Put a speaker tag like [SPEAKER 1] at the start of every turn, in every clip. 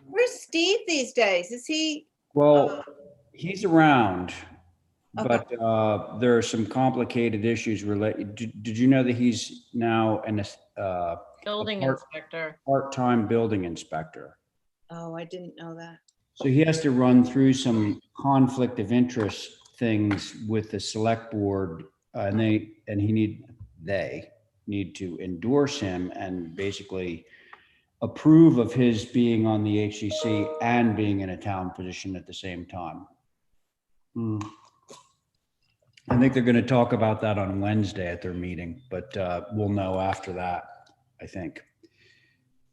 [SPEAKER 1] Where's Steve these days? Is he?
[SPEAKER 2] Well, he's around,
[SPEAKER 1] Okay.
[SPEAKER 2] but there are some complicated issues related. Did you know that he's now
[SPEAKER 3] Building inspector.
[SPEAKER 2] part-time building inspector?
[SPEAKER 1] Oh, I didn't know that.
[SPEAKER 2] So he has to run through some conflict of interest things with the select board, and they need to endorse him and basically approve of his being on the HCC and being in a town position at the same time. I think they're going to talk about that on Wednesday at their meeting, but we'll know after that, I think.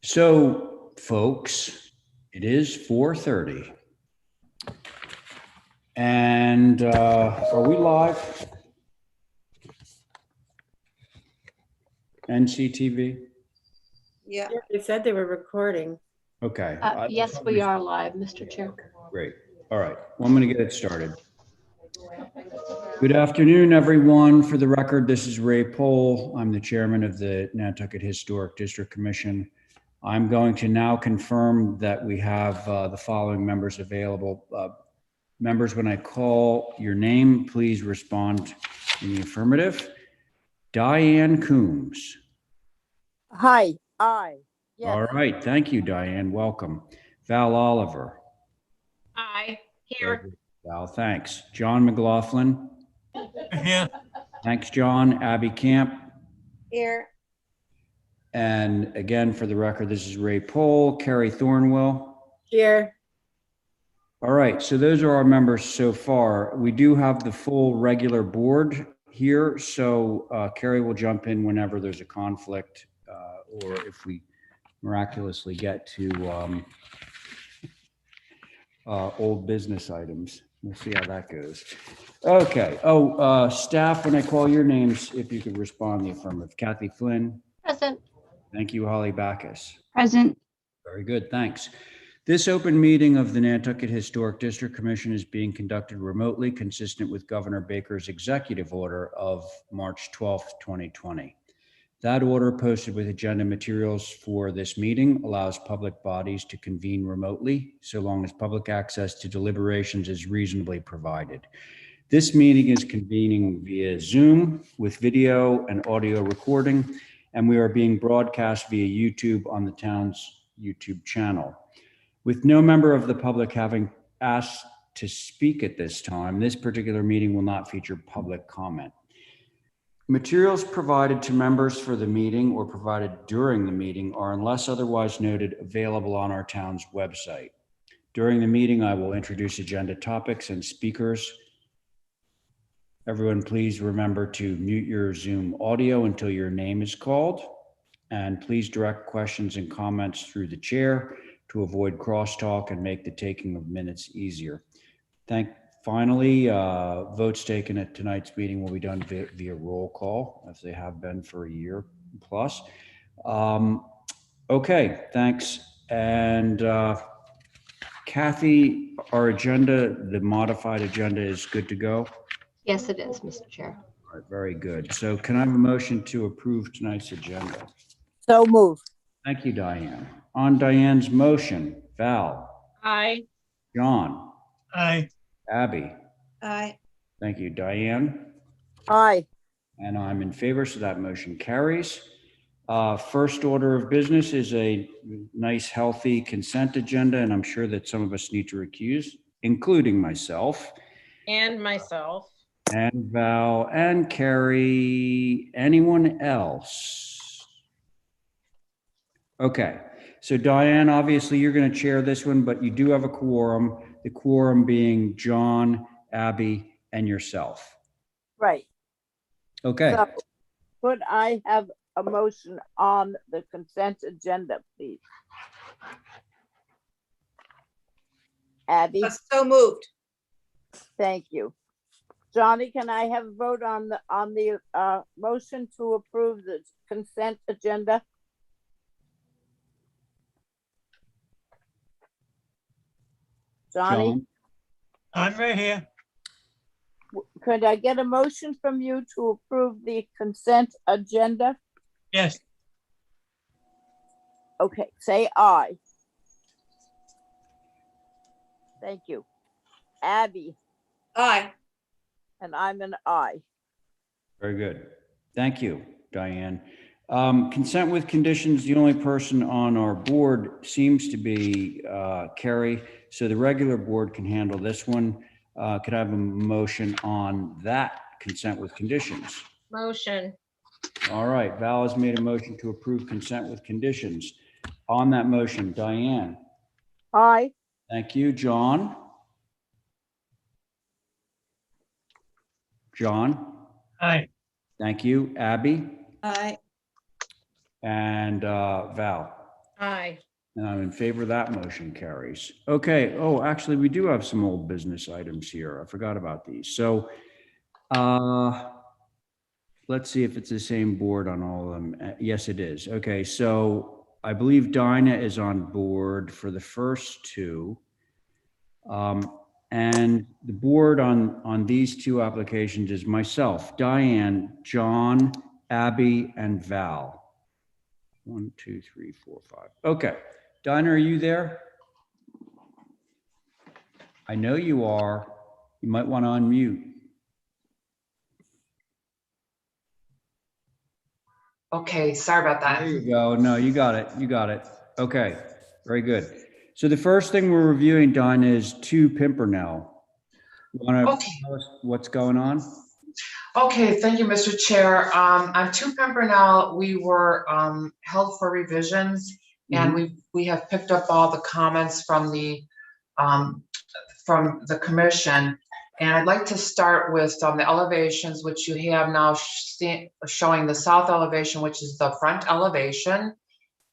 [SPEAKER 2] So, folks, it is 4:30. And are we live? NCTV?
[SPEAKER 1] Yeah.
[SPEAKER 4] Yeah, they said they were recording.
[SPEAKER 2] Okay.
[SPEAKER 5] Yes, we are live, Mr. Chair.
[SPEAKER 2] Great. All right. Well, I'm going to get it started. Good afternoon, everyone. For the record, this is Ray Pohl. I'm the chairman of the Nantucket Historic District Commission. I'm going to now confirm that we have the following members available. Members, when I call your name, please respond in the affirmative. Diane Coombs.
[SPEAKER 6] Hi, aye. Yes.
[SPEAKER 2] All right. Thank you, Diane. Welcome. Val Oliver.
[SPEAKER 3] Aye, here.
[SPEAKER 2] Val, thanks. John McLaughlin.
[SPEAKER 7] Here.
[SPEAKER 2] Thanks, John. Abby Camp.
[SPEAKER 1] Here.
[SPEAKER 2] And again, for the record, this is Ray Pohl. Carrie Thornwell.
[SPEAKER 4] Here.
[SPEAKER 2] All right, so those are our members so far. We do have the full regular board here, so Carrie will jump in whenever there's a conflict or if we miraculously get to old business items. We'll see how that goes. Okay. Oh, staff, when I call your names, if you could respond in the affirmative. Kathy Flynn.
[SPEAKER 5] Present.
[SPEAKER 2] Thank you, Holly Backus.
[SPEAKER 5] Present.
[SPEAKER 2] Very good, thanks. This open meeting of the Nantucket Historic District Commission is being conducted remotely, consistent with Governor Baker's executive order of March 12th, 2020. That order, posted with agenda materials for this meeting, allows public bodies to convene remotely, so long as public access to deliberations is reasonably provided. This meeting is convening via Zoom with video and audio recording, and we are being broadcast via YouTube on the town's YouTube channel. With no member of the public having asked to speak at this time, this particular meeting will not feature public comment. Materials provided to members for the meeting or provided during the meeting are, unless otherwise noted, available on our town's website. During the meeting, I will introduce agenda topics and speakers. Everyone, please remember to mute your Zoom audio until your name is called. And please direct questions and comments through the chair to avoid crosstalk and make the taking of minutes easier. Finally, votes taken at tonight's meeting will be done via roll call, as they have been for a year plus. Okay, thanks. And Kathy, our agenda, the modified agenda is good to go?
[SPEAKER 5] Yes, it is, Mr. Chair.
[SPEAKER 2] All right, very good. So can I have a motion to approve tonight's agenda?
[SPEAKER 6] So moved.
[SPEAKER 2] Thank you, Diane. On Diane's motion, Val.
[SPEAKER 3] Aye.
[SPEAKER 2] John.
[SPEAKER 7] Aye.
[SPEAKER 2] Abby.
[SPEAKER 1] Aye.
[SPEAKER 2] Thank you, Diane.
[SPEAKER 6] Aye.
[SPEAKER 2] And I'm in favor, so that motion carries. First order of business is a nice, healthy consent agenda, and I'm sure that some of us need to recuse, including myself.
[SPEAKER 3] And myself.
[SPEAKER 2] And Val and Carrie. Anyone else? Okay. So Diane, obviously you're going to chair this one, but you do have a quorum, the quorum being John, Abby, and yourself.
[SPEAKER 6] Right.
[SPEAKER 2] Okay.
[SPEAKER 6] So could I have a motion on the consent agenda, please? Abby,
[SPEAKER 1] So moved.
[SPEAKER 6] thank you. Johnny, can I have a vote on the motion to approve the consent agenda? Johnny,
[SPEAKER 2] John?
[SPEAKER 7] I'm right here.
[SPEAKER 6] could I get a motion from you to approve the consent agenda?
[SPEAKER 7] Yes.
[SPEAKER 6] Okay, say aye. Thank you. Abby,
[SPEAKER 1] Aye.
[SPEAKER 6] and I'm an aye.
[SPEAKER 2] Very good. Thank you, Diane. Consent with conditions, the only person on our board seems to be Carrie, so the regular board can handle this one. Could I have a motion on that consent with conditions?
[SPEAKER 3] Motion.
[SPEAKER 2] All right, Val has made a motion to approve consent with conditions. On that motion, Diane.
[SPEAKER 6] Aye.
[SPEAKER 2] Thank you, John. John,
[SPEAKER 7] Aye.
[SPEAKER 2] thank you, Abby,
[SPEAKER 1] Aye.
[SPEAKER 2] and Val.
[SPEAKER 3] Aye.
[SPEAKER 2] And I'm in favor of that motion carries. Okay, oh, actually, we do have some old business items here. I forgot about these. So let's see if it's the same board on all of them. Yes, it is. Okay, so I believe Dinah is on board for the first two. And the board on these two applications is myself, Diane, John, Abby, and Val. 1, 2, 3, 4, 5. Okay. Dinah, are you there? I know you are. You might want to unmute.
[SPEAKER 8] Okay, sorry about that.
[SPEAKER 2] There you go. No, you got it. You got it. Okay, very good. So the first thing we're reviewing, Dinah, is 2 Pimpernel. You want to
[SPEAKER 8] Okay.
[SPEAKER 2] tell us what's going on?
[SPEAKER 8] Okay, thank you, Mr. Chair. On 2 Pimpernel, we were held for revisions, and we have picked up all the comments from the commission. And I'd like to start with the elevations, which you have now showing the south elevation, which is the front elevation.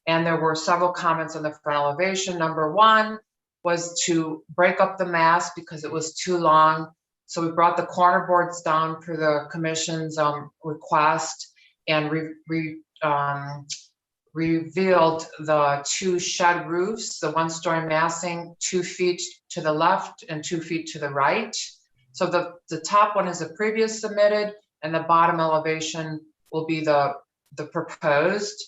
[SPEAKER 8] And there were several comments on the front elevation. Number 1 was to break up the mass because it was too long. So we brought the corner boards down per the commission's request and revealed the 2 shed roofs, the 1-story massing 2 feet to the left and 2 feet to the right. So the top one is the previous submitted, and the bottom elevation will be the proposed.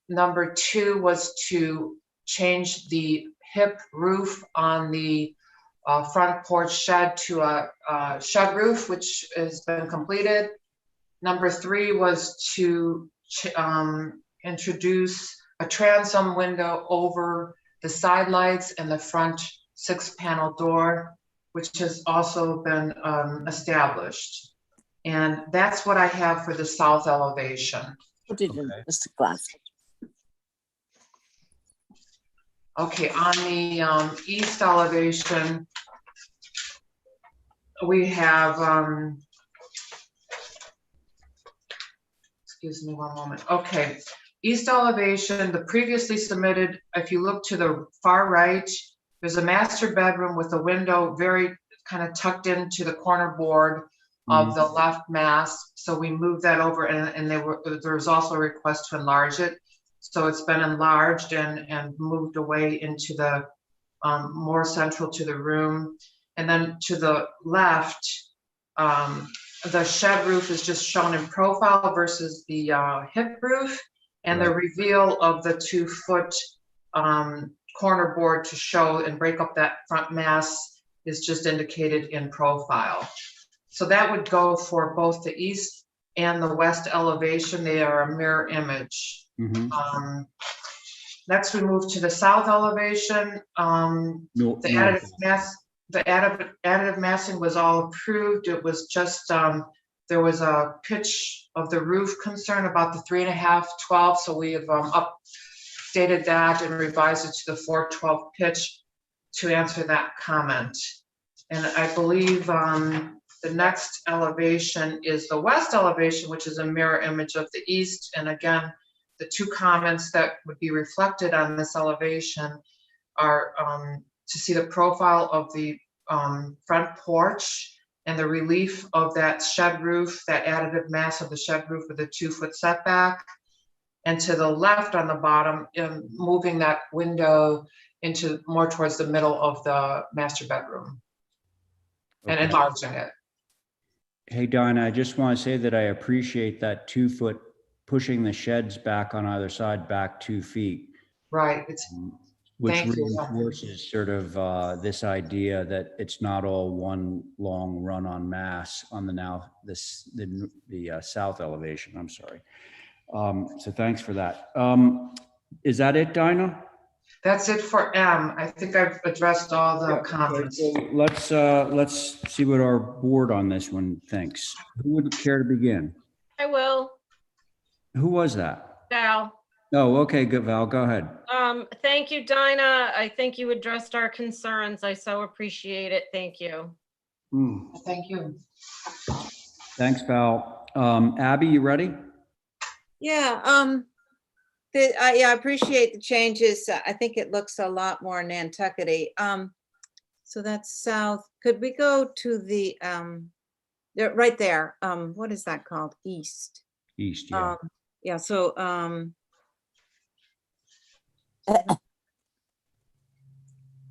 [SPEAKER 8] Number 2 was to change the hip roof on the front porch shed to a shed roof, which has been completed. Number 3 was to introduce a transom window over the side lights and the front 6-panel door, which has also been established. And that's what I have for the south elevation.
[SPEAKER 6] Put it in Mr. Glass.
[SPEAKER 8] Okay, on the east elevation, we have, excuse me one moment. Okay, east elevation, the previously submitted, if you look to the far right, there's a master bedroom with a window very kind of tucked into the corner board of the left mass. So we moved that over, and there was also a request to enlarge it. So it's been enlarged and moved away into the more central to the room. And then to the left, the shed roof is just shown in profile versus the hip roof, and the reveal of the 2-foot corner board to show and break up that front mass is just indicated in profile. So that would go for both the east and the west elevation. They are a mirror image. Next, we move to the south elevation. The additive massing was all approved. It was just there was a pitch of the roof concern about the 3.5/12, so we have updated that and revised it to the 4/12 pitch to answer that comment. And I believe the next elevation is the west elevation, which is a mirror image of the east. And again, the 2 comments that would be reflected on this elevation are to see the profile of the front porch and the relief of that shed roof, that additive mass of the shed roof with a 2-foot setback. And to the left on the bottom, moving that window into more towards the middle of the master bedroom and enlarging it.
[SPEAKER 2] Hey, Donna, I just want to say that I appreciate that 2-foot pushing the sheds back on either side back 2 feet.
[SPEAKER 8] Right. It's
[SPEAKER 2] which
[SPEAKER 8] Thank you.
[SPEAKER 2] reinforces sort of this idea that it's not all one long run on Mass on the south elevation. I'm sorry. So thanks for that. Is that it, Dinah?
[SPEAKER 8] That's it for M. I think I've addressed all the
[SPEAKER 2] Yeah,
[SPEAKER 8] comments.
[SPEAKER 2] okay, let's see what our board on this one thinks. Who would care to begin?
[SPEAKER 3] I will.
[SPEAKER 2] Who was that?
[SPEAKER 3] Val.
[SPEAKER 2] Oh, okay, good, Val, go ahead.
[SPEAKER 3] Thank you, Dinah. I think you addressed our concerns. I so appreciate it. Thank you.
[SPEAKER 8] Thank you.
[SPEAKER 2] Thanks, Val. Abby, you ready?
[SPEAKER 1] Yeah, I appreciate the changes. I think it looks a lot more Nantucket-y. So that's south. Could we go to the, right there, what is that called? East.
[SPEAKER 2] East, yeah.
[SPEAKER 1] Yeah, so,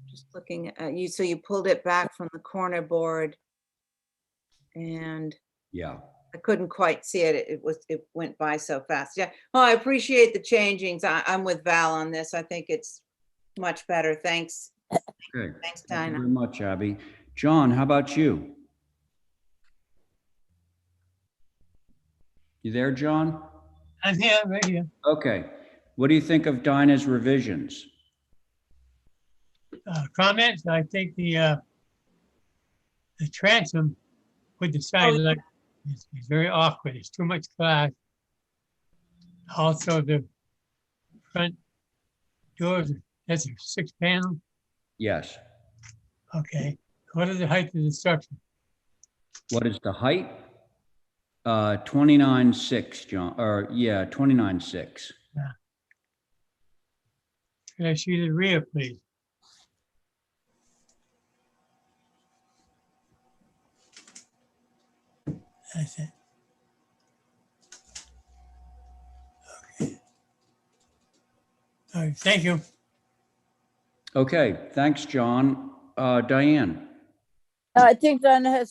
[SPEAKER 1] just looking at you, so you pulled it back from the corner board. And
[SPEAKER 2] Yeah.
[SPEAKER 1] I couldn't quite see it. It went by so fast. Yeah. Oh, I appreciate the changings. I'm with Val on this. I think it's much better. Thanks.
[SPEAKER 2] Okay.
[SPEAKER 1] Thanks,
[SPEAKER 2] Thank you
[SPEAKER 1] Dinah.
[SPEAKER 2] very much, Abby. John, how about you? You there, John?
[SPEAKER 7] I'm here, right here.
[SPEAKER 2] Okay. What do you think of Dinah's revisions?
[SPEAKER 7] Comments, I think the transom with the skylight is very awkward. It's too much glass. Also, the front doors, that's a 6 panel.
[SPEAKER 2] Yes.
[SPEAKER 7] Okay. What is the height of the structure?
[SPEAKER 2] What is the height? 29.6, John, or yeah, 29.6.
[SPEAKER 7] Can I see the rear, please? That's it. Okay. All right, thank you.
[SPEAKER 2] Okay, thanks, John. Diane?
[SPEAKER 6] I think Dinah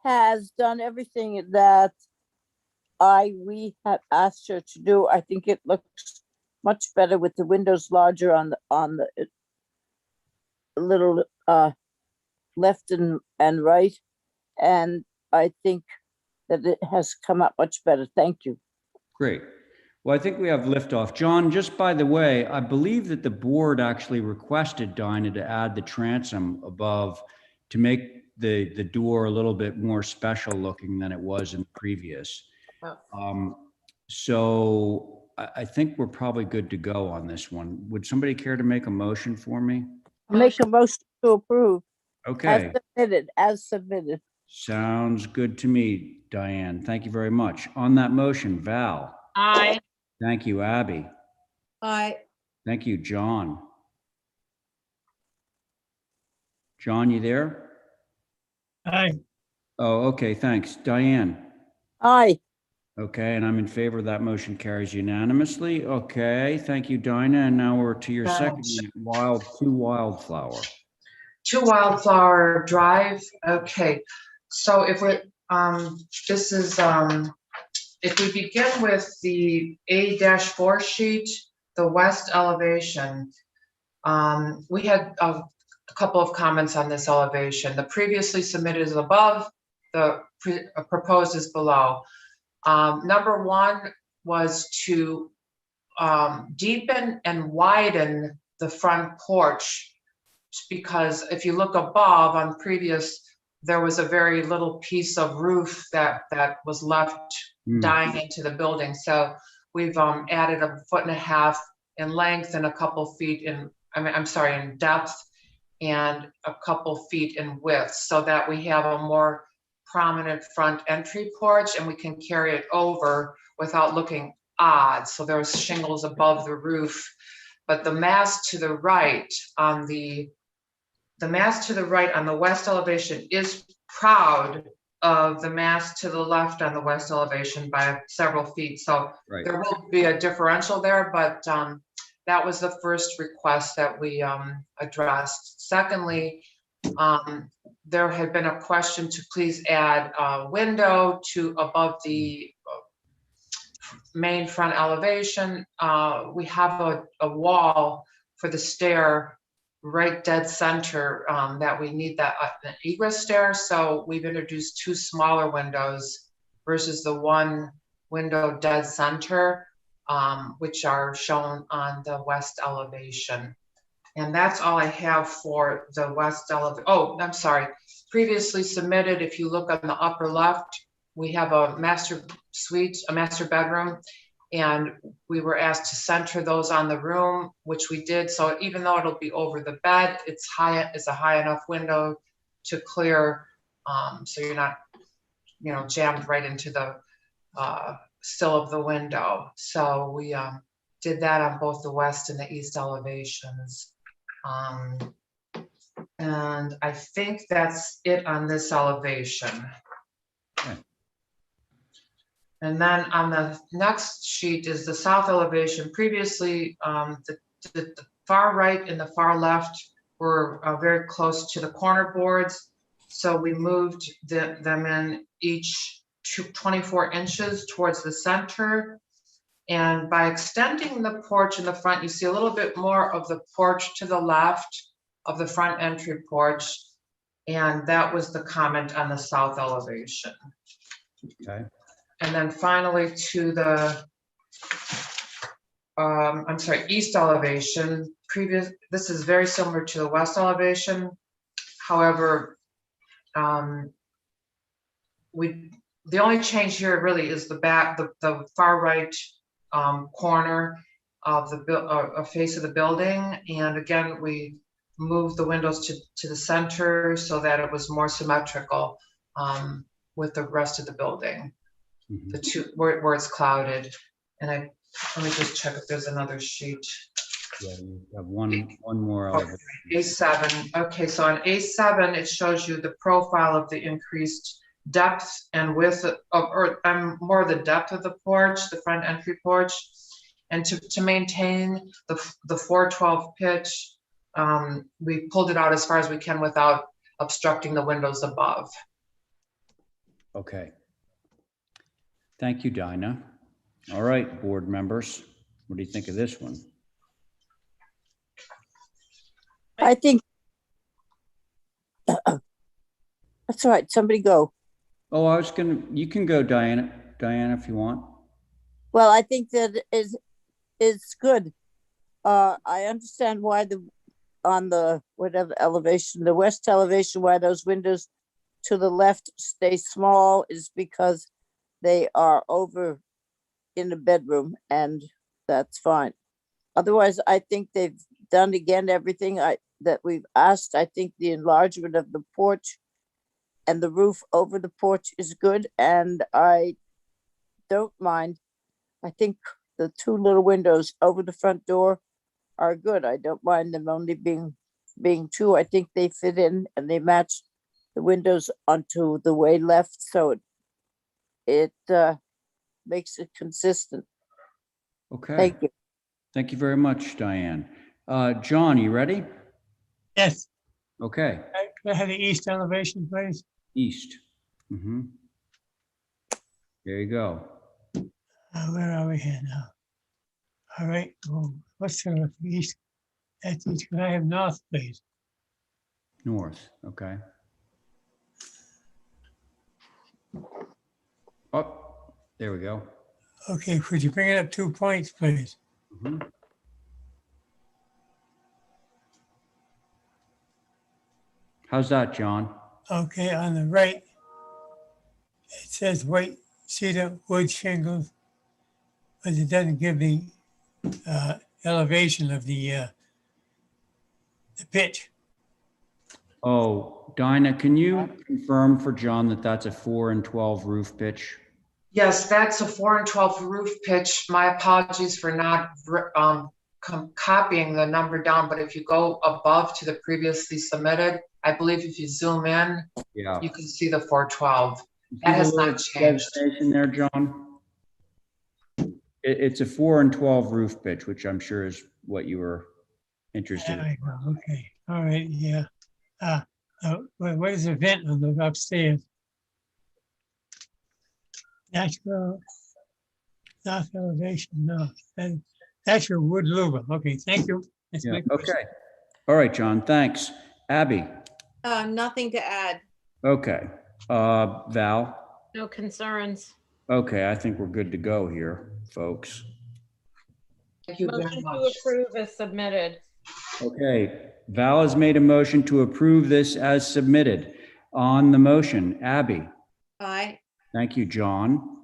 [SPEAKER 6] has done everything that we have asked her to do. I think it looks much better with the windows larger on the little left and right. And I think that it has come out much better. Thank you.
[SPEAKER 2] Great. Well, I think we have liftoff. John, just by the way, I believe that the board actually requested Dinah to add the transom above to make the door a little bit more special looking than it was in previous. So I think we're probably good to go on this one. Would somebody care to make a motion for me?
[SPEAKER 6] Make a motion to approve.
[SPEAKER 2] Okay.
[SPEAKER 6] As submitted.
[SPEAKER 2] Sounds good to me, Diane. Thank you very much. On that motion, Val.
[SPEAKER 3] Aye.
[SPEAKER 2] Thank you, Abby.
[SPEAKER 1] Aye.
[SPEAKER 2] Thank you, John. John, you there?
[SPEAKER 7] Aye.
[SPEAKER 2] Oh, okay, thanks. Diane?
[SPEAKER 6] Aye.
[SPEAKER 2] Okay, and I'm in favor. That motion carries unanimously. Okay, thank you, Dinah. And now we're to your second one, Two Wildflower.
[SPEAKER 8] 2 Wildflower Drive. Okay, so if we this is if we begin with the A-4 sheet, the west elevation, we had a couple of comments on this elevation. The previously submitted is above, the proposed is below. Number one was to deepen and widen the front porch, because if you look above on previous, there was a very little piece of roof that was left dying into the building. So we've added 1.5 feet in length and a couple feet in, in depth, and a couple feet in width, so that we have a more prominent front entry porch and we can carry it over without looking odd. So there's shingles above the roof, but the mass to the right on the mass to the right on the west elevation is proud of the mass to the left on the west elevation by several feet. So there will be a differential there, but that was the first request that we addressed. Secondly, there had been a question to please add a window to above the main front elevation. We have a wall for the stair right dead center, that we need that an egress stair. So we've introduced 2 smaller windows versus the 1 window dead center, which are shown on the west elevation. And that's all I have for the west elevation. Oh, I'm sorry. Previously submitted, if you look on the upper left, we have a master suite, a master bedroom, and we were asked to center those on the room, which we did. So even though it'll be over the bed, it's a high enough window to clear, so you're not, jammed right into the sill of the window. So we did that on both the west and the east elevations. And I think that's it on this elevation.
[SPEAKER 2] Okay.
[SPEAKER 8] And then on the next sheet is the south elevation. Previously, the far right and the far left were very close to the corner boards. So we moved them in each 24 inches towards the center. And by extending the porch in the front, you see a little bit more of the porch to the left of the front entry porch. And that was the comment on the south elevation.
[SPEAKER 2] Okay.
[SPEAKER 8] And then finally to the, east elevation. This is very similar to the west elevation. However, the only change here really is the far right corner of the face of the building. And again, we moved the windows to the center so that it was more symmetrical with the rest of the building.
[SPEAKER 2] Mhm.
[SPEAKER 8] The two where it's clouded. And let me just check if there's another sheet.
[SPEAKER 2] Yeah, you have one more
[SPEAKER 8] Okay,
[SPEAKER 2] elevation.
[SPEAKER 8] A7. Okay, so on A7, it shows you the profile of the increased depth and width more the depth of the porch, the front entry porch. And to maintain the 412 pitch, we pulled it out as far as we can without obstructing the windows above.
[SPEAKER 2] Okay. Thank you, Dinah. All right, board members, what do you think of this one?
[SPEAKER 6] I think that's all right. Somebody go.
[SPEAKER 2] Oh, you can go, Diana, if you want.
[SPEAKER 6] Well, I think that is good. I understand why on the whatever elevation, the west elevation, why those windows to the left stay small is because they are over in the bedroom, and that's fine. Otherwise, I think they've done again everything that we've asked. I think the enlargement of the porch and the roof over the porch is good, and I don't mind. I think the 2 little windows over the front door are good. I don't mind them only being 2. I think they fit in and they match the windows onto the way left, so it makes it consistent.
[SPEAKER 2] Okay.
[SPEAKER 6] Thank you.
[SPEAKER 2] Thank you very much, Diane. John, you ready?
[SPEAKER 7] Yes,
[SPEAKER 2] Okay,
[SPEAKER 7] can I have the east elevation, please?
[SPEAKER 2] east. Mhm. There you go.
[SPEAKER 7] Where are we here now? All right, well, what's the east? That's east. Can I have north, please?
[SPEAKER 2] North, okay. Oh, there we go.
[SPEAKER 7] Okay, could you bring it up 2 points, please?
[SPEAKER 2] Mhm. How's that, John?
[SPEAKER 7] Okay, on the right, it says white cedar wood shingles, but it doesn't give the elevation of the pitch.
[SPEAKER 2] Oh, Dinah, can you confirm for John that that's a 4 and 12 roof pitch?
[SPEAKER 8] Yes, that's a 4 and 12 roof pitch. My apologies for not copying the number down, but if you go above to the previously submitted, I believe if you zoom in,
[SPEAKER 2] Yeah.
[SPEAKER 8] you can see the 412.
[SPEAKER 2] You see
[SPEAKER 8] That
[SPEAKER 2] the
[SPEAKER 8] has
[SPEAKER 2] little
[SPEAKER 8] not changed.
[SPEAKER 2] designation there, John? It's a 4 and 12 roof pitch, which I'm sure is what you were interested
[SPEAKER 7] There
[SPEAKER 2] in.
[SPEAKER 7] we go. Okay, all right, yeah. What is the vent on the upstairs? Natural north elevation, no. That's your wood louver. Okay, thank you. That's
[SPEAKER 2] Yeah,
[SPEAKER 7] my question.
[SPEAKER 2] okay. All right, John, thanks. Abby?
[SPEAKER 1] Nothing to add.
[SPEAKER 2] Okay. Val?
[SPEAKER 3] No concerns.
[SPEAKER 2] Okay, I think we're good to go here, folks.
[SPEAKER 8] Thank you very
[SPEAKER 3] Motion to
[SPEAKER 8] much.
[SPEAKER 3] approve is submitted.
[SPEAKER 2] Okay, Val has made a motion to approve this as submitted. On the motion, Abby?
[SPEAKER 1] Aye.
[SPEAKER 2] Thank you, John.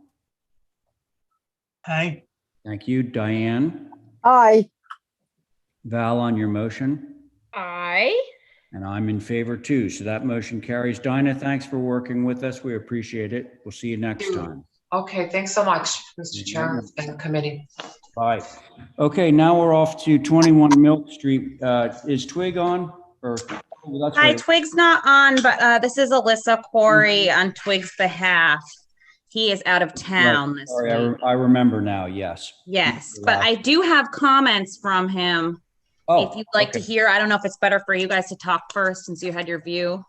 [SPEAKER 7] Aye.
[SPEAKER 2] Thank you, Diane.
[SPEAKER 6] Aye.
[SPEAKER 2] Val on your motion,
[SPEAKER 3] Aye.
[SPEAKER 2] and I'm in favor too. So that motion carries. Dinah, thanks for working with us. We appreciate it. We'll see you next time.
[SPEAKER 8] Okay, thanks so much, Mr. Chair and committee.
[SPEAKER 2] Bye. Okay, now we're off to 21 Milk Street. Is Twig on? Or oh, that's
[SPEAKER 9] Hi,
[SPEAKER 2] right.
[SPEAKER 9] Twig's not on, but this is Alyssa Corey on Twig's behalf. He is out of town
[SPEAKER 2] Right.
[SPEAKER 9] this
[SPEAKER 2] Sorry,
[SPEAKER 9] week.
[SPEAKER 2] I remember now. Yes.
[SPEAKER 9] Yes, but I do have comments from him.
[SPEAKER 2] Oh,
[SPEAKER 9] If you'd like to
[SPEAKER 2] okay.
[SPEAKER 9] hear, I don't know if it's better for you guys to talk first since you had your view.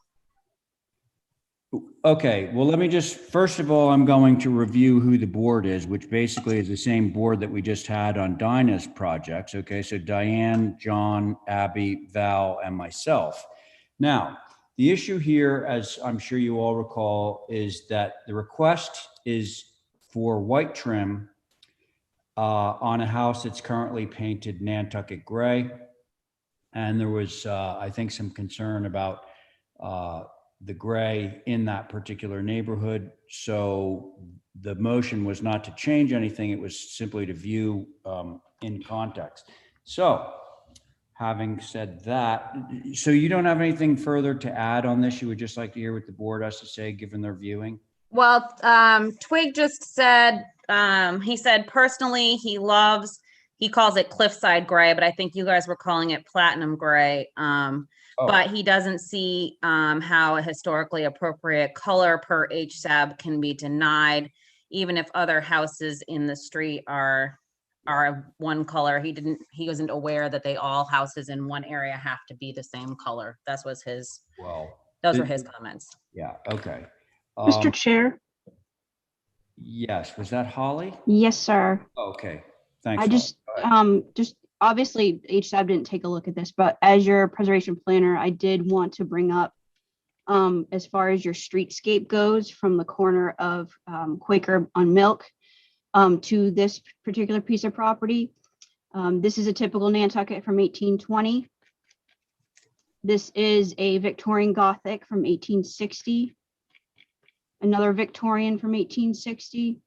[SPEAKER 2] Okay, well, let me just, first of all, I'm going to review who the board is, which basically is the same board that we just had on Dinah's projects. Okay, so Diane, John, Abby, Val, and myself. Now, the issue here, as I'm sure you all recall, is that the request is for white trim on a house that's currently painted Nantucket gray. And there was, I think, some concern about the gray in that particular neighborhood. So the motion was not to change anything. It was simply to view in context. So having said that, so you don't have anything further to add on this? You would just like to hear what the board has to say, given their viewing?
[SPEAKER 9] Well, Twig just said, he said personally, he calls it cliffside gray, but I think you guys were calling it platinum gray. But he doesn't see how a historically appropriate color per HSAB can be denied, even if other houses in the street are one color. He wasn't aware that all houses in one area have to be the same color. Those were his comments.
[SPEAKER 2] Yeah, okay.
[SPEAKER 10] Mr. Chair?
[SPEAKER 2] Yes, was that Holly?
[SPEAKER 10] Yes, sir.
[SPEAKER 2] Okay, thanks.
[SPEAKER 10] I
[SPEAKER 2] Holly.
[SPEAKER 10] just, obviously HSAB didn't take a look at this, but as your preservation planner, I did want to bring up, as far as your streetscape goes from the corner of Quaker on Milk to this particular piece of property. This is a typical Nantucket from 1820. This is a Victorian Gothic from 1860. Another Victorian from 1860.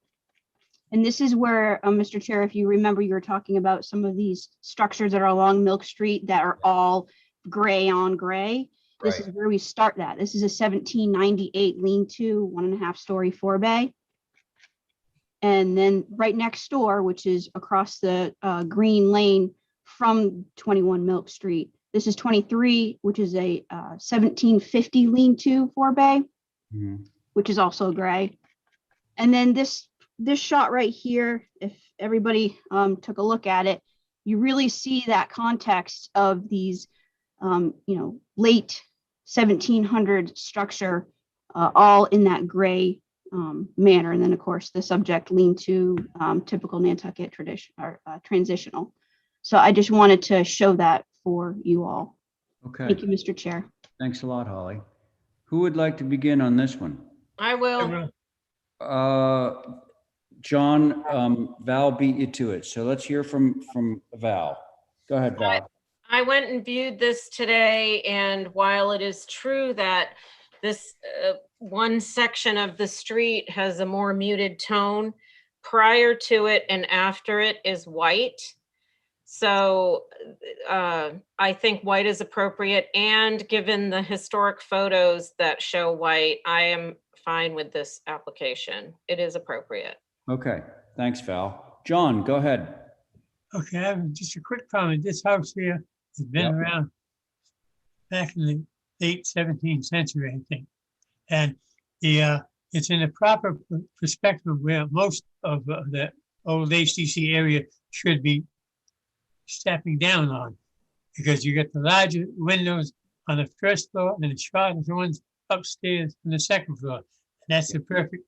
[SPEAKER 10] And this is where, Mr. Chair, if you remember, you were talking about some of these structures that are along Milk Street that are all gray on gray. This is where we start that. This is a 1798 lean-to 1.5 story 4-bay. And then right next door, which is across the green lane from 21 Milk Street, this is 23, which is a 1750 lean-to 4-bay, which is also gray. And then this shot right here, if everybody took a look at it, you really see that context of these, late 1700 structure, all in that gray manner. And then of course the subject lean-to typical Nantucket tradition or transitional. So I just wanted to show that for you all.
[SPEAKER 2] Okay.
[SPEAKER 10] Thank you, Mr. Chair.
[SPEAKER 2] Thanks a lot, Holly. Who would like to begin on this one?
[SPEAKER 3] I will.
[SPEAKER 2] John, Val beat you to it. So let's hear from Val. Go ahead, Val.
[SPEAKER 3] I went and viewed this today, and while it is true that this one section of the street has a more muted tone, prior to it and after it is white. So I think white is appropriate, and given the historic photos that show white, I am fine with this application. It is appropriate.
[SPEAKER 2] Okay, thanks, Val. John, go ahead.
[SPEAKER 7] Okay, I have just a quick comment. This house here has been around back in the late 17th century, I think. And it's in a proper perspective where most of the old HDC area should be stepping down on, because you get the larger windows on the first floor and the shorter ones upstairs on the second floor. And that's the perfect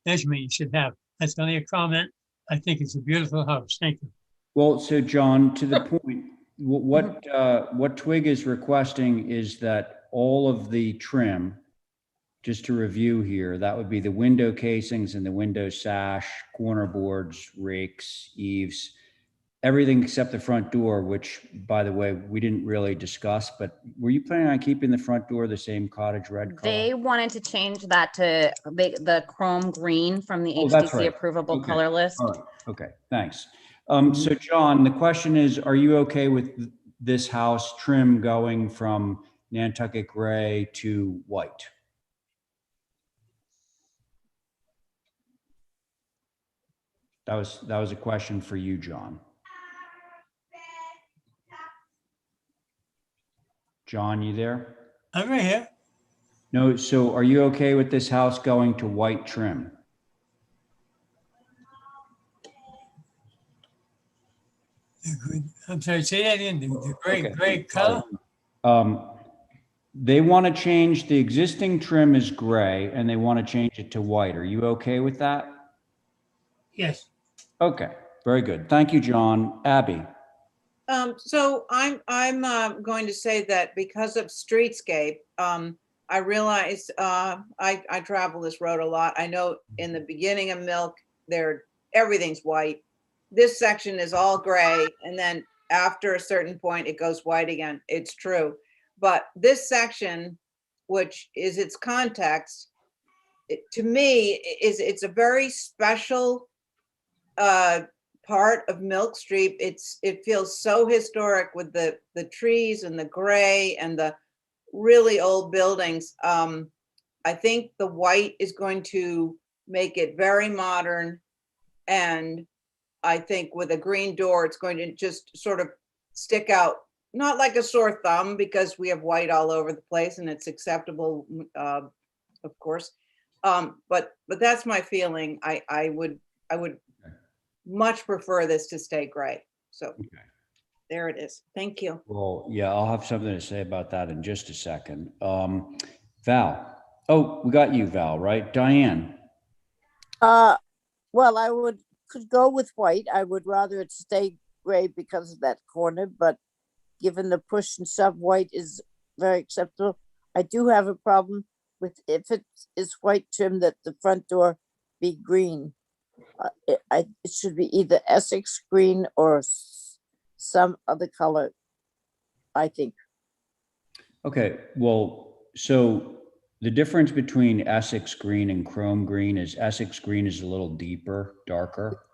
[SPEAKER 7] measurement you should have. That's only a comment. I think it's a beautiful house. Thank you.
[SPEAKER 2] Well, so John, to the point, what Twig is requesting is that all of the trim, just to review here, that would be the window casings and the window sash, corner boards, rakes, eaves, everything except the front door, which, by the way, we didn't really discuss, but were you planning on keeping the front door the same cottage red color?
[SPEAKER 9] They wanted to change that to the chrome green from the
[SPEAKER 2] Oh, that's
[SPEAKER 9] HDC
[SPEAKER 2] right.
[SPEAKER 9] approvable
[SPEAKER 2] Okay.
[SPEAKER 9] color list.
[SPEAKER 2] All right. Okay, thanks. So John, the question is, are you okay with this house trim going from Nantucket gray to white? That was a question for you, John. John, you there?
[SPEAKER 7] I'm right here.
[SPEAKER 2] No, so are you okay with this house going to white trim?
[SPEAKER 7] I'm sorry, say that again. The gray color?
[SPEAKER 2] They want to change, the existing trim is gray and they want to change it to white. Are you okay with that?
[SPEAKER 7] Yes.
[SPEAKER 2] Okay, very good. Thank you, John. Abby?
[SPEAKER 1] So I'm going to say that because of streetscape, I realize I travel this road a lot. I know in the beginning of Milk, everything's white. This section is all gray, and then after a certain point, it goes white again. It's true. But this section, which is its context, to me, it's a very special part of Milk Street. It feels so historic with the trees and the gray and the really old buildings. I think the white is going to make it very modern, and I think with a green door, it's going to just sort of stick out, not like a sore thumb, because we have white all over the place and it's acceptable, of course. But that's my feeling. I would much prefer this to stay gray. So there it is. Thank you.
[SPEAKER 2] Well, yeah, I'll have something to say about that in just a second. Val. Oh, we got you, Val, right? Diane.
[SPEAKER 6] Well, could go with white. I would rather it stay gray because of that corner, but given the push and shove, white is very acceptable. I do have a problem with if it is white trim that the front door be green. It should be either Essex green or some other color, I think.
[SPEAKER 2] Okay, well, so the difference between Essex green and chrome green is Essex green is a little deeper, darker.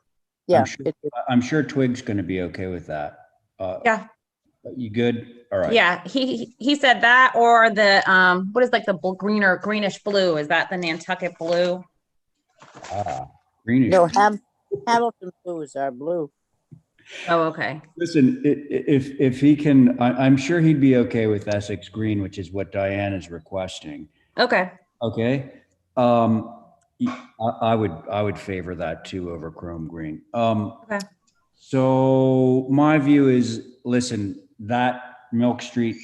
[SPEAKER 6] Yeah,
[SPEAKER 2] I'm sure Twig's going to be okay with that.
[SPEAKER 9] Yeah.
[SPEAKER 2] You good? All right.
[SPEAKER 9] Yeah, he said that, or the what is like the greenish blue? Is that the Nantucket blue?
[SPEAKER 2] Greenish.
[SPEAKER 6] No, Hamilton blues are blue.
[SPEAKER 9] Oh, okay.
[SPEAKER 2] Listen, if he can, I'm sure he'd be okay with Essex green, which is what Diane is requesting.
[SPEAKER 9] Okay.
[SPEAKER 2] Okay. I would favor that too over chrome green.
[SPEAKER 9] Okay.
[SPEAKER 2] So my view is, listen, that Milk Street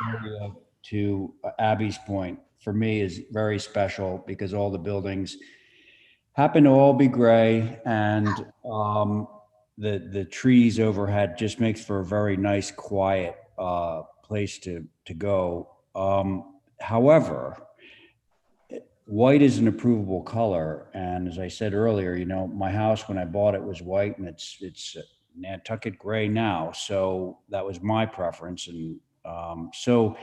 [SPEAKER 2] area, to Abby's point, for me is very special because all the buildings happen to all be gray, and the trees overhead just makes for a very nice, quiet place to go. However, white is an approvable color, and as I said earlier, you know, my house when I bought it was white, and it's Nantucket gray now, so that was my preference, and so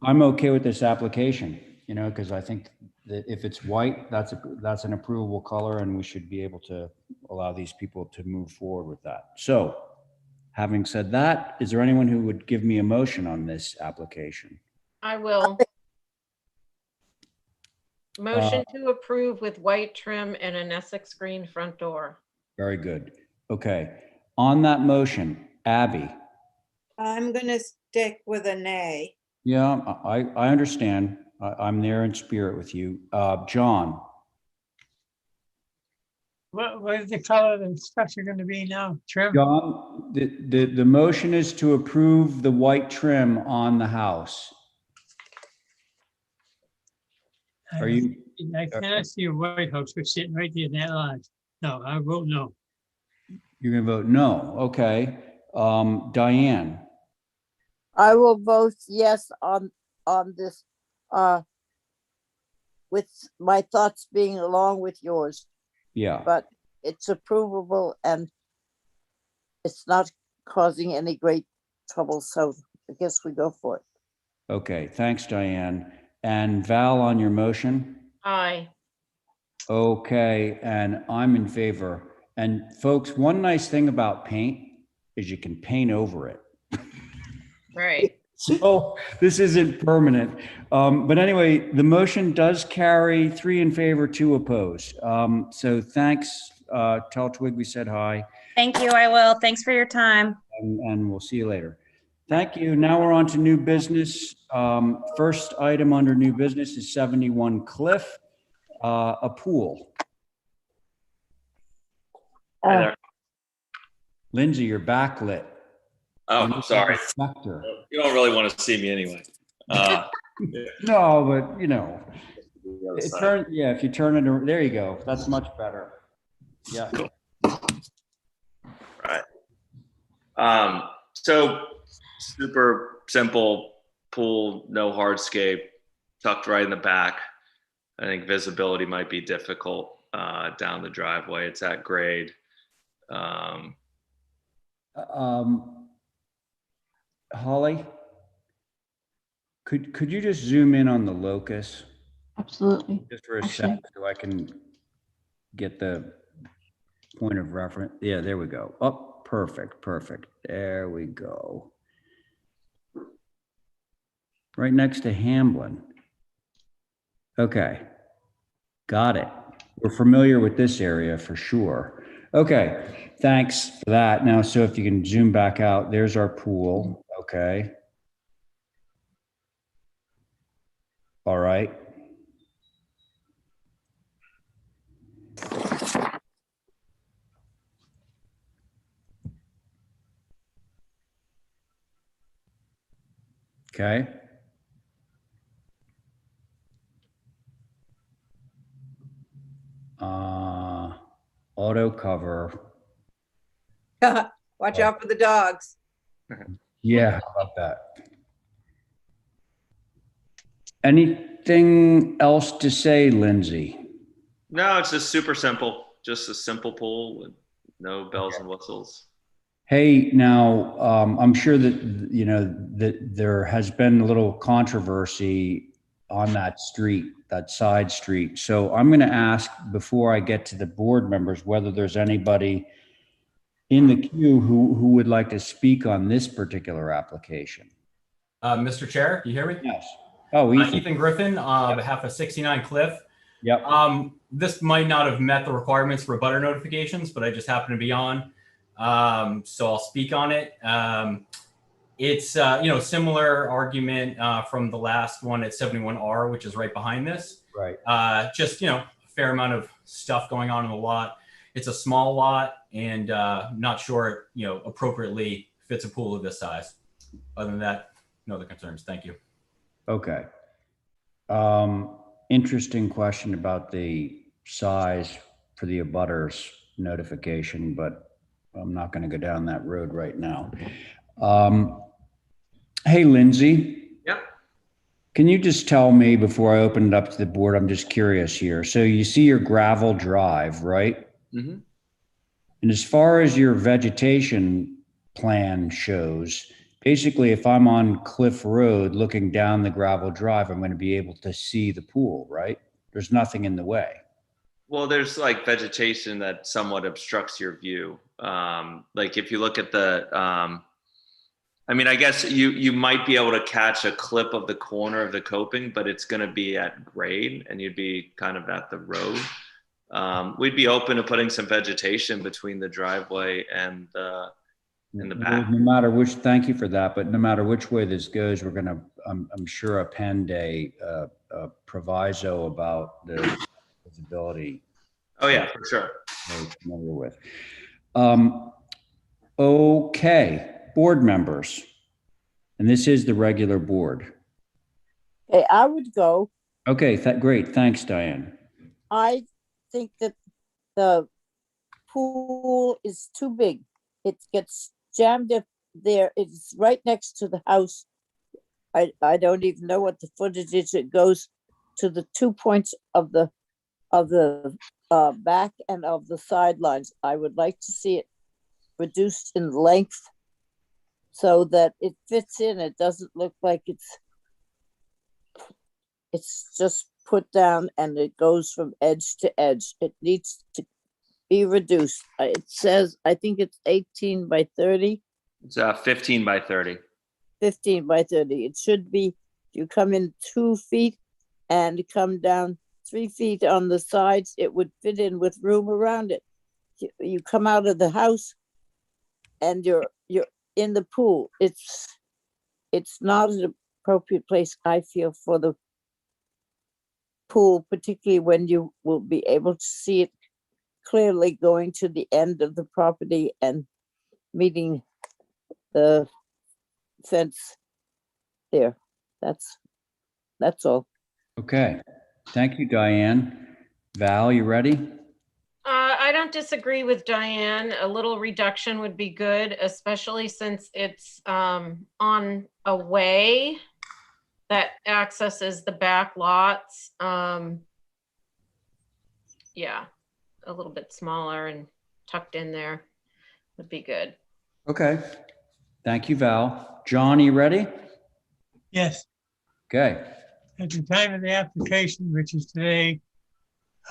[SPEAKER 2] I'm okay with this application, you know, because I think that if it's white, that's an approvable color, and we should be able to allow these people to move forward with that. So, having said that, is there anyone who would give me a motion on this application?
[SPEAKER 3] I will. Motion to approve with white trim and an Essex green front door.
[SPEAKER 2] Very good. Okay. On that motion, Abby.
[SPEAKER 1] I'm going to stick with a nay.
[SPEAKER 2] Yeah, I understand. I'm there in spirit with you. John.
[SPEAKER 7] What is the color of the structure going to be now? Trim?
[SPEAKER 2] John, the motion is to approve the white trim on the house. Are you?
[SPEAKER 7] I cannot see a White House. We're sitting right there that large. No, I vote no.
[SPEAKER 2] You're going to vote no. Okay. Diane,
[SPEAKER 6] I will vote yes on this, with my thoughts being along with yours,
[SPEAKER 2] yeah,
[SPEAKER 6] but it's approvable and it's not causing any great trouble, so I guess we go for it.
[SPEAKER 2] okay, thanks, Diane. And Val, on your motion?
[SPEAKER 3] Aye.
[SPEAKER 2] Okay, and I'm in favor. And folks, one nice thing about paint is you can paint over it.
[SPEAKER 3] Right.
[SPEAKER 2] So this isn't permanent. But anyway, the motion does carry 3 in favor, 2 opposed. So thanks, tell Twig we said hi,
[SPEAKER 9] Thank you, I will. Thanks for your time.
[SPEAKER 2] and we'll see you later. Thank you. Now we're on to new business. First item under new business is 71 Cliff, a pool.
[SPEAKER 11] Hi there.
[SPEAKER 2] Lindsay, you're backlit.
[SPEAKER 11] Oh, sorry.
[SPEAKER 2] Reflector.
[SPEAKER 11] You don't really want to see me anyway.
[SPEAKER 2] No, but you know,
[SPEAKER 11] The other
[SPEAKER 2] it
[SPEAKER 11] side.
[SPEAKER 2] turn, yeah, if you turn it, there you go. That's much better. Yeah.
[SPEAKER 11] Cool. Right. So super simple pool, no hardscape, tucked right in the back. I think visibility might be difficult down the driveway. It's at grade.
[SPEAKER 2] Holly, could you just zoom in on the locus
[SPEAKER 10] Absolutely.
[SPEAKER 2] just for a
[SPEAKER 10] Actually.
[SPEAKER 2] second so I can get the point of reference? Yeah, there we go. Oh, perfect, perfect. There we go. Right next to Hamblin. Okay, got it. We're familiar with this area for sure. Okay, thanks for that. Now, so if you can zoom back out, there's our pool. Okay. All right. Okay. Auto cover.
[SPEAKER 1] Watch out for the dogs.
[SPEAKER 2] Yeah, how about that? Anything else to say, Lindsay?
[SPEAKER 11] No, it's just super simple. Just a simple pool with no bells and whistles.
[SPEAKER 2] Hey, now, I'm sure that, you know, that there has been a little controversy on that street, that side street. So I'm going to ask before I get to the board members, whether there's anybody in the queue who would like to speak on this particular application.
[SPEAKER 12] Mr. Chair, you hear me?
[SPEAKER 2] Yes. Oh,
[SPEAKER 12] Ethan Griffin, on behalf of 69 Cliff.
[SPEAKER 2] Yep.
[SPEAKER 12] This might not have met the requirements for butter notifications, but I just happen to be on. So I'll speak on it. It's, you know, similar argument from the last one at 71R, which is right behind this.
[SPEAKER 2] Right.
[SPEAKER 12] Just, you know, a fair amount of stuff going on in the lot. It's a small lot and not sure it, you know, appropriately fits a pool of this size. Other than that, no other concerns. Thank you.
[SPEAKER 2] Okay. Interesting question about the size for the abutters notification, but I'm not going to go down that road right now. Hey, Lindsay.
[SPEAKER 11] Yep.
[SPEAKER 2] Can you just tell me before I open it up to the board, I'm just curious here. So you see your gravel drive, right?
[SPEAKER 11] Mm-hmm.
[SPEAKER 2] And as far as your vegetation plan shows, basically, if I'm on Cliff Road looking down the gravel drive, I'm going to be able to see the pool, right? There's nothing in the way.
[SPEAKER 11] Well, there's like vegetation that somewhat obstructs your view. Like if you look at the, I mean, I guess you might be able to catch a clip of the corner of the coping, but it's going to be at grade and you'd be kind of at the road. We'd be open to putting some vegetation between the driveway and in the back.
[SPEAKER 2] No matter which, thank you for that, but no matter which way this goes, we're going to, I'm sure, append a proviso about the visibility.
[SPEAKER 11] Oh yeah, for sure.
[SPEAKER 2] Very familiar with. Okay, board members, and this is the regular board.
[SPEAKER 6] Okay, I would go.
[SPEAKER 2] Okay, great. Thanks, Diane.
[SPEAKER 6] I think that the pool is too big. It gets jammed up there. It's right next to the house. I don't even know what the footage is. It goes to the 2 points of the back and of the sidelines. I would like to see it reduced in length so that it fits in. It doesn't look like it's just put down and it goes from edge to edge. It needs to be reduced. It says, I think it's 18 by 30.
[SPEAKER 11] It's 15 by 30.
[SPEAKER 6] 15 by 30. It should be, you come in 2 feet and come down 3 feet on the sides, it would fit in with room around it. You come out of the house and you're in the pool. It's not an appropriate place, I feel, for the pool, particularly when you will be able to see it clearly going to the end of the property and meeting the fence there. That's all.
[SPEAKER 2] Okay, thank you, Diane. Val, you ready?
[SPEAKER 3] I don't disagree with Diane. A little reduction would be good, especially since it's on a way that accesses the back lots. Yeah, a little bit smaller and tucked in there would be good.
[SPEAKER 2] Okay, thank you, Val. John, you ready?
[SPEAKER 7] Yes.
[SPEAKER 2] Okay.
[SPEAKER 7] At the time of the application, which is today,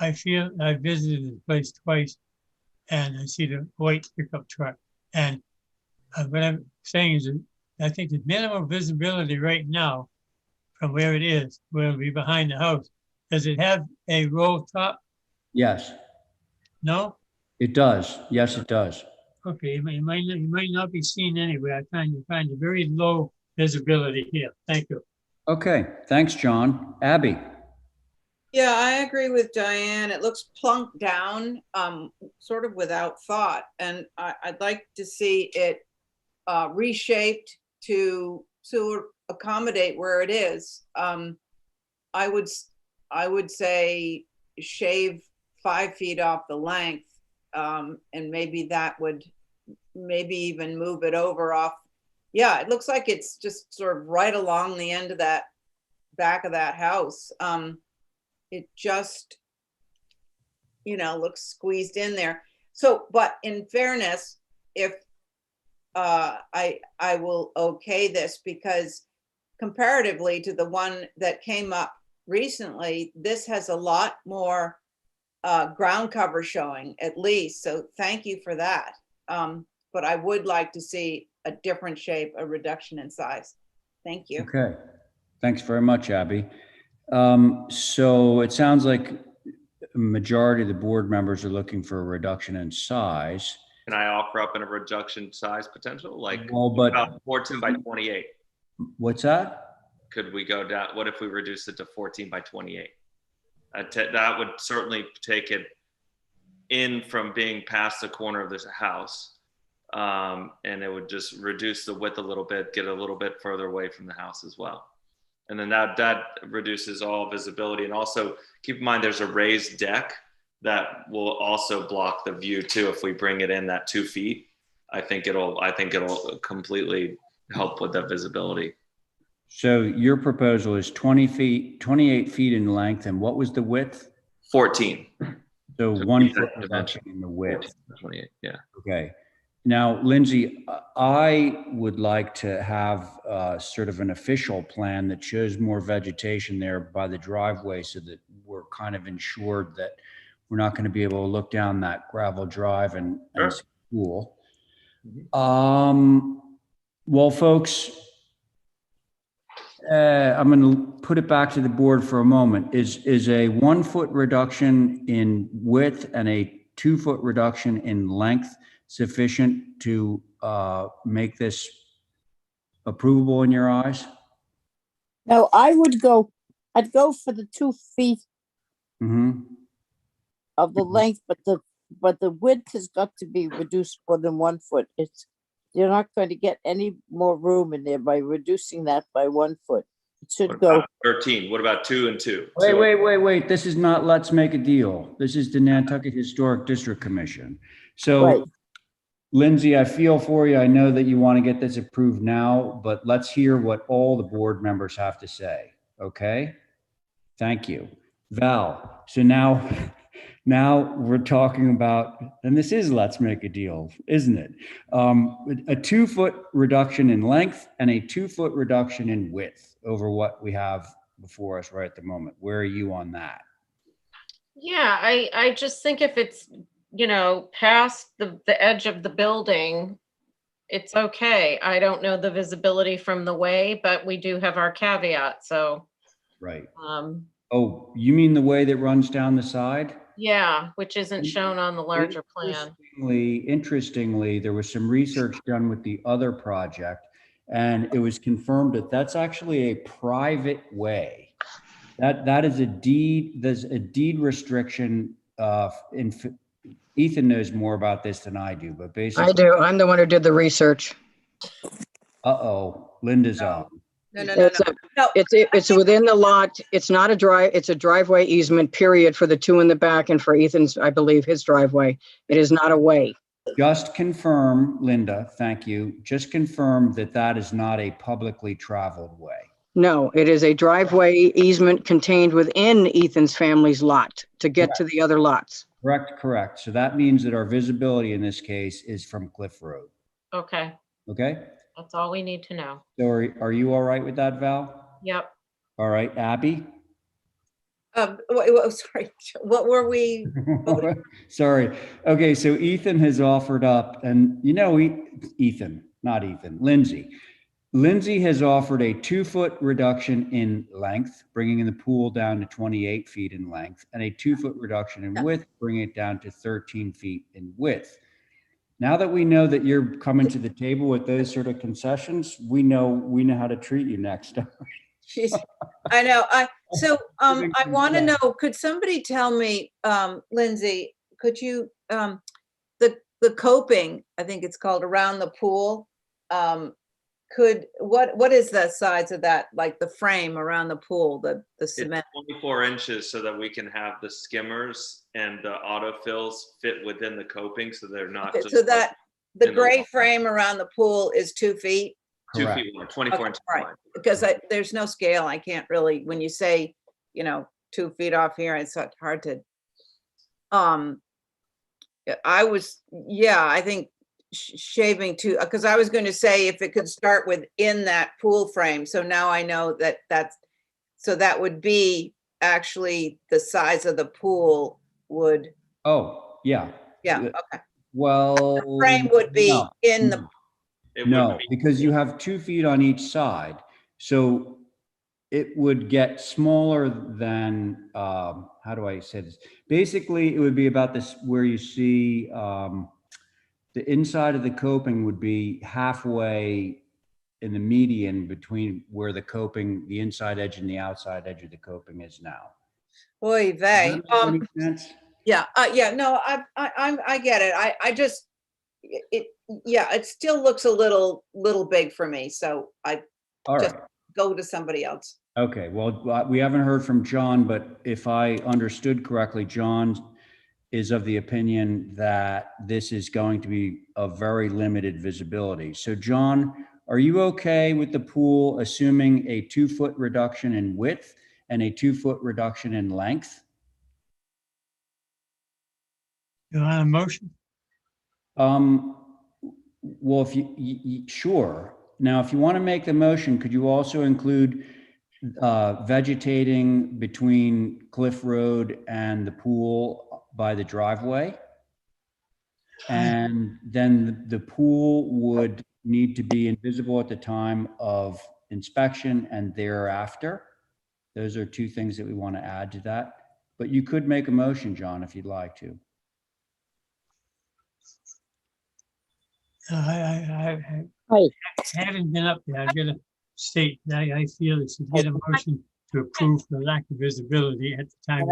[SPEAKER 7] I feel I visited the place twice and I see the white pickup truck. And what I'm saying is that I think the minimal visibility right now from where it is, where it'll be behind the house, does it have a roll top?
[SPEAKER 2] Yes,
[SPEAKER 7] No?
[SPEAKER 2] it does. Yes, it does.
[SPEAKER 7] Okay, you might not be seen anywhere. I find a very low visibility here. Thank you.
[SPEAKER 2] Okay, thanks, John. Abby?
[SPEAKER 1] Yeah, I agree with Diane. It looks plunked down, sort of without thought. And I'd like to see it reshaped to accommodate where it is. I would say shave 5 feet off the length, and maybe that would even move it over off. Yeah, it looks like it's just sort of right along the end of that back of that house. It just, looks squeezed in there. So, but in fairness, if I will okay this, because comparatively to the one that came up recently, this has a lot more ground cover showing, at least. So thank you for that. But I would like to see a different shape, a reduction in size. Thank you.
[SPEAKER 2] Okay, thanks very much, Abby. So it sounds like a majority of the board members are looking for a reduction in size.
[SPEAKER 11] Can I offer up in a reduction size potential? Like
[SPEAKER 2] Well,
[SPEAKER 11] 14 by 28.
[SPEAKER 2] What's that?
[SPEAKER 11] Could we go down? What if we reduce it to 14 by 28? That would certainly take it in from being past the corner of this house. And it would just reduce the width a little bit, get a little bit further away from the house as well. And then that reduces all visibility. And also keep in mind, there's a raised deck that will also block the view too. If we bring it in that 2 feet, I think it'll completely help with that visibility.
[SPEAKER 2] So your proposal is 28 feet in length, and what was the width?
[SPEAKER 11] 14.
[SPEAKER 2] So 1 foot reduction in the width.
[SPEAKER 11] 28, yeah.
[SPEAKER 2] Okay. Now, Lindsay, I would like to have sort of an official plan that shows more vegetation there by the driveway so that we're kind of ensured that we're not going to be able to look down that gravel drive and see the pool. Well, folks, I'm going to put it back to the board for a moment. Is a 1 foot reduction in width and a 2 foot reduction in length sufficient to make this approvable in your eyes?
[SPEAKER 6] No, I'd go for the 2 feet of the length, but the width has got to be reduced more than 1 foot. You're not going to get any more room in there by reducing that by 1 foot. It should go
[SPEAKER 11] 13. What about 2 and 2?
[SPEAKER 2] Wait. This is not Let's Make a Deal. This is the Nantucket Historic District Commission. So Lindsay, I feel for you. I know that you want to get this approved now, but let's hear what all the board members have to say. Okay? Thank you. Val, so now we're talking about, and this is let's make a deal, isn't it? A 2-foot reduction in length and a 2-foot reduction in width over what we have before us right at the moment. Where are you on that?
[SPEAKER 3] Yeah, I just think if it's, past the edge of the building, it's okay. I don't know the visibility from the way, but we do have our caveat, so.
[SPEAKER 2] Right.
[SPEAKER 3] Um,
[SPEAKER 2] You mean the way that runs down the side?
[SPEAKER 3] yeah, which isn't shown on the larger plan.
[SPEAKER 2] Interestingly, there was some research done with the other project, and it was confirmed that that's actually a private way. That is a deed. There's a deed restriction. Ethan knows more about this than I do, but basically,
[SPEAKER 13] I do. I'm the one who did the research.
[SPEAKER 2] Linda's on.
[SPEAKER 1] No.
[SPEAKER 13] It's within the lot. It's not a drive. It's a driveway easement, period, for the two in the back and for Ethan's, I believe, his driveway. It is not a way.
[SPEAKER 2] Just confirm, Linda, thank you. Just confirm that that is not a publicly traveled way.
[SPEAKER 13] No, it is a driveway easement contained within Ethan's family's lot to get to the other lots.
[SPEAKER 2] Correct. So that means that our visibility in this case is from Cliff Road.
[SPEAKER 3] Okay,
[SPEAKER 2] Okay?
[SPEAKER 3] that's all we need to know.
[SPEAKER 2] So are you all right with that, Val?
[SPEAKER 3] Yep.
[SPEAKER 2] All right, Abby?
[SPEAKER 1] Sorry, what were we?
[SPEAKER 2] Sorry. Okay, so Ethan has offered up, and Ethan, not Ethan, Lindsay. Lindsay has offered a 2-foot reduction in length, bringing the pool down to 28 feet in length, and a 2-foot reduction in width, bringing it down to 13 feet in width. Now that we know that you're coming to the table with those sort of concessions, we know how to treat you next time.
[SPEAKER 1] Jeez, I know. I want to know, could somebody tell me, Lindsay, could you, the coping, I think it's called, around the pool, what is the size of that, like the frame around the pool, the cement?
[SPEAKER 11] It's 24 inches so that we can have the skimmers and the autofills fit within the coping so they're not.
[SPEAKER 1] Okay, so that the gray frame around the pool is 2 feet?
[SPEAKER 11] 2 feet long, 24 inches
[SPEAKER 1] Right,
[SPEAKER 11] wide.
[SPEAKER 1] because there's no scale. I can't really, when you say, 2 feet off here, it's hard to, I think shaving because I was going to say if it could start within that pool frame. So now I know that would be actually the size of the pool would.
[SPEAKER 2] Oh, yeah.
[SPEAKER 1] Yeah, okay.
[SPEAKER 2] Well,
[SPEAKER 1] The frame would be in the.
[SPEAKER 2] No, because you have 2 feet on each side. So it would get smaller than, how do I say this? Basically, it would be about this where you see the inside of the coping would be halfway in the median between where the coping, the inside edge and the outside edge of the coping is now.
[SPEAKER 1] Oy vey.
[SPEAKER 2] Any sense?
[SPEAKER 1] Yeah, no, I get it. I just, it still looks a little big for me. So
[SPEAKER 2] All
[SPEAKER 1] just
[SPEAKER 2] right.
[SPEAKER 1] go to somebody else.
[SPEAKER 2] Okay, well, we haven't heard from John, but if I understood correctly, John is of the opinion that this is going to be a very limited visibility. So John, are you okay with the pool assuming a 2-foot reduction in width and a 2-foot reduction in length?
[SPEAKER 7] You want a motion?
[SPEAKER 2] Well, if you sure. Now, if you want to make the motion, could you also include vegetating between Cliff Road and the pool by the driveway? And then the pool would need to be invisible at the time of inspection and thereafter. Those are 2 things that we want to add to that. But you could make a motion, John, if you'd like to.
[SPEAKER 7] I haven't been up there. I've got to state that I feel it should get a motion to approve the lack of visibility at the time.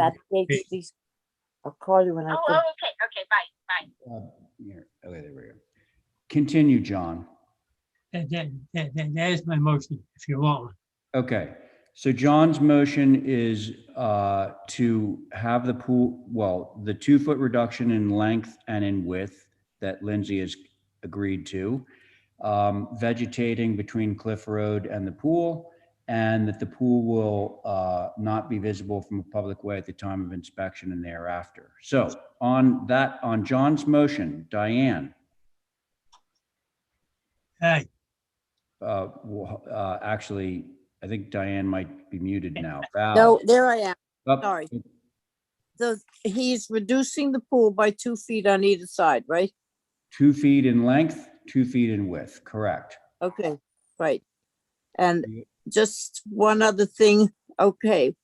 [SPEAKER 6] I'll call you when I.
[SPEAKER 14] Okay, bye.
[SPEAKER 2] Here. Okay, there we go. Continue, John.
[SPEAKER 7] That is my motion, if you want one.
[SPEAKER 2] Okay, so John's motion is to have the pool, well, the 2-foot reduction in length and in width that Lindsay has agreed to, vegetating between Cliff Road and the pool, and that the pool will not be visible from a public way at the time of inspection and thereafter. So on John's motion, Diane,
[SPEAKER 7] Aye.
[SPEAKER 2] actually, I think Diane might be muted now. Val?
[SPEAKER 6] No, there I am.
[SPEAKER 2] Up.
[SPEAKER 6] Sorry. He's reducing the pool by 2 feet on either side, right?
[SPEAKER 2] 2 feet in length, 2 feet in width, correct.
[SPEAKER 6] Okay, right. And just one other thing, okay.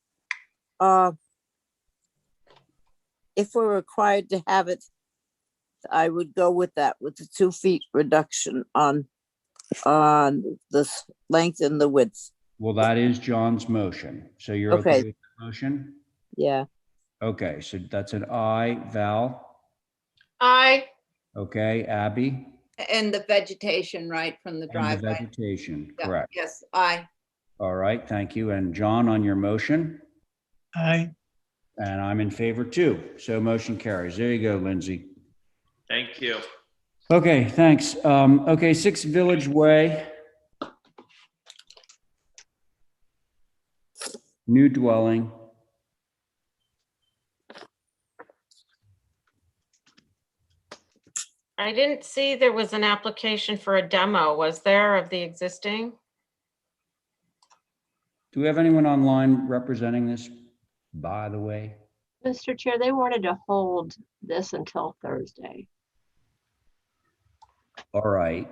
[SPEAKER 6] If we're required to have it, I would go with that, with the 2 feet reduction on the length and the width.
[SPEAKER 2] Well, that is John's motion. So you're okay with the motion?
[SPEAKER 6] Yeah.
[SPEAKER 2] Okay, so that's an aye. Val?
[SPEAKER 3] Aye.
[SPEAKER 2] Okay, Abby?
[SPEAKER 1] And the vegetation, right, from the
[SPEAKER 2] And the
[SPEAKER 1] driveway.
[SPEAKER 2] vegetation,
[SPEAKER 1] Yeah,
[SPEAKER 2] correct.
[SPEAKER 1] yes, aye.
[SPEAKER 2] All right, thank you. And John, on your motion?
[SPEAKER 7] Aye.
[SPEAKER 2] And I'm in favor too. So motion carries. There you go, Lindsay.
[SPEAKER 11] Thank you.
[SPEAKER 2] Okay, thanks. Okay, 6 Village Way. New dwelling.
[SPEAKER 3] I didn't see there was an application for a demo, was there, of the existing?
[SPEAKER 2] Do we have anyone online representing this, by the way?
[SPEAKER 5] Mr. Chair, they wanted to hold this until Thursday.
[SPEAKER 2] All right.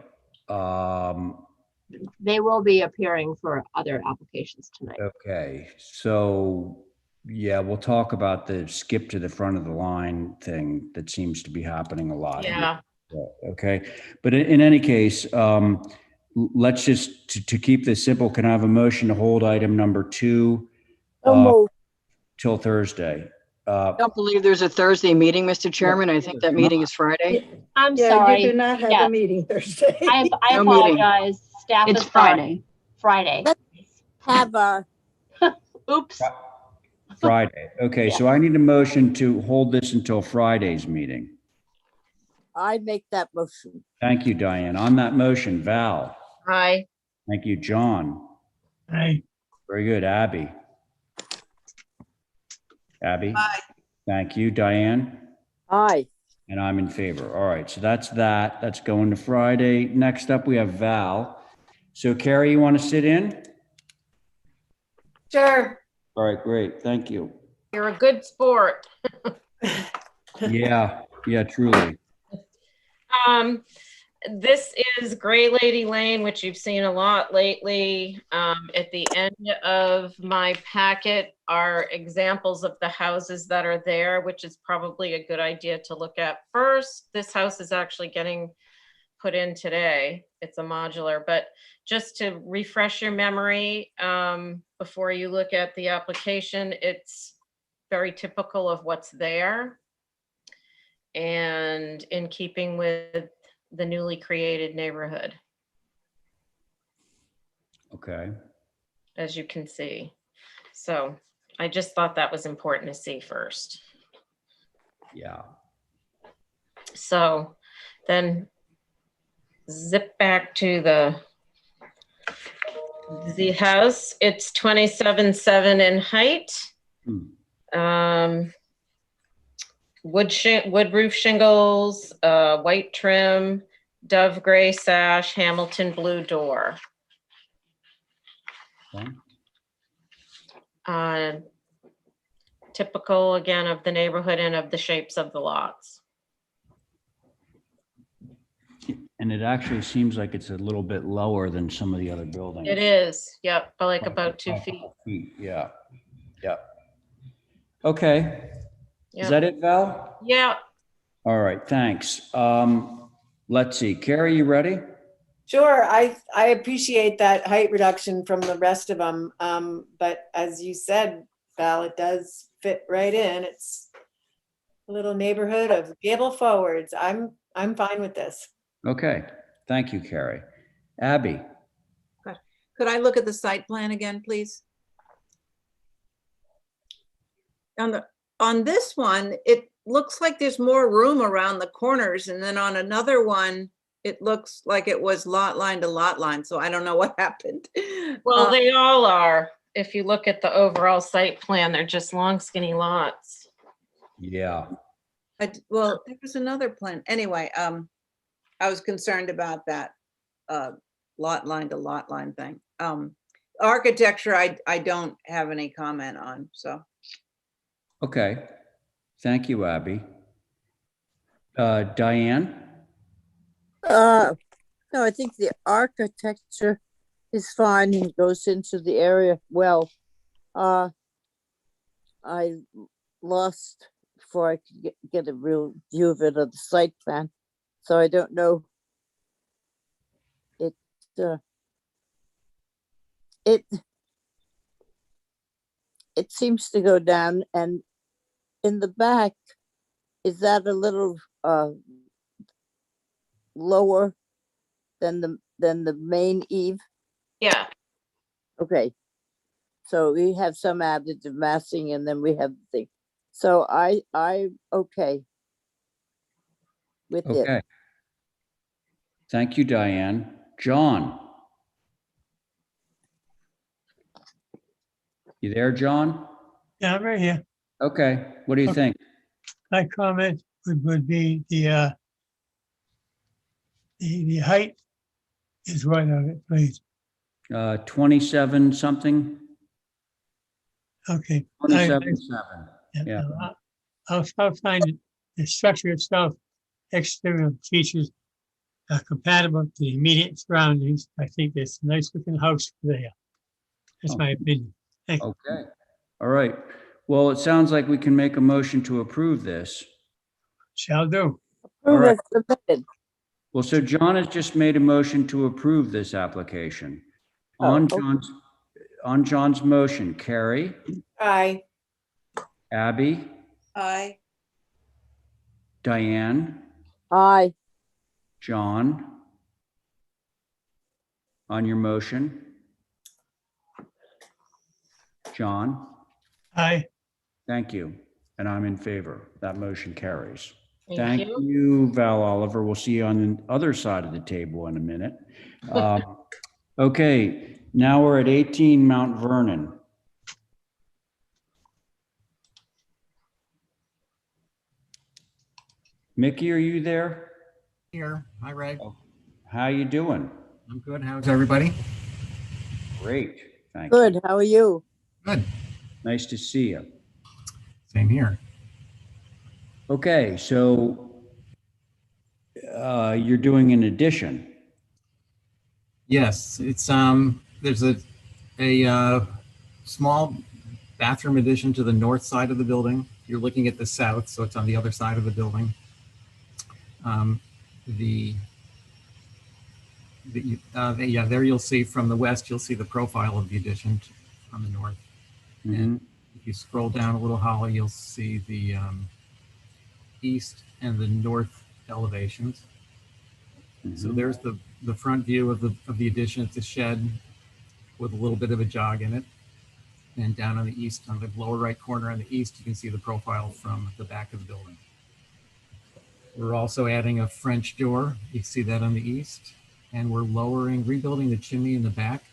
[SPEAKER 5] They will be appearing for other applications tonight.
[SPEAKER 2] Okay, so yeah, we'll talk about the skip to the front of the line thing that seems to be happening a lot.
[SPEAKER 3] Yeah.
[SPEAKER 2] Okay, but in any case, let's just, to keep this simple, can I have a motion to hold item number 2 till Thursday?
[SPEAKER 13] I don't believe there's a Thursday meeting, Mr. Chairman. I think that meeting is Friday.
[SPEAKER 5] I'm
[SPEAKER 4] Yeah,
[SPEAKER 5] sorry.
[SPEAKER 4] you do not have
[SPEAKER 5] Yes.
[SPEAKER 4] a meeting Thursday.
[SPEAKER 5] I
[SPEAKER 13] No meeting.
[SPEAKER 5] apologize. Staff
[SPEAKER 10] It's
[SPEAKER 5] is sorry.
[SPEAKER 10] Friday.
[SPEAKER 5] Friday.
[SPEAKER 6] Have our,
[SPEAKER 5] Oops.
[SPEAKER 2] Friday. Okay, so I need a motion to hold this until Friday's meeting.
[SPEAKER 6] I make that motion.
[SPEAKER 2] Thank you, Diane. On that motion, Val.
[SPEAKER 3] Aye.
[SPEAKER 2] Thank you, John.
[SPEAKER 7] Aye.
[SPEAKER 2] Very good, Abby. Abby?
[SPEAKER 1] Aye.
[SPEAKER 2] Thank you, Diane.
[SPEAKER 6] Aye.
[SPEAKER 2] And I'm in favor. All right, so that's that. That's going to Friday. Next up, we have Val. So Carrie, you want to sit in?
[SPEAKER 4] Sure.
[SPEAKER 2] All right, great. Thank you.
[SPEAKER 3] You're a good sport.
[SPEAKER 2] Yeah, truly.
[SPEAKER 3] This is Gray Lady Lane, which you've seen a lot lately. At the end of my packet are examples of the houses that are there, which is probably a good idea to look at first. This house is actually getting put in today. It's a modular, but just to refresh your memory, before you look at the application, it's very typical of what's there and in keeping with the newly created neighborhood,
[SPEAKER 2] Okay.
[SPEAKER 3] as you can see. So I just thought that was important to see first.
[SPEAKER 2] Yeah.
[SPEAKER 3] So then zip back to the house. It's 27.7 in height. Wood roof shingles, white trim, dove gray sash, Hamilton blue door.
[SPEAKER 2] Okay.
[SPEAKER 3] Typical again of the neighborhood and of the shapes of the lots.
[SPEAKER 2] And it actually seems like it's a little bit lower than some of the other buildings.
[SPEAKER 3] It is, yep, like about 2 feet.
[SPEAKER 2] Yeah. Okay.
[SPEAKER 3] Yep.
[SPEAKER 2] Is that it, Val?
[SPEAKER 3] Yeah.
[SPEAKER 2] All right, thanks. Let's see. Carrie, you ready?
[SPEAKER 4] Sure, I appreciate that height reduction from the rest of them. But as you said, Val, it does fit right in. It's a little neighborhood of gable forwards. I'm fine with this.
[SPEAKER 2] Okay. Thank you, Carrie. Abby?
[SPEAKER 1] Could I look at the site plan again, please? On this one, it looks like there's more room around the corners, and then on another one, it looks like it was lot line to lot line, so I don't know what happened.
[SPEAKER 3] Well, they all are. If you look at the overall site plan, they're just long skinny lots.
[SPEAKER 2] Yeah.
[SPEAKER 1] Well, there was another plan. Anyway, I was concerned about that lot line to lot line thing. Architecture, I don't have any comment on, so.
[SPEAKER 2] Okay. Thank you, Abby. Diane?
[SPEAKER 6] No, I think the architecture is fine and goes into the area well. I lost before I could get a real view of it on the site plan, so I don't know. It seems to go down, and in the back, is that a little lower than the main eave?
[SPEAKER 3] Yeah.
[SPEAKER 6] Okay. So we have some additive massing, and then we have the thing. So I okay with it.
[SPEAKER 2] Okay. Thank you, Diane. John? You there, John?
[SPEAKER 7] Yeah, I'm right here.
[SPEAKER 2] Okay. What do you think?
[SPEAKER 7] My comment would be the height is right of it, please.
[SPEAKER 2] 27 something?
[SPEAKER 7] Okay.
[SPEAKER 2] 27.7. Yeah.
[SPEAKER 7] I'll find the structure itself, exterior features are compatible to the immediate surroundings. I think it's a nice looking house there. That's my opinion. Thank you.
[SPEAKER 2] Okay. All right. Well, it sounds like we can make a motion to approve this.
[SPEAKER 7] Shall do.
[SPEAKER 2] All right.
[SPEAKER 6] Submitted.
[SPEAKER 2] Well, so John has just made a motion to approve this application. On John's motion, Carrie,
[SPEAKER 4] Aye.
[SPEAKER 2] Abby,
[SPEAKER 1] Aye.
[SPEAKER 2] Diane,
[SPEAKER 6] Aye.
[SPEAKER 2] John. On your motion. John.
[SPEAKER 7] Aye.
[SPEAKER 2] Thank you. And I'm in favor. That motion carries.
[SPEAKER 3] Thank
[SPEAKER 2] Thank
[SPEAKER 3] you.
[SPEAKER 2] you, Val Oliver. We'll see you on the other side of the table in a minute. Okay, now we're at 18 Mount Vernon. Mickey, are you there?
[SPEAKER 15] Here. Hi, Ray.
[SPEAKER 2] How you doing?
[SPEAKER 15] I'm good. How's everybody?
[SPEAKER 2] Great. Thank you.
[SPEAKER 6] Good. How are you?
[SPEAKER 15] Good.
[SPEAKER 2] Nice to see you.
[SPEAKER 15] Same here.
[SPEAKER 2] Okay, so you're doing an addition.
[SPEAKER 15] Yes, it's there's a small bathroom addition to the north side of the building. You're looking at the south, so it's on the other side of the building. Yeah, there you'll see from the west, you'll see the profile of the addition on the north.
[SPEAKER 2] Mm-hmm.
[SPEAKER 15] And if you scroll down a little, Holly, you'll see the east and the north elevations.
[SPEAKER 2] Mm-hmm.
[SPEAKER 15] So there's the front view of the addition. It's a shed with a little bit of a jog in it. And down on the east, on the lower right corner on the east, you can see the profile from the back of the building. We're also adding a French door. You see that on the east. And we're rebuilding the chimney in the back,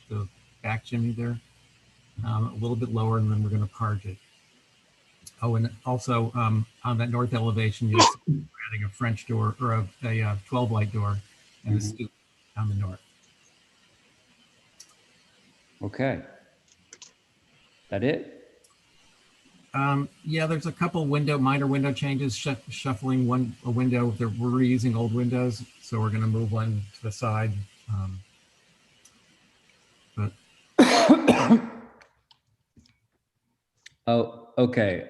[SPEAKER 15] the back chimney there, a little bit lower, and then we're going to parge it. Oh, and also on that north elevation, you'll see we're adding a French door or a 12-light door and a stoop on the north.
[SPEAKER 2] Okay. That it?
[SPEAKER 15] Yeah, there's a couple minor window changes, shuffling a window. We're reusing old windows, so we're going to move one to the side.
[SPEAKER 2] Oh, okay.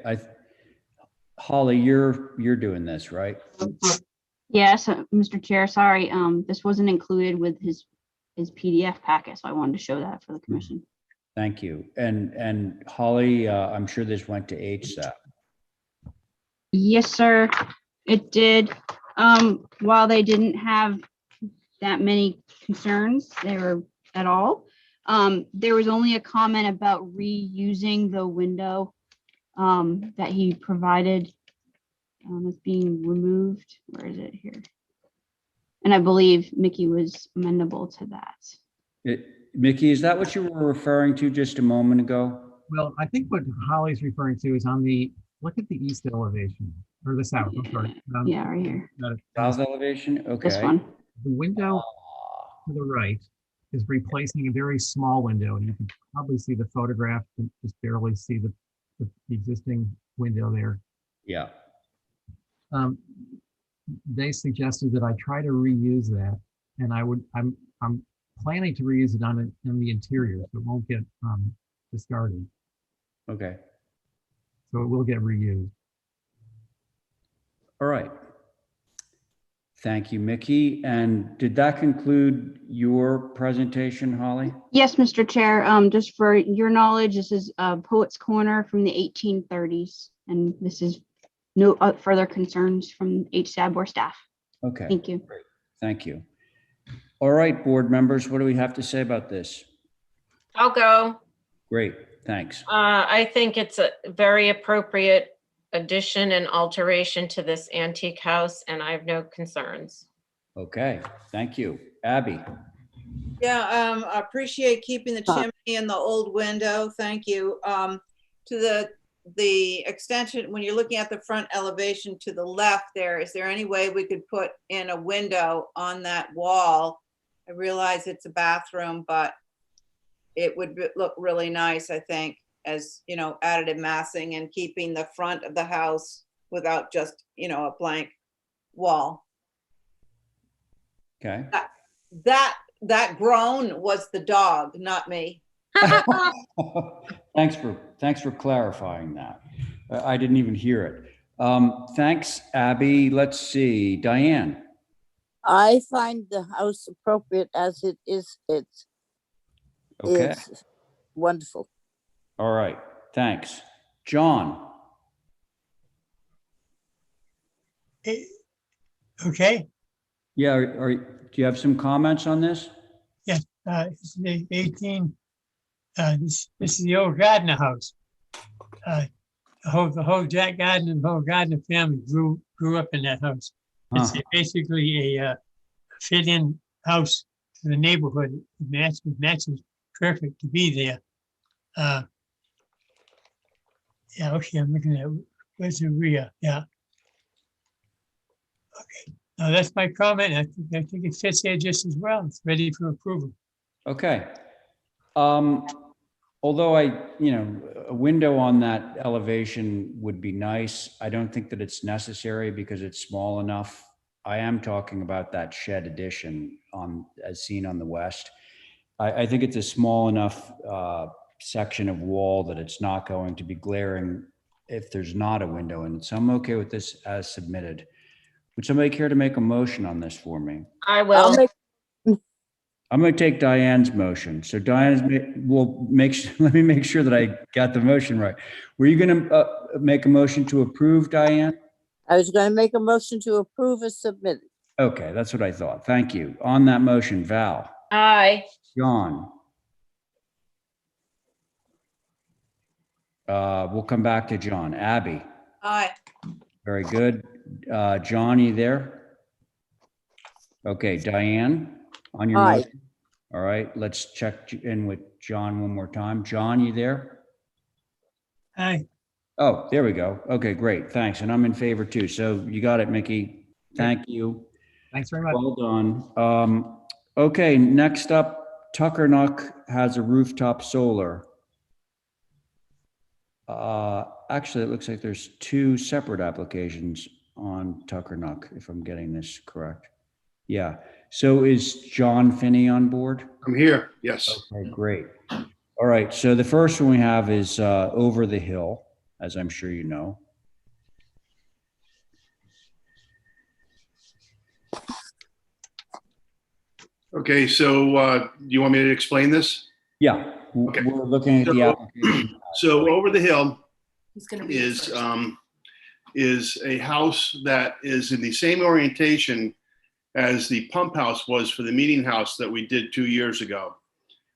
[SPEAKER 2] Holly, you're doing this, right?
[SPEAKER 10] Yes, Mr. Chair, sorry, this wasn't included with his PDF packet, so I wanted to show that for the commission.
[SPEAKER 2] Thank you. And Holly, I'm sure this went to HSAP.
[SPEAKER 10] Yes, sir, it did. While they didn't have that many concerns, at all. There was only a comment about reusing the window that he provided as being removed. Where is it here? And I believe Mickey was amenable to that.
[SPEAKER 2] Mickey, is that what you were referring to just a moment ago?
[SPEAKER 15] Well, I think what Holly's referring to is on the, look at the east elevation, or the south, I'm sorry.
[SPEAKER 10] Yeah, right here.
[SPEAKER 2] South elevation?
[SPEAKER 10] This
[SPEAKER 2] Okay.
[SPEAKER 10] one.
[SPEAKER 15] The window to the right is replacing a very small window, and you can probably see the photograph and just barely see the existing window there.
[SPEAKER 2] Yeah.
[SPEAKER 15] They suggested that I try to reuse that, and I'm planning to reuse it on the interior, so it won't get discarded.
[SPEAKER 2] Okay.
[SPEAKER 15] So it will get reused.
[SPEAKER 2] All right. Thank you, Mickey. And did that conclude your presentation, Holly?
[SPEAKER 10] Yes, Mr. Chair. Just for your knowledge, this is Poets Corner from the 1830s, and this is no further concerns from HSAB or staff.
[SPEAKER 2] Okay.
[SPEAKER 10] Thank you.
[SPEAKER 2] Great. Thank you. All right, board members, what do we have to say about this?
[SPEAKER 3] I'll go.
[SPEAKER 2] Great. Thanks.
[SPEAKER 3] I think it's a very appropriate addition and alteration to this antique house, and I have no concerns.
[SPEAKER 2] Okay. Thank you. Abby.
[SPEAKER 1] Yeah, I appreciate keeping the chimney and the old window. Thank you. To the extension, when you're looking at the front elevation to the left there, is there any way we could put in a window on that wall? I realize it's a bathroom, but it would look really nice, I think, as, you know, additive massing and keeping the front of the house without just, you know, a blank wall.
[SPEAKER 2] Okay.
[SPEAKER 1] That groan was the dog, not me.
[SPEAKER 2] Thanks for clarifying that. I didn't even hear it. Thanks, Abby. Let's see, Diane.
[SPEAKER 6] I find the house appropriate as it is. It's wonderful.
[SPEAKER 2] All right. Thanks. John.
[SPEAKER 7] Okay.
[SPEAKER 2] Yeah. Do you have some comments on this?
[SPEAKER 7] Yes. It's the 18. This is the old Gardner house. The whole Jack Gardner and the whole Gardner family grew up in that house. It's basically a fit-in house to the neighborhood. It matches perfect to be there. Yeah, okay, I'm looking at where's the rear. Yeah. Okay. Now that's my comment. I think it fits there just as well. It's ready for approval.
[SPEAKER 2] Okay. Although a window on that elevation would be nice. I don't think that it's necessary because it's small enough. I am talking about that shed addition as seen on the west. I think it's a small enough section of wall that it's not going to be glaring if there's not a window in it. So I'm okay with this as submitted. Would somebody care to make a motion on this for me?
[SPEAKER 3] I will.
[SPEAKER 2] I'm going to take Diane's motion. So Diane will let me make sure that I got the motion right. Were you going to make a motion to approve, Diane?
[SPEAKER 6] I was going to make a motion to approve as submitted.
[SPEAKER 2] Okay, that's what I thought. Thank you. On that motion, Val.
[SPEAKER 3] Aye.
[SPEAKER 2] John. We'll come back to John. Abby.
[SPEAKER 1] Aye.
[SPEAKER 2] Very good. John, you there? Okay, Diane, on your
[SPEAKER 6] Aye.
[SPEAKER 2] motion. All right, let's check in with John one more time. John, you there?
[SPEAKER 7] Aye.
[SPEAKER 2] Oh, there we go. Okay, great. Thanks. And I'm in favor too. So you got it, Mickey. Thank you.
[SPEAKER 15] Thanks very much.
[SPEAKER 2] Well done. Okay, next up, Tuckernuck has a rooftop solar. Actually, it looks like there's two separate applications on Tuckernuck, if I'm getting this correct. Yeah. So is John Finney on board?
[SPEAKER 16] I'm here. Yes.
[SPEAKER 2] Okay, great. All right. So the first one we have is Over the Hill, as I'm sure you know.
[SPEAKER 16] Okay. So you want me to explain this?
[SPEAKER 2] Yeah. Okay. We're looking at the application.
[SPEAKER 16] So Over the Hill is a house that is in the same orientation as the pump house was for the meeting house that we did 2 years ago.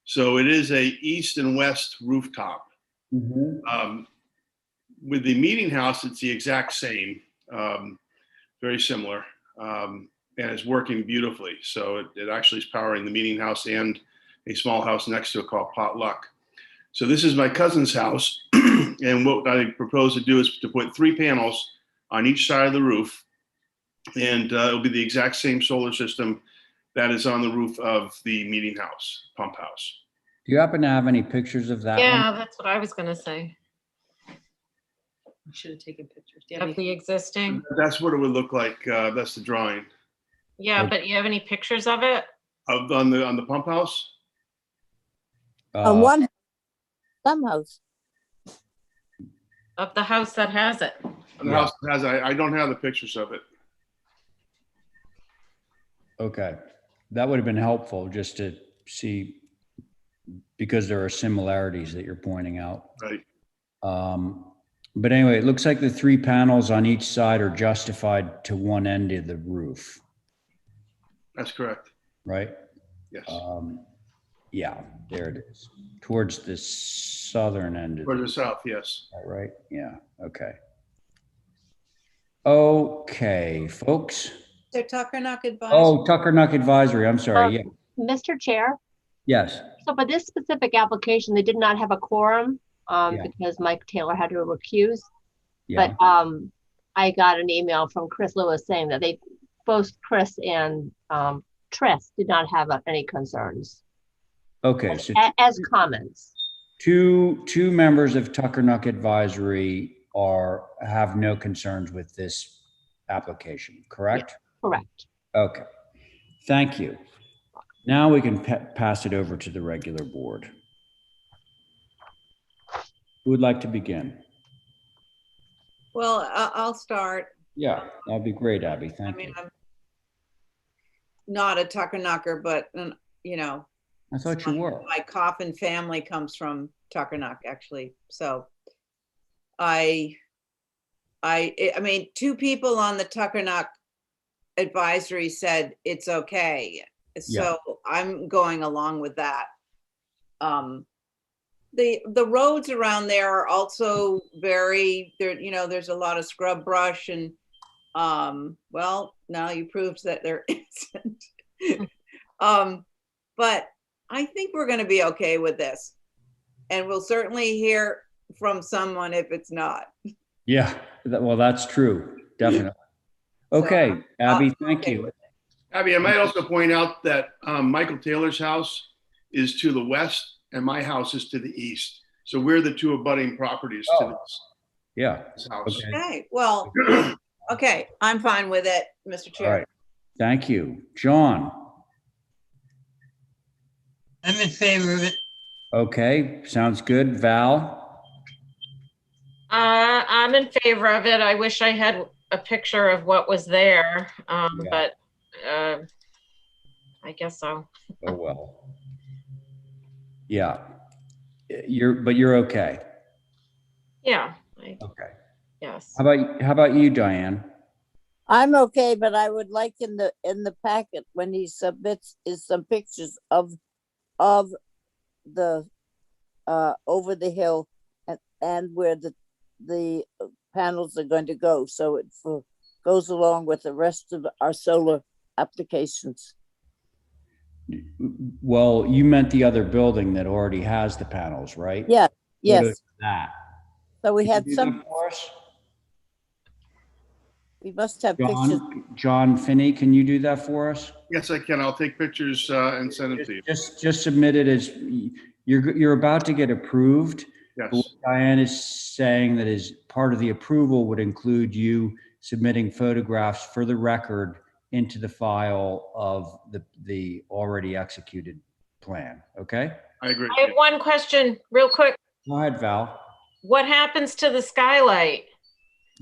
[SPEAKER 16] So it is a east and west rooftop.
[SPEAKER 2] Mm-hmm.
[SPEAKER 16] With the meeting house, it's the exact same, very similar. and it's working beautifully. So it actually is powering the meeting house and a small house next to it called Potluck. So this is my cousin's house. And what I propose to do is to put 3 panels on each side of the roof. And it'll be the exact same solar system that is on the roof of the meeting house, pump house.
[SPEAKER 2] Do you happen to have any pictures of that one?
[SPEAKER 3] Yeah, that's what I was gonna say.
[SPEAKER 4] Should have taken pictures. Do you have
[SPEAKER 3] Of the existing.
[SPEAKER 16] That's what it would look like. That's the drawing
[SPEAKER 3] Yeah, but you have any pictures of it?
[SPEAKER 16] on the pump house.
[SPEAKER 6] On one, some house.
[SPEAKER 3] Of the house that has it?
[SPEAKER 16] And the house has, I don't have the pictures of it.
[SPEAKER 2] Okay, that would have been helpful just to see, because there are similarities that you're pointing out.
[SPEAKER 16] Right.
[SPEAKER 2] But anyway, it looks like the 3 panels on each side are justified to one end of the roof,
[SPEAKER 16] That's correct.
[SPEAKER 2] right?
[SPEAKER 16] Yes.
[SPEAKER 2] Yeah, there it is. Towards the southern end of
[SPEAKER 16] Toward the south, yes.
[SPEAKER 2] right? Yeah, okay. Okay, folks.
[SPEAKER 1] They're Tuckernuck Advisory.
[SPEAKER 2] Oh, Tuckernuck Advisory, I'm sorry, yeah.
[SPEAKER 5] Mr. Chair,
[SPEAKER 2] Yes,
[SPEAKER 5] so for this specific application, they did not have a quorum
[SPEAKER 2] Yeah.
[SPEAKER 5] because Mike Taylor had to recuse.
[SPEAKER 2] yeah,
[SPEAKER 5] But I got an email from Chris Lewis saying that both Chris and Tris did not have any concerns
[SPEAKER 2] okay, so
[SPEAKER 5] as comments.
[SPEAKER 2] two members of Tuckernuck Advisory have no concerns with this application, correct?
[SPEAKER 5] Correct.
[SPEAKER 2] Okay, thank you. Now we can pass it over to the regular board. Who would like to begin?
[SPEAKER 1] Well, I'll start.
[SPEAKER 2] Yeah, that'd be great, Abby,
[SPEAKER 1] I
[SPEAKER 2] thank
[SPEAKER 1] mean,
[SPEAKER 2] you.
[SPEAKER 1] I'm not a Tuckernucker, but you know,
[SPEAKER 2] I thought you were.
[SPEAKER 1] my Coffin family comes from Tuckernuck, actually. So I mean, 2 people on the Tuckernuck Advisory said it's okay. So I'm going along with that. The roads around there are also very, there's a lot of scrub brush and, well, now you proved that there isn't. But I think we're going to be okay with this. And we'll certainly hear from someone if it's not.
[SPEAKER 2] Yeah, well, that's true, definitely. Okay, Abby, thank you.
[SPEAKER 16] Abby, I might also point out that Michael Taylor's house is to the west and my house is to the east. So we're the 2 abutting properties to this house.
[SPEAKER 1] Okay, well, okay, I'm fine with it, Mr. Chair.
[SPEAKER 2] All right, thank you. John?
[SPEAKER 7] I'm in favor of it.
[SPEAKER 2] Okay, sounds good. Val?
[SPEAKER 3] I'm in favor of it. I wish I had a picture of what was there, but I guess so.
[SPEAKER 2] Oh, well. Yeah, you're okay.
[SPEAKER 3] Yeah.
[SPEAKER 2] Okay.
[SPEAKER 3] Yes.
[SPEAKER 2] How about you, Diane?
[SPEAKER 6] I'm okay, but I would like in the packet when he submits is some pictures of the over the hill and where the panels are going to go, so it goes along with the rest of our solar applications.
[SPEAKER 2] Well, you meant the other building that already has the panels, right?
[SPEAKER 6] Yeah.
[SPEAKER 2] Yes.
[SPEAKER 6] Yes.
[SPEAKER 2] That.
[SPEAKER 6] So we
[SPEAKER 2] Can you
[SPEAKER 6] had
[SPEAKER 2] do
[SPEAKER 6] some.
[SPEAKER 2] that for us?
[SPEAKER 6] We must have pictures.
[SPEAKER 2] John Finney, can you do that for us?
[SPEAKER 16] Yes, I can. I'll take pictures and send them to you.
[SPEAKER 2] Just submit it as you're about to get approved.
[SPEAKER 16] Yes.
[SPEAKER 2] What Diane is saying that is part of the approval would include you submitting photographs for the record into the file of the already executed plan. Okay?
[SPEAKER 16] I agree.
[SPEAKER 3] I have one question real quick.
[SPEAKER 2] Go ahead, Val.
[SPEAKER 3] What happens to the skylight?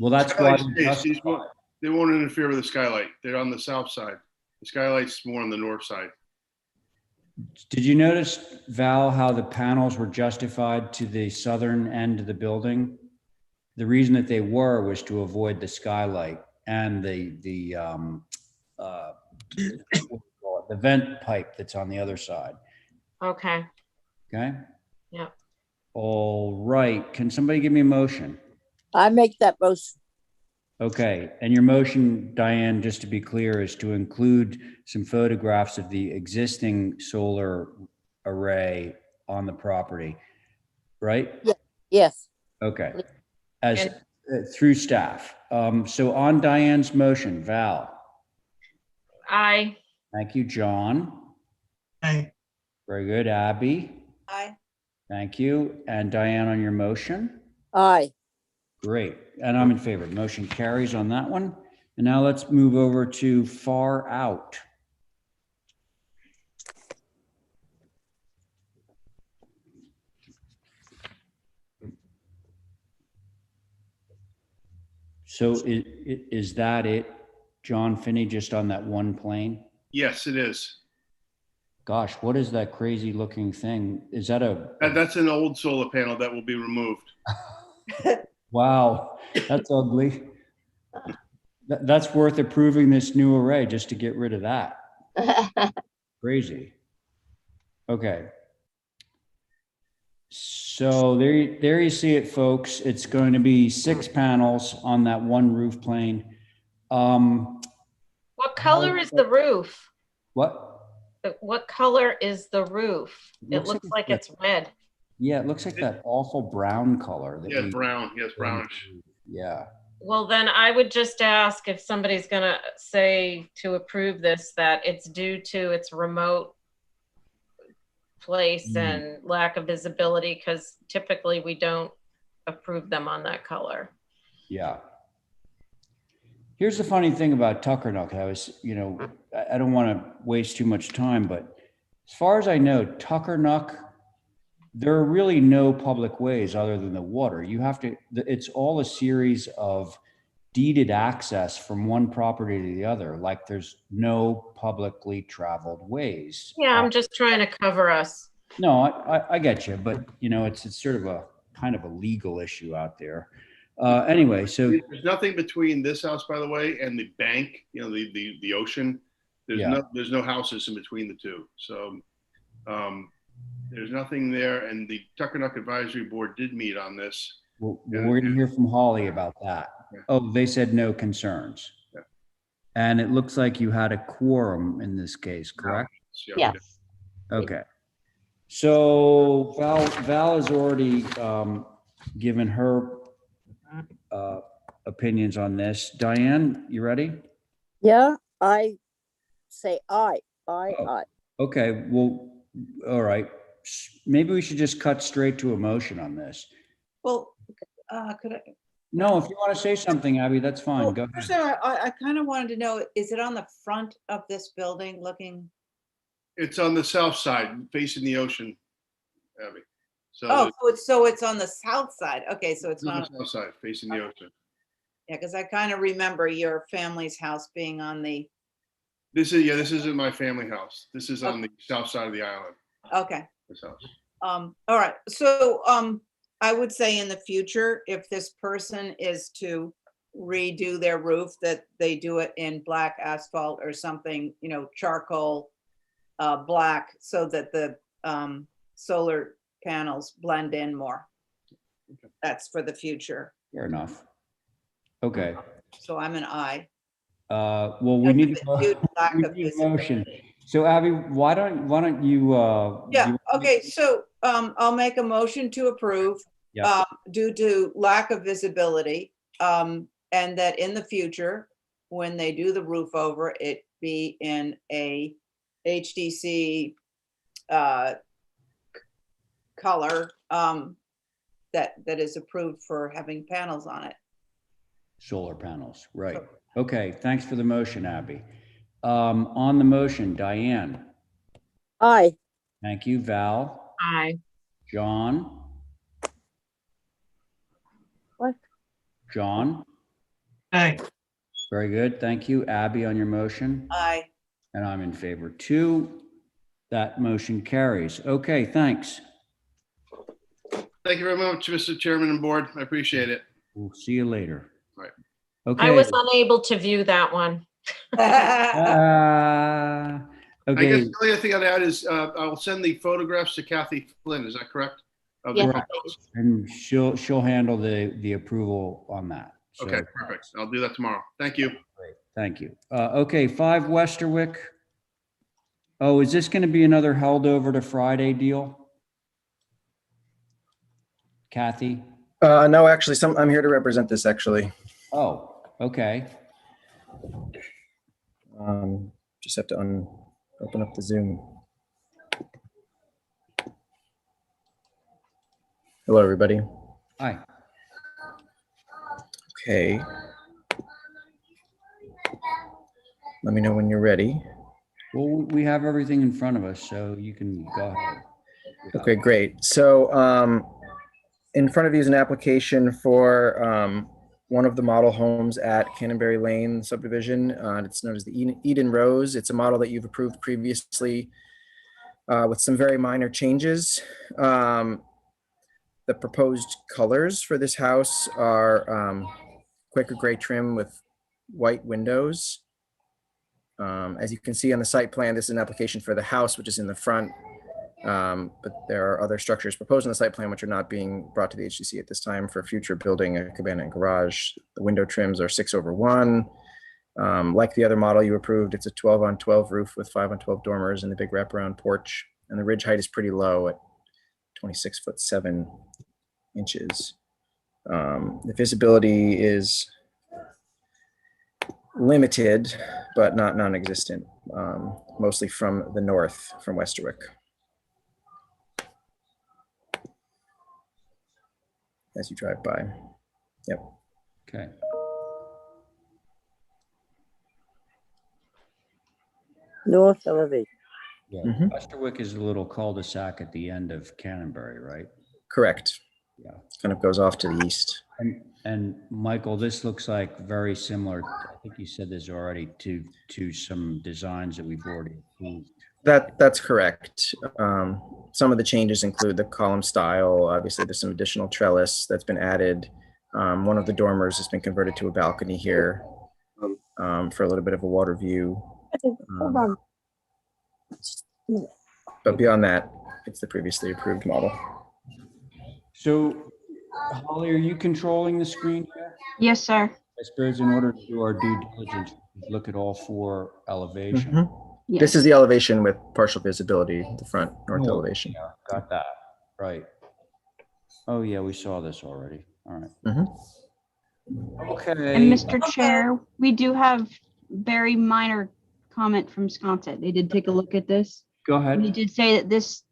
[SPEAKER 2] Well, that's why
[SPEAKER 16] They won't interfere with the skylight. They're on the south side. The skylight's more on the north side.
[SPEAKER 2] Did you notice, Val, how the panels were justified to the southern end of the building? The reason that they was to avoid the skylight and the vent pipe that's on the other side.
[SPEAKER 3] Okay.
[SPEAKER 2] Okay.
[SPEAKER 3] Yeah.
[SPEAKER 2] All right. Can somebody give me a motion?
[SPEAKER 6] I make that motion.
[SPEAKER 2] Okay, and your motion, Diane, just to be clear, is to include some photographs of the existing solar array on the property, right?
[SPEAKER 6] Yes.
[SPEAKER 2] Okay, as
[SPEAKER 3] And-
[SPEAKER 2] through staff. So on Diane's motion, Val,
[SPEAKER 3] Aye.
[SPEAKER 2] thank you, John.
[SPEAKER 7] Aye.
[SPEAKER 2] Very good, Abby,
[SPEAKER 1] Aye.
[SPEAKER 2] thank you. And Diane on your motion?
[SPEAKER 6] Aye.
[SPEAKER 2] Great, and I'm in favor. Motion carries on that one. And now let's move over to far out. So is that it, John Finney, just on that one plane?
[SPEAKER 16] Yes, it is.
[SPEAKER 2] Gosh, what is that crazy looking thing? Is that
[SPEAKER 16] That's an old solar panel that will be removed.
[SPEAKER 2] Wow, that's ugly. That's worth approving this new array just to get rid of that. Crazy. Okay. So there you see it, folks. It's going to be 6 panels on that one roof plane.
[SPEAKER 3] What color is the roof?
[SPEAKER 2] What?
[SPEAKER 3] What color is the roof? It looks like it's red.
[SPEAKER 2] Yeah, it looks like that awful brown color.
[SPEAKER 16] Yeah, brown. Yes, brownish.
[SPEAKER 2] Yeah.
[SPEAKER 3] Well, then I would just ask if somebody's gonna say to approve this, that it's due to its remote place and lack of visibility, because typically we don't approve them on that color.
[SPEAKER 2] Yeah. Here's the funny thing about Tuckernuck. I don't want to waste too much time, but as far as I know, Tuckernuck, there are really no public ways other than the water. It's all a series of deeded access from one property to the other. Like there's no publicly traveled ways.
[SPEAKER 3] Yeah, I'm just trying to cover us.
[SPEAKER 2] No, I get you, but it's sort of a kind of a legal issue out there. Anyway, so
[SPEAKER 16] there's nothing between this house, by the way, and the bank, the ocean. There's no houses in between the two. So there's nothing there. And the Tuckernuck Advisory Board did meet on this.
[SPEAKER 2] We're going to hear from Holly about that. Yeah. Oh, they said no concerns.
[SPEAKER 16] Yeah.
[SPEAKER 2] And it looks like you had a quorum in this case, correct?
[SPEAKER 5] Yes.
[SPEAKER 2] Okay. So Val has already given her opinions on this. Diane, you ready?
[SPEAKER 6] Yeah, I say aye. Aye.
[SPEAKER 2] Okay, well, all right. Maybe we should just cut straight to a motion on this.
[SPEAKER 1] Well, could I?
[SPEAKER 2] No, if you want to say something, Abby, that's fine.
[SPEAKER 1] Well,
[SPEAKER 2] Go
[SPEAKER 1] first
[SPEAKER 2] ahead.
[SPEAKER 1] I kind of wanted to know, is it on the front of this building looking?
[SPEAKER 16] It's on the south side, facing the ocean, Abby.
[SPEAKER 1] So it's on the south side. Okay, so it's
[SPEAKER 16] on
[SPEAKER 1] not
[SPEAKER 16] the south side, facing the ocean.
[SPEAKER 1] Yeah, because I kind of remember your family's house being on the.
[SPEAKER 16] This isn't my family house. This is on the south side of the island.
[SPEAKER 1] Okay.
[SPEAKER 16] This house.
[SPEAKER 1] All right. So I would say in the future, if this person is to redo their roof, that they do it in black asphalt or something, charcoal black, so that the solar panels blend in more. Okay. That's for the future.
[SPEAKER 2] Fair enough. Okay.
[SPEAKER 1] So I'm an aye.
[SPEAKER 2] Well, we need a motion. So Abby, why don't you?
[SPEAKER 1] Yeah. Okay. So I'll make a motion to approve.
[SPEAKER 2] Yeah.
[SPEAKER 1] Due to lack of visibility, and that in the future, when they do the roof over, it be in a HDC color that is approved for having panels on it.
[SPEAKER 2] Solar panels, right? Okay. Thanks for the motion, Abby. On the motion, Diane.
[SPEAKER 6] Aye.
[SPEAKER 2] Thank you, Val.
[SPEAKER 3] Aye.
[SPEAKER 2] John.
[SPEAKER 6] What?
[SPEAKER 2] John.
[SPEAKER 7] Aye.
[SPEAKER 2] Very good. Thank you, Abby, on your motion.
[SPEAKER 1] Aye.
[SPEAKER 2] And I'm in favor too. That motion carries. Okay, thanks.
[SPEAKER 16] Thank you very much, Mr. Chairman and Board. I appreciate it.
[SPEAKER 2] We'll see you later.
[SPEAKER 16] Right.
[SPEAKER 2] Okay.
[SPEAKER 3] I was unable to view that one.
[SPEAKER 2] Okay.
[SPEAKER 16] I guess the only other thing I'd add is I'll send the photographs to Kathy Flynn. Is that correct?
[SPEAKER 5] Yes.
[SPEAKER 2] And she'll handle the approval on that. So,
[SPEAKER 16] Okay, perfect. I'll do that tomorrow. Thank you.
[SPEAKER 2] great. Thank you. Okay, 5 Westerwick. Oh, is this going to be another held over to Friday deal? Kathy?
[SPEAKER 17] No, actually, I'm here to represent this actually.
[SPEAKER 2] Oh, okay.
[SPEAKER 17] Just have to open up the Zoom. Hello, everybody.
[SPEAKER 2] Hi.
[SPEAKER 17] Okay. Let me know when you're ready.
[SPEAKER 2] Well, we have everything in front of us, so you can go ahead.
[SPEAKER 17] Okay, great. So in front of you is an application for one of the model homes at Cannonberry Lane subdivision. It's known as the Eden Rose. It's a model that you've approved previously with some very minor changes. The proposed colors for this house are Quaker gray trim with white windows. As you can see on the site plan, this is an application for the house, which is in the front. But there are other structures proposed in the site plan which are not being brought to the HDC at this time for future building, a cabana and garage. The window trims are 6/1. Like the other model you approved, it's a 12-on-12 roof with 5-on-12 dormers and the big wraparound porch. And the ridge height is pretty low at 26'7". The visibility is limited, but not non-existent, mostly from the north, from Westerwick. As you drive by. Yep.
[SPEAKER 2] Okay.
[SPEAKER 6] North elevation.
[SPEAKER 2] Yeah.
[SPEAKER 17] Mhm.
[SPEAKER 2] Westerwick is a little cul-de-sac at the end of Cannonberry, right?
[SPEAKER 17] Correct.
[SPEAKER 2] Yeah.
[SPEAKER 17] It kind of goes off to the east.
[SPEAKER 2] And Michael, this looks like very similar, I think you said this already, to some designs that we've already approved.
[SPEAKER 17] That's correct. Some of the changes include the column style. Obviously, there's some additional trellis that's been added. One of the dormers has been converted to a balcony here for a little bit of a water view.
[SPEAKER 6] Hold on.
[SPEAKER 17] But beyond that, it's the previously approved model.
[SPEAKER 2] So, Holly, are you controlling the screen here?
[SPEAKER 10] Yes, sir.
[SPEAKER 2] I suppose in order to do our due diligence, we look at all 4 elevations.
[SPEAKER 10] Yes.
[SPEAKER 17] This is the elevation with partial visibility, the front north
[SPEAKER 2] Oh,
[SPEAKER 17] elevation.
[SPEAKER 2] yeah, got that. Right. Oh, yeah, we saw this already. All right. Okay.
[SPEAKER 10] And Mr. Chair, we do have very minor comment from Sconset. They did take a look at this.
[SPEAKER 2] Go ahead.
[SPEAKER 10] He did say that this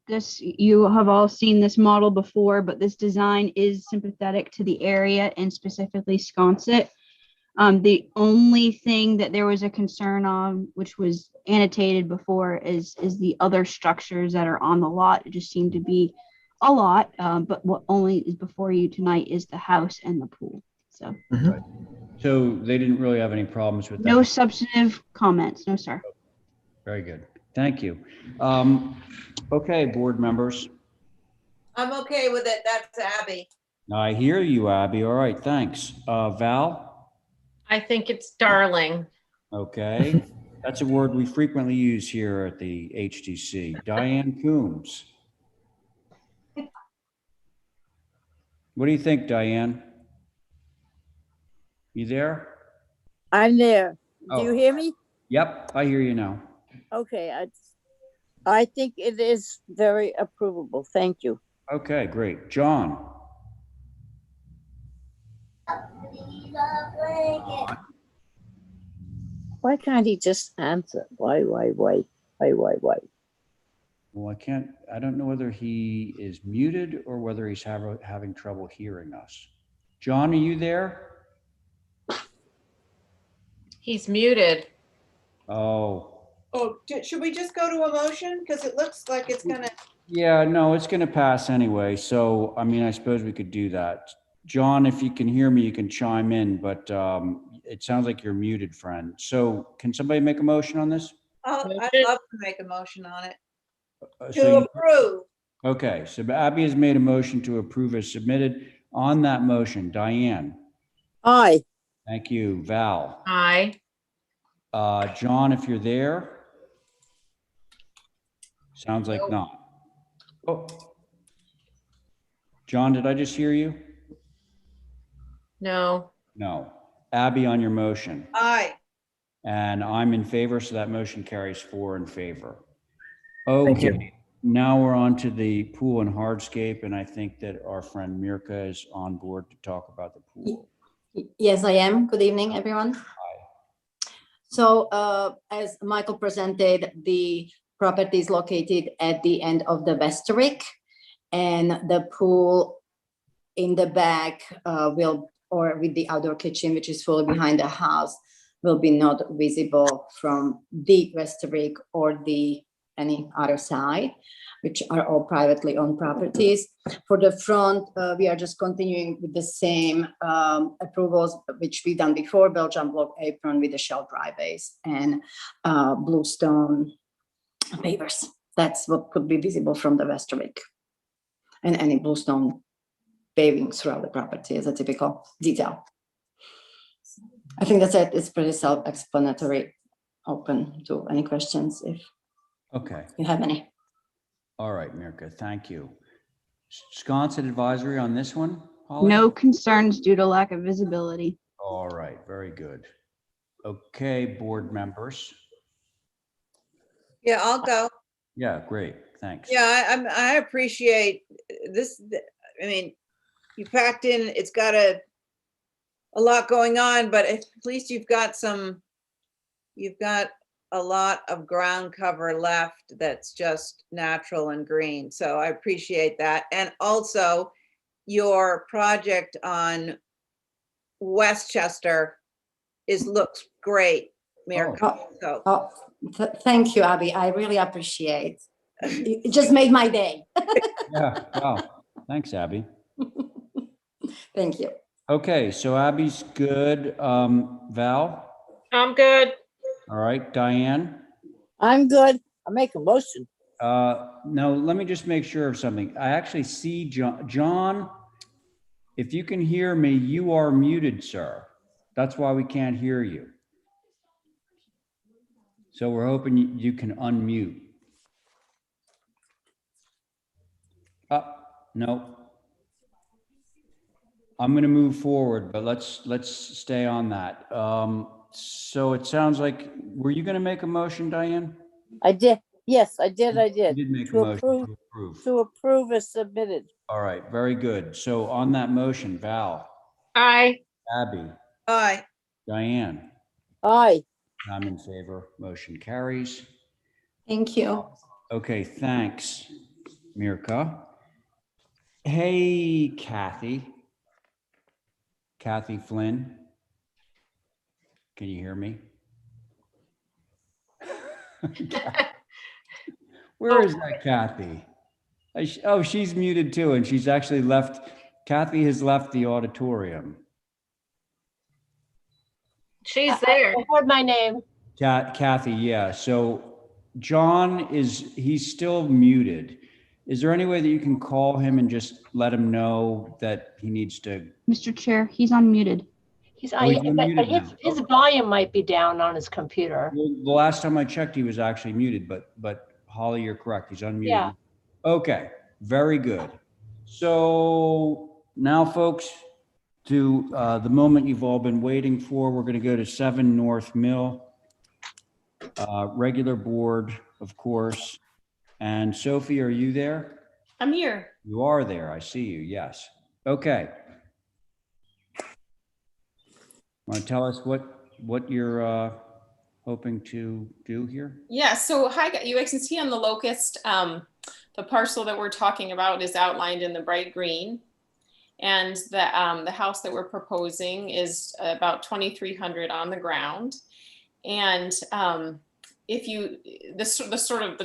[SPEAKER 10] you have all seen this model before, but this design is sympathetic to the area and specifically Sconset. The only thing that there was a concern on, which was annotated before, is the other structures that are on the lot. It just seemed to be a lot, but what only is before you tonight is the house and the pool. So,
[SPEAKER 2] So they didn't really have any problems with that?
[SPEAKER 10] No substantive comments, no, sir.
[SPEAKER 2] Very good. Thank you. Okay, board members.
[SPEAKER 1] I'm okay with it. That's Abby.
[SPEAKER 2] I hear you, Abby. All right, thanks. Val?
[SPEAKER 3] I think it's darling.
[SPEAKER 2] Okay. That's a word we frequently use here at the HDC. Diane Coombs. What do you think, Diane? You there?
[SPEAKER 6] I'm there. Do
[SPEAKER 2] Oh.
[SPEAKER 6] you hear me?
[SPEAKER 2] Yep, I hear you now.
[SPEAKER 6] Okay, I think it is very approvable. Thank you.
[SPEAKER 2] Okay, great. John?
[SPEAKER 6] Why can't he just answer? Why? Well,
[SPEAKER 2] I don't know whether he is muted or whether he's having trouble hearing us. John, are you there?
[SPEAKER 3] He's muted.
[SPEAKER 2] Oh.
[SPEAKER 1] Oh, should we just go to a motion? Because it looks like it's gonna.
[SPEAKER 2] Yeah, no, it's gonna pass anyway. So, I mean, I suppose we could do that. John, if you can hear me, you can chime in, but it sounds like you're muted, friend. So can somebody make a motion on this?
[SPEAKER 1] I'd love to make a motion on it.
[SPEAKER 2] So
[SPEAKER 1] To approve.
[SPEAKER 2] Okay, so Abby has made a motion to approve as submitted. On that motion, Diane?
[SPEAKER 6] Aye.
[SPEAKER 2] Thank you. Val?
[SPEAKER 3] Aye.
[SPEAKER 2] John, if you're there? Sounds like not. Oh. John, did I just hear you?
[SPEAKER 3] No.
[SPEAKER 2] No. Abby, on your motion?
[SPEAKER 1] Aye.
[SPEAKER 2] And I'm in favor, so that motion carries 4 in favor.
[SPEAKER 17] Thank you.
[SPEAKER 2] Okay, now we're on to the pool and hardscape, and I think that our friend Mirka is on board to talk about the pool.
[SPEAKER 18] Yes, I am. Good evening, everyone. So as Michael presented, the property is located at the end of the Westerick, and the pool in the back or with the outdoor kitchen, which is fully behind the house, will be not visible from the Westerick or any other side, which are all privately owned properties. For the front, we are just continuing with the same approvals, which we've done before, Belgian block apron with the shell driveways and bluestone pavers. That's what could be visible from the Westerick. And any bluestone paving throughout the property as a typical detail. I think that's it. It's pretty self-explanatory. Open to any questions if you have any.
[SPEAKER 2] All right, Mirka, thank you. Sconset advisory on this one, Holly?
[SPEAKER 10] No concerns due to lack of visibility.
[SPEAKER 2] All right, very good. Okay, board members.
[SPEAKER 1] Yeah, I'll go.
[SPEAKER 2] Yeah, great, thanks.
[SPEAKER 1] Yeah, I appreciate this. I mean, you packed in, it's got a lot going on, but at least you've got a lot of ground cover left that's just natural and green. So I appreciate that. And also your project on Westchester looks great, Mirka.
[SPEAKER 18] Thank you, Abby. I really appreciate it. It just made my day.
[SPEAKER 2] Yeah, wow. Thanks, Abby.
[SPEAKER 18] Thank you.
[SPEAKER 2] Okay, so Abby's good. Val?
[SPEAKER 3] I'm good.
[SPEAKER 2] All right, Diane?
[SPEAKER 6] I'm good. I'll make a motion.
[SPEAKER 2] No, let me just make sure of something. I actually see John. John, if you can hear me, you are muted, sir. That's why we can't hear you. So we're hoping you can unmute. No. I'm going to move forward, but let's stay on that. So it sounds like, were you going to make a motion, Diane?
[SPEAKER 6] I did. Yes, I did.
[SPEAKER 2] You did make a motion to approve.
[SPEAKER 6] To approve is submitted.
[SPEAKER 2] All right, very good. So on that motion, Val?
[SPEAKER 3] Aye.
[SPEAKER 2] Abby?
[SPEAKER 1] Aye.
[SPEAKER 2] Diane?
[SPEAKER 6] Aye.
[SPEAKER 2] I'm in favor. Motion carries.
[SPEAKER 18] Thank you.
[SPEAKER 2] Okay, thanks, Mirka. Hey, Kathy. Kathy Flynn. Can you hear me? Where is that Kathy? Oh, she's muted too, and she's actually left. Kathy has left the auditorium.
[SPEAKER 3] She's there.
[SPEAKER 5] I heard my name.
[SPEAKER 2] Kathy, yeah. So John he's still muted. Is there any way that you can call him and just let him know that he needs to?
[SPEAKER 10] Mr. Chair, he's unmuted.
[SPEAKER 5] He's
[SPEAKER 2] But
[SPEAKER 5] his volume might be down on his computer.
[SPEAKER 2] Well, the last time I checked, he was actually muted, but Holly, you're correct. He's unmuted.
[SPEAKER 5] Yeah.
[SPEAKER 2] Okay, very good. So now, folks, to the moment you've all been waiting for, we're going to go to 7 North Mill. Regular board, of course. And Sophie, are you there?
[SPEAKER 19] I'm here.
[SPEAKER 2] You are there. I see you. Yes. Okay. Want to tell us what you're hoping to do here?
[SPEAKER 19] Yeah, so you guys can see on the locust, the parcel that we're talking about is outlined in the bright green. And the house that we're proposing is about 2,300 on the ground. And the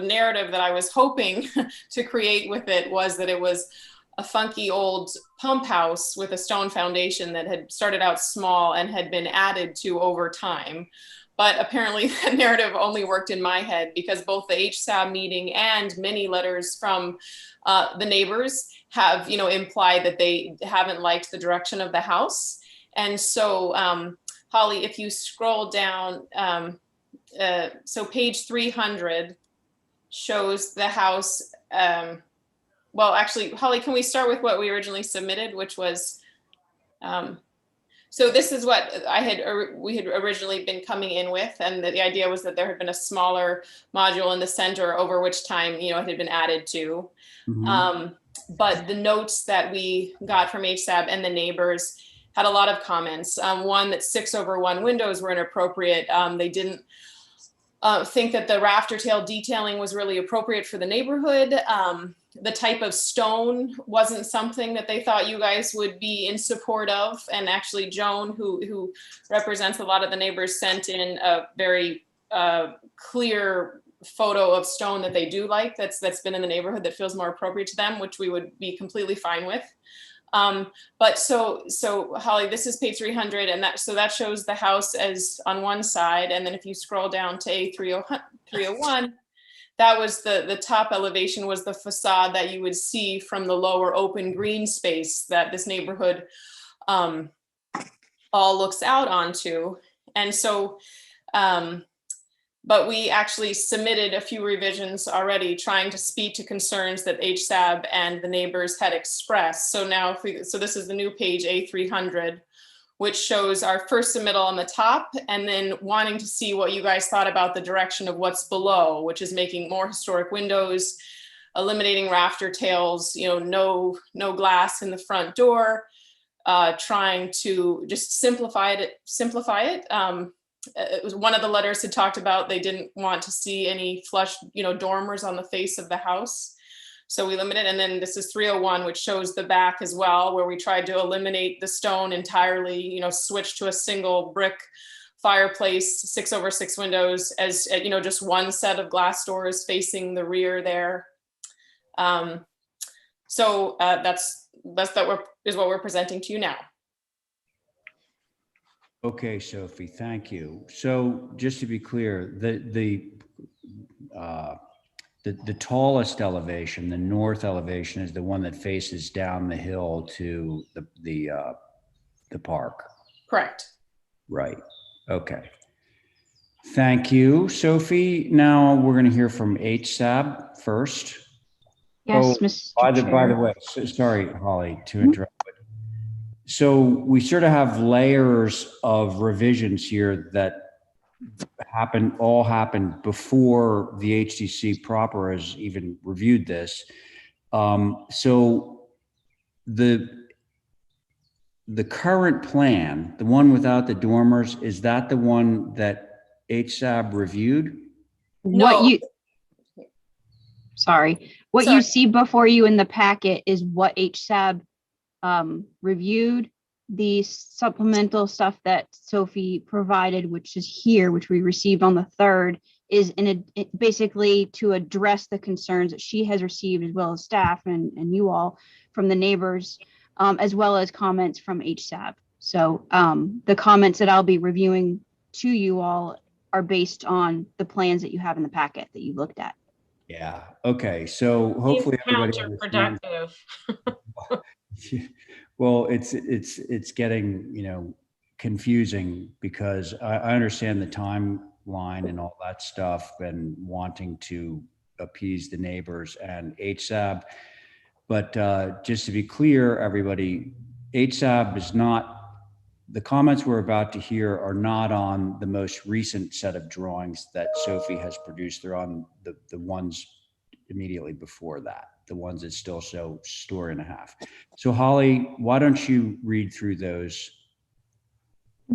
[SPEAKER 19] narrative that I was hoping to create with it was that it was a funky old pump house with a stone foundation that had started out small and had been added to over time. But apparently that narrative only worked in my head because both the HSAB meeting and many letters from the neighbors have, implied that they haven't liked the direction of the house. And so, Holly, if you scroll down, so page 300 shows the house. Well, actually, Holly, can we start with what we originally submitted, which was, So this is what we had originally been coming in with, and the idea was that there had been a smaller module in the center over which time, it had been added to. But the notes that we got from HSAB and the neighbors had a lot of comments. One, that 6/1 windows were inappropriate. They didn't think that the rafter tail detailing was really appropriate for the neighborhood. The type of stone wasn't something that they thought you guys would be in support of. And actually Joan, who represents a lot of the neighbors, sent in a very clear photo of stone that they do like, that's been in the neighborhood, that feels more appropriate to them, which we would be completely fine with. But so Holly, this is page 300, and that shows the house as on one side, and then if you scroll down to A301, that was the top elevation was the facade that you would see from the lower open green space that this neighborhood all looks out onto. And so, but we actually submitted a few revisions already, trying to speak to concerns that HSAB and the neighbors had expressed. So now, so this is the new page A300, which shows our first submittal on the top, and then wanting to see what you guys thought about the direction of what's below, which is making more historic windows, eliminating rafter tails, no glass in the front door, trying to just simplify it. It was one of the letters had talked about they didn't want to see any flush, dormers on the face of the house. So we limited, and then this is 301, which shows the back as well, where we tried to eliminate the stone entirely, switch to a single brick fireplace, 6/6 windows as, just one set of glass doors facing the rear there. So that's what we're presenting to you now.
[SPEAKER 2] Okay, Sophie, thank you. So just to be clear, the tallest elevation, the north elevation, is the one that faces down the hill to the park.
[SPEAKER 19] Correct.
[SPEAKER 2] Right. Okay. Thank you, Sophie. Now we're going to hear from HSAB first.
[SPEAKER 10] Yes, Mr.
[SPEAKER 2] By the way, sorry, Holly, to interrupt. So we sort of have layers of revisions here that all happened before the HDC proper has even reviewed this. So the current plan, the one without the dormers, is that the one that HSAB reviewed?
[SPEAKER 10] What you see before you in the packet is what HSAB reviewed. The supplemental stuff that Sophie provided, which is here, which we received on the 3rd, is basically to address the concerns that she has received, as well as staff and you all from the neighbors, as well as comments from HSAB. So the comments that I'll be reviewing to you all are based on the plans that you have in the packet that you looked at.
[SPEAKER 2] Yeah. Okay. So hopefully everybody understands. Well, it's getting, confusing because I understand the timeline and all that stuff and wanting to appease the neighbors and HSAB. But just to be clear, everybody, HSAB is not, the comments we're about to hear are not on the most recent set of drawings that Sophie has produced. They're on the ones immediately before that, the ones that still show story and a half. So Holly, why don't you read through those?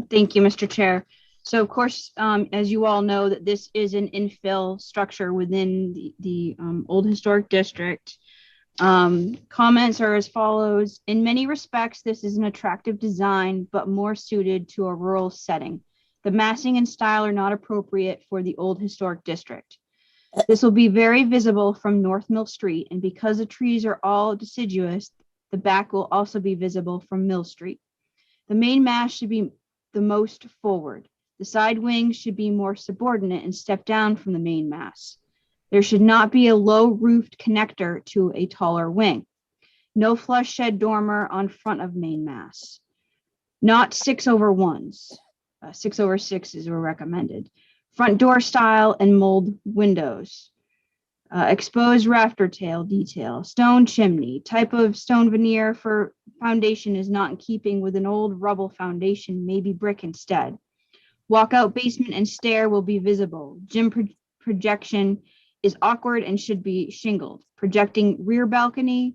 [SPEAKER 10] Thank you, Mr. Chair. So of course, as you all know, that this is an infill structure within the Old Historic District. Comments are as follows. In many respects, this is an attractive design, but more suited to a rural setting. The massing and style are not appropriate for the Old Historic District. This will be very visible from North Mill Street, and because the trees are all deciduous, the back will also be visible from Mill Street. The main mast should be the most forward. The side wings should be more subordinate and step down from the main mast. There should not be a low-roofed connector to a taller wing. No flush shed dormer on front of main mast. Not 6/1s. 6/6s were recommended. Front door style and mold windows. Exposed rafter tail detail, stone chimney, type of stone veneer for foundation is not in keeping with an old rubble foundation, maybe brick instead. Walkout basement and stair will be visible. Gym projection is awkward and should be shingled. Projecting rear balcony,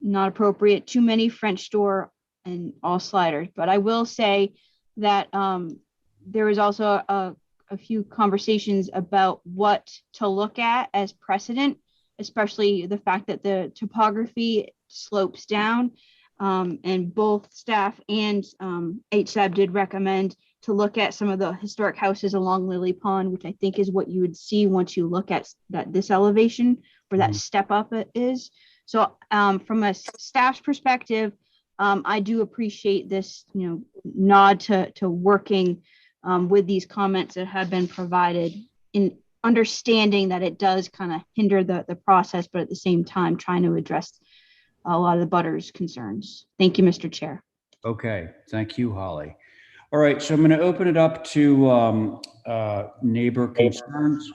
[SPEAKER 10] not appropriate. Too many French door and all sliders. But I will say that there was also a few conversations about what to look at as precedent, especially the fact that the topography slopes down. And both staff and HSAB did recommend to look at some of the historic houses along Lily Pond, which I think is what you would see once you look at this elevation where that step up is. So from a staff's perspective, I do appreciate this, nod to working with these comments that have been provided, in understanding that it does kind of hinder the process, but at the same time trying to address a lot of the butters' concerns. Thank you, Mr. Chair.
[SPEAKER 2] Okay, thank you, Holly. All right, so I'm going to open it up to neighbor concerns.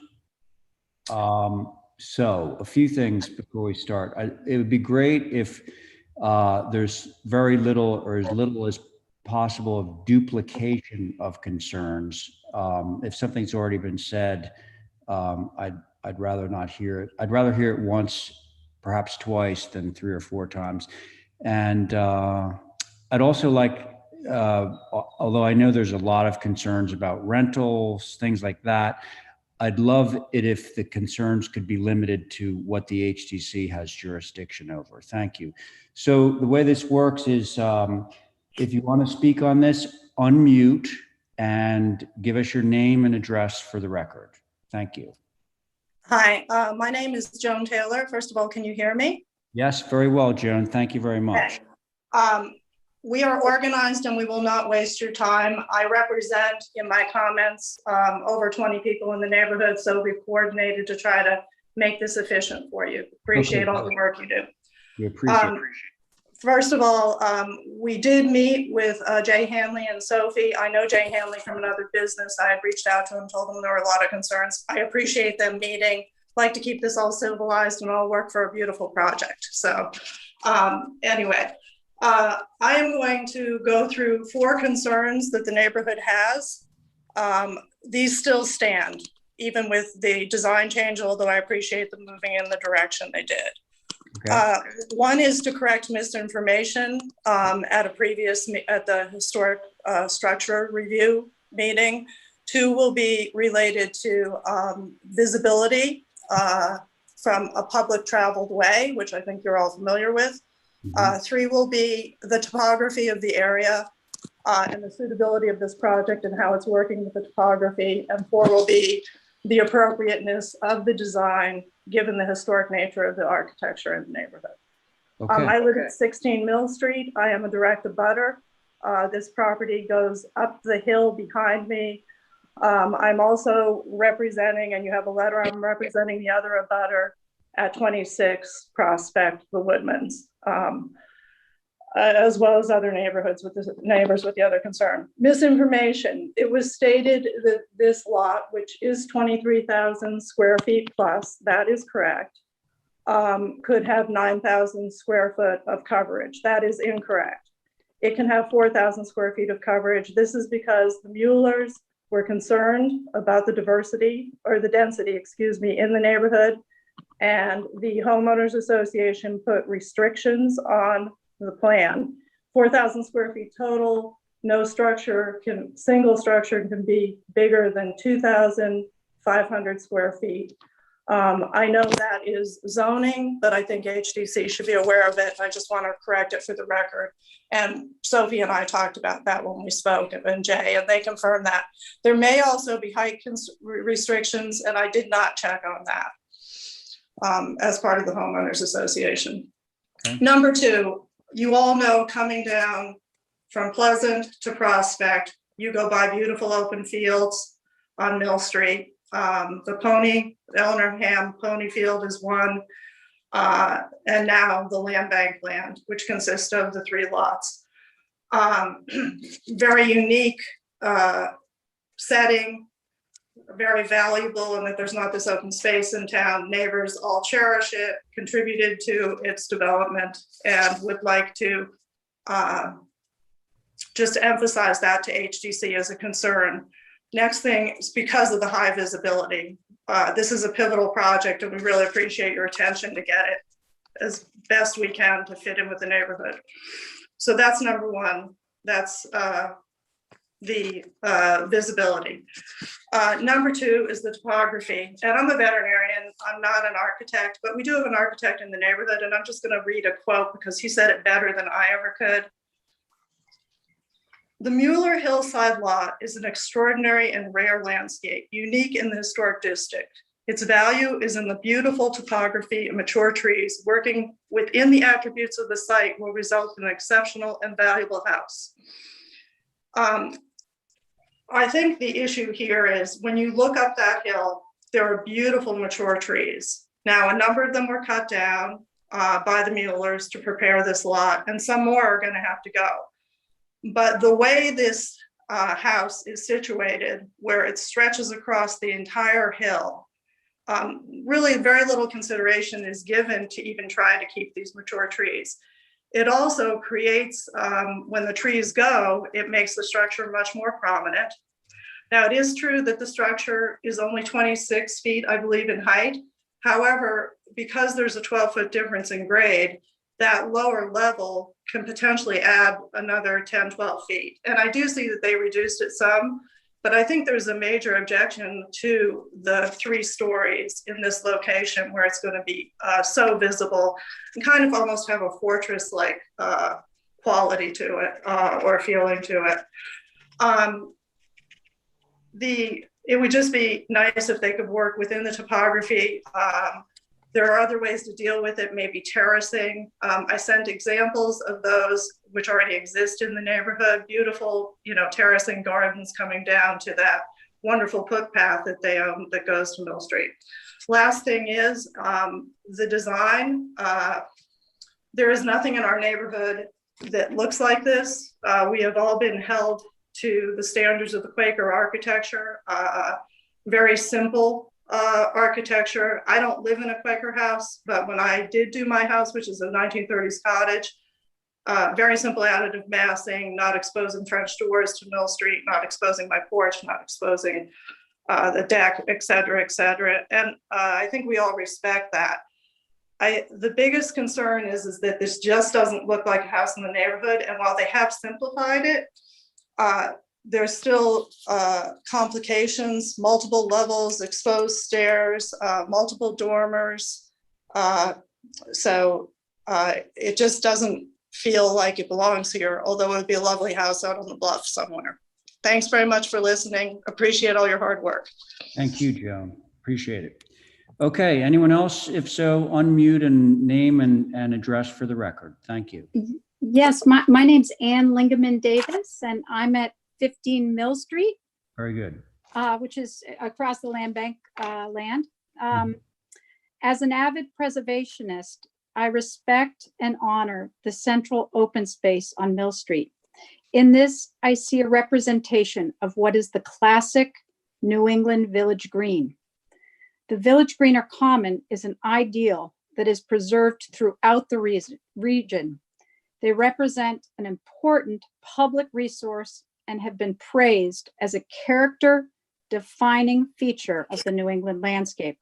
[SPEAKER 2] So a few things before we start. It would be great if there's very little or as little as possible of duplication of concerns. If something's already been said, I'd rather not hear it. I'd rather hear it once, perhaps twice, than 3 or 4 times. And I'd also like, although I know there's a lot of concerns about rentals, things like that, I'd love it if the concerns could be limited to what the HDC has jurisdiction over. Thank you. So the way this works is if you want to speak on this, unmute and give us your name and address for the record. Thank you.
[SPEAKER 20] Hi, my name is Joan Taylor. First of all, can you hear me?
[SPEAKER 2] Yes, very well, Joan. Thank you very much.
[SPEAKER 20] Okay. We are organized and we will not waste your time. I represent in my comments over 20 people in the neighborhood, so we've coordinated to try to make this efficient for you. Appreciate all the work you do.
[SPEAKER 2] We appreciate it.
[SPEAKER 20] First of all, we did meet with Jay Hanley and Sophie. I know Jay Hanley from another business. I had reached out to him, told them there were a lot of concerns. I appreciate them meeting. Like to keep this all civilized and all work for a beautiful project. So anyway, I am going to go through 4 concerns that the neighborhood has. These still stand, even with the design change, although I appreciate them moving in the direction they did. Okay. One is to correct misinformation at the historic structure review meeting. 2 will be related to visibility from a public traveled way, which I think you're all familiar with. 3 will be the topography of the area and the suitability of this project and how it's working with the topography. And 4 will be the appropriateness of the design given the historic nature of the architecture in the neighborhood. Okay. I live at 16 Mill Street. I am a direct abutter. This property goes up the hill behind me. I'm also representing, and you have a letter, I'm representing the other abutter at 26 Prospect, the Woodmans, as well as other neighborhoods with the neighbors with the other concern. Misinformation. It was stated that this lot, which is 23,000 square feet plus, that is correct, could have 9,000 square foot of coverage. That is incorrect. It can have 4,000 square feet of coverage. This is because the Muellers were concerned about the diversity or the density, excuse me, in the neighborhood. And the homeowners association put restrictions on the plan. 4,000 square feet total, no structure single structure can be bigger than 2,500 square feet. I know that is zoning, but I think HDC should be aware of it. I just want to correct it for the record. And Sophie and I talked about that when we spoke, and Jay, and they confirmed that. There may also be height restrictions, and I did not check on that as part of the homeowners association. Okay. Number 2, you all know coming down from Pleasant to Prospect, you go by beautiful open fields on Mill Street. The Eleanor Ham Pony Field is one, and now the land bank land, which consists of the 3 lots. Very unique setting. very valuable and that there's not this open space in town. Neighbors all cherish it, contributed to its development, and would like to just emphasize that to HDC as a concern. Next thing is because of the high visibility. This is a pivotal project and we really appreciate your attention to get it as best we can to fit in with the neighborhood. So that's number one. That's the visibility. Number two is the topography. And I'm a veterinarian, I'm not an architect, but we do have an architect in the neighborhood, and I'm just gonna read a quote because he said it better than I ever could. The Mueller Hillside Lot is an extraordinary and rare landscape, unique in the historic district. Its value is in the beautiful topography and mature trees. Working within the attributes of the site will result in an exceptional and valuable house. I think the issue here is when you look up that hill, there are beautiful mature trees. Now, a number of them were cut down by the Muellers to prepare this lot, and some more are going to have to go. But the way this house is situated, where it stretches across the entire hill, really very little consideration is given to even try to keep these mature trees. It also creates, when the trees go, it makes the structure much more prominent. Now, it is true that the structure is only 26 feet, I believe, in height. However, because there's a 12-foot difference in grade, that lower level can potentially add another 10, 12 feet. And I do see that they reduced it some, but I think there's a major objection to the 3 stories in this location where it's going to be so visible and kind of almost have a fortress-like quality to it or feeling to it. It would just be nice if they could work within the topography. There are other ways to deal with it, maybe terracing. I sent examples of those which already exist in the neighborhood, beautiful, terracing gardens coming down to that wonderful footpath that they own that goes to Mill Street. Last thing is the design. There is nothing in our neighborhood that looks like this. We have all been held to the standards of the Quaker architecture, very simple architecture. I don't live in a Quaker house, but when I did do my house, which is a 1930s cottage, very simple additive massing, not exposing French doors to Mill Street, not exposing my porch, not exposing the deck, et cetera, et cetera. And I think we all respect that. The biggest concern is that this just doesn't look like a house in the neighborhood. And while they have simplified it, there's still complications, multiple levels, exposed stairs, multiple dormers. So it just doesn't feel like it belongs here, although it would be a lovely house out on the bluff somewhere. Thanks very much for listening. Appreciate all your hard work.
[SPEAKER 2] Thank you, Joan. Appreciate it. Okay, anyone else? If so, unmute and name and address for the record. Thank you.
[SPEAKER 21] Yes, my name's Ann Lingaman Davis, and I'm at 15 Mill Street.
[SPEAKER 2] Very good.
[SPEAKER 21] Which is across the land bank land. As an avid preservationist, I respect and honor the central open space on Mill Street. In this, I see a representation of what is the classic New England village green. The village green or common is an ideal that is preserved throughout the region. They represent an important public resource and have been praised as a character-defining feature of the New England landscape.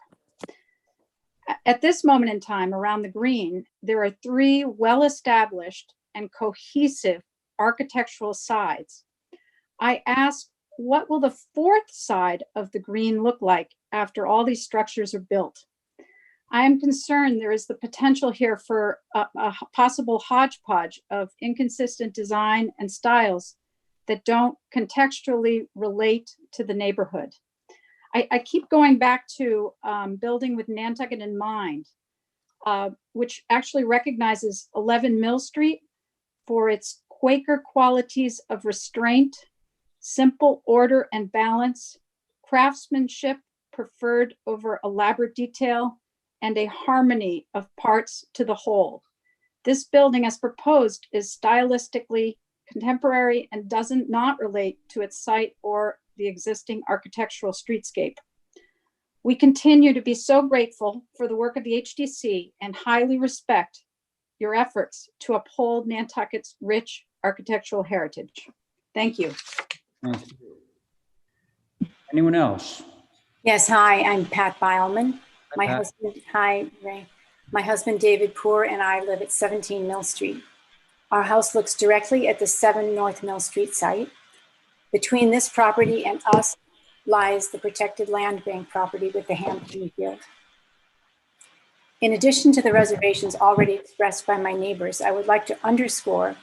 [SPEAKER 21] At this moment in time, around the green, there are 3 well-established and cohesive architectural sides. I ask, what will the 4th side of the green look like after all these structures are built? I am concerned there is the potential here for a possible hodgepodge of inconsistent design and styles that don't contextually relate to the neighborhood. I keep going back to building with Nantucket in mind, which actually recognizes 11 Mill Street for its Quaker qualities of restraint, simple order and balance, craftsmanship preferred over elaborate detail, and a harmony of parts to the whole. This building as proposed is stylistically contemporary and doesn't not relate to its site or the existing architectural streetscape. We continue to be so grateful for the work of the HDC and highly respect your efforts to uphold Nantucket's rich architectural heritage. Thank you.
[SPEAKER 2] Thank you. Anyone else?
[SPEAKER 8] Yes, hi, I'm Pat Beilman.
[SPEAKER 2] Hi, Pat.
[SPEAKER 8] Hi, Ray. My husband, David Poor, and I live at 17 Mill Street. Our house looks directly at the 7 North Mill Street site. Between this property and us lies the protected land bank property with the Hampton Field. In addition to the reservations already expressed by my neighbors, I would like to underscore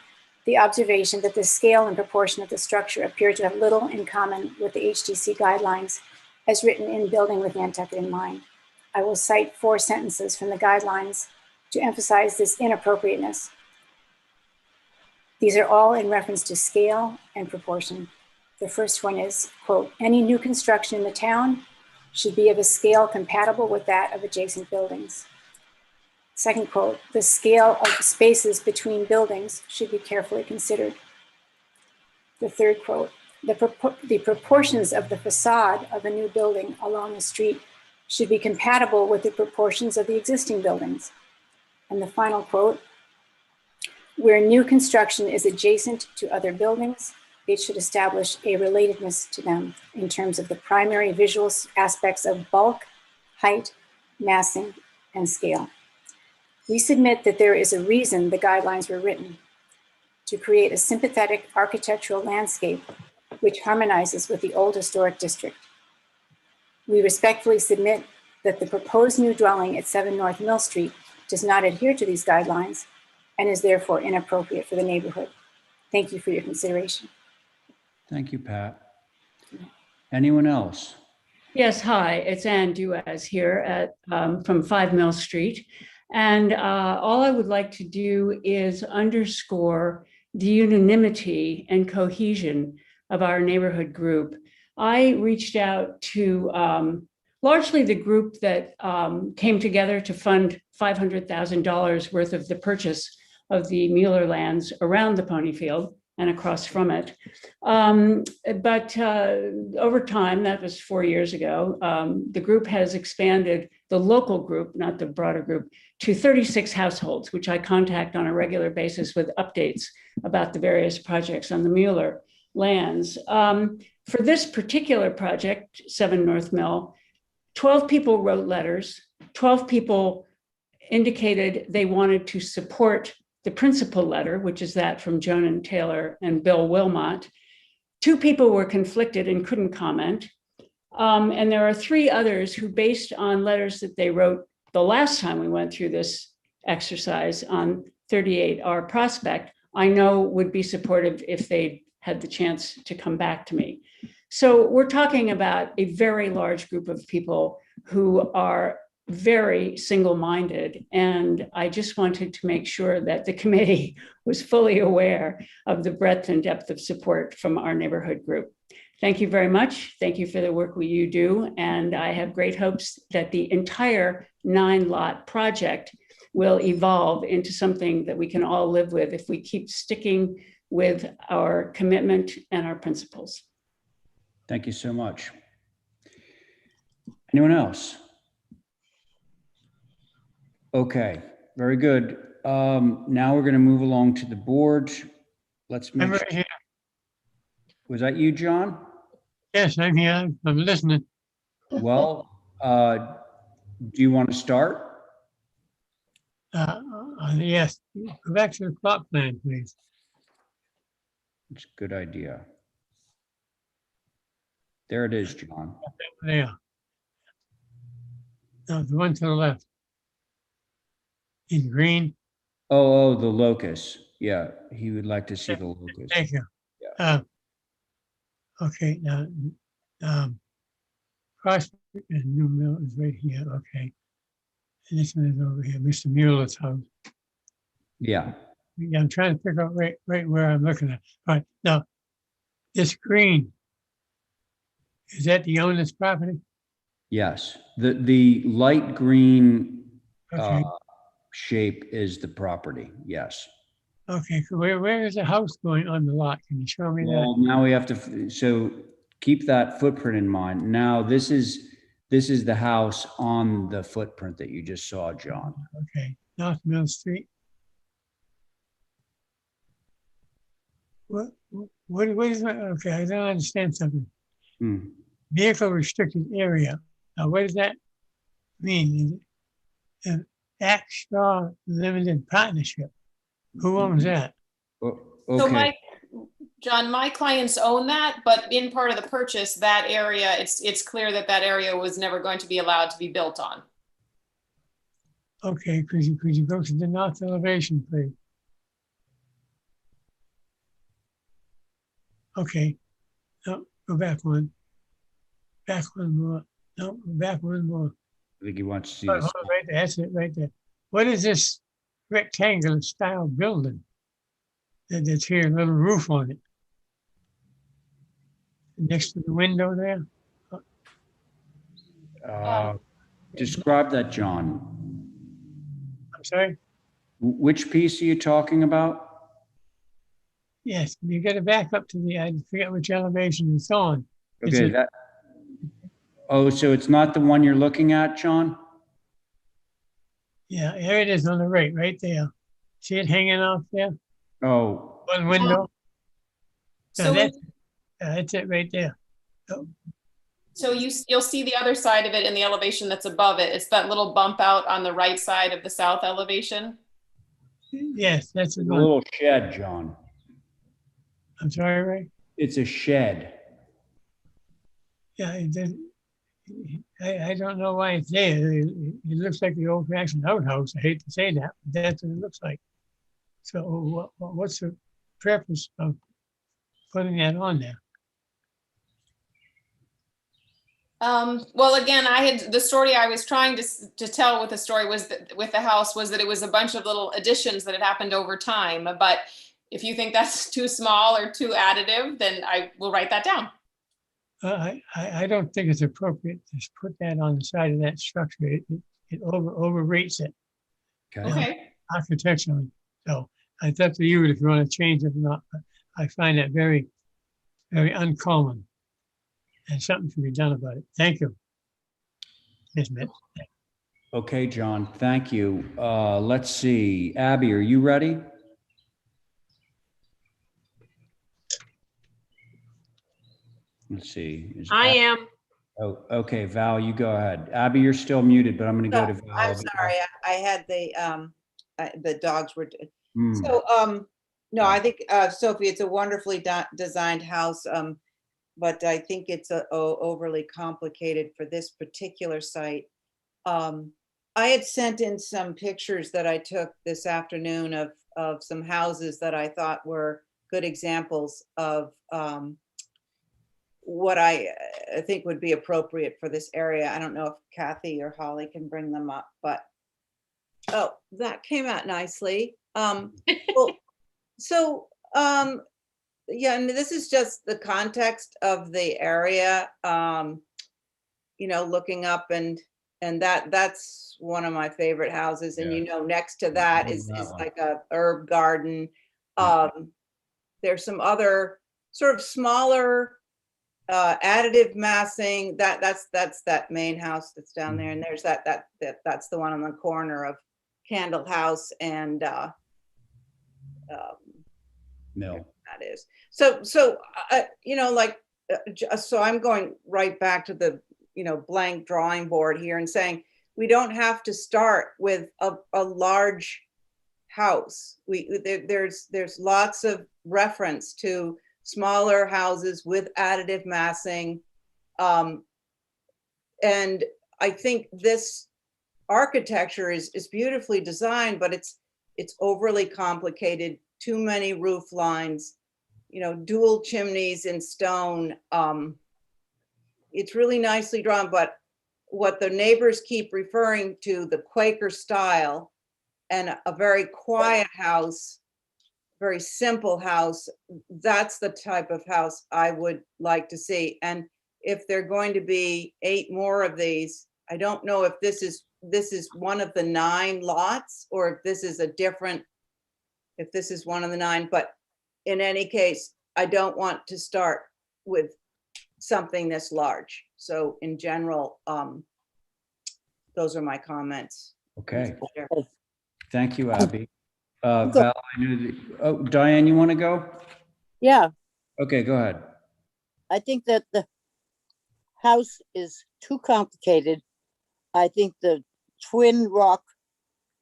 [SPEAKER 8] the observation that the scale and proportion of the structure appear to have little in common with the HDC guidelines as written in Building with Nantucket in mind. I will cite 4 sentences from the guidelines to emphasize this inappropriateness. These are all in reference to scale and proportion. The first one is, quote, any new construction in the town should be of a scale compatible with that of adjacent buildings. Second quote, the scale of the spaces between buildings should be carefully considered. The third quote, the proportions of the facade of a new building along the street should be compatible with the proportions of the existing buildings. And the final quote, where new construction is adjacent to other buildings, it should establish a relatedness to them in terms of the primary visual aspects of bulk, height, massing, and scale. We submit that there is a reason the guidelines were written, to create a sympathetic architectural landscape which harmonizes with the old historic district. We respectfully submit that the proposed new dwelling at 7 North Mill Street does not adhere to these guidelines and is therefore inappropriate for the neighborhood. Thank you for your consideration.
[SPEAKER 2] Thank you, Pat. Anyone else?
[SPEAKER 22] Yes, hi, it's Ann Duaz here at from 5 Mill Street. And all I would like to do is underscore the unanimity and cohesion of our neighborhood group. I reached out to largely the group that came together to fund $500,000 worth of the purchase of the Mueller lands around the Ponyfield and across from it. But over time, that was 4 years ago, the group has expanded, the local group, not the broader group, to 36 households, which I contact on a regular basis with updates about the various projects on the Mueller lands. For this particular project, 7 North Mill, 12 people wrote letters, 12 people indicated they wanted to support the principal letter, which is that from Jonan Taylor and Bill Wilmot. 2 people were conflicted and couldn't comment. And there are 3 others who, based on letters that they wrote the last time we went through this exercise on 38R Prospect, I know would be supportive if they had the chance to come back to me. So we're talking about a very large group of people who are very single-minded. And I just wanted to make sure that the committee was fully aware of the breadth and depth of support from our neighborhood group. Thank you very much. Thank you for the work you do. And I have great hopes that the entire 9-lot project will evolve into something that we can all live with if we keep sticking with our commitment and our principles.
[SPEAKER 2] Thank you so much. Anyone else? Okay, very good. Now we're going to move along to the board. Let's make sure.
[SPEAKER 7] Here.
[SPEAKER 2] Was that you, John?
[SPEAKER 7] Yes, I'm here. I'm listening.
[SPEAKER 2] Well, do you want to start?
[SPEAKER 7] Yes. Go back to the plot plan, please.
[SPEAKER 2] It's a good idea. There it is, John.
[SPEAKER 7] There. No, the one to the left. In green.
[SPEAKER 2] Oh, the locus. Yeah, he would like to see the locus.
[SPEAKER 7] Thank you.
[SPEAKER 2] Yeah.
[SPEAKER 7] Okay, now, Prospect and New Mill is right here, okay. And this one is over here, Mr. Mueller's house.
[SPEAKER 2] Yeah.
[SPEAKER 7] Yeah, I'm trying to figure out right where I'm looking at. All right, now, this green, is that the owner's property?
[SPEAKER 2] Yes. The light green
[SPEAKER 7] Okay.
[SPEAKER 2] shape is the property. Yes.
[SPEAKER 7] Okay, so where is the house going on the lot? Can you show me
[SPEAKER 2] Well,
[SPEAKER 7] that?
[SPEAKER 2] now we have to, so keep that footprint in mind. Now, this is the house on the footprint that you just saw, John.
[SPEAKER 7] Okay, North Mill Street. What is that? Okay, I don't understand something.
[SPEAKER 2] Hmm.
[SPEAKER 7] Vehicle restricted area. Now, what does that mean? Is it an extra limited partnership? Who owns that?
[SPEAKER 2] O-
[SPEAKER 19] So
[SPEAKER 2] Okay,
[SPEAKER 19] John, my clients own that, but in part of the purchase, that area, it's clear that that area was never going to be allowed to be built on.
[SPEAKER 7] Okay, could you go to the north elevation, please? Okay, no, go back one. Back one more. No, go back one more.
[SPEAKER 2] I think he wants to see
[SPEAKER 7] Hold
[SPEAKER 2] this.
[SPEAKER 7] on, right there, that's it, right there. What is this rectangular style building that's here, a little roof on it? Next to the window there?
[SPEAKER 2] Describe that, John.
[SPEAKER 7] I'm sorry?
[SPEAKER 2] Which piece are you talking about?
[SPEAKER 7] Yes, you gotta back up to the, I forget which elevation it's on. It's
[SPEAKER 2] Okay,
[SPEAKER 7] a-
[SPEAKER 2] that. Oh, so it's not the one you're looking at, John?
[SPEAKER 7] Yeah, there it is on the right there. See it hanging off there?
[SPEAKER 2] Oh,
[SPEAKER 7] One window?
[SPEAKER 19] So
[SPEAKER 7] No, that's it right there. Oh,
[SPEAKER 19] So you'll see the other side of it in the elevation that's above it. It's that little bump out on the right side of the south elevation.
[SPEAKER 7] yes, that's
[SPEAKER 2] it's
[SPEAKER 7] the
[SPEAKER 2] a
[SPEAKER 7] one.
[SPEAKER 2] little shed, John.
[SPEAKER 7] I'm sorry, Ray?
[SPEAKER 2] It's a shed.
[SPEAKER 7] Yeah, I don't know why it's there. It looks like the old fashioned outhouse. I hate to say that, but that's what it looks like. So what's the purpose of putting that on there?
[SPEAKER 19] Well, again, the story I was trying to tell with the story was that with the house was that it was a bunch of little additions that had happened over time. But if you think that's too small or too additive, then I will write that down.
[SPEAKER 7] I don't think it's appropriate to put that on the side of that structure. It overrates it.
[SPEAKER 19] Okay.
[SPEAKER 7] Architecturally. So it's up to you if you want to change it or not. But I find that very, very uncommon. And something should be done about it. Thank you. Ms. Mitz.
[SPEAKER 2] Okay, John, thank you. Let's see. Abby, are you ready? Let's see.
[SPEAKER 3] I am.
[SPEAKER 2] Oh, okay, Val, you go ahead. Abby, you're still muted, but I'm going to go to Val.
[SPEAKER 1] I'm sorry, I had the dogs were,
[SPEAKER 2] Hmm.
[SPEAKER 1] so, no, I think, Sophie, it's a wonderfully designed house, but I think it's overly complicated for this particular site. I had sent in some pictures that I took this afternoon of some houses that I thought were good examples of what I think would be appropriate for this area. I don't know if Kathy or Holly can bring them up, but oh, that came out nicely. Well, so yeah, and this is just the context of the area. You know, looking up and that's one of my favorite houses. And you know, next to that is like a herb garden. There's some other sort of smaller additive massing. That's that main house that's down there. And there's that's the one on the corner of Candle House and
[SPEAKER 2] Mill.
[SPEAKER 1] that is. So you know, like, so I'm going right back to the, you know, blank drawing board here and saying, we don't have to start with a large house. There's lots of reference to smaller houses with additive massing. And I think this architecture is beautifully designed, but it's overly complicated, too many roof lines, you know, dual chimneys in stone. It's really nicely drawn, but what the neighbors keep referring to, the Quaker style and a very quiet house, very simple house, that's the type of house I would like to see. And if there are going to be 8 more of these, I don't know if this is one of the 9 lots or if this is if this is one of the 9, but in any case, I don't want to start with something this large. So in general, those are my comments.
[SPEAKER 2] Okay,
[SPEAKER 1] Mr. Chair.
[SPEAKER 2] thank you, Abby.
[SPEAKER 6] Okay.
[SPEAKER 2] Val, I knew that, oh, Diane, you want to go?
[SPEAKER 6] Yeah,
[SPEAKER 2] Okay, go ahead.
[SPEAKER 6] I think that the house is too complicated. I think the twin rock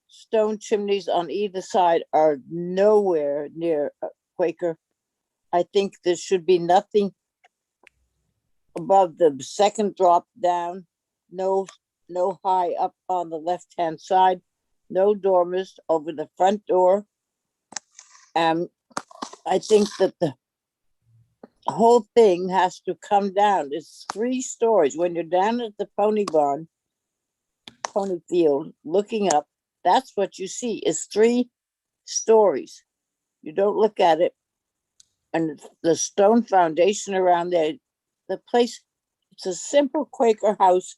[SPEAKER 6] stone chimneys on either side are nowhere near Quaker. I think there should be nothing above the second drop down, no high up on the left-hand side, no dormers over the front door. I think that the whole thing has to come down. It's 3 stories. When you're down at the pony field, looking up, that's what you see is 3 stories. You don't look at it. And the stone foundation around there, the place, it's a simple Quaker house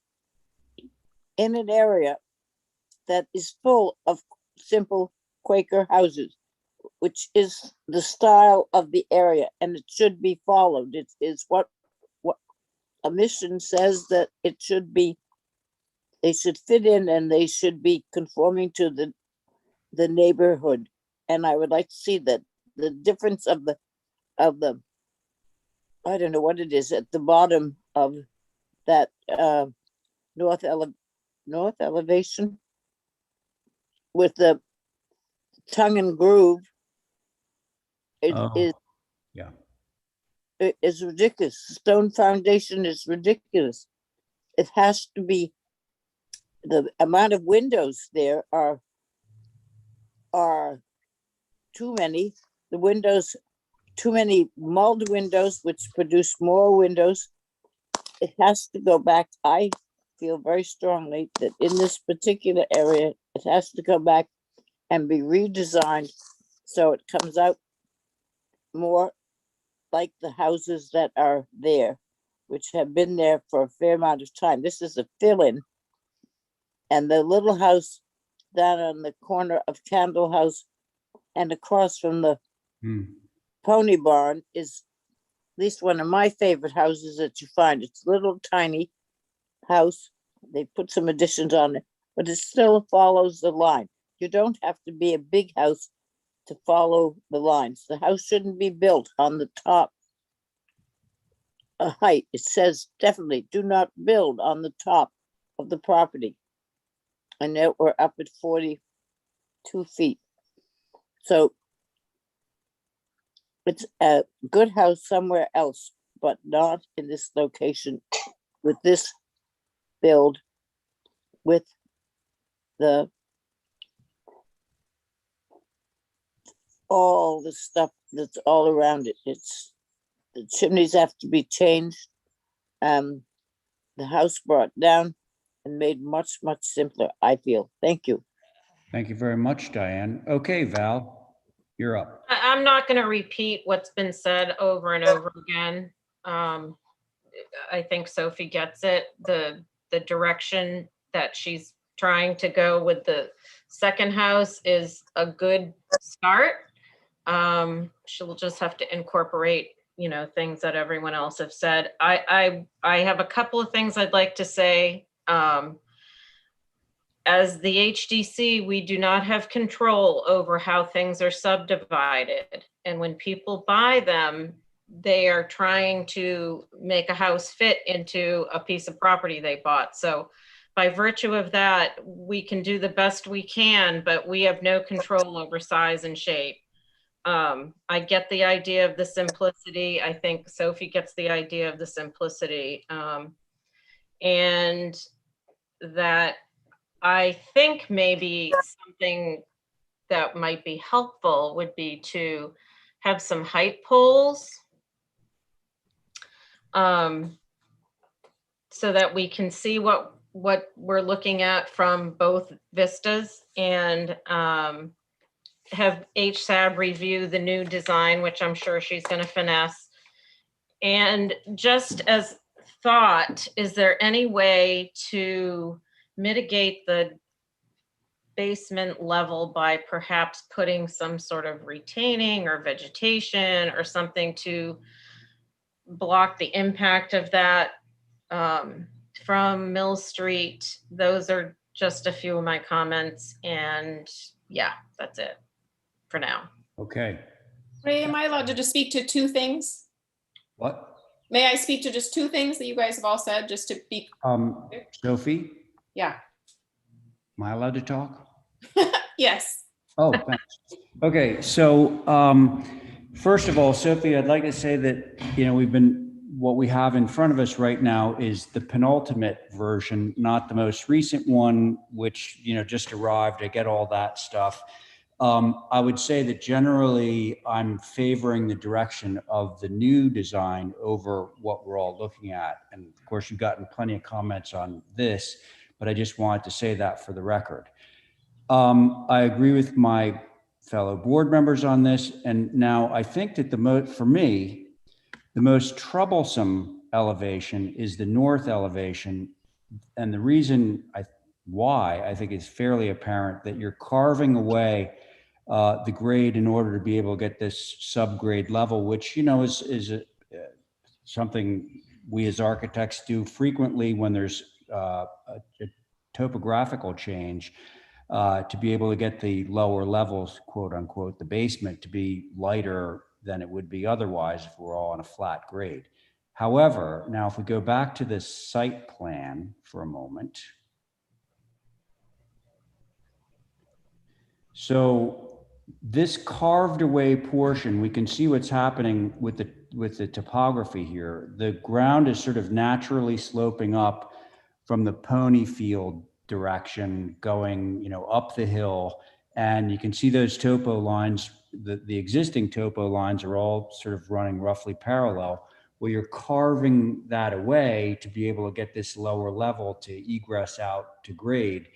[SPEAKER 6] in an area that is full of simple Quaker houses, which is the style of the area, and it should be followed. It is what a mission says that it should be. They should fit in, and they should be conforming to the neighborhood. And I would like to see that the difference of the I don't know what it is at the bottom of that north elevation with the tongue and groove. It is.
[SPEAKER 2] Yeah.
[SPEAKER 6] It is ridiculous. Stone foundation is ridiculous. It has to be, the amount of windows there are too many. The windows, too many mulled windows, which produce more windows. It has to go back. I feel very strongly that in this particular area, it has to go back and be redesigned so it comes out more like the houses that are there, which have been there for a fair amount of time. This is a fill-in. And the little house down on the corner of Candle House and across from the Pony Barn is at least one of my favorite houses that you find. It's a little tiny house. They put some additions on it, but it still follows the line. You don't have to be a big house to follow the lines. The house shouldn't be built on the top height. It says definitely do not build on the top of the property. And now we're up at 42 feet. So it's a good house somewhere else, but not in this location with this build, with the all the stuff that's all around it. It's the chimneys have to be changed. The house brought down and made much simpler, I feel. Thank you.
[SPEAKER 2] Thank you very much, Diane. Okay, Val, you're up.
[SPEAKER 3] I'm not going to repeat what's been said over and over again. I think Sophie gets it. The direction that she's trying to go with the second house is a good start. She'll just have to incorporate, things that everyone else have said. I have a couple of things I'd like to say. As the HDC, we do not have control over how things are subdivided. And when people buy them, they are trying to make a house fit into a piece of property they bought. So by virtue of that, we can do the best we can, but we have no control over size and shape. I get the idea of the simplicity. I think Sophie gets the idea of the simplicity. And that I think maybe something that might be helpful would be to have some height poles so that we can see what we're looking at from both vistas, and have HSAB review the new design, which I'm sure she's going to finesse. And just as thought, is there any way to mitigate the basement level by perhaps putting some sort of retaining or vegetation or something to block the impact of that from Mill Street. Those are just a few of my comments, and yeah, that's it for now.
[SPEAKER 2] Okay.
[SPEAKER 19] Ray, am I allowed to just speak to two things?
[SPEAKER 2] What?
[SPEAKER 19] May I speak to just two things that you guys have all said, just to be?
[SPEAKER 2] Sophie,
[SPEAKER 19] Yeah.
[SPEAKER 2] am I allowed to talk?
[SPEAKER 19] Yes.
[SPEAKER 2] Oh, thanks. Okay, so first of all, Sophie, I'd like to say that, what we have in front of us right now is the penultimate version, not the most recent one, which, just arrived. I get all that stuff. I would say that generally I'm favoring the direction of the new design over what we're all looking at. And of course, you've gotten plenty of comments on this, but I just wanted to say that for the record. I agree with my fellow board members on this. And now I think that for me, the most troublesome elevation is the north elevation. And the reason why I think is fairly apparent, that you're carving away the grade in order to be able to get this subgrade level, which, is something we as architects do frequently when there's a topographical change, to be able to get the lower levels, quote unquote, the basement, to be lighter than it would be otherwise if we're all on a flat grade. However, now if we go back to this site plan for a moment. So this carved away portion, we can see what's happening with the topography here. The ground is sort of naturally sloping up from the pony field direction, going, up the hill. And you can see those topo lines, the existing topo lines are all sort of running roughly parallel, where you're carving that away to be able to get this lower level to egress out to grade.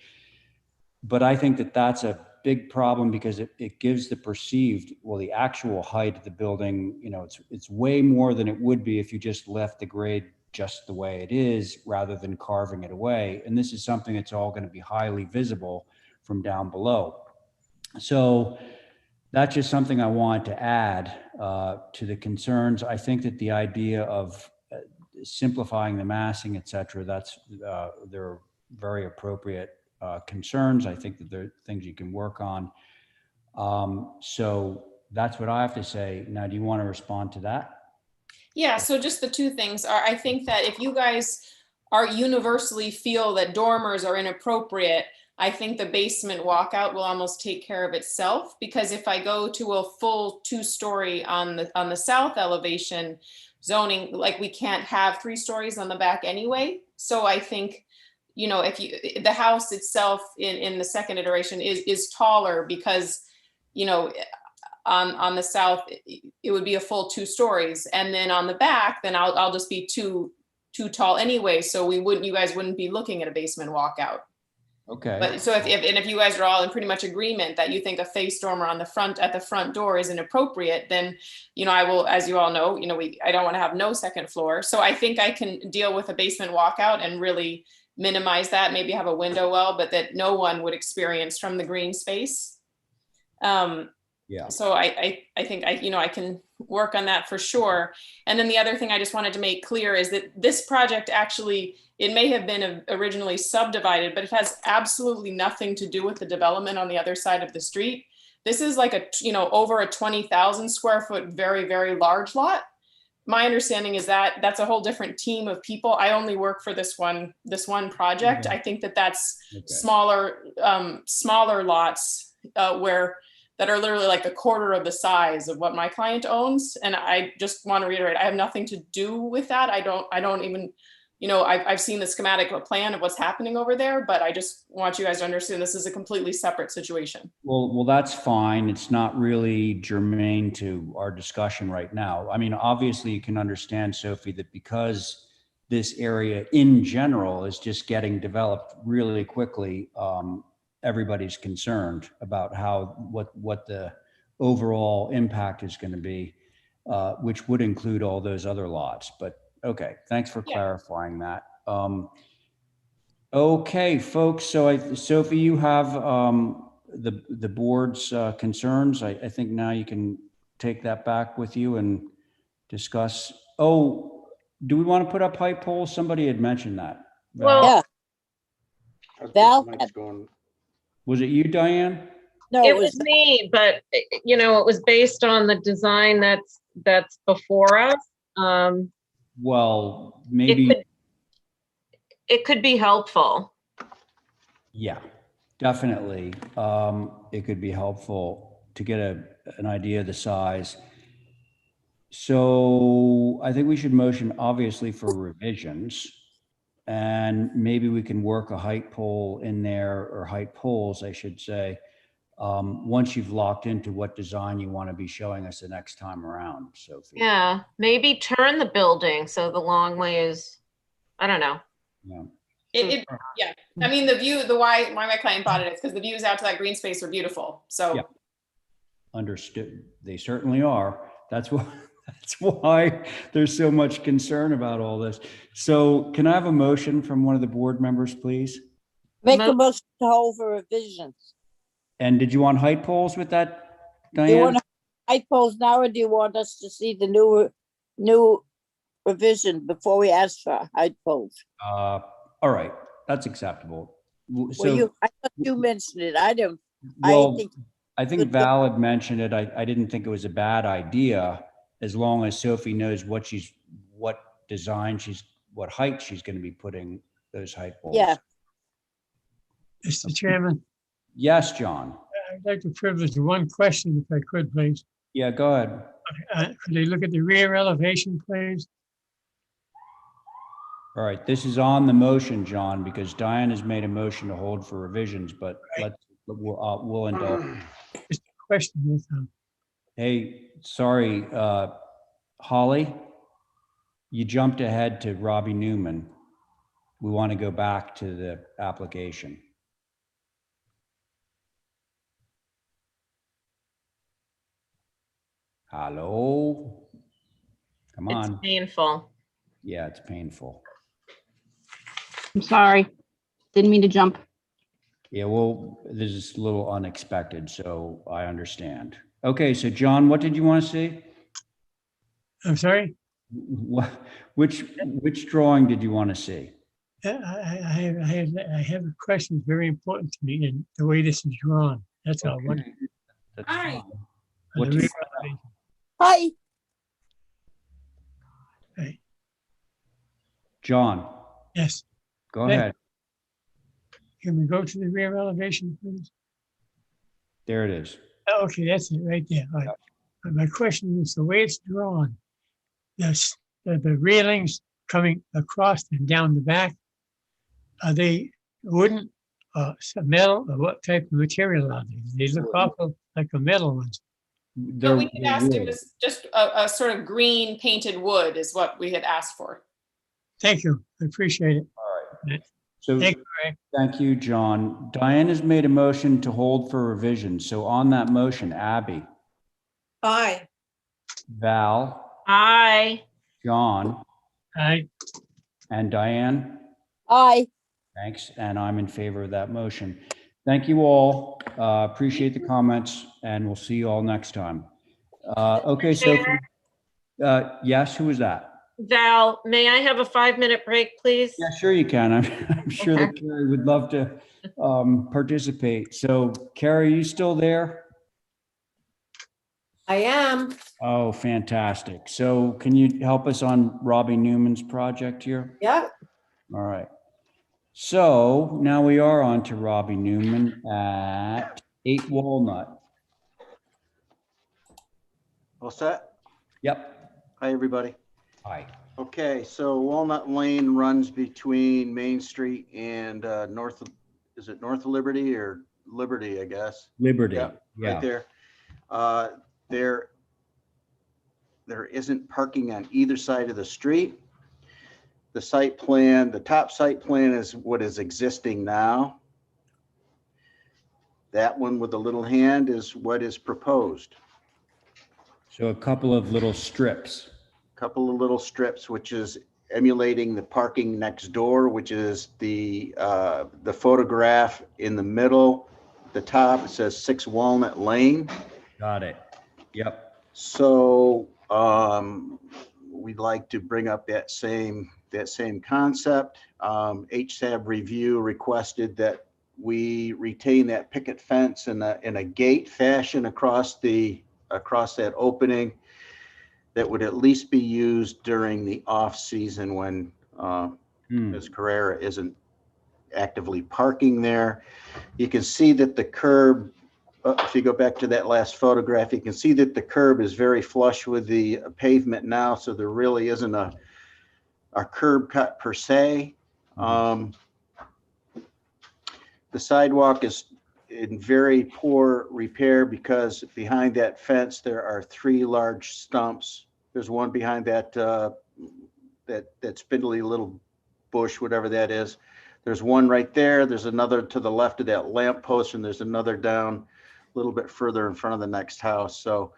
[SPEAKER 2] But I think that that's a big problem because it gives the perceived, the actual height of the building, it's way more than it would be if you just left the grade just the way it is rather than carving it away. And this is something that's all going to be highly visible from down below. So that's just something I wanted to add to the concerns. I think that the idea of simplifying the massing, et cetera, they're very appropriate concerns. I think that they're things you can work on. So that's what I have to say. Now, do you want to respond to that?
[SPEAKER 19] Yeah, so just the two things are, I think that if you guys are universally feel that dormers are inappropriate, I think the basement walkout will almost take care of itself, because if I go to a full 2-story on the south elevation zoning, like we can't have 3 stories on the back anyway. So I think, if the house itself in the second iteration is taller because, on the south, it would be a full 2 stories. And then on the back, then I'll just be too tall anyway. So you guys wouldn't be looking at a basement walkout.
[SPEAKER 2] Okay.
[SPEAKER 19] But so if you guys are all in pretty much agreement that you think a face dormer at the front door is inappropriate, then, I will, as you all know, I don't want to have no second floor. So I think I can deal with a basement walkout and really minimize that, maybe have a window well, but that no one would experience from the green space.
[SPEAKER 2] Yeah.
[SPEAKER 19] So I think I can work on that for sure. And then the other thing I just wanted to make clear is that this project actually, it may have been originally subdivided, but it has absolutely nothing to do with the development on the other side of the street. This is like over a 20,000 square foot, very, very large lot. My understanding is that that's a whole different team of people. I only work for this one project.
[SPEAKER 2] Okay.
[SPEAKER 19] I think that's smaller lots that are literally like a quarter of the size of what my client owns. And I just want to reiterate, I have nothing to do with that. I don't even, I've seen the schematic plan of what's happening over there, but I just want you guys to understand this is a completely separate situation.
[SPEAKER 2] Well, that's fine. It's not really germane to our discussion right now. I mean, obviously you can understand, Sophie, that because this area in general is just getting developed really quickly, everybody's concerned about what the overall impact is going to be, which would include all those other lots. But okay, thanks for clarifying that. Okay, folks. So Sophie, you have the board's concerns. I think now you can take that back with you and discuss Oh, do we want to put up height poles? Somebody had mentioned that.
[SPEAKER 3] Well,
[SPEAKER 6] Yeah. Val,
[SPEAKER 2] Was it you, Diane?
[SPEAKER 6] no,
[SPEAKER 3] it was me, but you know, it was based on the design that's before us.
[SPEAKER 2] Well, maybe.
[SPEAKER 3] It could be helpful.
[SPEAKER 2] Yeah, definitely. It could be helpful to get an idea of the size. So I think we should motion obviously for revisions, and maybe we can work a height pole in there, or height poles, I should say, once you've locked into what design you want to be showing us the next time around, Sophie.
[SPEAKER 3] Yeah, maybe turn the building so the long way is, I don't know.
[SPEAKER 2] Yeah.
[SPEAKER 19] Yeah, I mean, the view, why my client bought it is because the views out to that green space are beautiful. So
[SPEAKER 2] Yeah. Understood. They certainly are. That's why there's so much concern about all this. So can I have a motion from one of the board members, please?
[SPEAKER 6] make a motion to hold for revisions.
[SPEAKER 2] And did you want height poles with that,
[SPEAKER 6] Do you
[SPEAKER 2] Diane?
[SPEAKER 6] want height poles now, or do you want us to see the new revision before we ask for height poles?
[SPEAKER 2] All right, that's acceptable.
[SPEAKER 6] Well, I thought you mentioned it. I don't.
[SPEAKER 2] Well, I think Val had mentioned it. I didn't think it was a bad idea, as long as Sophie knows what height she's going to be putting those height poles.
[SPEAKER 6] Yeah.
[SPEAKER 7] Mr. Chairman,
[SPEAKER 2] Yes, John.
[SPEAKER 7] I'd like to privilege one question if I could, please.
[SPEAKER 2] Yeah, go ahead.
[SPEAKER 7] Could they look at the rear elevation, please?
[SPEAKER 2] All right, this is on the motion, John, because Diane has made a motion to hold for revisions, but we'll indulge.
[SPEAKER 7] Just a question this time.
[SPEAKER 2] Hey, sorry, Holly, you jumped ahead to Robbie Newman. We want to go back to the application. Hello? Come on.
[SPEAKER 3] It's painful.
[SPEAKER 2] Yeah, it's painful.
[SPEAKER 10] I'm sorry. Didn't mean to jump.
[SPEAKER 2] Yeah, well, this is a little unexpected, so I understand. Okay, so John, what did you want to see?
[SPEAKER 7] I'm sorry?
[SPEAKER 2] Which drawing did you want to see?
[SPEAKER 7] I have a question that's very important to me, and the way this is drawn. That's all.
[SPEAKER 2] Okay. That's fine. What
[SPEAKER 7] The
[SPEAKER 2] do
[SPEAKER 7] rear
[SPEAKER 2] you-
[SPEAKER 6] Hi.
[SPEAKER 7] elevation.
[SPEAKER 2] John,
[SPEAKER 7] Yes.
[SPEAKER 2] go ahead.
[SPEAKER 7] Can we go to the rear elevation, please?
[SPEAKER 2] There it is.
[SPEAKER 7] Oh, okay, that's it right there. All right. But my question is the way it's drawn, the railings coming across and down the back, are they wooden, metal, or what type of material are they? They look awful like a metal ones.
[SPEAKER 19] so we had asked him just a sort of green painted wood is what we had asked for.
[SPEAKER 7] Thank you. I appreciate it.
[SPEAKER 2] All right. So
[SPEAKER 7] Thank you, Ray.
[SPEAKER 2] thank you, John. Diane has made a motion to hold for revision. So on that motion, Abby,
[SPEAKER 1] Aye.
[SPEAKER 2] Val,
[SPEAKER 3] Aye.
[SPEAKER 2] John,
[SPEAKER 7] Aye.
[SPEAKER 2] and Diane.
[SPEAKER 6] Aye.
[SPEAKER 2] Thanks, and I'm in favor of that motion. Thank you all. Appreciate the comments, and we'll see you all next time. Okay, Sophie. Yes, who was that?
[SPEAKER 3] Val, may I have a 5-minute break, please?
[SPEAKER 2] Yeah, sure you can. I'm sure that Carrie would love to participate. So Carrie, are you still there?
[SPEAKER 4] I am.
[SPEAKER 2] Oh, fantastic. So can you help us on Robbie Newman's project here?
[SPEAKER 4] Yep.
[SPEAKER 2] All right. So now we are on to Robbie Newman at 8 Walnut.
[SPEAKER 9] All set?
[SPEAKER 2] Yep.
[SPEAKER 9] Hi, everybody.
[SPEAKER 2] Hi.
[SPEAKER 9] Okay, so Walnut Lane runs between Main Street and is it North Liberty or Liberty, I guess?
[SPEAKER 2] Liberty.
[SPEAKER 9] Yeah,
[SPEAKER 2] Yeah.
[SPEAKER 9] right there. There isn't parking on either side of the street. The site plan, the top site plan is what is existing now. That one with the little hand is what is proposed.
[SPEAKER 2] So a couple of little strips.
[SPEAKER 9] Couple of little strips, which is emulating the parking next door, which is the photograph in the middle. The top, it says 6 Walnut Lane.
[SPEAKER 2] Got it. Yep.
[SPEAKER 9] So we'd we'd like to bring up that same concept. HSAB review requested that we retain that picket fence in a gate fashion across that opening that would at least be used during the off season when Ms. Carrera isn't actively parking there. You can see that the curb, if you go back to that last photograph, you can see that the curb is very flush with the pavement now, so there really isn't a curb cut per se. The sidewalk is in very poor repair because behind that fence there are 3 large stumps. There's one behind that that spindly little bush, whatever that is. There's one right there. There's another to the left of that lamp post, and there's another down a little bit further in front of the next house. So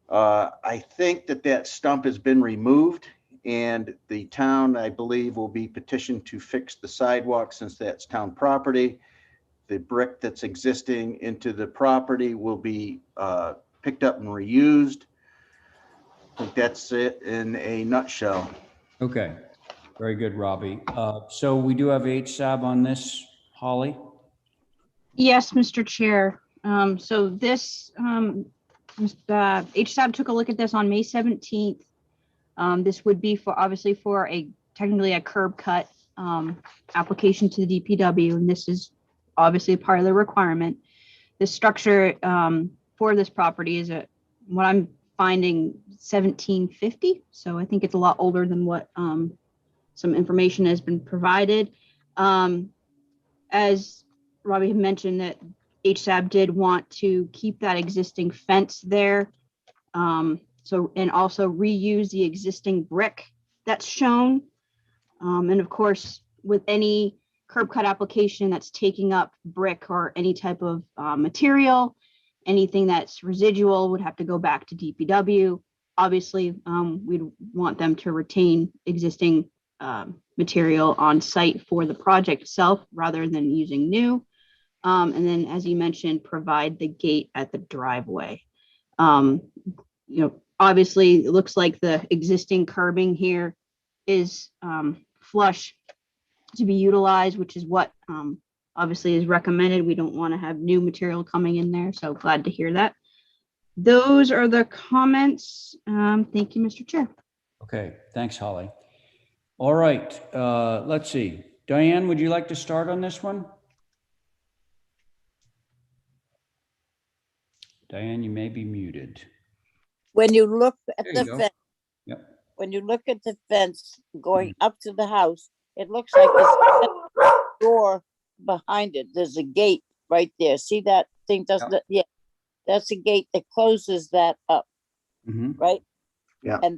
[SPEAKER 9] I think that stump has been removed, and the town, I believe, will be petitioned to fix the sidewalk since that's town property. The brick that's existing into the property will be picked up and reused. I think that's it in a nutshell.
[SPEAKER 2] Okay, very good, Robbie. So we do have HSAB on this, Holly?
[SPEAKER 10] Yes, Mr. Chair. So this, HSAB took a look at this on May 17th. This would be for obviously for technically a curb cut application to the DPW, and this is obviously part of the requirement. The structure for this property is what I'm finding 1750. So I think it's a lot older than what some information has been provided. As Robbie had mentioned, that HSAB did want to keep that existing fence there. And also reuse the existing brick that's shown. And of course, with any curb cut application that's taking up brick or any type of material, anything that's residual would have to go back to DPW. Obviously, we'd want them to retain existing material on site for the project itself rather than using new. And then, as you mentioned, provide the gate at the driveway. Obviously, it looks like the existing curbing here is flush to be utilized, which is what obviously is recommended. We don't want to have new material coming in there, so glad to hear that. Those are the comments. Thank you, Mr. Chair.
[SPEAKER 2] Okay, thanks, Holly. All right, let's see. Diane, would you like to start on this one? Diane, you may be muted.
[SPEAKER 6] When you look at
[SPEAKER 2] There
[SPEAKER 6] the
[SPEAKER 2] you go.
[SPEAKER 6] fence,
[SPEAKER 2] Yep.
[SPEAKER 6] when you look at the fence going up to the house, it looks like there's a door behind it. There's a gate right there. See that thing doesn't, yeah, that's a gate that closes that up, right?
[SPEAKER 9] Yeah.
[SPEAKER 6] And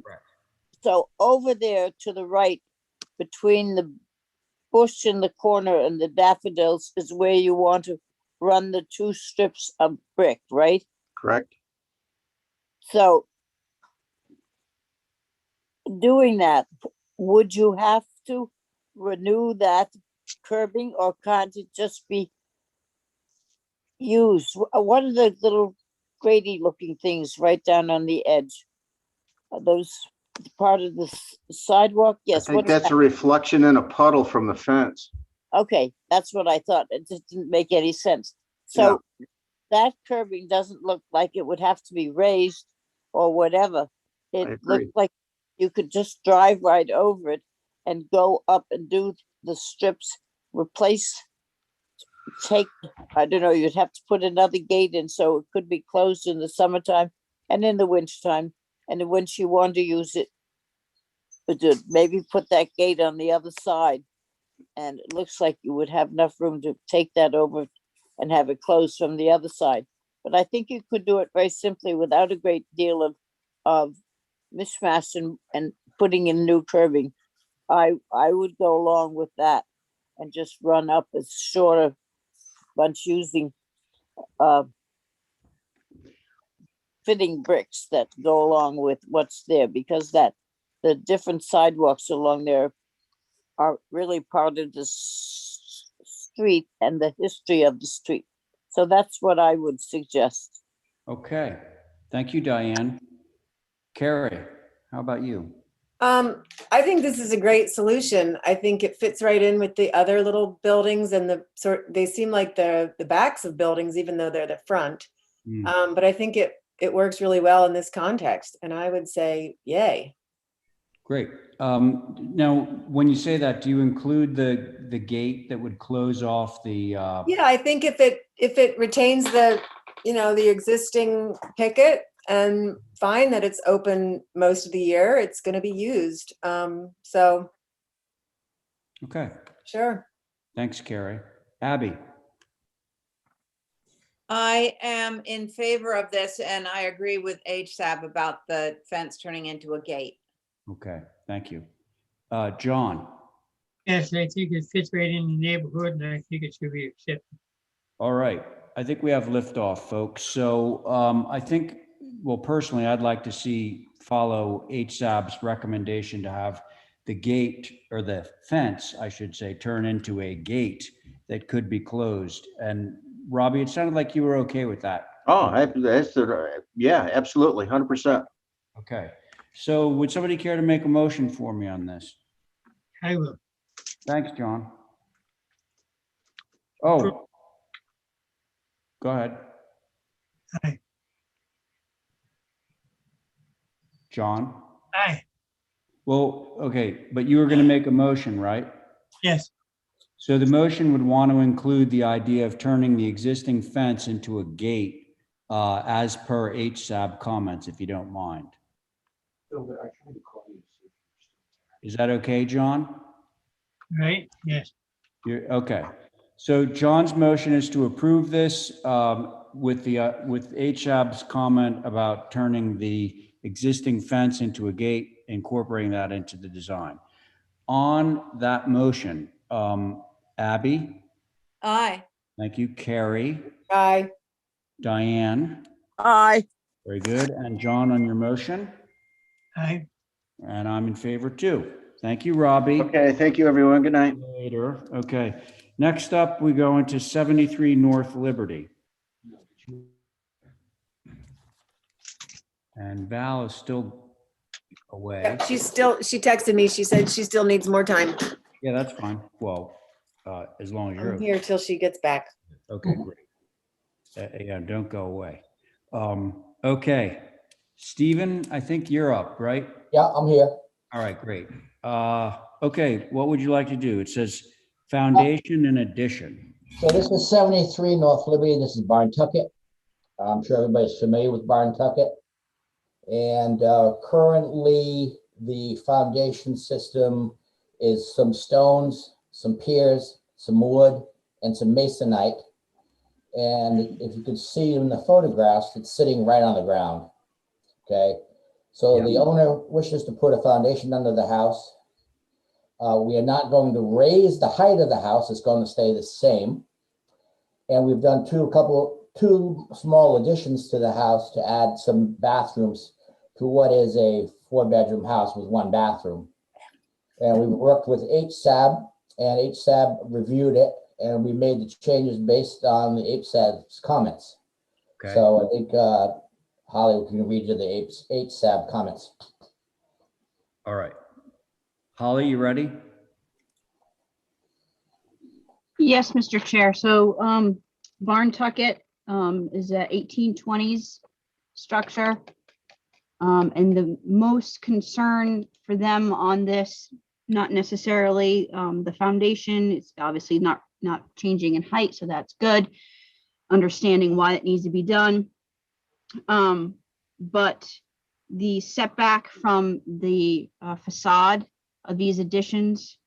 [SPEAKER 6] so over there to the right, between the bush in the corner and the daffodils is where you want to run the 2 strips of brick, right?
[SPEAKER 9] Correct.
[SPEAKER 6] So doing that, would you have to renew that curbing, or can't it just be used? What are the little grady looking things right down on the edge? Are those part of the sidewalk? Yes.
[SPEAKER 9] I think that's a reflection in a puddle from the fence.
[SPEAKER 6] Okay, that's what I thought. It just didn't make any sense. So that curbing doesn't look like it would have to be raised or whatever. It looked like you could just drive right over it and go up and do the strips, I don't know, you'd have to put another gate in so it could be closed in the summertime and in the wintertime. And then when you want to use it, maybe put that gate on the other side. And it looks like you would have enough room to take that over and have it closed from the other side. But I think you could do it very simply without a great deal of mishmash and putting in new curbing. I would go along with that and just run up a shorter bunch using fitting bricks that go along with what's there, because the different sidewalks along there are really part of the street and the history of the street. So that's what I would suggest.
[SPEAKER 2] Okay, thank you, Diane. Carrie, how about you?
[SPEAKER 4] I think this is a great solution. I think it fits right in with the other little buildings and they seem like the backs of buildings, even though they're the front. But I think it works really well in this context, and I would say yay.
[SPEAKER 2] Great. Now, when you say that, do you include the gate that would close off the?
[SPEAKER 4] Yeah, I think if it retains the, the existing picket, and fine that it's open most of the year, it's going to be used. So.
[SPEAKER 2] Okay.
[SPEAKER 4] Sure.
[SPEAKER 2] Thanks, Carrie. Abby.
[SPEAKER 1] I am in favor of this, and I agree with HSAB about the fence turning into a gate.
[SPEAKER 2] Okay, thank you. John.
[SPEAKER 7] Yes, I think it fits right in the neighborhood, and I think it should be accepted.
[SPEAKER 2] All right, I think we have liftoff, folks. So I think, well, personally, I'd like to follow HSAB's recommendation to have the gate, or the fence, I should say, turn into a gate that could be closed. And Robbie, it sounded like you were okay with that.
[SPEAKER 9] Oh, yeah, absolutely, 100%.
[SPEAKER 2] Okay, so would somebody care to make a motion for me on this?
[SPEAKER 7] I will.
[SPEAKER 2] Thanks, John. Oh, go ahead.
[SPEAKER 7] Aye.
[SPEAKER 2] John?
[SPEAKER 7] Aye.
[SPEAKER 2] Well, okay, but you were going to make a motion, right?
[SPEAKER 7] Yes.
[SPEAKER 2] So the motion would want to include the idea of turning the existing fence into a gate as per HSAB comments, if you don't mind. Is that okay, John?
[SPEAKER 7] Right, yes.
[SPEAKER 2] Okay. So John's motion is to approve this with HSAB's comment about turning the existing fence into a gate, incorporating that into the design. On that motion, Abby?
[SPEAKER 1] Aye.
[SPEAKER 2] Thank you. Carrie?
[SPEAKER 4] Aye.
[SPEAKER 2] Diane?
[SPEAKER 6] Aye.
[SPEAKER 2] Very good. And John, on your motion?
[SPEAKER 7] Aye.
[SPEAKER 2] And I'm in favor too. Thank you, Robbie.
[SPEAKER 9] Okay, thank you, everyone. Good night.
[SPEAKER 2] Later. Okay. Next up, we go into 73 North Liberty. And Val is still away.
[SPEAKER 4] Yep, she texted me. She said she still needs more time.
[SPEAKER 2] Yeah, that's fine. Well, as long as you're
[SPEAKER 4] I'm here till she gets back.
[SPEAKER 2] okay, great. Yeah, don't go away. Okay, Stephen, I think you're up, right?
[SPEAKER 12] Yeah, I'm here.
[SPEAKER 2] All right, great. Okay, what would you like to do? It says foundation and addition.
[SPEAKER 12] So this is 73 North Liberty. This is Nantucket. I'm sure everybody's familiar with Nantucket. And currently the foundation system is some stones, some piers, some wood, and some masonite. And if you could see in the photographs, it's sitting right on the ground. Okay. So the owner wishes to put a foundation under the house. We are not going to raise the height of the house. It's going to stay the same. And we've done two small additions to the house to add some bathrooms to what is a 4-bedroom house with 1 bathroom. And we worked with HSAB, and HSAB reviewed it, and we made the changes based on the HSAB's comments. Okay. So I think Holly can read you the HSAB comments.
[SPEAKER 2] All right. Holly, you ready?
[SPEAKER 10] Yes, Mr. Chair. So Nantucket is a 1820s structure. And the most concern for them on this, not necessarily the foundation, it's obviously not changing in height, so that's good. Understanding why it needs to be done. But the setback from the facade of these additions,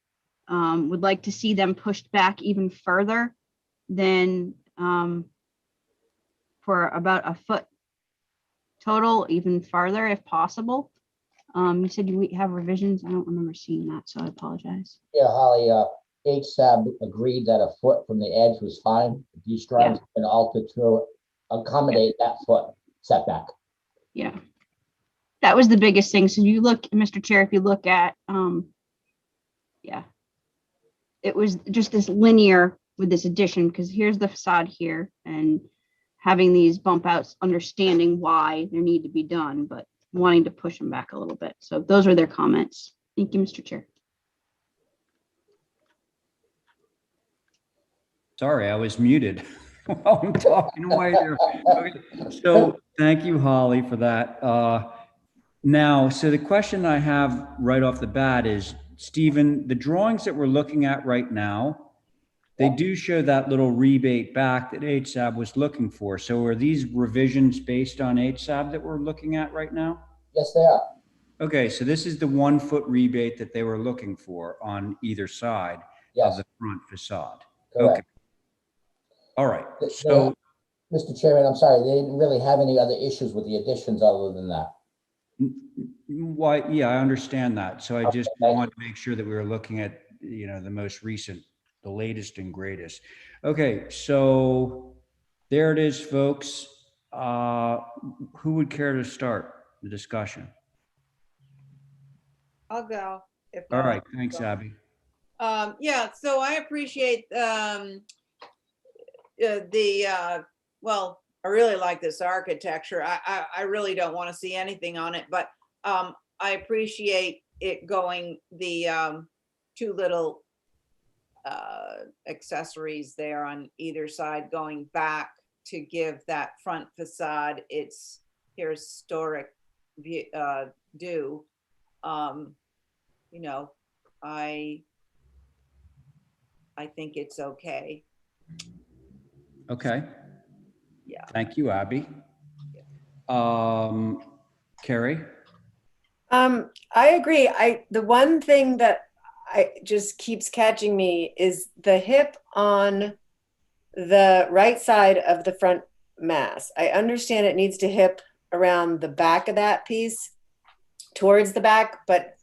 [SPEAKER 10] would like to see them pushed back even further than for about a foot total, even farther if possible. You said we have revisions. I don't remember seeing that, so I apologize.
[SPEAKER 12] Yeah, Holly, HSAB agreed that a foot from the edge was fine. These drawings have been altered to accommodate that foot setback.
[SPEAKER 10] Yeah, that was the biggest thing. So you look, Mr. Chair, if you look at, yeah, it was just this linear with this addition, because here's the facade here, and having these bump outs, understanding why they need to be done, but wanting to push them back a little bit. So those are their comments. Thank you, Mr. Chair.
[SPEAKER 2] Sorry, I was muted while I'm talking away there. Okay. So thank you, Holly, for that. Now, so the question I have right off the bat is, Stephen, the drawings that we're looking at right now, they do show that little rebate back that HSAB was looking for. So are these revisions based on HSAB that we're looking at right now?
[SPEAKER 12] Yes, they are.
[SPEAKER 2] Okay, so this is the 1 foot rebate that they were looking for on either side
[SPEAKER 12] Yes.
[SPEAKER 2] of the front facade.
[SPEAKER 12] Correct.
[SPEAKER 2] Okay. All right.
[SPEAKER 12] They-
[SPEAKER 2] So,
[SPEAKER 12] Mr. Chairman, I'm sorry, they didn't really have any other issues with the additions other than that.
[SPEAKER 2] why, yeah, I understand that. So I just
[SPEAKER 12] thank
[SPEAKER 2] wanted to make sure that we were looking at, the most recent, the latest and greatest. Okay, so there it is, folks. Who would care to start the discussion?
[SPEAKER 1] I'll go.
[SPEAKER 2] All right, thanks, Abby.
[SPEAKER 1] Yeah, so I appreciate well, I really like this architecture. I really don't want to see anything on it, but I appreciate it going the 2 little accessories there on either side going back to give that front facade its historic view, due. I think it's okay.
[SPEAKER 2] Okay.
[SPEAKER 1] Yeah.
[SPEAKER 2] Thank you, Abby. Carrie?
[SPEAKER 4] I agree. The one thing that I just keeps catching me is the hip on the right side of the front mass. I understand it needs to hip around the back of that piece towards the back, but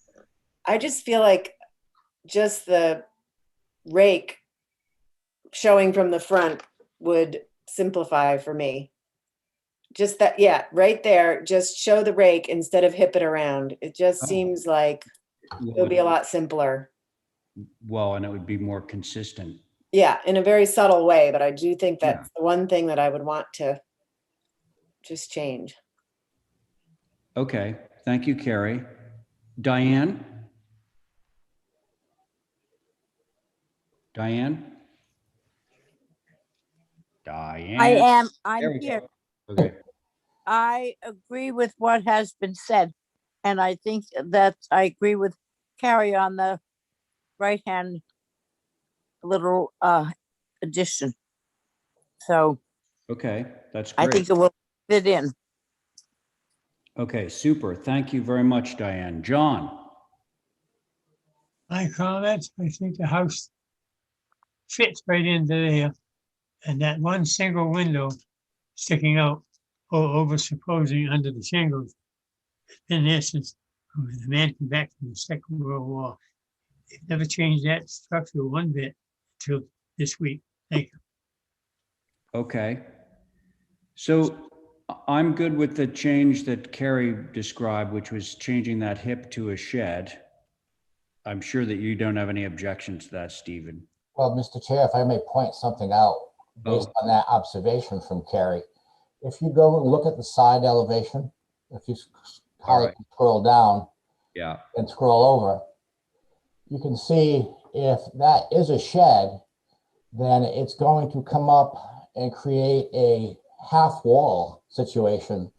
[SPEAKER 4] I just feel like just the rake showing from the front would simplify for me. Just that, yeah, right there, just show the rake instead of hip it around. It just seems like it'll be a lot simpler.
[SPEAKER 2] Well, and it would be more consistent.
[SPEAKER 4] Yeah, in a very subtle way, but I do think that's the one thing that I would want to just change.
[SPEAKER 2] Okay, thank you, Carrie. Diane? Diane? Diane?
[SPEAKER 6] I'm
[SPEAKER 2] There we
[SPEAKER 6] here.
[SPEAKER 2] go. Okay.
[SPEAKER 6] I agree with what has been said. And I think that I agree with Carrie on the right-hand little addition. So
[SPEAKER 2] Okay, that's great.
[SPEAKER 6] I think it will fit in.
[SPEAKER 2] Okay, super. Thank you very much, Diane. John?
[SPEAKER 7] My comment, I think the house fits right into there. And that one single window sticking out over supposing under the shingles, been there since the man came back from the Second World War. They've never changed that structure one bit until this week. Thank you.
[SPEAKER 2] Okay. So I'm good with the change that Carrie described, which was changing that hip to a shed. I'm sure that you don't have any objections to that, Stephen.
[SPEAKER 12] Well, Mr. Chair, if I may point something out based on that observation from Carrie, if you go and look at the side elevation, if you scroll down and scroll over, you can see if that is a shed, then it's going to come up and create a half wall situation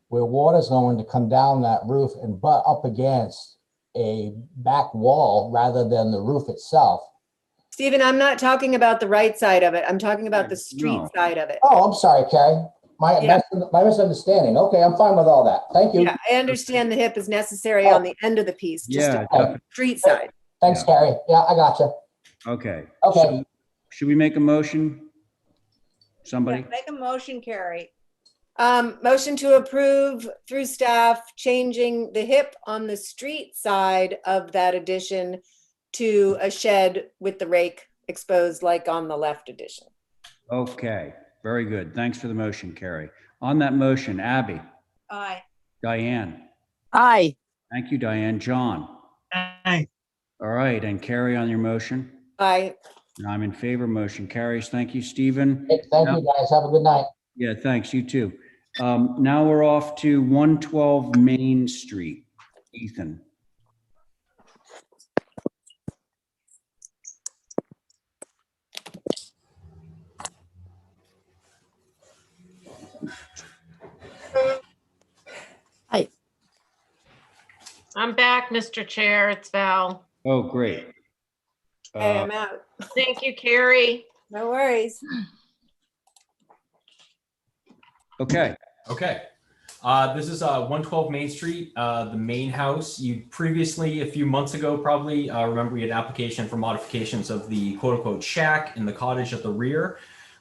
[SPEAKER 12] where water is going to come down that roof and butt up against a back wall rather than the roof itself.
[SPEAKER 4] Stephen, I'm not talking about the right side of it. I'm talking about the street side of it.
[SPEAKER 12] Oh, I'm sorry, Carrie. My misunderstanding. Okay, I'm fine with all that. Thank you.
[SPEAKER 4] Yeah, I understand the hip is necessary on the end of the piece, just on the street side.
[SPEAKER 12] Thanks, Carrie. Yeah, I gotcha.
[SPEAKER 2] Okay.
[SPEAKER 12] Okay.
[SPEAKER 2] So should we make a motion? Somebody?
[SPEAKER 1] Yeah, make a motion, Carrie.
[SPEAKER 4] Motion to approve through staff, changing the hip on the street side of that addition to a shed with the rake exposed like on the left addition.
[SPEAKER 2] Okay, very good. Thanks for the motion, Carrie. On that motion, Abby?
[SPEAKER 1] Aye.
[SPEAKER 2] Diane?
[SPEAKER 6] Aye.
[SPEAKER 2] Thank you, Diane. John?
[SPEAKER 7] Aye.
[SPEAKER 2] All right, and Carrie on your motion?
[SPEAKER 4] Aye.
[SPEAKER 2] And I'm in favor. Motion carries. Thank you, Stephen.
[SPEAKER 12] Thank you, guys. Have a good night.
[SPEAKER 2] Yeah, thanks. You too. Now we're off to 112 Main Street. Ethan.
[SPEAKER 18] Hi.
[SPEAKER 3] I'm back, Mr. Chair. It's Val.
[SPEAKER 2] Oh, great.
[SPEAKER 4] Hey, I'm out.
[SPEAKER 3] Thank you, Carrie.
[SPEAKER 4] No worries.
[SPEAKER 2] Okay.
[SPEAKER 11] Okay. This is 112 Main Street, the main house. You previously, a few months ago, probably remember we had an application for modifications of the quote unquote shack and the cottage at the rear.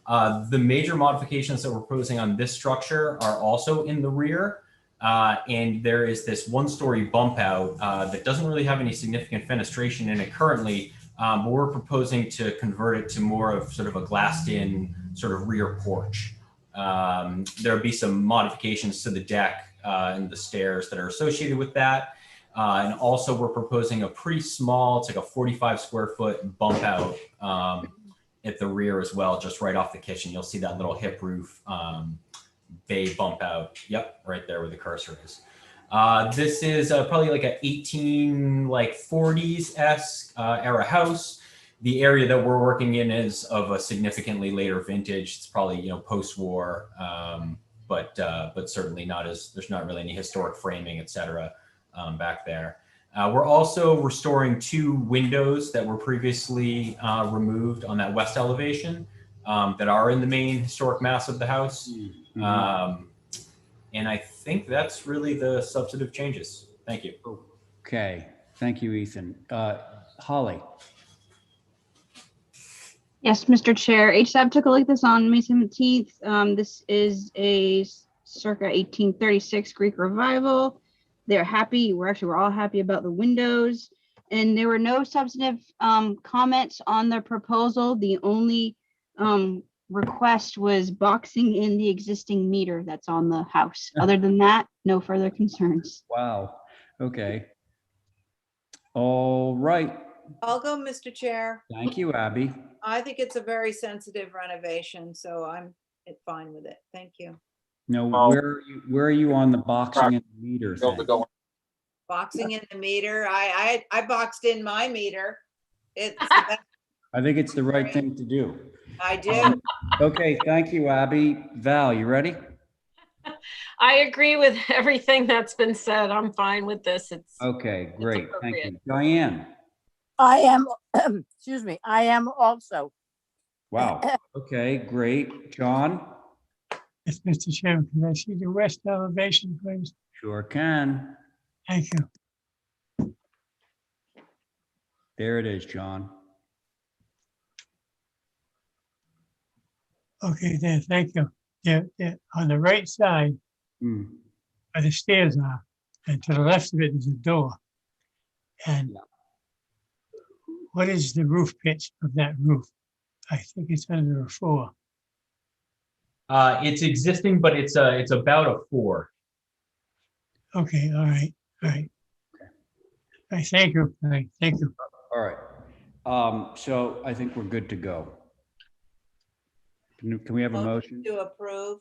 [SPEAKER 11] The major modifications that we're proposing on this structure are also in the rear. And there is this one-story bump out that doesn't really have any significant fenestration in it currently, but we're proposing to convert it to more of sort of a glassed-in sort of rear porch. There'll be some modifications to the deck and the stairs that are associated with that. And also we're proposing a pretty small, it's like a 45 square foot bump out at the rear as well, just right off the kitchen. You'll see that little hip roof bay bump out. Yep, right there where the cursor is. This is probably like a 1840s-esque era house. The area that we're working in is of a significantly later vintage. It's probably, post-war, but certainly not there's not really any historic framing, et cetera, back there. We're also restoring 2 windows that were previously removed on that west elevation that are in the main historic mass of the house. And I think that's really the substantive changes. Thank you.
[SPEAKER 2] Okay. Thank you, Ethan. Holly.
[SPEAKER 10] Yes, Mr. Chair. HSAB took a look at this on May 17th. This is a circa 1836 Greek revival. They're happy. We're all happy about the windows. And there were no substantive comments on the proposal. The only request was boxing in the existing meter that's on the house. Other than that, no further concerns.
[SPEAKER 2] Wow. Okay. All right.
[SPEAKER 1] I'll go, Mr. Chair.
[SPEAKER 2] Thank you, Abby.
[SPEAKER 1] I think it's a very sensitive renovation, so I'm fine with it. Thank you.
[SPEAKER 2] No, where are you on the boxing and the meter thing?
[SPEAKER 1] Boxing in the meter. I boxed in my meter. It's
[SPEAKER 2] I think it's the right thing to do.
[SPEAKER 1] I do.
[SPEAKER 2] Okay, thank you, Abby. Val, you ready?
[SPEAKER 3] I agree with everything that's been said. I'm fine with this. It's
[SPEAKER 2] okay, great. Thank you. Diane.
[SPEAKER 6] I am, excuse me, I am also.
[SPEAKER 2] Wow. Okay, great. John?
[SPEAKER 7] Yes, Mr. Chairman, can I see the west elevation, please?
[SPEAKER 2] Sure can.
[SPEAKER 7] Thank you.
[SPEAKER 2] There it is, John.
[SPEAKER 7] Okay, there, thank you. They're on the right side where the stairs are, and to the left of it is a door. And what is the roof pitch of that roof? I think it's under a 4.
[SPEAKER 11] It's existing, but it's about a 4.
[SPEAKER 7] Okay, all right. All right, thank you. All right, thank you.
[SPEAKER 2] All right. So I think we're good to go. Can we have a motion?
[SPEAKER 1] To approve.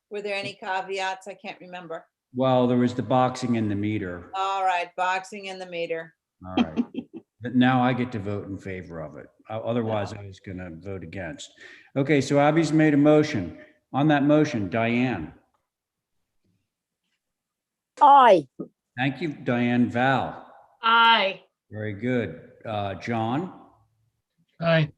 [SPEAKER 1] Were there any caveats? I can't remember.
[SPEAKER 2] Well, there was the boxing and the meter.
[SPEAKER 1] All right, boxing in the meter.
[SPEAKER 2] All right. But now I get to vote in favor of it. Otherwise, I was going to vote against. Okay, so Abby's made a motion. On that motion, Diane.
[SPEAKER 6] Aye.
[SPEAKER 2] Thank you, Diane. Val.
[SPEAKER 3] Aye.
[SPEAKER 2] Very good. John.
[SPEAKER 7] Aye.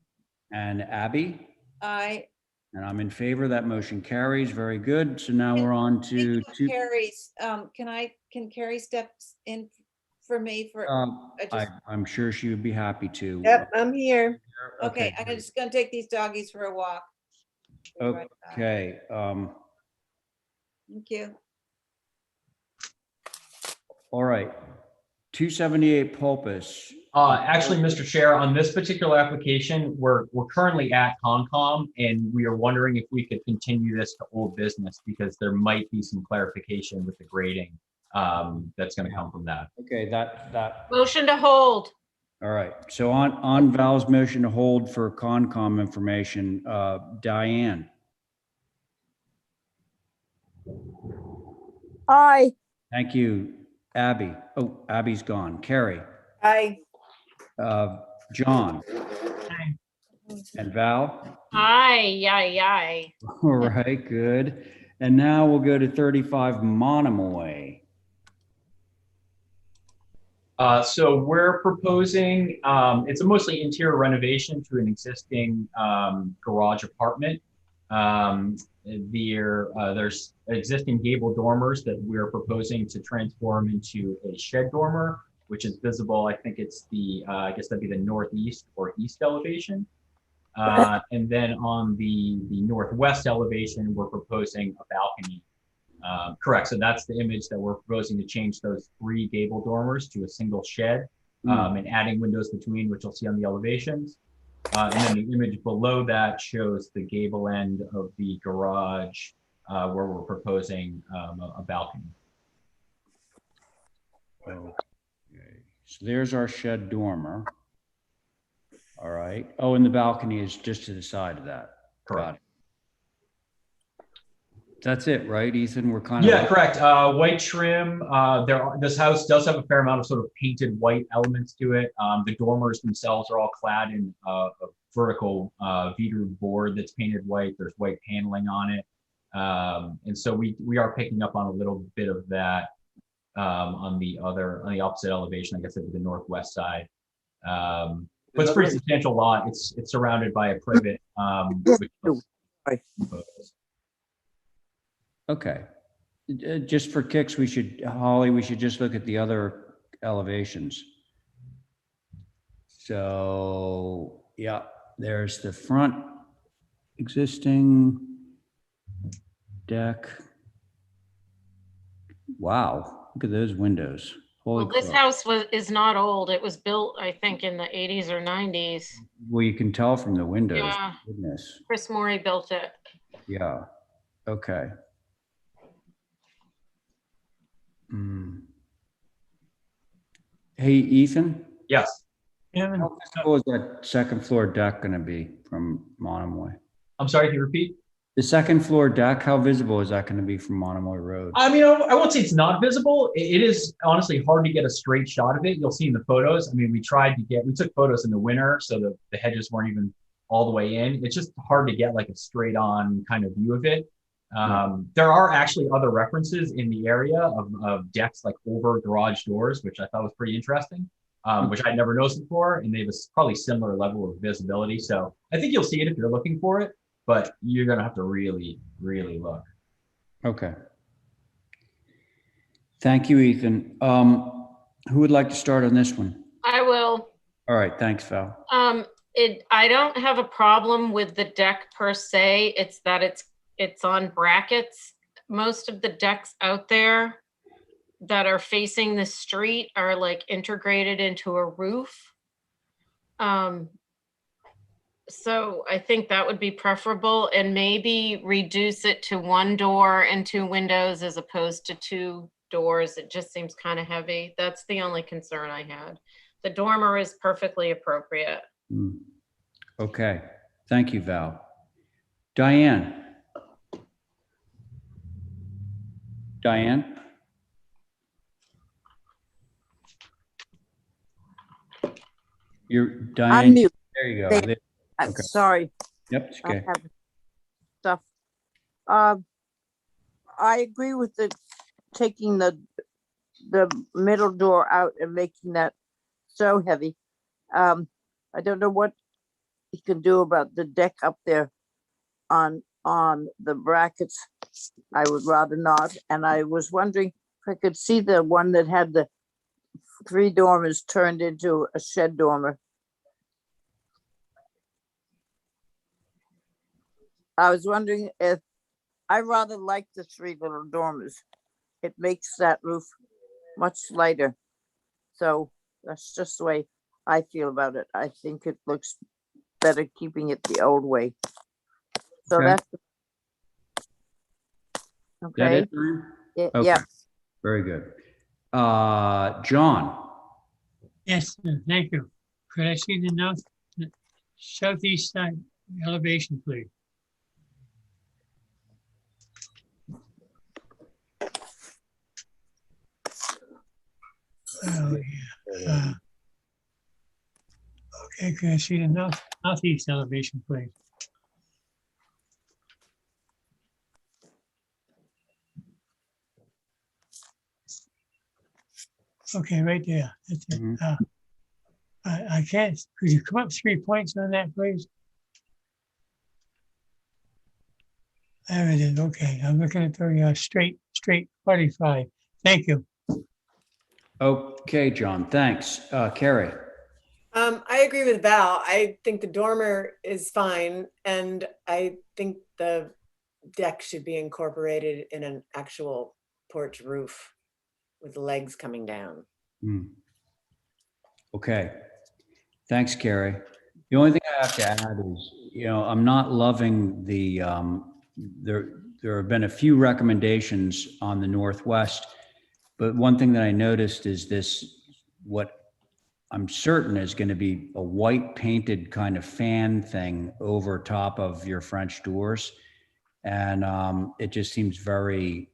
[SPEAKER 2] And Abby.
[SPEAKER 1] Aye.
[SPEAKER 2] And I'm in favor. That motion carries. Very good. So now we're on to
[SPEAKER 1] Carrie's. Can Carrie step in for me for?
[SPEAKER 2] I'm sure she would be happy to.
[SPEAKER 4] Yep, I'm here.
[SPEAKER 1] Okay, I'm just gonna take these doggies for a walk.
[SPEAKER 2] Okay.
[SPEAKER 1] Thank you.
[SPEAKER 2] All right. 278 Pulpus.
[SPEAKER 11] Actually, Mr. Chair, on this particular application, we're currently at Concom, and we are wondering if we could continue this to old business because there might be some clarification with the grading that's going to come from that.
[SPEAKER 2] Okay, that
[SPEAKER 3] motion to hold.
[SPEAKER 2] All right. So on Val's motion to hold for Concom information, Diane.
[SPEAKER 6] Aye.
[SPEAKER 2] Thank you, Abby. Oh, Abby's gone. Carrie,
[SPEAKER 4] Aye.
[SPEAKER 2] John, and Val.
[SPEAKER 3] Aye, aye, aye.
[SPEAKER 2] All right, good. And now we'll go to 35 Monomoy.
[SPEAKER 11] So we're proposing, it's a mostly interior renovation to an existing garage apartment. There's existing gable dormers that we're proposing to transform into a shed dormer, which is visible. I think it's the, I guess that'd be the northeast or east elevation. And then on the northwest elevation, we're proposing a balcony. Correct. So that's the image that we're proposing, to change those 3 gable dormers to a single shed, and adding windows between, which you'll see on the elevations. And then the image below that shows the gable end of the garage, where we're proposing a balcony.
[SPEAKER 2] Okay. So there's our shed dormer. All right. Oh, and the balcony is just to the side of that. Got it. That's it, right, Ethan? We're kind of...
[SPEAKER 11] Yeah, correct. White trim. This house does have a fair amount of sort of painted white elements to it. The dormers themselves are all clad in a vertical vitre board that's painted white. There's white paneling on it. And so we are picking up on a little bit of that on the opposite elevation, I guess it'd be the northwest side. But it's a pretty substantial lot. It's surrounded by a privet.
[SPEAKER 2] Okay. Just for kicks, Holly, we should just look at the other elevations. So, yeah, there's the front existing deck. Wow, look at those windows. Holy
[SPEAKER 3] Well, this
[SPEAKER 2] crap.
[SPEAKER 3] house is not old. It was built, I think, in the 80s or 90s.
[SPEAKER 2] Well, you can tell from the windows.
[SPEAKER 3] Yeah.
[SPEAKER 2] Goodness.
[SPEAKER 3] Chris Morey built it.
[SPEAKER 2] Yeah. Okay. Hey, Ethan?
[SPEAKER 11] Yes.
[SPEAKER 2] How visible is that second floor deck going to be from Monomoy?
[SPEAKER 11] I'm sorry, can you repeat?
[SPEAKER 2] The second floor deck, how visible is that going to be from Monomoy Road?
[SPEAKER 11] I mean, I won't say it's not visible. It is honestly hard to get a straight shot of it. You'll see in the photos. I mean, we took photos in the winter, so the hedges weren't even all the way in. It's just hard to get like a straight on kind of view of it. There are actually other references in the area of decks like over garage doors, which I thought was pretty interesting, which I'd never noticed before. And they have a probably similar level of visibility. So I think you'll see it if you're looking for it, but you're going to have to really, really look.
[SPEAKER 2] Okay. Thank you, Ethan. Who would like to start on this one?
[SPEAKER 3] I will.
[SPEAKER 2] All right, thanks, Val.
[SPEAKER 3] I don't have a problem with the deck per se. It's that it's on brackets. Most of the decks out there that are facing the street are like integrated into a roof. So I think that would be preferable, and maybe reduce it to 1 door and 2 windows as opposed to 2 doors. It just seems kind of heavy. That's the only concern I had. The dormer is perfectly appropriate.
[SPEAKER 2] Okay, thank you, Val. Diane? Diane? You're Diane.
[SPEAKER 6] I'm mute.
[SPEAKER 2] There you go. There.
[SPEAKER 6] I'm
[SPEAKER 2] Okay.
[SPEAKER 6] sorry.
[SPEAKER 2] Yep, it's
[SPEAKER 6] I
[SPEAKER 2] okay.
[SPEAKER 6] have stuff. I agree with taking the middle door out and making that so heavy. I don't know what you can do about the deck up there on the brackets. I would rather not. And I was wondering if I could see the one that had the 3 dormers turned into a shed dormer. I was wondering if I rather like the 3 little dormers. It makes that roof much lighter. So that's just the way I feel about it. I think it looks better keeping it the old way. So
[SPEAKER 2] Okay.
[SPEAKER 6] that's
[SPEAKER 2] That
[SPEAKER 6] okay.
[SPEAKER 2] it, Diane?
[SPEAKER 6] Yeah,
[SPEAKER 2] Okay.
[SPEAKER 6] yeah.
[SPEAKER 2] Very good. John?
[SPEAKER 7] Yes, thank you. Could I see the southeast side elevation, please? Oh, yeah. Okay, can I see the northeast elevation, please? Okay, right there. That's it. I can't, could you come up 3 points on that, please? There it is. Okay, I'm looking at the straight 45. Thank you.
[SPEAKER 2] Okay, John, thanks. Carrie?
[SPEAKER 4] I agree with Val. I think the dormer is fine, and I think the deck should be incorporated in an actual porch roof with legs coming down.
[SPEAKER 2] Okay, thanks, Carrie. The only thing I have to add is, I'm not loving the, there have been a few recommendations on the Northwest, but one thing that I noticed is this, what I'm certain is going to be a white painted kind of fan thing over top of your French doors. And it just seems very,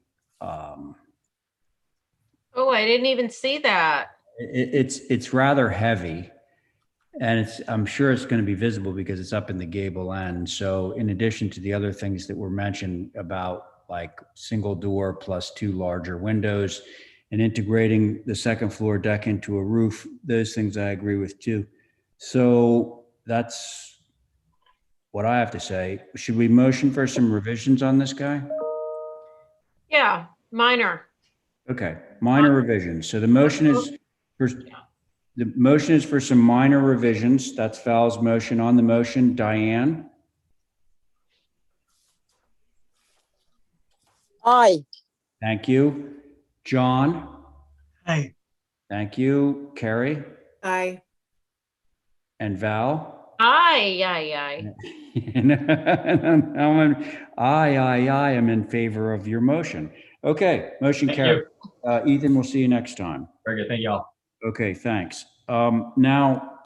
[SPEAKER 3] Oh, I didn't even see that.
[SPEAKER 2] it's rather heavy. And I'm sure it's going to be visible because it's up in the gable end. So in addition to the other things that were mentioned about like single door plus 2 larger windows and integrating the second floor deck into a roof, those things I agree with too. So that's what I have to say. Should we motion for some revisions on this guy?
[SPEAKER 3] Yeah, minor.
[SPEAKER 2] Okay, minor revisions. So the motion is for some minor revisions. That's Val's motion. On the motion, Diane?
[SPEAKER 6] Aye.
[SPEAKER 2] Thank you. John?
[SPEAKER 7] Aye.
[SPEAKER 2] Thank you. Carrie?
[SPEAKER 4] Aye.
[SPEAKER 2] And Val?
[SPEAKER 3] Aye, aye, aye.
[SPEAKER 2] I'm in favor of your motion. Okay, motion
[SPEAKER 11] Thank
[SPEAKER 2] carried. Ethan, we'll see you next time.
[SPEAKER 11] Very good. Thank you all.
[SPEAKER 2] Okay, thanks. Now,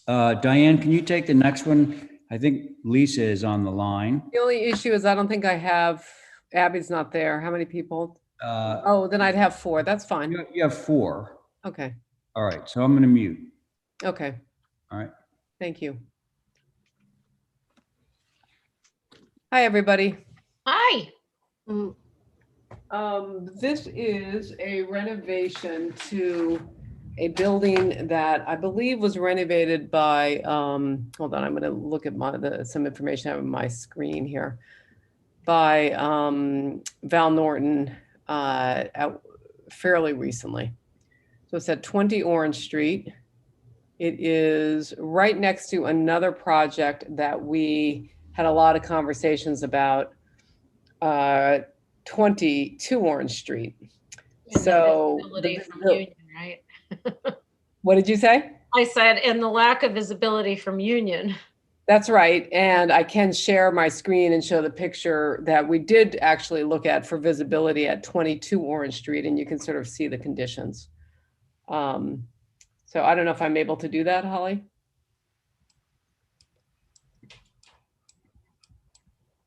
[SPEAKER 2] Diane, can you take the next one? I think Lisa is on the line.
[SPEAKER 13] The only issue is I don't think I have, Abby's not there. How many people? Oh, then I'd have 4. That's fine.
[SPEAKER 2] You have 4.
[SPEAKER 13] Okay.
[SPEAKER 2] All right, so I'm going to mute.
[SPEAKER 13] Okay.
[SPEAKER 2] All right.
[SPEAKER 13] Thank you. Hi, everybody.
[SPEAKER 3] Hi.
[SPEAKER 13] This is a renovation to a building that I believe was renovated by, hold on, I'm going to look at some information on my screen here, by Val Norton fairly recently. So it's at 20 Orange Street. It is right next to another project that we had a lot of conversations about, 22 Orange Street.
[SPEAKER 3] And
[SPEAKER 13] so
[SPEAKER 3] visibility from Union, right?
[SPEAKER 13] What did you say?
[SPEAKER 3] I said, and the lack of visibility from Union.
[SPEAKER 13] That's right. And I can share my screen and show the picture that we did actually look at for visibility at 22 Orange Street, and you can sort of see the conditions. So I don't know if I'm able to do that, Holly.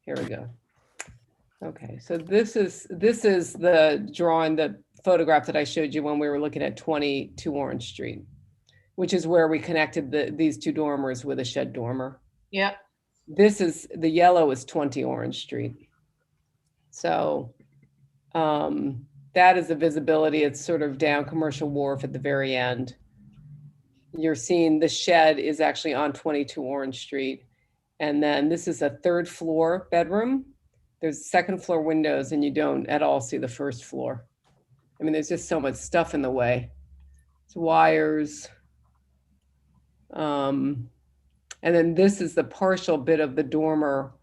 [SPEAKER 13] Here we go. Okay, so this is the drawing, the photograph that I showed you when we were looking at 22 Orange Street, which is where we connected these 2 dormers with a shed dormer.
[SPEAKER 3] Yep.
[SPEAKER 13] This is, the yellow is 20 Orange Street. So that is the visibility. It's sort of down Commercial Wharf at the very end. You're seeing the shed is actually on 22 Orange Street. And then this is a 3rd floor bedroom. There's 2nd floor windows and you don't at all see the 1st floor. I mean, there's just so much stuff in the way. It's wires. And then this is the partial bit of the dormer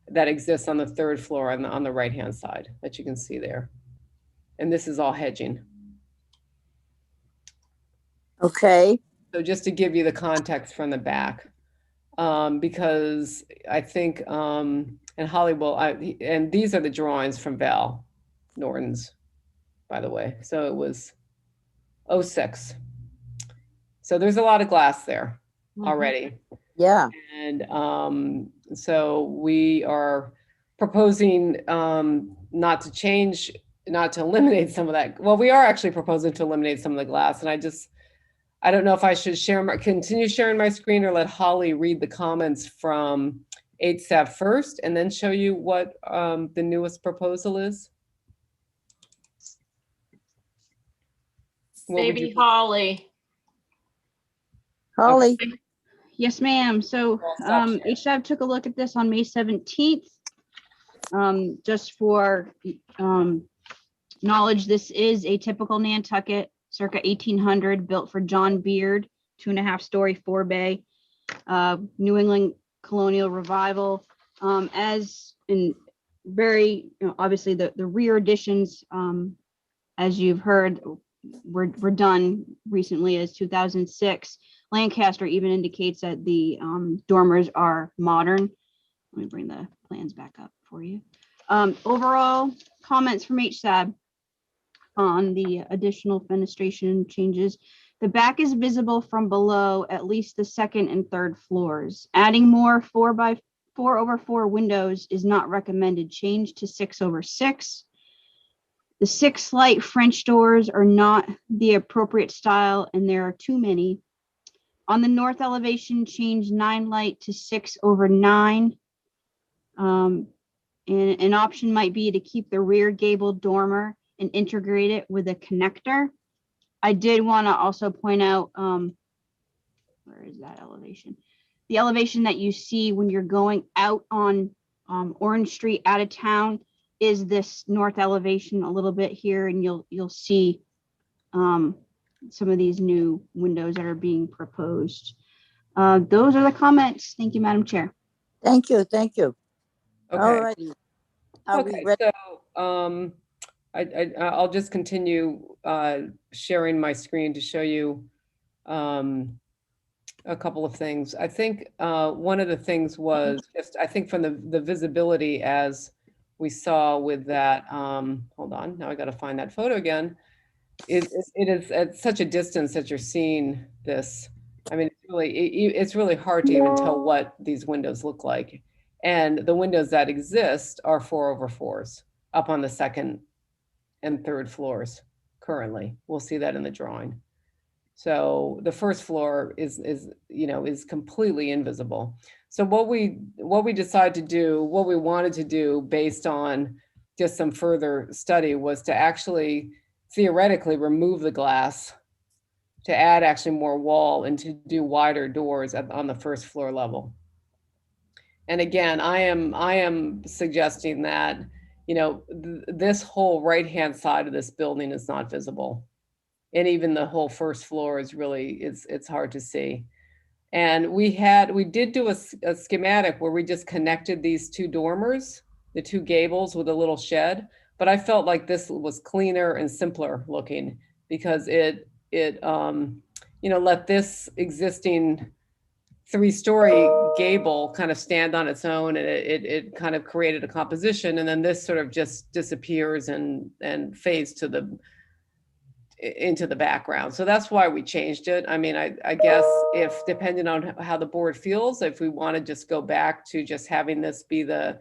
[SPEAKER 13] that exists on the 3rd floor on the right-hand side that you can see there. And this is all hedging.
[SPEAKER 6] Okay.
[SPEAKER 13] So just to give you the context from the back, because I think, and Holly will, and these are the drawings from Val Norton's, by the way. So it was 06. So there's a lot of glass there already.
[SPEAKER 6] Yeah.
[SPEAKER 13] And so we are proposing not to change not to eliminate some of that. Well, we are actually proposing to eliminate some of the glass, and I don't know if I should continue sharing my screen or let Holly read the comments from 8SAB first and then show you what the newest proposal is. What would
[SPEAKER 3] Maybe
[SPEAKER 13] you-
[SPEAKER 3] Holly.
[SPEAKER 6] Holly,
[SPEAKER 10] Yes, ma'am. So HSAB took a look at this on May 17th. Just for knowledge, this is a typical Nantucket circa 1800 built for John Beard, 2.5-story, 4-bay, New England colonial revival. As in very, obviously the rear additions, as you've heard, were done recently as 2006. Lancaster even indicates that the dormers are modern. Let me bring the plans back up for you. Overall comments from HSAB on the additional fenestration changes. The back is visible from below at least the second and third floors. Adding more 4x4 windows is not recommended. Change to 6/6. The 6 light French doors are not the appropriate style, and there are too many. On the north elevation, change 9 light to 6/9. And an option might be to keep the rear gable dormer and integrate it with a connector. I did want to also point out, where is that elevation? The elevation that you see when you're going out on Orange Street out of town is this north elevation a little bit here, and you'll see some of these new windows that are being proposed. Those are the comments. Thank you, Madam Chair.
[SPEAKER 6] thank you, thank you.
[SPEAKER 13] Okay.
[SPEAKER 6] All righty. Are we
[SPEAKER 13] Okay,
[SPEAKER 6] ready?
[SPEAKER 13] so I'll just continue sharing my screen to show you a couple of things. I think one of the things was just, I think from the visibility as we saw with that, hold on, now I got to find that photo again. It is at such a distance that you're seeing this. I mean, it's really hard to even tell what these windows look like. And the windows that exist are 4/4s up on the second and third floors currently. We'll see that in the drawing. So the first floor is completely invisible. So what we decided to do, what we wanted to do based on just some further study was to actually theoretically remove the glass, to add actually more wall and to do wider doors on the first floor level. And again, I am suggesting that, this whole right-hand side of this building is not visible. And even the whole first floor is really, it's hard to see. And we did do a schematic where we just connected these 2 dormers, the 2 gables with a little shed. But I felt like this was cleaner and simpler looking because it let this existing 3-story gable kind of stand on its own, and it kind of created a composition, and then this sort of just disappears and fades into the background. So that's why we changed it. I mean, I guess if depending on how the board feels, if we want to just go back to just having this be the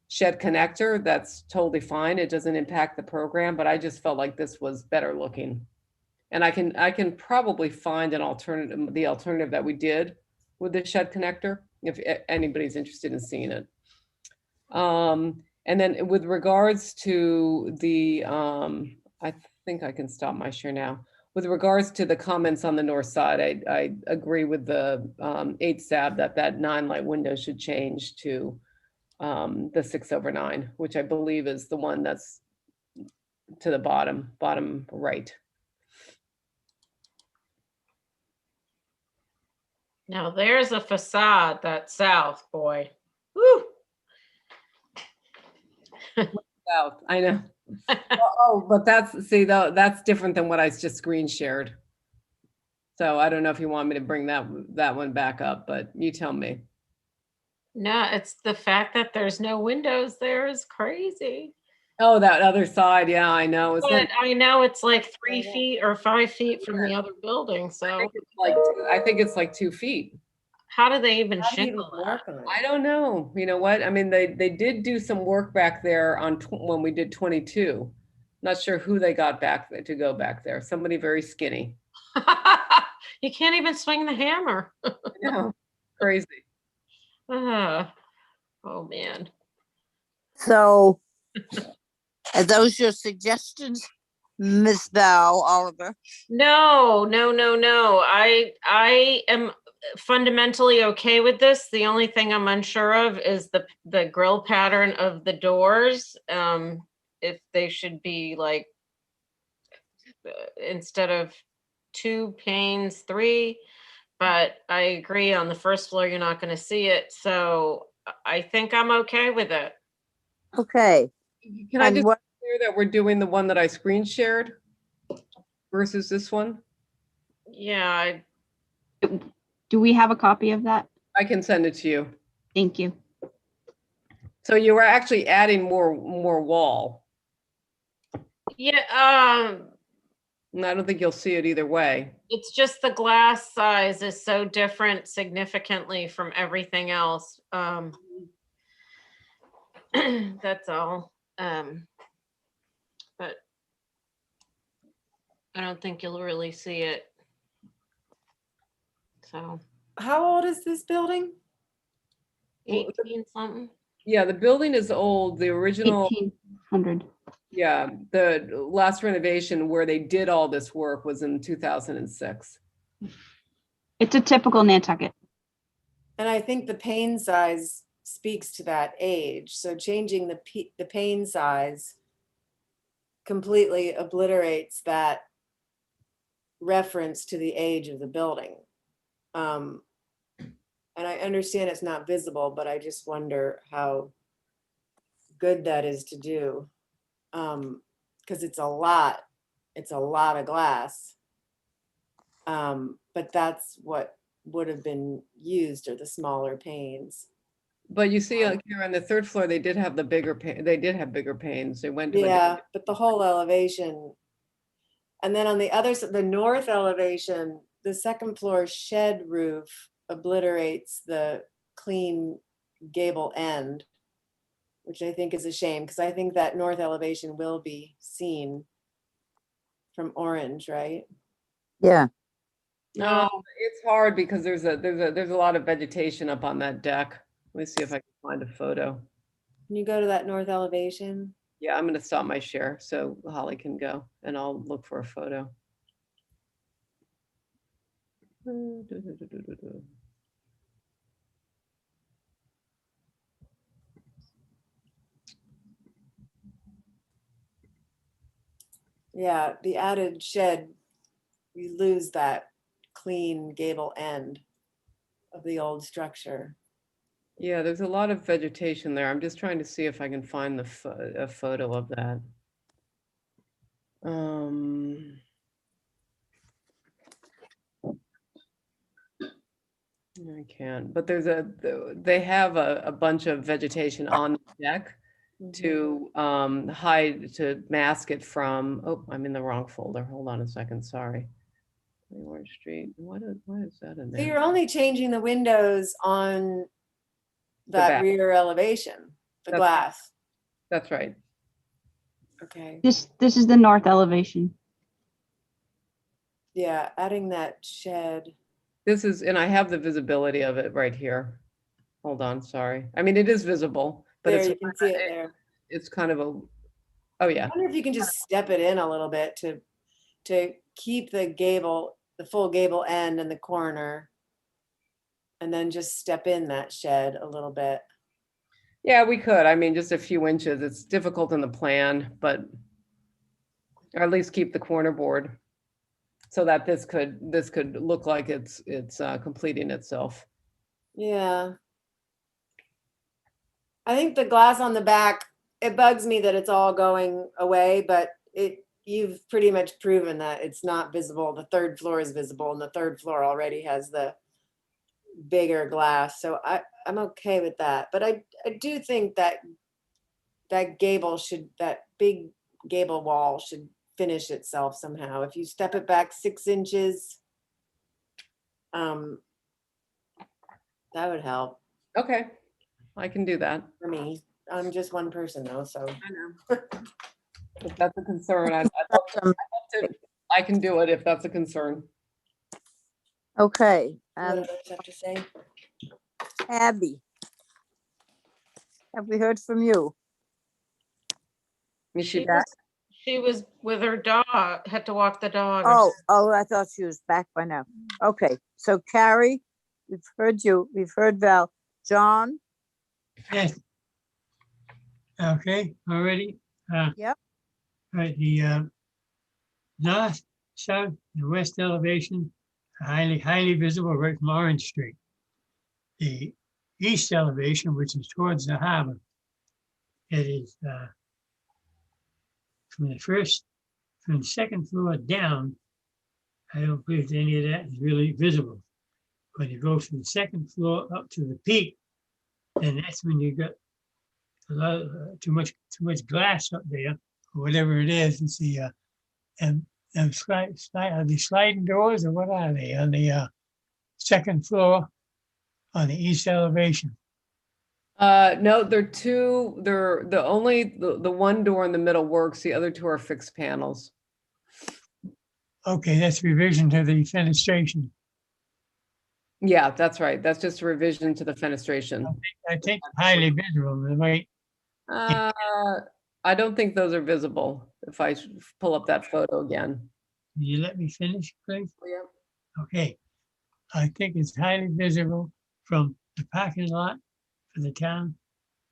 [SPEAKER 13] shed connector, that's totally fine. It doesn't impact the program, but I just felt like this was better looking. And I can probably find the alternative that we did with the shed connector, if anybody's interested in seeing it. And then with regards to the, I think I can stop my share now. With regards to the comments on the north side, I agree with the 8SAB that 9 light window should change to the 6/9, which I believe is the one that's to the bottom right.
[SPEAKER 3] Now there's a facade, that south, boy. Woo!
[SPEAKER 13] South, I know. But that's different than what I just screen shared. So I don't know if you want me to bring that one back up, but you tell me.
[SPEAKER 3] No, it's the fact that there's no windows there is crazy.
[SPEAKER 13] Oh, that other side, yeah, I know.
[SPEAKER 3] But I know it's like 3 feet or 5 feet from the other building, so.
[SPEAKER 13] I think it's like 2 feet.
[SPEAKER 3] How do they even shingle that?
[SPEAKER 13] I don't know. You know what? I mean, they did do some work back there when we did 22. Not sure who they got back there to go back there. Somebody very skinny.
[SPEAKER 3] You can't even swing the hammer.
[SPEAKER 13] Yeah, crazy.
[SPEAKER 3] Oh, man.
[SPEAKER 6] So are those your suggestions, Miss Val Oliver?
[SPEAKER 3] No. I am fundamentally okay with this. The only thing I'm unsure of is the grill pattern of the doors. If they should be like, instead of 2 panes, 3, but I agree on the first floor, you're not going to see it. So I think I'm okay with it.
[SPEAKER 6] Okay.
[SPEAKER 13] Can I
[SPEAKER 6] And
[SPEAKER 13] just
[SPEAKER 6] what-
[SPEAKER 13] clear that we're doing the one that I screen shared versus this one?
[SPEAKER 3] Yeah.
[SPEAKER 10] Do we have a copy of that?
[SPEAKER 13] I can send it to you.
[SPEAKER 10] Thank you.
[SPEAKER 13] So you were actually adding more wall.
[SPEAKER 3] Yeah.
[SPEAKER 13] And I don't think you'll see it either way.
[SPEAKER 3] It's just the glass size is so different significantly from everything else. That's all. But I don't think you'll really see it. So
[SPEAKER 4] How old is this building?
[SPEAKER 3] 18 something.
[SPEAKER 13] Yeah, the building is old. The original
[SPEAKER 10] 1800.
[SPEAKER 13] Yeah, the last renovation where they did all this work was in 2006.
[SPEAKER 10] It's a typical Nantucket.
[SPEAKER 4] And I think the pane size speaks to that age. So changing the pane size completely obliterates that reference to the age of the building. And I understand it's not visible, but I just wonder how good that is to do. Because it's a lot of glass. But that's what would have been used, or the smaller panes.
[SPEAKER 13] But you see, like here on the third floor, they did have the bigger they did have bigger panes. They went to
[SPEAKER 4] Yeah, but the whole elevation. And then on the other side, the north elevation, the second floor shed roof obliterates the clean gable end, which I think is a shame, because I think that north elevation will be seen from Orange, right?
[SPEAKER 6] Yeah.
[SPEAKER 13] No, it's hard because there's a lot of vegetation up on that deck. Let me see if I can find a photo.
[SPEAKER 4] Can you go to that north elevation?
[SPEAKER 13] Yeah, I'm going to stop my share so Holly can go, and I'll look for a photo.
[SPEAKER 4] Yeah, the added shed, you lose that clean gable end of the old structure.
[SPEAKER 13] Yeah, there's a lot of vegetation there. I'm just trying to see if I can find a photo of that. I can't, but they have a bunch of vegetation on the deck to hide, to mask it from, oh, I'm in the wrong folder. Hold on a second, sorry. Orange Street, why is that in
[SPEAKER 4] So
[SPEAKER 13] there?
[SPEAKER 4] you're only changing the windows on that
[SPEAKER 13] back.
[SPEAKER 4] rear elevation, the glass.
[SPEAKER 13] That's right.
[SPEAKER 4] Okay.
[SPEAKER 10] This is the north elevation.
[SPEAKER 4] Yeah, adding that shed.
[SPEAKER 13] This is, and I have the visibility of it right here. Hold on, sorry. I mean, it is visible, but
[SPEAKER 4] There, you can see it there.
[SPEAKER 13] It's kind of a, oh yeah.
[SPEAKER 4] I wonder if you can just step it in a little bit to keep the gable, the full gable end in the corner, and then just step in that shed a little bit.
[SPEAKER 13] Yeah, we could. I mean, just a few inches. It's difficult in the plan, but or at least keep the corner board so that this could look like it's completing itself.
[SPEAKER 4] Yeah. I think the glass on the back, it bugs me that it's all going away, but you've pretty much proven that it's not visible. The third floor is visible, and the third floor already has the bigger glass. So I'm okay with that. But I do think that gable should, that big gable wall should finish itself somehow. If you step it back 6 inches, that would help.
[SPEAKER 13] Okay, I can do that.
[SPEAKER 4] For me. I'm just one person though, so.
[SPEAKER 13] I know. If that's a concern, I can do it if that's a concern.
[SPEAKER 6] Okay,
[SPEAKER 4] What
[SPEAKER 6] and
[SPEAKER 4] others have to say?
[SPEAKER 6] Abby, have we heard from you?
[SPEAKER 13] Is she
[SPEAKER 3] She
[SPEAKER 13] back?
[SPEAKER 3] she was with her dog, had to walk the dog. or
[SPEAKER 6] Oh, I thought she was back by now. Okay, so Carrie, we've heard you, we've heard Val. John?
[SPEAKER 7] Yes. Okay, already?
[SPEAKER 6] Yep.
[SPEAKER 7] Right, the north, south, and west elevation are highly visible right from Orange Street. The east elevation, which is towards the harbor, it is from the second floor down. I don't believe any of that is really visible. When you go from the second floor up to the peak, then that's when you got a lot of, too much glass up there, or whatever it is. It's the and are they sliding doors, or what are they on the second floor on the east elevation?
[SPEAKER 13] No, they're the one door in the middle works, the other two are fixed panels.
[SPEAKER 7] Okay, that's revision to the fenestration.
[SPEAKER 13] Yeah, that's right. That's just a revision to the fenestration.
[SPEAKER 7] I think highly visible. They might.
[SPEAKER 13] I don't think those are visible. If I pull up that photo again.
[SPEAKER 7] Can you let me finish, please?
[SPEAKER 13] Yep.
[SPEAKER 7] Okay. I think it's highly visible from the parking lot for the town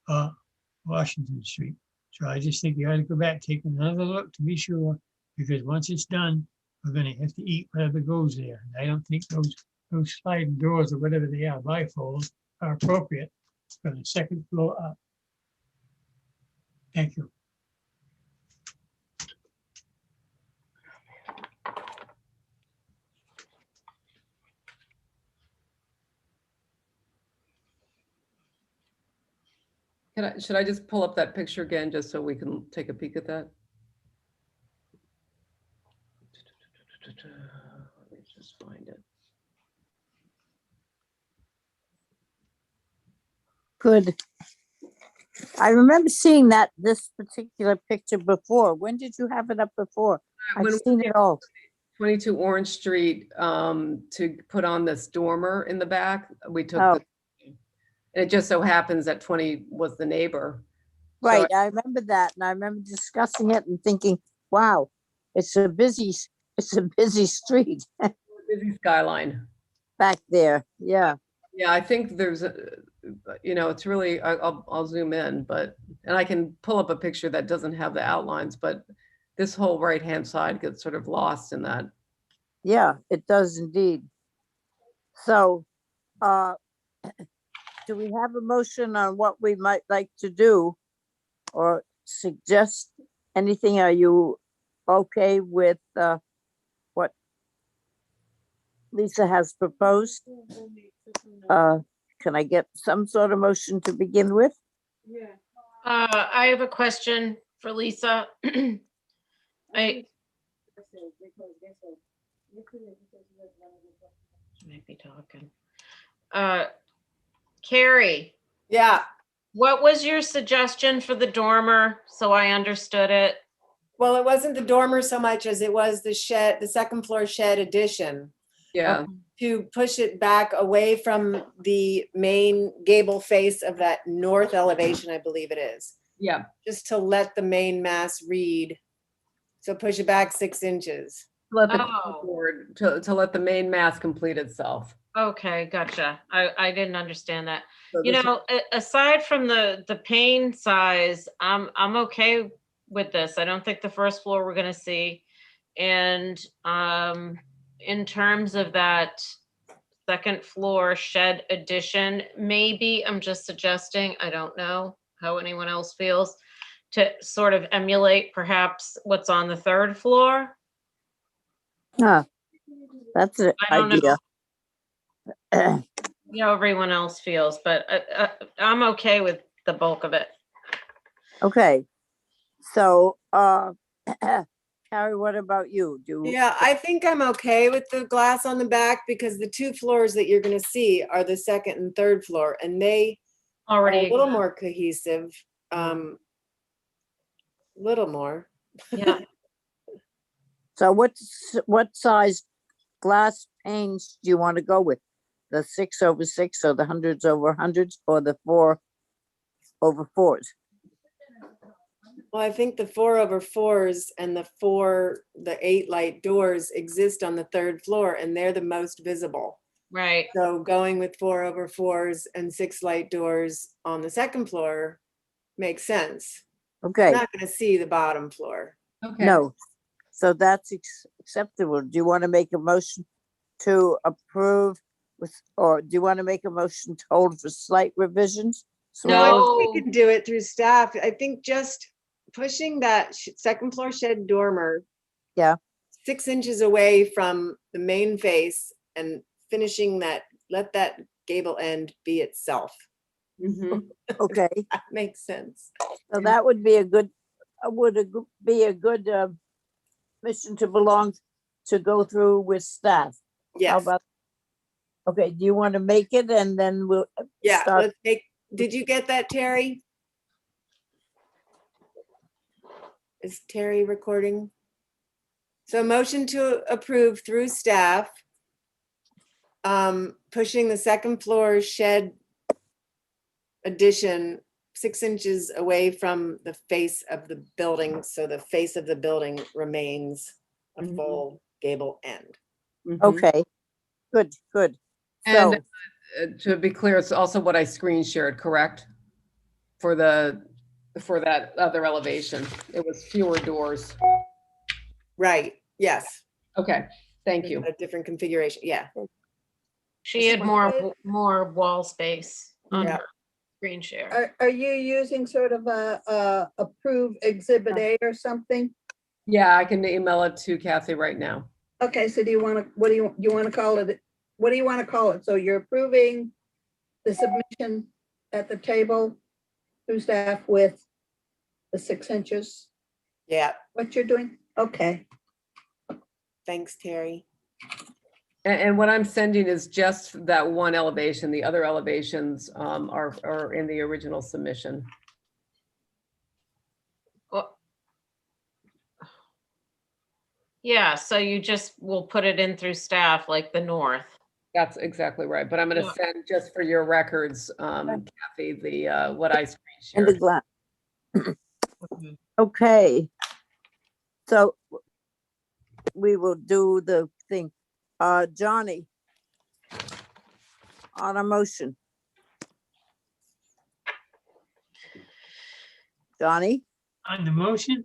[SPEAKER 7] of Washington Street. So I just think you ought to go back, take another look to be sure, because once it's done, we're gonna have to eat whatever goes there. And I don't think those sliding doors or whatever they are, bifolds, are appropriate for the second floor up. Thank you.
[SPEAKER 13] Should I just pull up that picture again, just so we can take a peek at that? Let me just find it.
[SPEAKER 6] Good. I remember seeing this particular picture before. When did you have it up before? I've
[SPEAKER 13] When
[SPEAKER 6] seen it all.
[SPEAKER 13] 22 Orange Street, to put on this dormer in the back, we took
[SPEAKER 6] Oh.
[SPEAKER 13] and it just so happens that 20 was the neighbor. So
[SPEAKER 6] Right, I remember that, and I remember discussing it and thinking, wow, it's a busy street
[SPEAKER 13] busy skyline.
[SPEAKER 6] back there, yeah.
[SPEAKER 13] Yeah, I think there's it's really, I'll zoom in, and I can pull up a picture that doesn't have the outlines, but this whole right-hand side gets sort of lost in that.
[SPEAKER 6] Yeah, it does indeed. So, do we have a motion on what we might like to do or suggest anything? Are you okay with what Lisa has proposed? Can I get some sort of motion to begin with?
[SPEAKER 3] I have a question for Lisa. I might be talking. Carrie.
[SPEAKER 4] Yeah.
[SPEAKER 3] What was your suggestion for the dormer, so I understood it?
[SPEAKER 4] Well, it wasn't the dormer so much as it was the shed, the second floor shed addition.
[SPEAKER 13] Yeah.
[SPEAKER 4] To push it back away from the main gable face of that north elevation, I believe it is.
[SPEAKER 13] Yeah.
[SPEAKER 4] Just to let the main mass read. So push it back 6 inches.
[SPEAKER 13] Let the board to let the main mass complete itself.
[SPEAKER 3] Okay, gotcha. I didn't understand that.
[SPEAKER 13] So
[SPEAKER 3] You
[SPEAKER 13] this
[SPEAKER 3] know, aside from the pane size, I'm okay with this. I don't think the first floor we're gonna see. And in terms of that second floor shed addition, maybe I'm just suggesting, I don't know how anyone else feels, to sort of emulate perhaps what's on the third floor.
[SPEAKER 6] Huh, that's an
[SPEAKER 3] I don't
[SPEAKER 6] idea.
[SPEAKER 3] know how everyone else feels, but I'm okay with the bulk of it.
[SPEAKER 6] Okay, so, Carrie, what about you?
[SPEAKER 4] Yeah, I think I'm okay with the glass on the back because the 2 floors that you're gonna see are the second and third floor, and they are
[SPEAKER 3] already
[SPEAKER 4] a little more cohesive. Little more.
[SPEAKER 3] Yeah.
[SPEAKER 6] So what size glass panes do you want to go with? The 6/6 or the 100s/100s or the 4/4s?
[SPEAKER 4] Well, I think the 4/4s and the 8 light doors exist on the 3rd floor and they're the most visible.
[SPEAKER 3] Right.
[SPEAKER 4] So going with 4/4s and 6 light doors on the 2nd floor makes sense.
[SPEAKER 6] Okay.
[SPEAKER 4] You're not going to see the bottom floor.
[SPEAKER 13] Okay.
[SPEAKER 6] No. So that's acceptable. Do you want to make a motion to approve with, or do you want to make a motion to hold for slight revisions?
[SPEAKER 4] No, we can do it through staff. I think just pushing that 2nd floor shed dormer.
[SPEAKER 6] Yeah.
[SPEAKER 4] 6 inches away from the main face and finishing that, let that gable end be itself.
[SPEAKER 6] Okay.
[SPEAKER 4] That makes sense.
[SPEAKER 6] So that would be a good, mission to belong to go through with staff. How
[SPEAKER 4] Yes.
[SPEAKER 6] about? Okay, do you want to make it and then we'll
[SPEAKER 4] Yeah,
[SPEAKER 6] start?
[SPEAKER 4] let's make, did you get that, Terry? Is Terry recording? So motion to approve through staff. Pushing the 2nd floor shed addition 6 inches away from the face of the building, so the face of the building remains a full gable end.
[SPEAKER 6] Okay, good.
[SPEAKER 13] And
[SPEAKER 6] So,
[SPEAKER 13] to be clear, it's also what I screen shared, correct? For that other elevation, it was fewer doors.
[SPEAKER 4] Right, yes.
[SPEAKER 13] Okay, thank you.
[SPEAKER 4] A different configuration, yeah.
[SPEAKER 3] She had more wall space on
[SPEAKER 4] Yeah.
[SPEAKER 3] her screen share.
[SPEAKER 14] Are you using sort of a approved exhibit A or something?
[SPEAKER 13] Yeah, I can email it to Kathy right now.
[SPEAKER 14] Okay, so do you want to, what do you want to call it? What do you want to call it? So you're approving the submission at the table through staff with the 6 inches?
[SPEAKER 4] Yeah.
[SPEAKER 14] What you're doing? Okay.
[SPEAKER 4] Thanks, Terry.
[SPEAKER 13] And what I'm sending is just that one elevation. The other elevations are in the original submission.
[SPEAKER 3] Well, yeah, so you just will put it in through staff like the north.
[SPEAKER 13] That's exactly right. But I'm going to
[SPEAKER 3] Yeah.
[SPEAKER 13] send just for your records, Kathy, the what I screen
[SPEAKER 6] and the
[SPEAKER 13] shared.
[SPEAKER 6] glass. Okay. So we will do the thing. Johnny, on a motion. Johnny?
[SPEAKER 7] On the motion?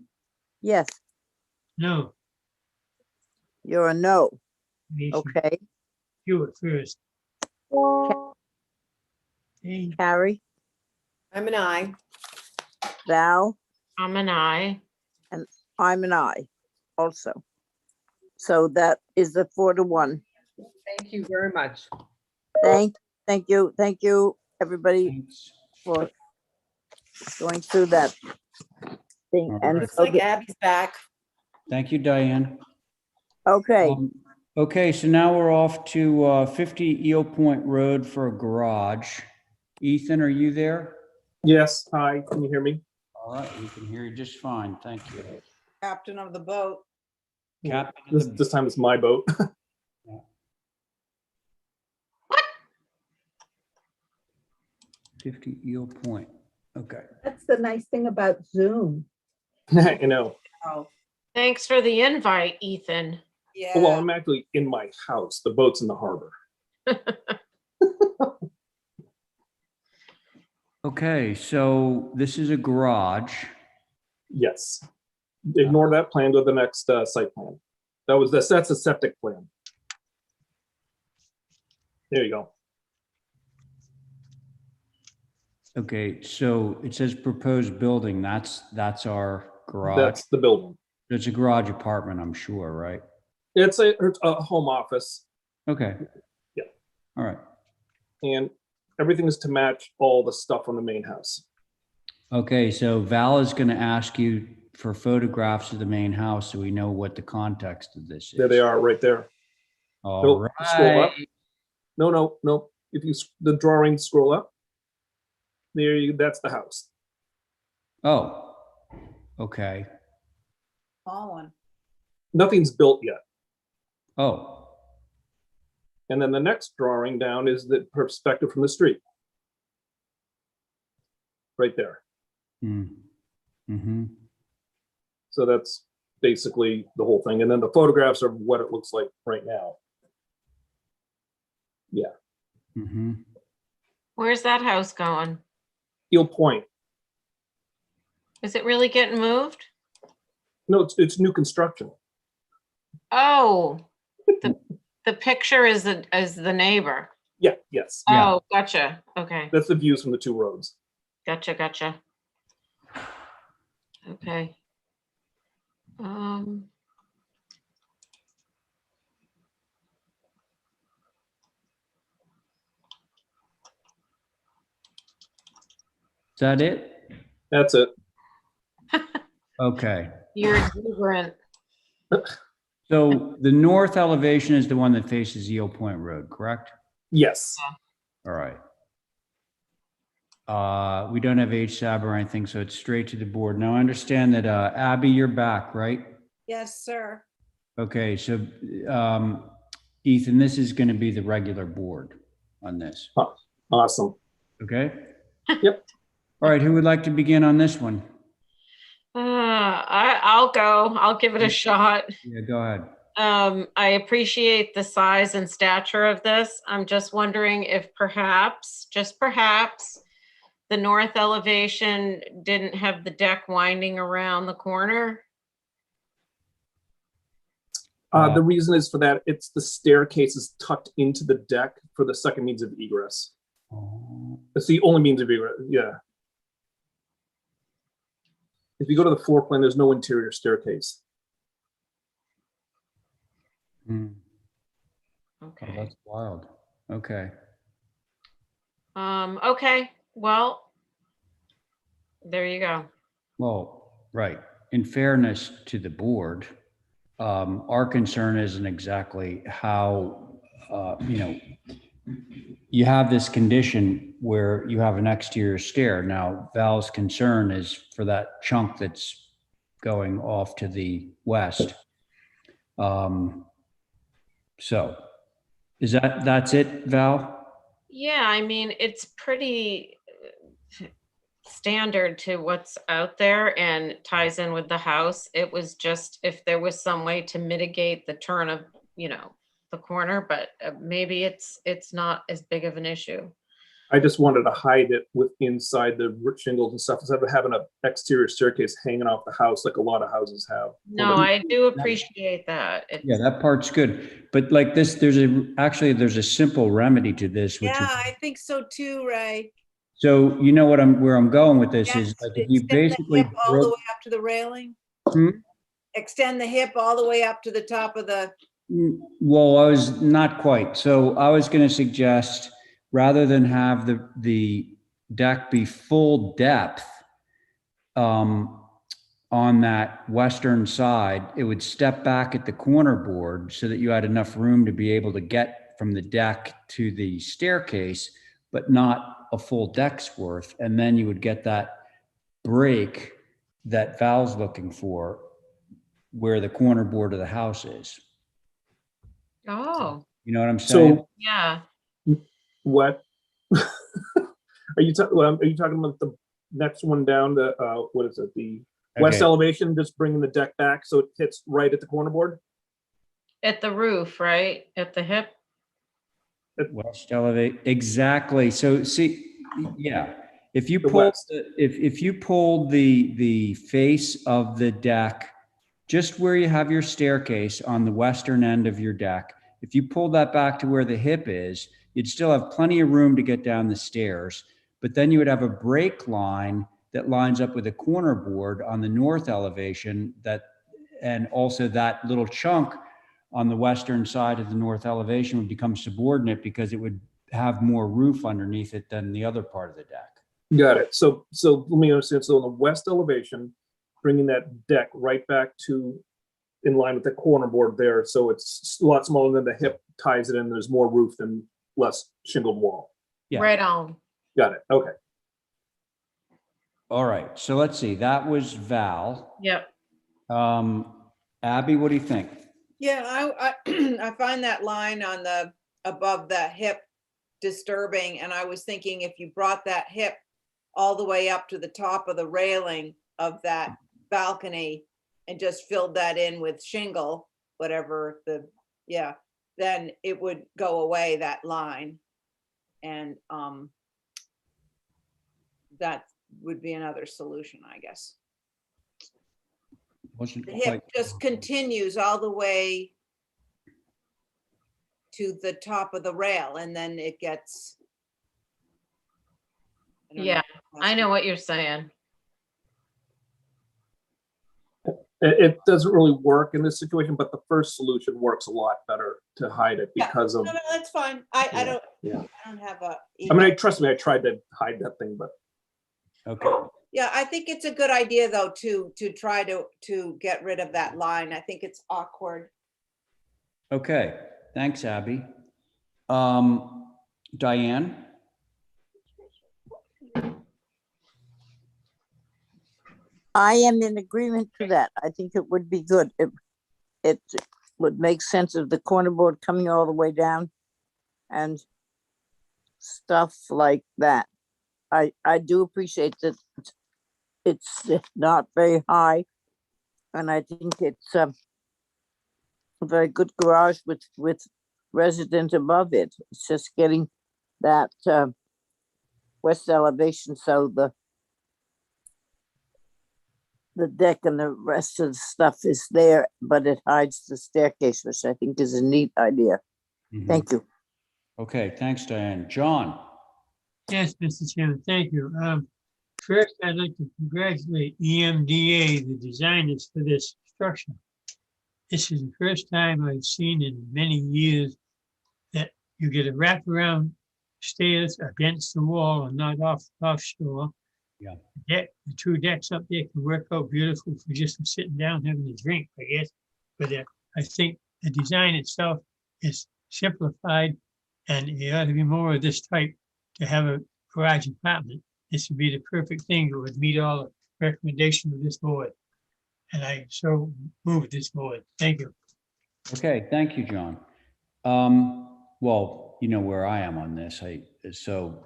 [SPEAKER 6] Yes,
[SPEAKER 7] No.
[SPEAKER 6] you're a no.
[SPEAKER 7] We should
[SPEAKER 6] Okay.
[SPEAKER 7] do it first.
[SPEAKER 6] Carrie,
[SPEAKER 4] I'm an I.
[SPEAKER 6] Val,
[SPEAKER 3] I'm an I.
[SPEAKER 6] and I'm an I also. So that is a 4-1.
[SPEAKER 13] Thank you very much.
[SPEAKER 6] Thank you, everybody, for going through that thing.
[SPEAKER 2] All
[SPEAKER 6] And
[SPEAKER 2] right.
[SPEAKER 4] Looks like Abby's back.
[SPEAKER 2] Thank you, Diane.
[SPEAKER 6] okay,
[SPEAKER 2] Okay, so now we're off to 50 Eel Point Road for a garage. Ethan, are you there?
[SPEAKER 15] Yes, hi, can you hear me?
[SPEAKER 2] All right, we can hear you just fine. Thank you.
[SPEAKER 23] Captain of the boat.
[SPEAKER 2] Captain of the
[SPEAKER 15] This time it's my boat.
[SPEAKER 2] 50 Eel Point. Okay.
[SPEAKER 14] That's the nice thing about Zoom.
[SPEAKER 15] I know.
[SPEAKER 23] Oh,
[SPEAKER 3] Thanks for the invite, Ethan.
[SPEAKER 23] yeah.
[SPEAKER 15] Well, I'm actually in my house. The boat's in the harbor.
[SPEAKER 2] Okay, so this is a garage.
[SPEAKER 15] Yes. Ignore that plan, go to the next site plan. That's a septic plan. There you go.
[SPEAKER 2] Okay, so it says proposed building. That's our garage.
[SPEAKER 15] That's the building.
[SPEAKER 2] It's a garage apartment, I'm sure, right?
[SPEAKER 15] It's a home office.
[SPEAKER 2] Okay.
[SPEAKER 15] Yeah.
[SPEAKER 2] All right.
[SPEAKER 15] And everything is to match all the stuff on the main house.
[SPEAKER 2] Okay, so Val is going to ask you for photographs of the main house so we know what the context of this is.
[SPEAKER 15] There they are, right there.
[SPEAKER 2] All
[SPEAKER 15] Nope, scroll up.
[SPEAKER 2] right.
[SPEAKER 15] No. If you the drawing, scroll up. There you. That's the house.
[SPEAKER 2] Oh, okay.
[SPEAKER 14] Small one.
[SPEAKER 15] Nothing's built yet.
[SPEAKER 2] Oh,
[SPEAKER 15] And then the next drawing down is the perspective from the street. Right there.
[SPEAKER 2] mm-hmm.
[SPEAKER 15] So that's basically the whole thing. And then the photographs are what it looks like right now. Yeah.
[SPEAKER 2] Mm-hmm.
[SPEAKER 3] Where's that house going?
[SPEAKER 15] Eel Point.
[SPEAKER 3] Is it really getting moved?
[SPEAKER 15] No, it's new construction.
[SPEAKER 3] Oh, the picture is the neighbor.
[SPEAKER 15] Yeah, yes.
[SPEAKER 3] Oh, gotcha. Okay.
[SPEAKER 15] That's the views from the two roads.
[SPEAKER 3] Gotcha. Okay.
[SPEAKER 2] Is that it?
[SPEAKER 15] That's it.
[SPEAKER 2] Okay.
[SPEAKER 3] You're exuberant.
[SPEAKER 2] So the north elevation is the one that faces Eel Point Road, correct?
[SPEAKER 15] Yes.
[SPEAKER 2] All right. We don't have HSAB or anything, so it's straight to the board. Now I understand that, Abby, you're back, right?
[SPEAKER 14] Yes, sir.
[SPEAKER 2] Okay, so, Ethan, this is going to be the regular board on this.
[SPEAKER 15] Awesome.
[SPEAKER 2] Okay?
[SPEAKER 15] Yep.
[SPEAKER 2] All right, who would like to begin on this one?
[SPEAKER 3] I'll go. I'll give it a shot.
[SPEAKER 2] Yeah, go ahead.
[SPEAKER 3] I appreciate the size and stature of this. I'm just wondering if perhaps, just perhaps, the north elevation didn't have the deck winding around the corner.
[SPEAKER 15] The reason is for that, it's the staircase is tucked into the deck for the second means of egress. It's the only means of egress, yeah. If you go to the floor plan, there's no interior staircase.
[SPEAKER 3] Okay.
[SPEAKER 2] Oh, that's wild. Okay.
[SPEAKER 3] Okay, well, there you go.
[SPEAKER 2] Well, right. In fairness to the board, our concern isn't exactly how, you have this condition where you have an exterior stair. Now, Val's concern is for that chunk that's going off to the west. So that's it, Val?
[SPEAKER 3] Yeah, I mean, it's pretty standard to what's out there and ties in with the house. It was just if there was some way to mitigate the turn of, the corner, but maybe it's not as big of an issue.
[SPEAKER 15] I just wanted to hide it with inside the shingles and stuff instead of having an exterior staircase hanging off the house like a lot of houses have.
[SPEAKER 3] No, I do appreciate that.
[SPEAKER 2] Yeah, that part's good. But like this, there's a simple remedy to this, which
[SPEAKER 14] Yeah,
[SPEAKER 2] is,
[SPEAKER 14] I think so too, Ray.
[SPEAKER 2] so you know where I'm going with this is like if you
[SPEAKER 14] Extend the
[SPEAKER 2] basically
[SPEAKER 14] hip all the way up to the railing. Extend the hip all the way up to the top of the.
[SPEAKER 2] Well, I was not quite. So I was going to suggest rather than have the deck be full depth on that western side, it would step back at the corner board so that you had enough room to be able to get from the deck to the staircase, but not a full deck's worth. And then you would get that break that Val's looking for where the corner board of the house is.
[SPEAKER 3] Oh.
[SPEAKER 2] You know what I'm saying?
[SPEAKER 15] So
[SPEAKER 3] yeah.
[SPEAKER 15] What are you talking about the next one down, the what is it, the west elevation, just bringing the deck back so it hits right at the corner board?
[SPEAKER 3] At the roof, right? At the hip?
[SPEAKER 2] West elevate, exactly. So see, yeah, if you pull if you pulled the face of the deck just where you have your staircase on the western end of your deck, if you pull that back to where the hip is, you'd still have plenty of room to get down the stairs, but then you would have a break line that lines up with a corner board on the north elevation and also that little chunk on the western side of the north elevation would become subordinate because it would have more roof underneath it than the other part of the deck.
[SPEAKER 15] Got it. So let me understand. So on the west elevation, bringing that deck right back to in line with the corner board there. So it's a lot smaller than the hip ties it in. There's more roof and less shingled wall.
[SPEAKER 2] Yeah.
[SPEAKER 3] Right on.
[SPEAKER 15] Got it. Okay.
[SPEAKER 2] All right. So let's see. That was Val.
[SPEAKER 3] Yep.
[SPEAKER 2] Abby, what do you think?
[SPEAKER 1] Yeah, I find that line on the, above the hip disturbing, and I was thinking if you brought that hip all the way up to the top of the railing of that balcony and just filled that in with shingle, whatever the, yeah, then it would go away, that line. And that would be another solution, I guess.
[SPEAKER 2] Wasn't
[SPEAKER 1] The
[SPEAKER 2] quite.
[SPEAKER 1] hip just continues all the way to the top of the rail, and then it gets. I don't know.
[SPEAKER 3] Yeah, I know what you're saying.
[SPEAKER 15] It doesn't really work in this situation, but the first solution works a lot better to hide it
[SPEAKER 1] Yeah,
[SPEAKER 15] because of.
[SPEAKER 1] no, that's fine. I don't.
[SPEAKER 15] Yeah.
[SPEAKER 1] I don't have a.
[SPEAKER 15] I mean, trust me, I tried to hide that thing, but.
[SPEAKER 2] Okay.
[SPEAKER 1] Yeah, I think it's a good idea though to try to get rid of that line. I think it's awkward.
[SPEAKER 2] Okay, thanks, Abby. Diane?
[SPEAKER 6] I am in agreement to that. I think it would be good. It would make sense of the corner board coming all the way down and stuff like that. I do appreciate that it's not very high, and I think it's a very good garage with resident above it. It's just getting that west elevation so the deck and the rest of the stuff is there, but it hides the staircase, which I think is a neat idea. Thank you.
[SPEAKER 2] Okay, thanks, Diane. John?
[SPEAKER 7] Yes, Mr. Chairman, thank you. First, I'd like to congratulate EMDA, the designers for this structure. This is the first time I've seen in many years that you get a wraparound stairs against the wall and not offshore.
[SPEAKER 2] Yeah.
[SPEAKER 7] The two decks up there can work out beautiful for just sitting down having a drink, I guess. But I think the design itself is simplified, and it ought to be more of this type to have a garage apartment. This would be the perfect thing. It would meet all the recommendations of this board. And I so move this board. Thank you.
[SPEAKER 2] Okay, thank you, John. Well, you know where I am on this. So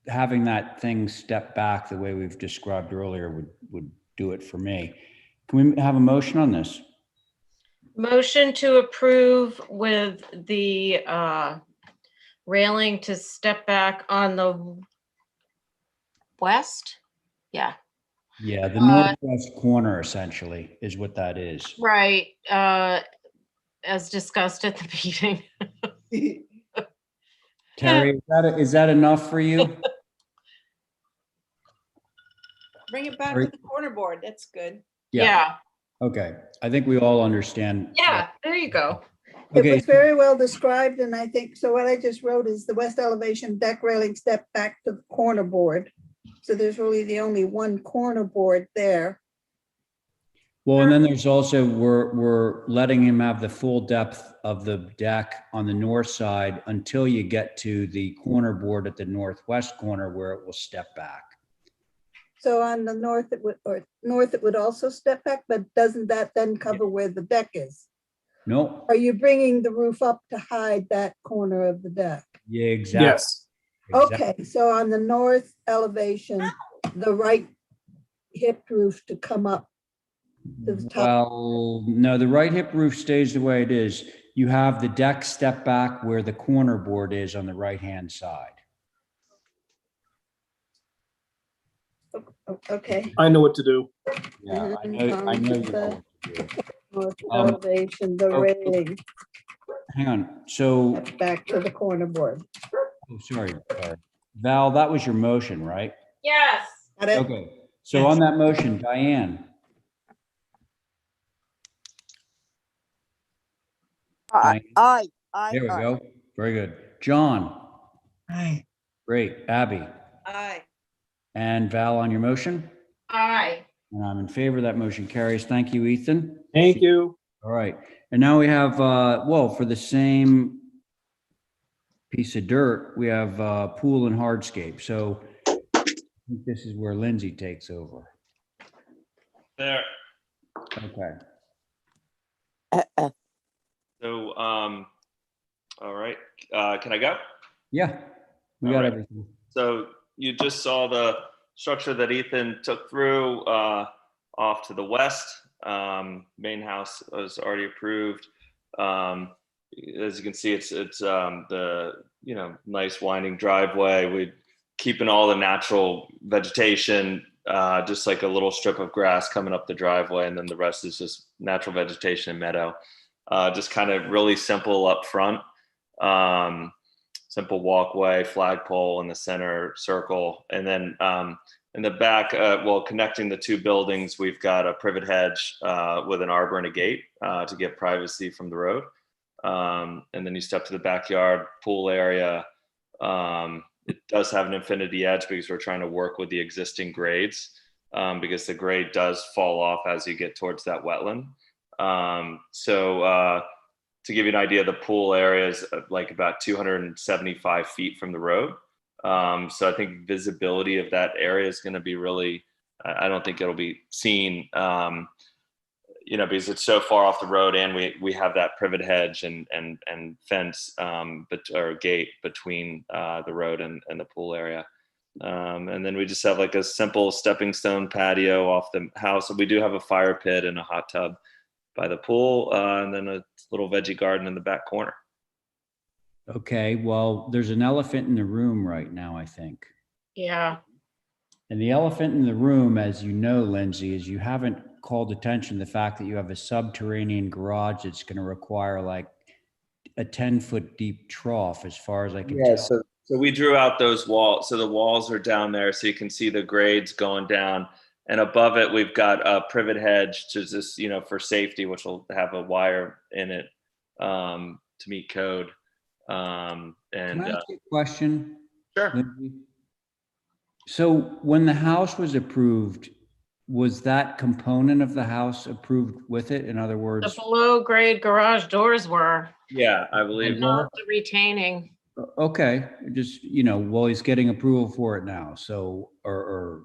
[SPEAKER 2] having that thing step back the way we've described earlier would do it for me. Can we have a motion on this?
[SPEAKER 3] Motion to approve with the railing to step back on the west? Yeah.
[SPEAKER 2] Yeah, the northwest corner essentially is what that is.
[SPEAKER 3] Right, as discussed at the meeting.
[SPEAKER 2] Terry, is that enough for you?
[SPEAKER 1] Bring it back to the corner board. That's good.
[SPEAKER 3] Yeah.
[SPEAKER 2] Okay, I think we all understand.
[SPEAKER 3] Yeah, there you go.
[SPEAKER 14] It
[SPEAKER 2] Okay.
[SPEAKER 14] was very well described, and I think, so what I just wrote is the west elevation deck railing step back to the corner board. So there's really the only one corner board there.
[SPEAKER 2] Well, and then there's also, we're letting him have the full depth of the deck on the north side until you get to the corner board at the northwest corner where it will step back.
[SPEAKER 14] So on the north, it would also step back, but doesn't that then cover where the deck is?
[SPEAKER 2] No.
[SPEAKER 14] Are you bringing the roof up to hide that corner of the deck?
[SPEAKER 2] Yeah, exactly.
[SPEAKER 15] Yes.
[SPEAKER 14] Okay, so on the north elevation, the right hip roof to come up to the top.
[SPEAKER 2] Well, no, the right hip roof stays the way it is. You have the deck step back where the corner board is on the right-hand side.
[SPEAKER 14] Okay.
[SPEAKER 15] I know what to do.
[SPEAKER 2] Yeah, I know you know what to do.
[SPEAKER 14] North elevation, the railing
[SPEAKER 2] Hang on, so,
[SPEAKER 14] back to the corner board.
[SPEAKER 2] oh, sorry, Val, that was your motion, right?
[SPEAKER 3] Yes.
[SPEAKER 14] Got it?
[SPEAKER 2] Okay, so on that motion, Diane,
[SPEAKER 6] Aye.
[SPEAKER 2] there we go. Very good. John,
[SPEAKER 7] Aye.
[SPEAKER 2] great. Abby,
[SPEAKER 1] Aye.
[SPEAKER 2] and Val on your motion?
[SPEAKER 3] Aye.
[SPEAKER 2] And I'm in favor. That motion carries. Thank you, Ethan.
[SPEAKER 15] Thank you.
[SPEAKER 2] All right. And now we have, well, for the same piece of dirt, we have pool and hardscape. So I think this is where Lindsay takes over.
[SPEAKER 15] There.
[SPEAKER 2] Okay.
[SPEAKER 5] So, all right, can I go?
[SPEAKER 2] Yeah, we
[SPEAKER 5] All
[SPEAKER 2] got
[SPEAKER 5] right.
[SPEAKER 2] everything.
[SPEAKER 5] So you just saw the structure that Ethan took through off to the west. Main house was already approved. As you can see, it's the nice winding driveway. We're keeping all the natural vegetation, just like a little strip of grass coming up the driveway, and then the rest is just natural vegetation and meadow. Just kind of really simple up front. Simple walkway, flagpole in the center circle. And then in the back, connecting the two buildings, we've got a privet hedge with an arbor and a gate to get privacy from the road. And then you step to the backyard pool area. It does have an infinity edge because we're trying to work with the existing grades because the grade does fall off as you get towards that wetland. To give you an idea, the pool area is like about 275 feet from the road. So I think visibility of that area is going to be really, I don't think it'll be seen, because it's so far off the road, and we have that privet hedge and fence or gate between the road and the pool area. And then we just have like a simple stepping stone patio off the house. So we do have a fire pit and a hot tub by the pool, and then a little veggie garden in the back corner.
[SPEAKER 2] Okay, well, there's an elephant in the room right now, I think.
[SPEAKER 3] Yeah.
[SPEAKER 2] And the elephant in the room, as you know, Lindsay, is you haven't called attention to the fact that you have a subterranean garage that's going to require like a 10-foot deep trough, as far as I can tell.
[SPEAKER 5] So we drew out those walls. So the walls are down there, so you can see the grades going down. And above it, we've got a privet hedge to just, for safety, which will have a wire in it to meet code.
[SPEAKER 2] Can I ask you a question?
[SPEAKER 5] Sure.
[SPEAKER 2] Lindsay? So when the house was approved, was that component of the house approved with it? In other
[SPEAKER 3] The
[SPEAKER 2] words,
[SPEAKER 3] below grade garage doors were,
[SPEAKER 5] Yeah, I believe.
[SPEAKER 3] but not the retaining.
[SPEAKER 2] okay, just, well, he's getting approval for it now. So, or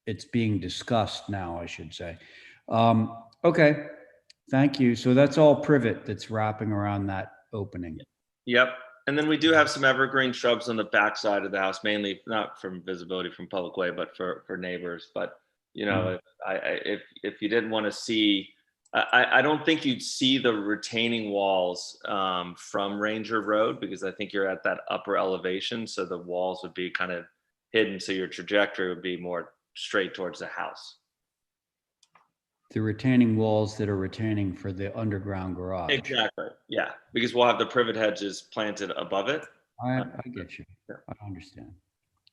[SPEAKER 2] it's being discussed now, I should say. Okay, thank you. So that's all privet that's wrapping around that opening.
[SPEAKER 5] Yep. And then we do have some evergreen shrubs on the back side of the house, mainly not from visibility from public way, but for neighbors. But, if you didn't want to see, I don't think you'd see the retaining walls from Ranger Road, because I think you're at that upper elevation. So the walls would be kind of hidden. So your trajectory would be more straight towards the house.
[SPEAKER 2] The retaining walls that are retaining for the underground garage.
[SPEAKER 5] Exactly. Yeah. Because we'll have the privet hedges planted above it.
[SPEAKER 2] I get you. I understand.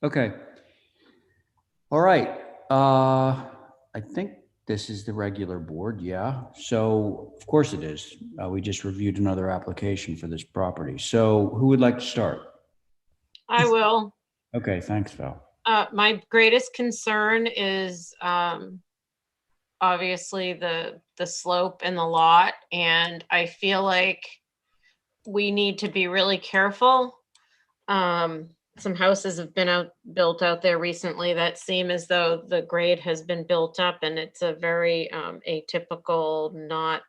[SPEAKER 2] Okay. All right. I think this is the regular board. Yeah. So of course it is. We just reviewed another application for this property. So who would like to start?
[SPEAKER 3] I will.
[SPEAKER 2] Okay. Thanks, Val.
[SPEAKER 3] My greatest concern is obviously the slope and the lot, and I feel like we need to be really careful. Some houses have been built out there recently that seem as though the grade has been built up, and it's a very atypical, not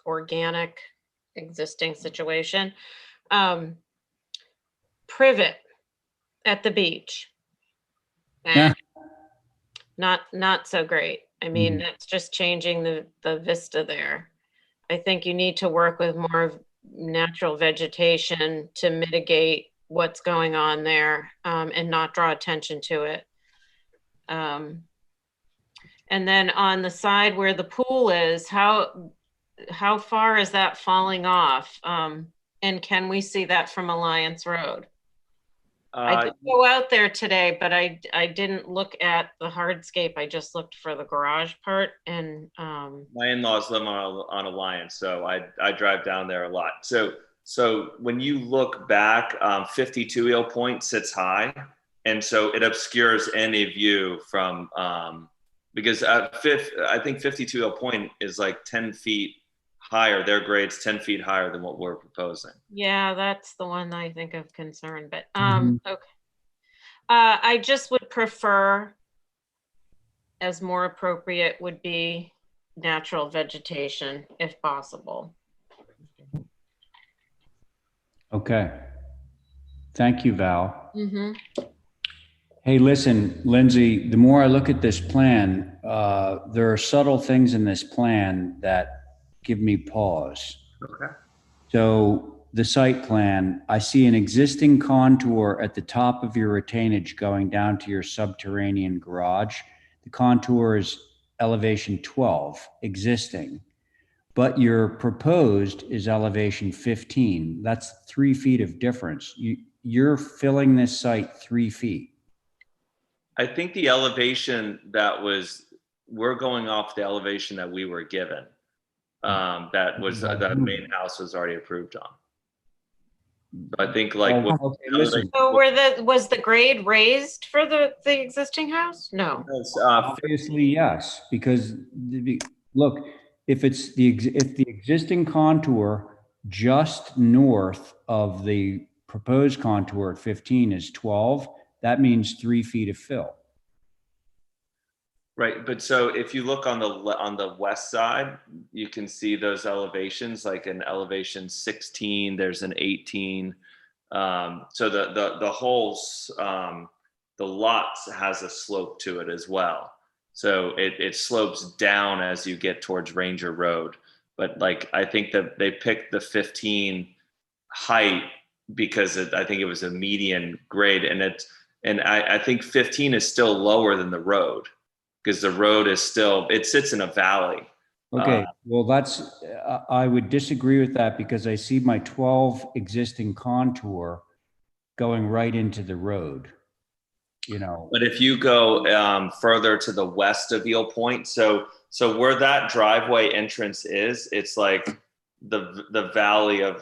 [SPEAKER 3] organic existing situation. Privet at the beach.
[SPEAKER 2] Yeah.
[SPEAKER 3] Not so great. I mean, that's just changing the vista there. I think you need to work with more of natural vegetation to mitigate what's going on there, and not draw attention to it. And then on the side where the pool is, how far is that falling off? And can we see that from Alliance Road? I did go out there today, but I didn't look at the hardscape. I just looked for the garage part. And
[SPEAKER 5] my in-laws live on Alliance, so I drive down there a lot. So when you look back, 52 Eel Point sits high, and so it obscures any view from because I think 52 Eel Point is like 10 feet higher. Their grade's 10 feet higher than what we're proposing.
[SPEAKER 3] yeah, that's the one I think of concern. But okay, I just would prefer, as more appropriate would be, natural vegetation if possible.
[SPEAKER 2] Okay. Thank you, Val.
[SPEAKER 3] Mm-hmm.
[SPEAKER 2] Hey, listen, Lindsay, the more I look at this plan, there are subtle things in this plan that give me pause.
[SPEAKER 5] Okay.
[SPEAKER 2] So the site plan, I see an existing contour at the top of your retainage going down to your subterranean garage. The contour is elevation 12, existing, but your proposed is elevation 15. That's 3 feet of difference. You're filling this site 3 feet.
[SPEAKER 5] I think the elevation we're going off the elevation that we were given. That was, the main house was already approved on. So I think like,
[SPEAKER 2] Okay, listen.
[SPEAKER 3] So was the grade raised for the existing house? No.
[SPEAKER 2] Obviously, yes, because look, if the existing contour just north of the proposed contour at 15 is 12, that means 3 feet of fill.
[SPEAKER 5] Right, but so if you look on the west side, you can see those elevations, like an elevation 16, there's an 18. So the whole the lot has a slope to it as well. So it slopes down as you get towards Ranger Road. But like, I think that they picked the 15 height because I think it was a median grade, and I think 15 is still lower than the road, because the road is still, it sits in a valley.
[SPEAKER 2] Okay, well, I would disagree with that because I see my 12 existing contour going right into the road, you know.
[SPEAKER 5] But if you go further to the west of Eel Point, so where that driveway entrance is, it's like the valley of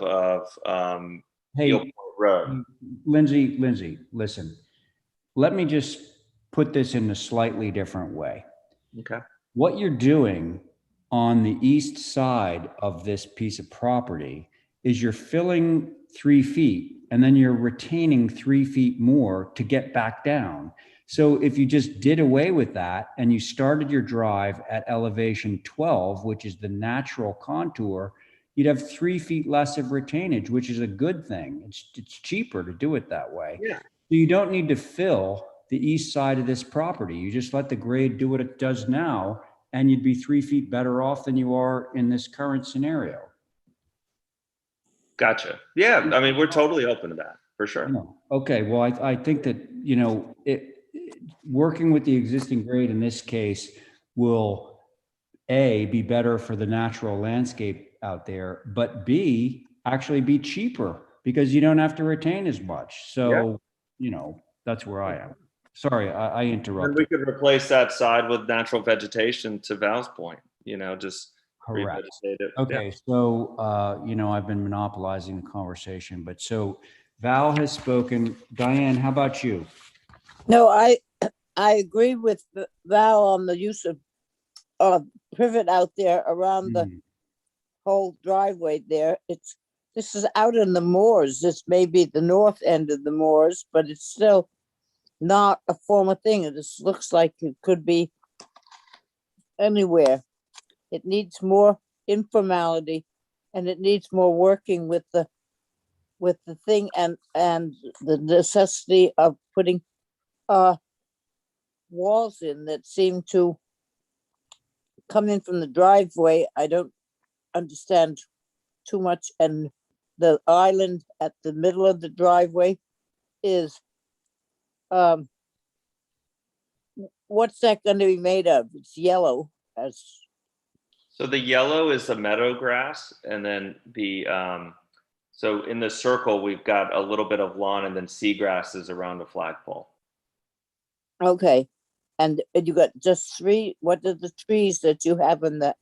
[SPEAKER 2] Hey,
[SPEAKER 5] Eel Point Road.
[SPEAKER 2] Lindsay, listen, let me just put this in a slightly different way.
[SPEAKER 5] Okay.
[SPEAKER 2] What you're doing on the east side of this piece of property is you're filling 3 feet and then you're retaining 3 feet more to get back down. So if you just did away with that and you started your drive at elevation 12, which is the natural contour, you'd have 3 feet less of retainage, which is a good thing. It's cheaper to do it that way.
[SPEAKER 5] Yeah.
[SPEAKER 2] So you don't need to fill the east side of this property. You just let the grade do what it does now, and you'd be 3 feet better off than you are in this current scenario.
[SPEAKER 5] Gotcha. Yeah, I mean, we're totally open to that, for sure.
[SPEAKER 2] No. Okay, well, I think that, you know, working with the existing grade in this case will, A, be better for the natural landscape out there, but B, actually be cheaper because you don't have to retain as much. So, you know, that's where I am. Sorry, I
[SPEAKER 5] And
[SPEAKER 2] interrupted.
[SPEAKER 5] we could replace that side with natural vegetation, to Val's point, you know, just
[SPEAKER 2] Correct.
[SPEAKER 5] revegetate it.
[SPEAKER 2] Okay, so, you know, I've been monopolizing the conversation, but so Val has spoken. Diane, how about you?
[SPEAKER 6] No, I agree with Val on the use of privet out there around the whole driveway there. This is out in the moors. This may be the north end of the moors, but it's still not a formal thing. It just looks like it could be anywhere. It needs more informality, and it needs more working with the thing and the necessity of putting walls in that seem to come in from the driveway. I don't understand too much, and the island at the middle of the driveway is what's that going to be made of? It's yellow.
[SPEAKER 5] So the yellow is the meadow grass, and then so in the circle, we've got a little bit of lawn and then seagrasses around the flagpole.
[SPEAKER 6] Okay. And you got just 3, what are the trees that you have in the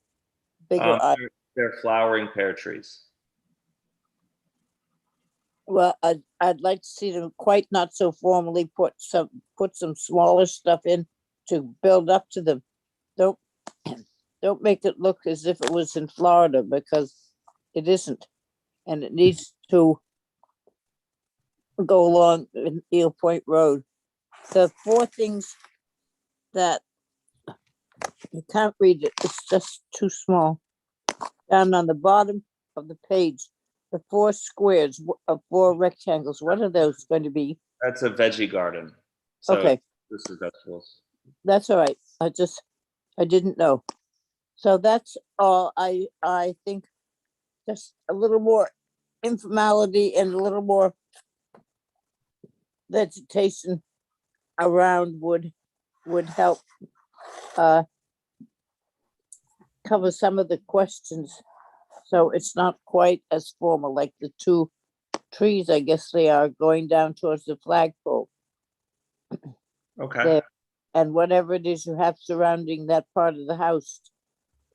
[SPEAKER 6] bigger island?
[SPEAKER 5] They're flowering pear trees.
[SPEAKER 6] Well, I'd like to see them quite not so formally put some smaller stuff in to build up to them. Don't make it look as if it was in Florida, because it isn't. And it needs to go along in Eel Point Road. The 4 things that You can't read it. It's just too small. Down on the bottom of the page, the 4 squares, 4 rectangles. What are those going to be?
[SPEAKER 5] That's a veggie garden. So
[SPEAKER 6] Okay.
[SPEAKER 5] this is vegetables.
[SPEAKER 6] That's all right. I didn't know. So that's all. I think just a little more informality and a little more vegetation around would help cover some of the questions. So it's not quite as formal, like the 2 trees, I guess they are, going down towards the flagpole
[SPEAKER 5] Okay.
[SPEAKER 6] there. And whatever it is you have surrounding that part of the house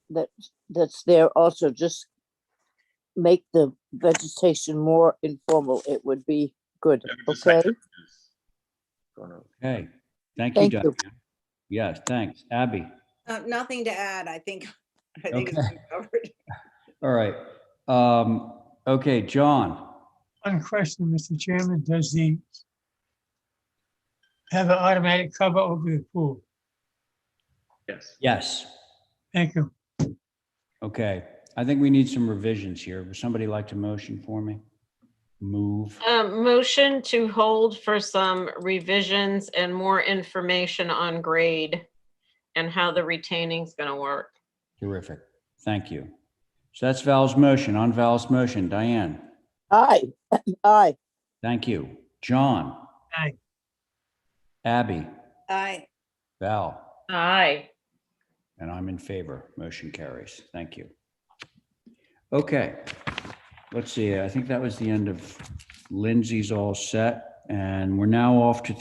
[SPEAKER 6] that's there also, just make the vegetation more informal. It would be good. Okay.
[SPEAKER 2] Okay, thank you,
[SPEAKER 6] Thank
[SPEAKER 2] Diane.
[SPEAKER 6] you.
[SPEAKER 2] Yes, thanks. Abby?
[SPEAKER 1] Nothing to add. I think it's
[SPEAKER 2] Okay.
[SPEAKER 1] been covered.
[SPEAKER 2] All right. Okay, John?
[SPEAKER 7] One question, Mr. Chairman, does the have an automatic cover over the pool?
[SPEAKER 5] Yes.
[SPEAKER 2] Yes.
[SPEAKER 7] Thank you.
[SPEAKER 2] Okay, I think we need some revisions here. Would somebody like to motion for me? Move.
[SPEAKER 3] Motion to hold for some revisions and more information on grade and how the retaining's gonna work.
[SPEAKER 2] Terrific. Thank you. So that's Val's motion. On Val's motion, Diane?
[SPEAKER 6] Aye. Aye.
[SPEAKER 2] Thank you. John?
[SPEAKER 7] Aye.
[SPEAKER 2] Abby?
[SPEAKER 1] Aye.
[SPEAKER 2] Val?
[SPEAKER 3] Aye.
[SPEAKER 2] And I'm in favor. Motion carries. Thank you. Okay. Let's see. I think that was the end of Lindsay's all set. And we're now off to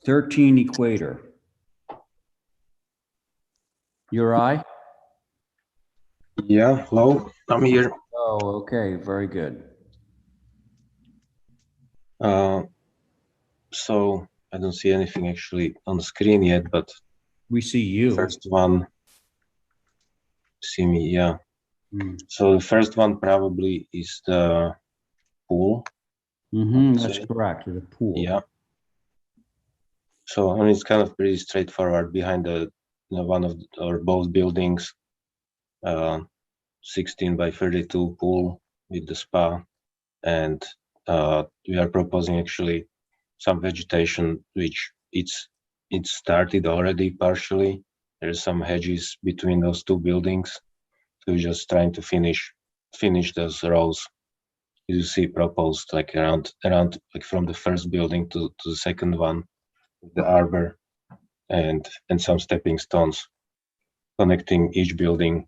[SPEAKER 2] 13 Equator. Your eye?
[SPEAKER 16] Yeah, hello, I'm here.
[SPEAKER 2] Oh, okay. Very good.
[SPEAKER 16] So I don't see anything actually on the screen yet, but
[SPEAKER 2] we see you.
[SPEAKER 16] First one, see me, yeah.
[SPEAKER 2] Mm.
[SPEAKER 16] So the first one probably is the pool.
[SPEAKER 2] That's correct. The pool.
[SPEAKER 16] Yeah. So I mean, it's kind of pretty straightforward. Behind the one of or both buildings, 16 by 32 pool with the spa, and we are proposing actually some vegetation which it's started already partially. There's some hedges between those 2 buildings, so we're just trying to finish those rows. You see proposed like around like from the first building to the second one, the arbor and some stepping stones connecting each building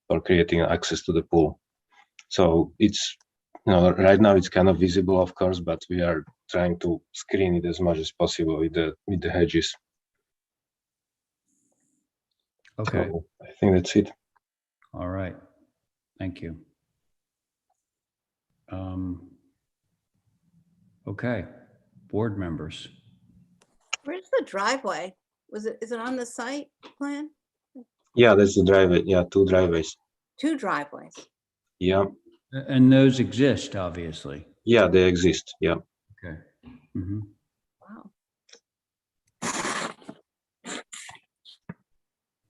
[SPEAKER 16] or creating access to the pool. So it's, right now it's kind of visible, of course, but we are trying to screen it as much as possible with the hedges.
[SPEAKER 2] Okay.
[SPEAKER 16] So I think that's it.
[SPEAKER 2] All right. Thank you. Okay. Board members.
[SPEAKER 1] Where's the driveway? Is it on the site plan?
[SPEAKER 16] Yeah, that's the driveway. Yeah, 2 driveways.
[SPEAKER 1] 2 driveways.
[SPEAKER 16] Yeah.
[SPEAKER 2] And those exist, obviously.
[SPEAKER 16] Yeah, they exist. Yeah.
[SPEAKER 2] Okay. Mm-hmm.
[SPEAKER 1] Wow.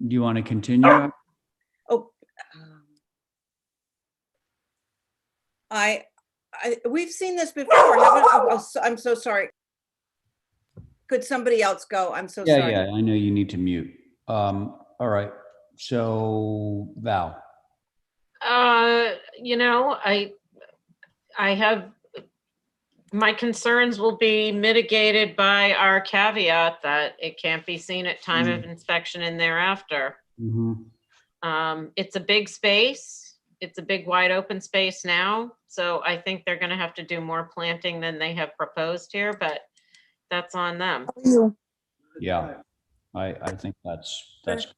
[SPEAKER 2] Do you want to continue?
[SPEAKER 1] We've seen this before, haven't? I'm so sorry. Could somebody else go? I'm so sorry.
[SPEAKER 2] Yeah, I know you need to mute. All right. So Val.
[SPEAKER 3] I have, my concerns will be mitigated by our caveat that it can't be seen at time of inspection and thereafter. It's a big space. It's a big wide open space now. So I think they're gonna have to do more planting than they have proposed here, but that's on them.
[SPEAKER 2] Yeah, I think that's correct.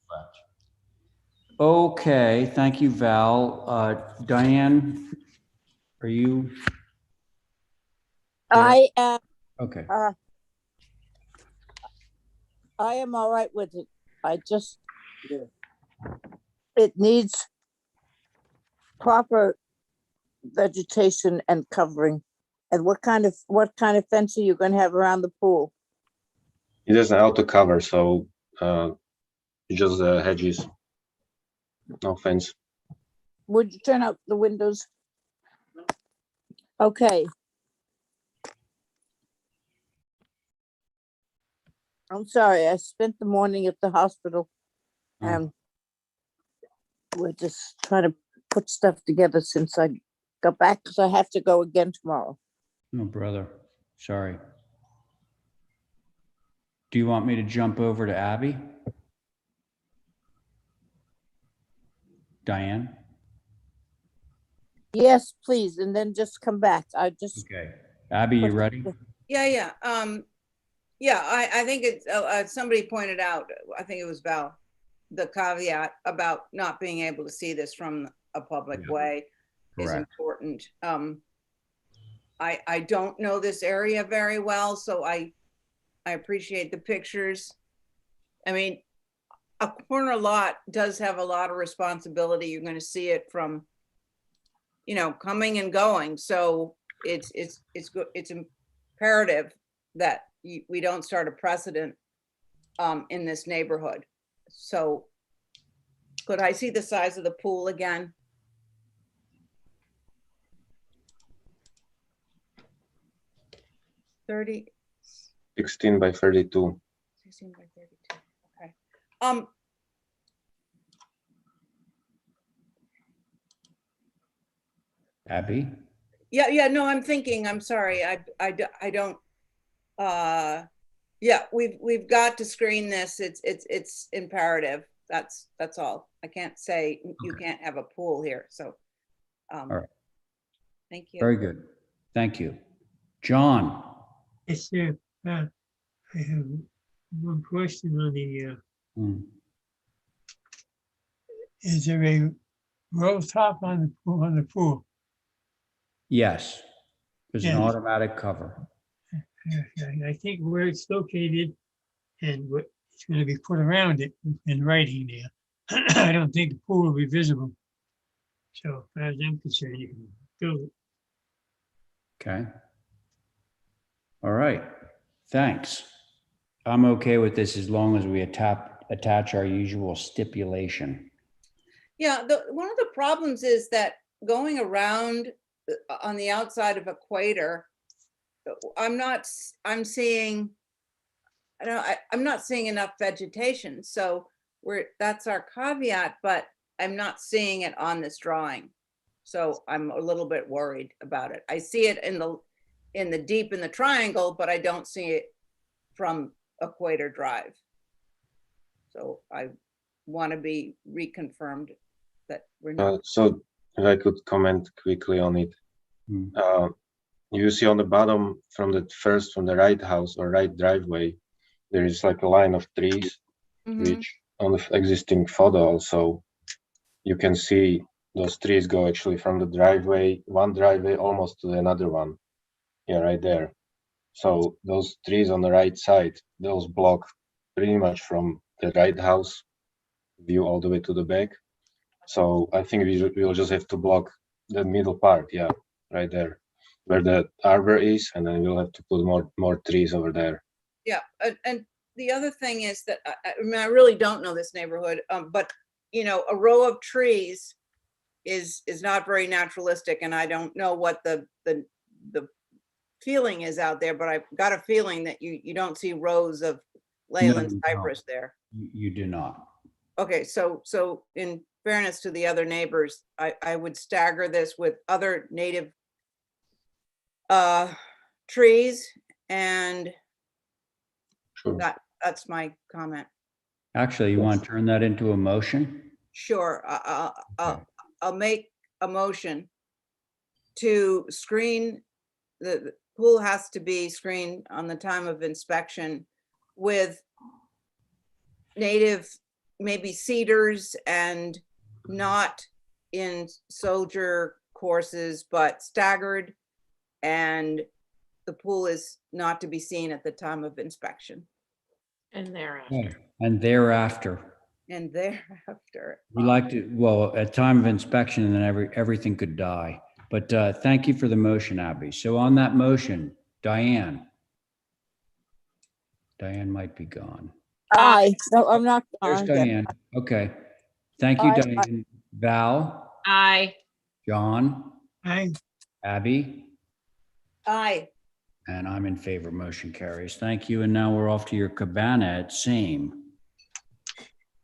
[SPEAKER 2] Okay, thank you, Val. Diane, are you?
[SPEAKER 6] I am.
[SPEAKER 2] Okay.
[SPEAKER 6] I am all right with it. It needs proper vegetation and covering. And what kind of fence are you going to have around the pool?
[SPEAKER 16] It is an auto cover, so just the hedges No offense.
[SPEAKER 6] Would you turn out the windows? Okay. I'm sorry, I spent the morning at the hospital and we're just trying to put stuff together since I got back because I have to go again tomorrow.
[SPEAKER 2] No, brother. Sorry. Do you want me to jump over to Abby? Diane?
[SPEAKER 6] Yes, please, and then just come back. I just.
[SPEAKER 2] Okay. Abby, you ready?
[SPEAKER 1] Yeah. Yeah, I think it's, somebody pointed out, I think it was Val, the caveat about not being able to see this from a public way is
[SPEAKER 2] Correct.
[SPEAKER 1] important. I don't know this area very well, so I appreciate the pictures. I mean, a corner lot does have a lot of responsibility. You're going to see it from, you know, coming and going. So it's imperative that we don't start a precedent in this neighborhood. So could I see the size of the pool again? $30.
[SPEAKER 16] 16 by 32.
[SPEAKER 1] 16 by 32. Okay.
[SPEAKER 2] Abby?
[SPEAKER 1] Yeah, no, I'm thinking, I'm sorry. I don't, yeah, we've got to screen this. It's imperative. That's all. I can't say you can't have a pool here. So,
[SPEAKER 2] All right.
[SPEAKER 1] thank you.
[SPEAKER 2] Very good. Thank you. John?
[SPEAKER 7] Yes, sir. I have one question on the, is there a roll top on the pool?
[SPEAKER 2] Yes. There's an
[SPEAKER 7] Yes.
[SPEAKER 2] automatic cover.
[SPEAKER 7] I think where it's located and what is going to be put around it in writing there. I don't think the pool will be visible. So as far as I'm concerned, you can build it.
[SPEAKER 2] Okay. All right. Thanks. I'm okay with this as long as we attach our usual stipulation.
[SPEAKER 1] Yeah, one of the problems is that going around on the outside of Equator, I'm seeing, I'm not seeing enough vegetation. So that's our caveat, but I'm not seeing it on this drawing. So I'm a little bit worried about it. I see it in the deep in the triangle, but I don't see it from Equator Drive. So I want to be reconfirmed that we're not.
[SPEAKER 16] So if I could comment quickly on it. You see on the bottom from the right house or right driveway, there is like a line of trees, which on the existing photo also, you can see those trees go actually from the driveway, one driveway almost to another one. Yeah, right there. So those trees on the right side, those block pretty much from the right house view all the way to the back. So I think we'll just have to block the middle part, yeah, right there, where the arbor is, and then we'll have to put more trees over there.
[SPEAKER 1] Yeah, and the other thing is that I mean, I really don't know this neighborhood, but you know, a row of trees is not very naturalistic, and I don't know what the feeling is out there, but I've got a feeling that you don't see rows of Leyland cypress there.
[SPEAKER 2] You do not.
[SPEAKER 1] Okay, so in fairness to the other neighbors, I would stagger this with other native trees, and that's my comment.
[SPEAKER 2] Actually, you want to turn that into a motion?
[SPEAKER 1] Sure, I'll make a motion to screen, the pool has to be screened on the time of inspection with native, maybe cedars, and not in soldier courses, but staggered, and the pool is not to be seen at the time of inspection.
[SPEAKER 3] And thereafter.
[SPEAKER 2] Yeah. And thereafter.
[SPEAKER 1] And thereafter.
[SPEAKER 2] We like to, well, at time of inspection, and then everything could die. But thank you for the motion, Abby. So on that motion, Diane. Diane might be gone.
[SPEAKER 6] Aye. No, I'm not.
[SPEAKER 2] There's
[SPEAKER 6] I'm good.
[SPEAKER 2] Diane. Okay. Thank you,
[SPEAKER 6] Aye.
[SPEAKER 2] Diane. Val,
[SPEAKER 3] Aye.
[SPEAKER 2] John,
[SPEAKER 7] Aye.
[SPEAKER 2] Abby,
[SPEAKER 1] Aye.
[SPEAKER 2] and I'm in favor. Motion carries. Thank you. And now we're off to your cabana at same.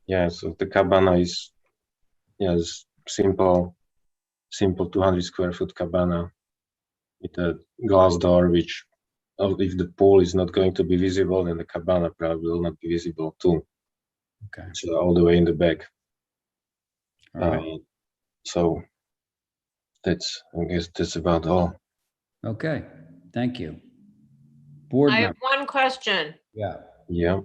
[SPEAKER 16] Yeah, so the cabana is, yes, simple 200 square foot cabana with a glass door, which if the pool is not going to be visible, then the cabana probably will not be visible too.
[SPEAKER 2] Okay.
[SPEAKER 16] So all the way in the back.
[SPEAKER 2] All right.
[SPEAKER 16] So I guess that's about all.
[SPEAKER 2] Okay. Thank you. Board
[SPEAKER 3] I have
[SPEAKER 2] member.
[SPEAKER 3] one question.
[SPEAKER 2] Yeah.
[SPEAKER 16] Yeah.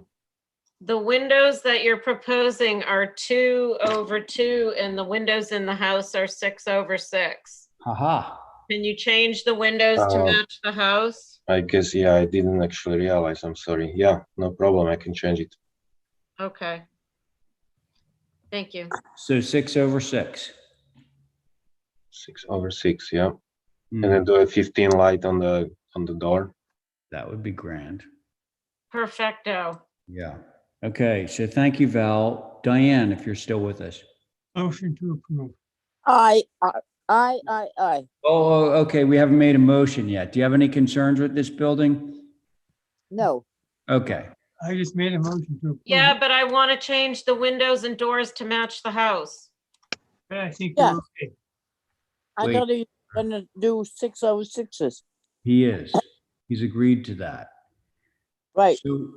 [SPEAKER 3] The windows that you're proposing are 2/2 and the windows in the house are 6/6.
[SPEAKER 2] Haha.
[SPEAKER 3] Can you change the windows to match the house?
[SPEAKER 16] I guess, yeah, I didn't actually realize. I'm sorry. Yeah, no problem. I can change it.
[SPEAKER 3] Okay. Thank you.
[SPEAKER 2] So 6/6.
[SPEAKER 16] 6/6, yeah. And then do a 15 light on the door.
[SPEAKER 2] That would be grand.
[SPEAKER 3] Perfecto.
[SPEAKER 2] Yeah. Okay. So thank you, Val. Diane, if you're still with us.
[SPEAKER 7] Motion to approve.
[SPEAKER 6] Aye. Aye.
[SPEAKER 2] Oh, okay. We haven't made a motion yet. Do you have any concerns with this building?
[SPEAKER 6] No.
[SPEAKER 2] Okay.
[SPEAKER 7] I just made a motion to approve.
[SPEAKER 3] Yeah, but I want to change the windows and doors to match the house.
[SPEAKER 7] I think
[SPEAKER 6] Yeah.
[SPEAKER 7] you're okay.
[SPEAKER 6] I
[SPEAKER 2] Wait.
[SPEAKER 6] thought he was gonna do 6/6s.
[SPEAKER 2] He is. He's agreed to that.
[SPEAKER 6] Right.
[SPEAKER 2] So,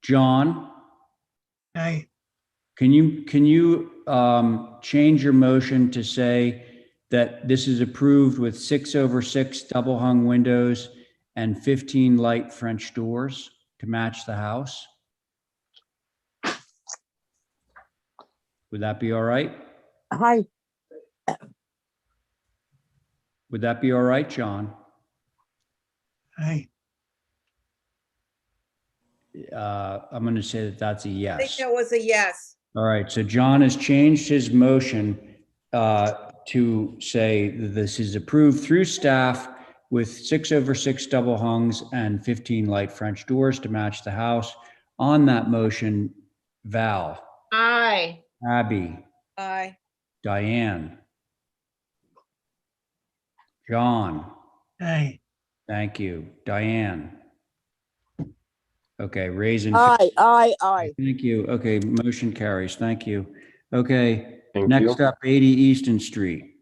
[SPEAKER 2] John,
[SPEAKER 7] Aye.
[SPEAKER 2] can you change your motion to say that this is approved with 6/6 double hung windows and 15 light French doors to match the house? Would that be all right?
[SPEAKER 6] Aye.
[SPEAKER 2] Would that be all right, John?
[SPEAKER 7] Aye.
[SPEAKER 2] I'm going to say that that's a
[SPEAKER 1] I think
[SPEAKER 2] yes.
[SPEAKER 1] that was a yes.
[SPEAKER 2] All right, so John has changed his motion to say that this is approved through staff with 6/6 double hungs and 15 light French doors to match the house. On that motion, Val,
[SPEAKER 3] Aye.
[SPEAKER 2] Abby,
[SPEAKER 1] Aye.
[SPEAKER 2] Diane, John,
[SPEAKER 7] Aye.
[SPEAKER 2] thank you. Diane. Okay, raising.
[SPEAKER 6] Aye.
[SPEAKER 2] Thank you. Okay, motion carries. Thank you. Okay,
[SPEAKER 16] Thank
[SPEAKER 2] next
[SPEAKER 16] you.
[SPEAKER 2] up, 80 Easton Street.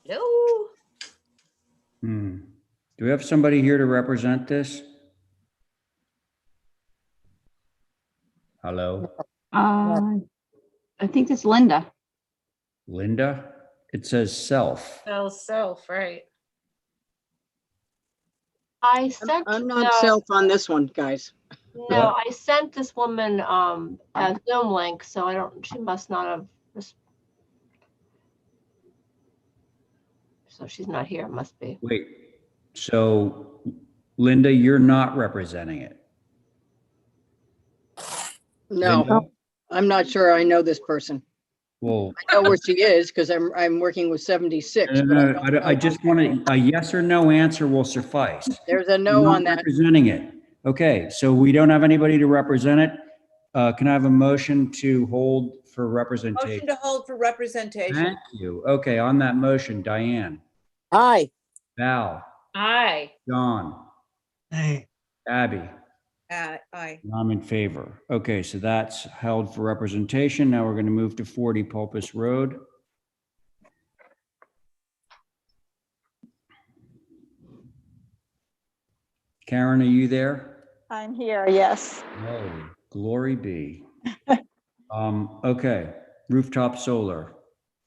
[SPEAKER 3] No.
[SPEAKER 2] Do we have somebody here to represent this? Hello,
[SPEAKER 10] I think it's Linda.
[SPEAKER 2] Linda? It says self.
[SPEAKER 3] Self, right.
[SPEAKER 17] I sent.
[SPEAKER 20] I'm not self on this one, guys.
[SPEAKER 17] No, I sent this woman a Zoom link, so I don't, she must not have. So she's not here, must be.
[SPEAKER 2] Wait, so Linda, you're not representing it?
[SPEAKER 20] No,
[SPEAKER 2] Linda?
[SPEAKER 20] I'm not sure I know this person.
[SPEAKER 2] Well,
[SPEAKER 20] I know where she is because I'm working with 76. but I
[SPEAKER 2] no,
[SPEAKER 20] don't know.
[SPEAKER 2] I just want a yes or no answer will suffice.
[SPEAKER 20] There's a
[SPEAKER 2] You're
[SPEAKER 20] no
[SPEAKER 2] not
[SPEAKER 20] on that.
[SPEAKER 2] representing it. Okay, so we don't have anybody to represent it. Can I have a motion to hold for representation?
[SPEAKER 1] Motion to hold for representation.
[SPEAKER 2] Thank you. Okay, on that motion, Diane,
[SPEAKER 6] Aye.
[SPEAKER 2] Val,
[SPEAKER 3] Aye.
[SPEAKER 2] John,
[SPEAKER 7] Aye.
[SPEAKER 2] Abby,
[SPEAKER 1] Aye.
[SPEAKER 2] and I'm in favor. Okay, so that's held for representation. Now we're going to move to 40 Pulpus Road. Karen, are you there?
[SPEAKER 21] I'm here, yes.
[SPEAKER 2] Oh, glory be. Okay, rooftop solar.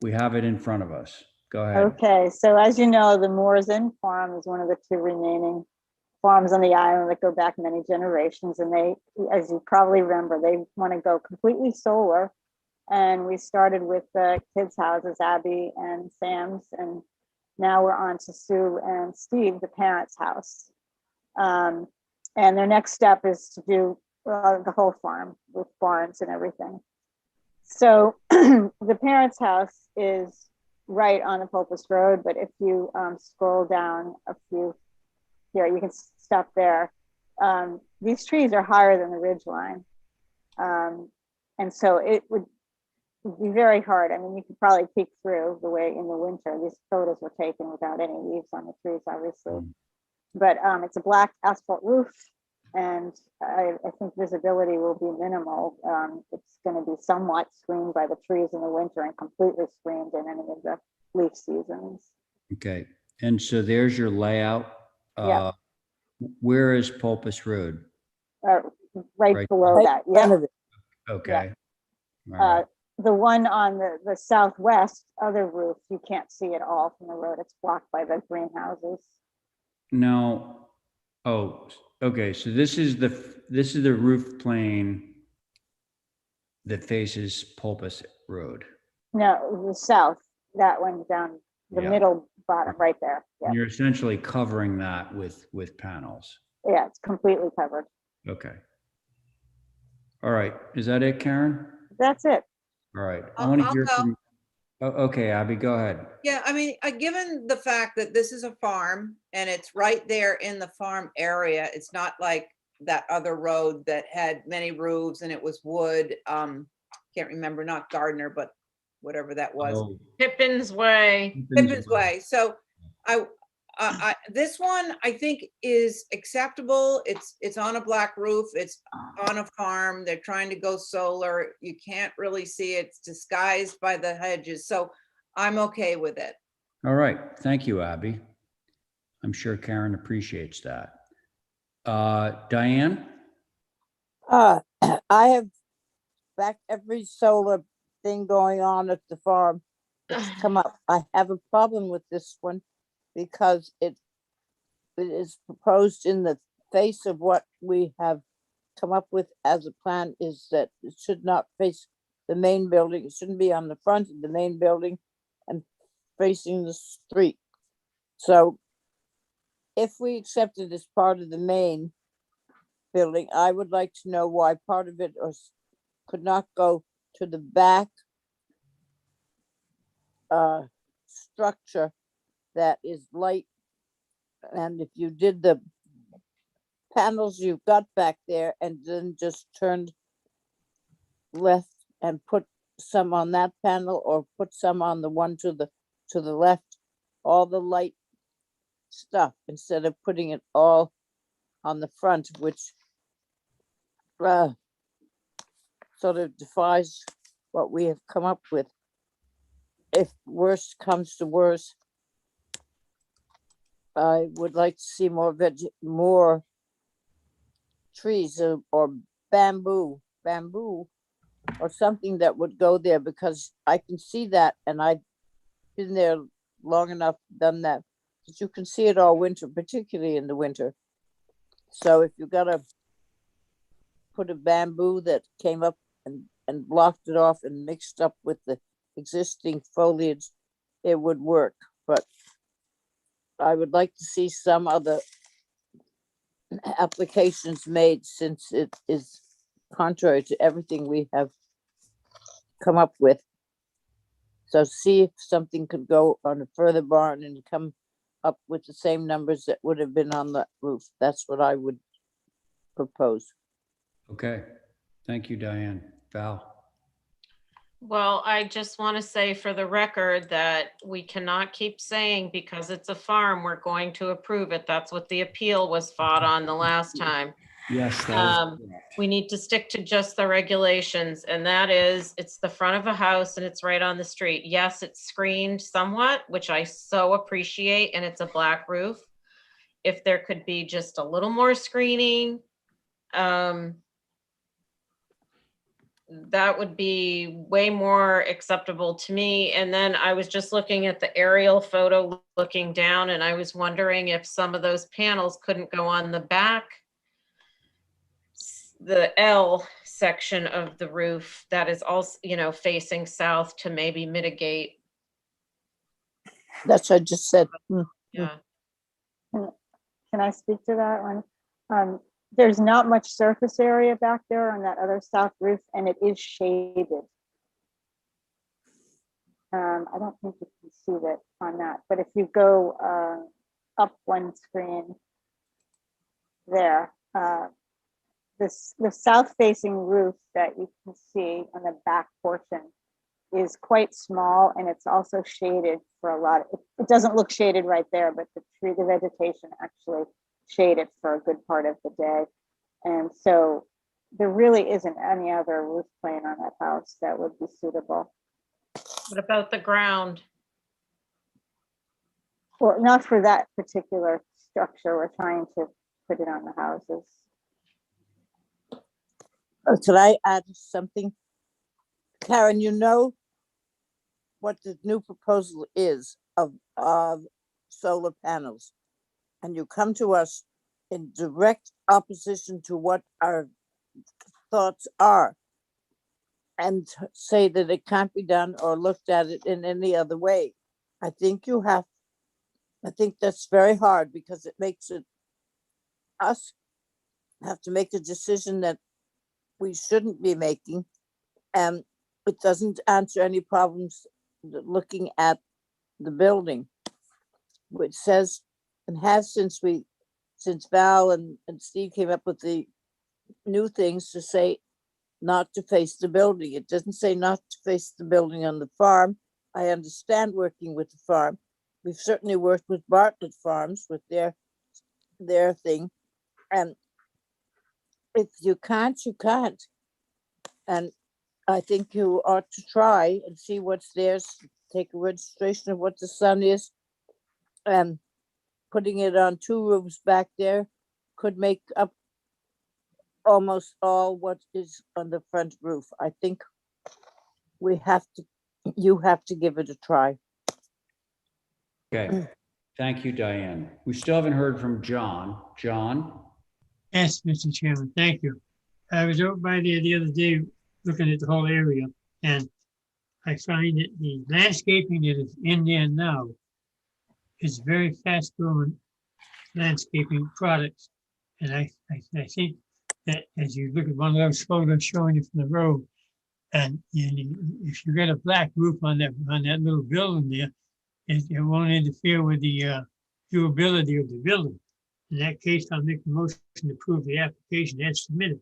[SPEAKER 2] We have it in front of us. Go ahead.
[SPEAKER 21] Okay, so as you know, the Moores Inn Farm is one of the two remaining farms on the island that go back many generations. And they, as you probably remember, they want to go completely solar. And we started with the kids' houses, Abby and Sam's, and now we're on to Sue and Steve, the parents' house. And their next step is to do the whole farm with barns and everything. So the parents' house is right on the Pulpus Road, but if you scroll down a few, here you can up there. These trees are higher than the ridge line. And so it would be very hard. I mean, you could probably peek through the way in the winter. These photos were taken without any leaves on the trees, obviously. But it's a black asphalt roof, and I think visibility will be minimal. It's going to be somewhat screened by the trees in the winter and completely screened in any of the leaf seasons.
[SPEAKER 2] Okay, and so there's your layout.
[SPEAKER 21] Yeah.
[SPEAKER 2] Where is Pulpus Road?
[SPEAKER 21] Right below
[SPEAKER 6] Right
[SPEAKER 21] that.
[SPEAKER 6] in front
[SPEAKER 21] Yeah.
[SPEAKER 6] of it.
[SPEAKER 2] Okay. All right.
[SPEAKER 21] The one on the southwest other roof, you can't see at all from the road. It's blocked by the greenhouses.
[SPEAKER 2] Now, oh, okay, so this is the roof plane that faces Pulpus Road.
[SPEAKER 21] No, the south, that one down the
[SPEAKER 2] Yeah.
[SPEAKER 21] middle bottom right there. Yeah.
[SPEAKER 2] You're essentially covering that with panels.
[SPEAKER 21] Yeah, it's completely covered.
[SPEAKER 2] Okay. All right, is that it, Karen?
[SPEAKER 21] That's it.
[SPEAKER 2] All right, I want to
[SPEAKER 1] I'll
[SPEAKER 2] hear
[SPEAKER 1] go.
[SPEAKER 2] from, okay, Abby, go ahead.
[SPEAKER 1] Yeah, I mean, given the fact that this is a farm and it's right there in the farm area, it's not like that other road that had many roofs and it was wood. Can't remember, not Gardner, but whatever that was.
[SPEAKER 2] Oh,
[SPEAKER 3] Pippin's Way.
[SPEAKER 1] Pippin's Way. So this one I think is acceptable. It's on a black roof. It's on a farm. They're trying to go solar. You can't really see it. It's disguised by the hedges. So I'm okay with it.
[SPEAKER 2] all right, thank you, Abby. I'm sure Karen appreciates that. Diane?
[SPEAKER 6] I have back every solar thing going on at the farm that's come up. I have a problem with this one because it is proposed in the face of what we have come up with as a plan, is that it should not face the main building. It shouldn't be on the front of the main building and facing the street. So if we accept it as part of the main building, I would like to know why part of it could not go to the back structure that is light. And if you did the panels you've got back there and then just turned left and put some on that panel or put some on the one to the left, all the light stuff, instead of putting it all on the front, which sort of defies what we have come up with. If worst comes to worst, I would like to see more trees or bamboo or something that would go there, because I can see that, and I've been there long enough, done that you can see it all winter, particularly in the winter. So if you gotta put a bamboo that came up and blocked it off and mixed up with the existing foliage, it would work. But I would like to see some other applications made, since it is contrary to everything we have come up with. So see if something could go on a further barn and come up with the same numbers that would have been on the roof. That's what I would propose.
[SPEAKER 2] Okay, thank you, Diane. Val?
[SPEAKER 3] Well, I just want to say for the record that we cannot keep saying because it's a farm, we're going to approve it. That's what the appeal was fought on the last time.
[SPEAKER 2] Yes,
[SPEAKER 3] We need to stick to just the regulations, and that is, it's the front of a house and it's right on the street. Yes, it's screened somewhat, which I so appreciate, and it's a black roof. If there could be just a little more screening, that would be way more acceptable to me. And then I was just looking at the aerial photo looking down, and I was wondering if some of those panels couldn't go on the back, the L section of the roof that is also, facing south, to maybe mitigate.
[SPEAKER 6] That's what I just said.
[SPEAKER 3] Yeah.
[SPEAKER 21] Can I speak to that one? There's not much surface area back there on that other south roof, and it is shaded. I don't think you can see that on that, but if you go up one screen, there. The south facing roof that you can see on the back portion is quite small, and it's also shaded for a lot. It doesn't look shaded right there, but the vegetation actually shade it for a good part of the day. And so there really isn't any other roof plane on that house that would be suitable.
[SPEAKER 3] What about the ground?
[SPEAKER 21] Well, not for that particular structure. We're trying to put it on the houses.
[SPEAKER 6] Could I add something? Karen, you know what the new proposal is of solar panels. And you come to us in direct opposition to what our thoughts are and say that it can't be done or looked at it in any other way. I think that's very hard because it makes us have to make a decision that we shouldn't be making. And it doesn't answer any problems looking at the building, which says, and has since Val and Steve came up with the new things to say not to face the building. It doesn't say not to face the building on the farm. I understand working with the farm. We've certainly worked with Bartlett Farms with their thing. And if you can't, you can't. And I think you ought to try and see what's theirs, take a registration of what the sun is, and putting it on two roofs back there could make up almost all what is on the front roof. I think you have to give it a try.
[SPEAKER 2] Okay, thank you, Diane. We still haven't heard from John. John?
[SPEAKER 7] Yes, Mr. Chairman, thank you. I was over by there the other day looking at the whole area, and I find that the landscaping that is in there now is very fast growing landscaping products. And I think that as you look at one of those photos showing it from the road, and if you get a black roof on that little building there, it won't interfere with the viewability of the building. In that case, I'll make a motion to approve the application as submitted.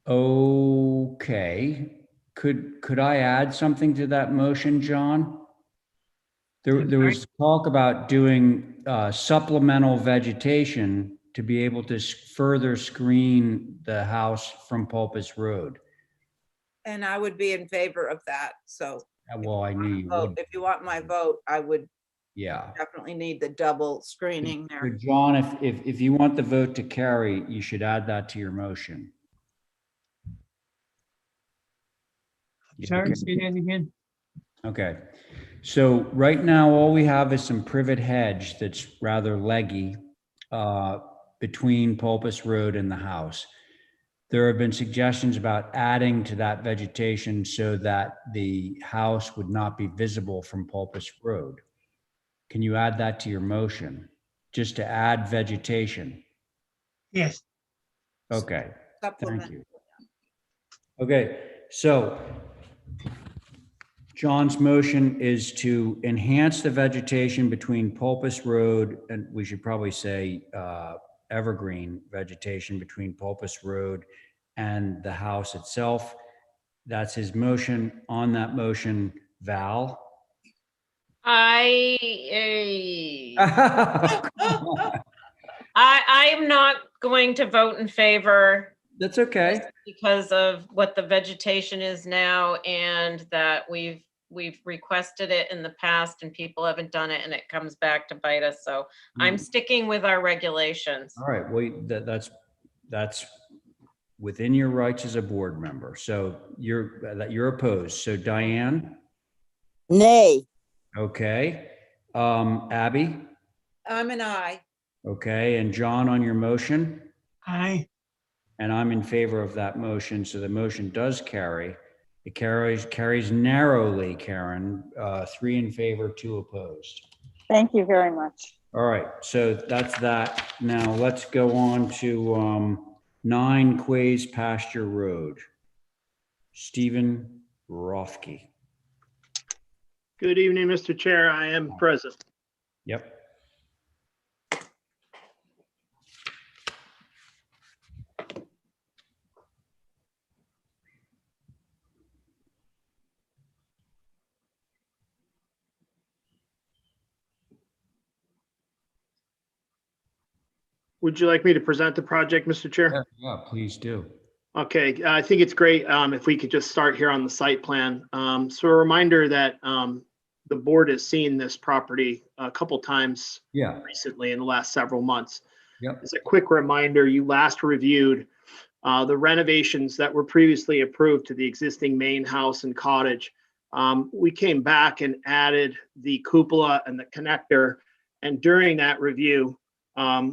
[SPEAKER 2] Okay, could I add something to that motion, John? There was talk about doing supplemental vegetation to be able to further screen the house from Pulpus Road.
[SPEAKER 1] And I would be in favor of that, so.
[SPEAKER 2] Well, I knew you would.
[SPEAKER 1] If you want my vote, I would
[SPEAKER 2] Yeah.
[SPEAKER 1] definitely need the double screening
[SPEAKER 2] So
[SPEAKER 1] there.
[SPEAKER 2] John, if you want the vote to carry, you should add that to your motion.
[SPEAKER 7] Sorry, say that again.
[SPEAKER 2] Okay, so right now, all we have is some privet hedge that's rather leggy between Pulpus Road and the house. There have been suggestions about adding to that vegetation so that the house would not be visible from Pulpus Road. Can you add that to your motion? Just to add vegetation?
[SPEAKER 7] Yes.
[SPEAKER 2] Okay,
[SPEAKER 1] Supplement.
[SPEAKER 2] thank you. Okay, so John's motion is to enhance the vegetation between Pulpus Road, and we should probably say evergreen vegetation between Pulpus Road and the house itself. That's his motion. On that motion, Val?
[SPEAKER 3] I'm not going to vote in favor.
[SPEAKER 2] That's okay.
[SPEAKER 3] Because of what the vegetation is now, and that we've requested it in the past and people haven't done it, and it comes back to bite us. So I'm sticking with our regulations.
[SPEAKER 2] All right, well, that's within your rights as a board member. So you're opposed. So Diane?
[SPEAKER 6] Nay.
[SPEAKER 2] Okay. Abby?
[SPEAKER 1] I'm an aye.
[SPEAKER 2] Okay, and John on your motion?
[SPEAKER 7] Aye.
[SPEAKER 2] And I'm in favor of that motion, so the motion does carry. It carries narrowly, Karen, 3 in favor, 2 opposed.
[SPEAKER 21] Thank you very much.
[SPEAKER 2] All right, so that's that. Now let's go on to 9 Quays Pasture Road. Stephen Rothke.
[SPEAKER 8] Good evening, Mr. Chair. I am present.
[SPEAKER 2] Yep.
[SPEAKER 8] Would you like me to present the project, Mr. Chair?
[SPEAKER 2] Yeah, please do.
[SPEAKER 8] Okay, I think it's great if we could just start here on the site plan. So a reminder that the board has seen this property a couple times recently in the last several months.
[SPEAKER 2] Yep.
[SPEAKER 8] As a quick reminder, you last reviewed the renovations that were previously approved to the existing main house and cottage. We came back and added the cupola and the connector. And during that review,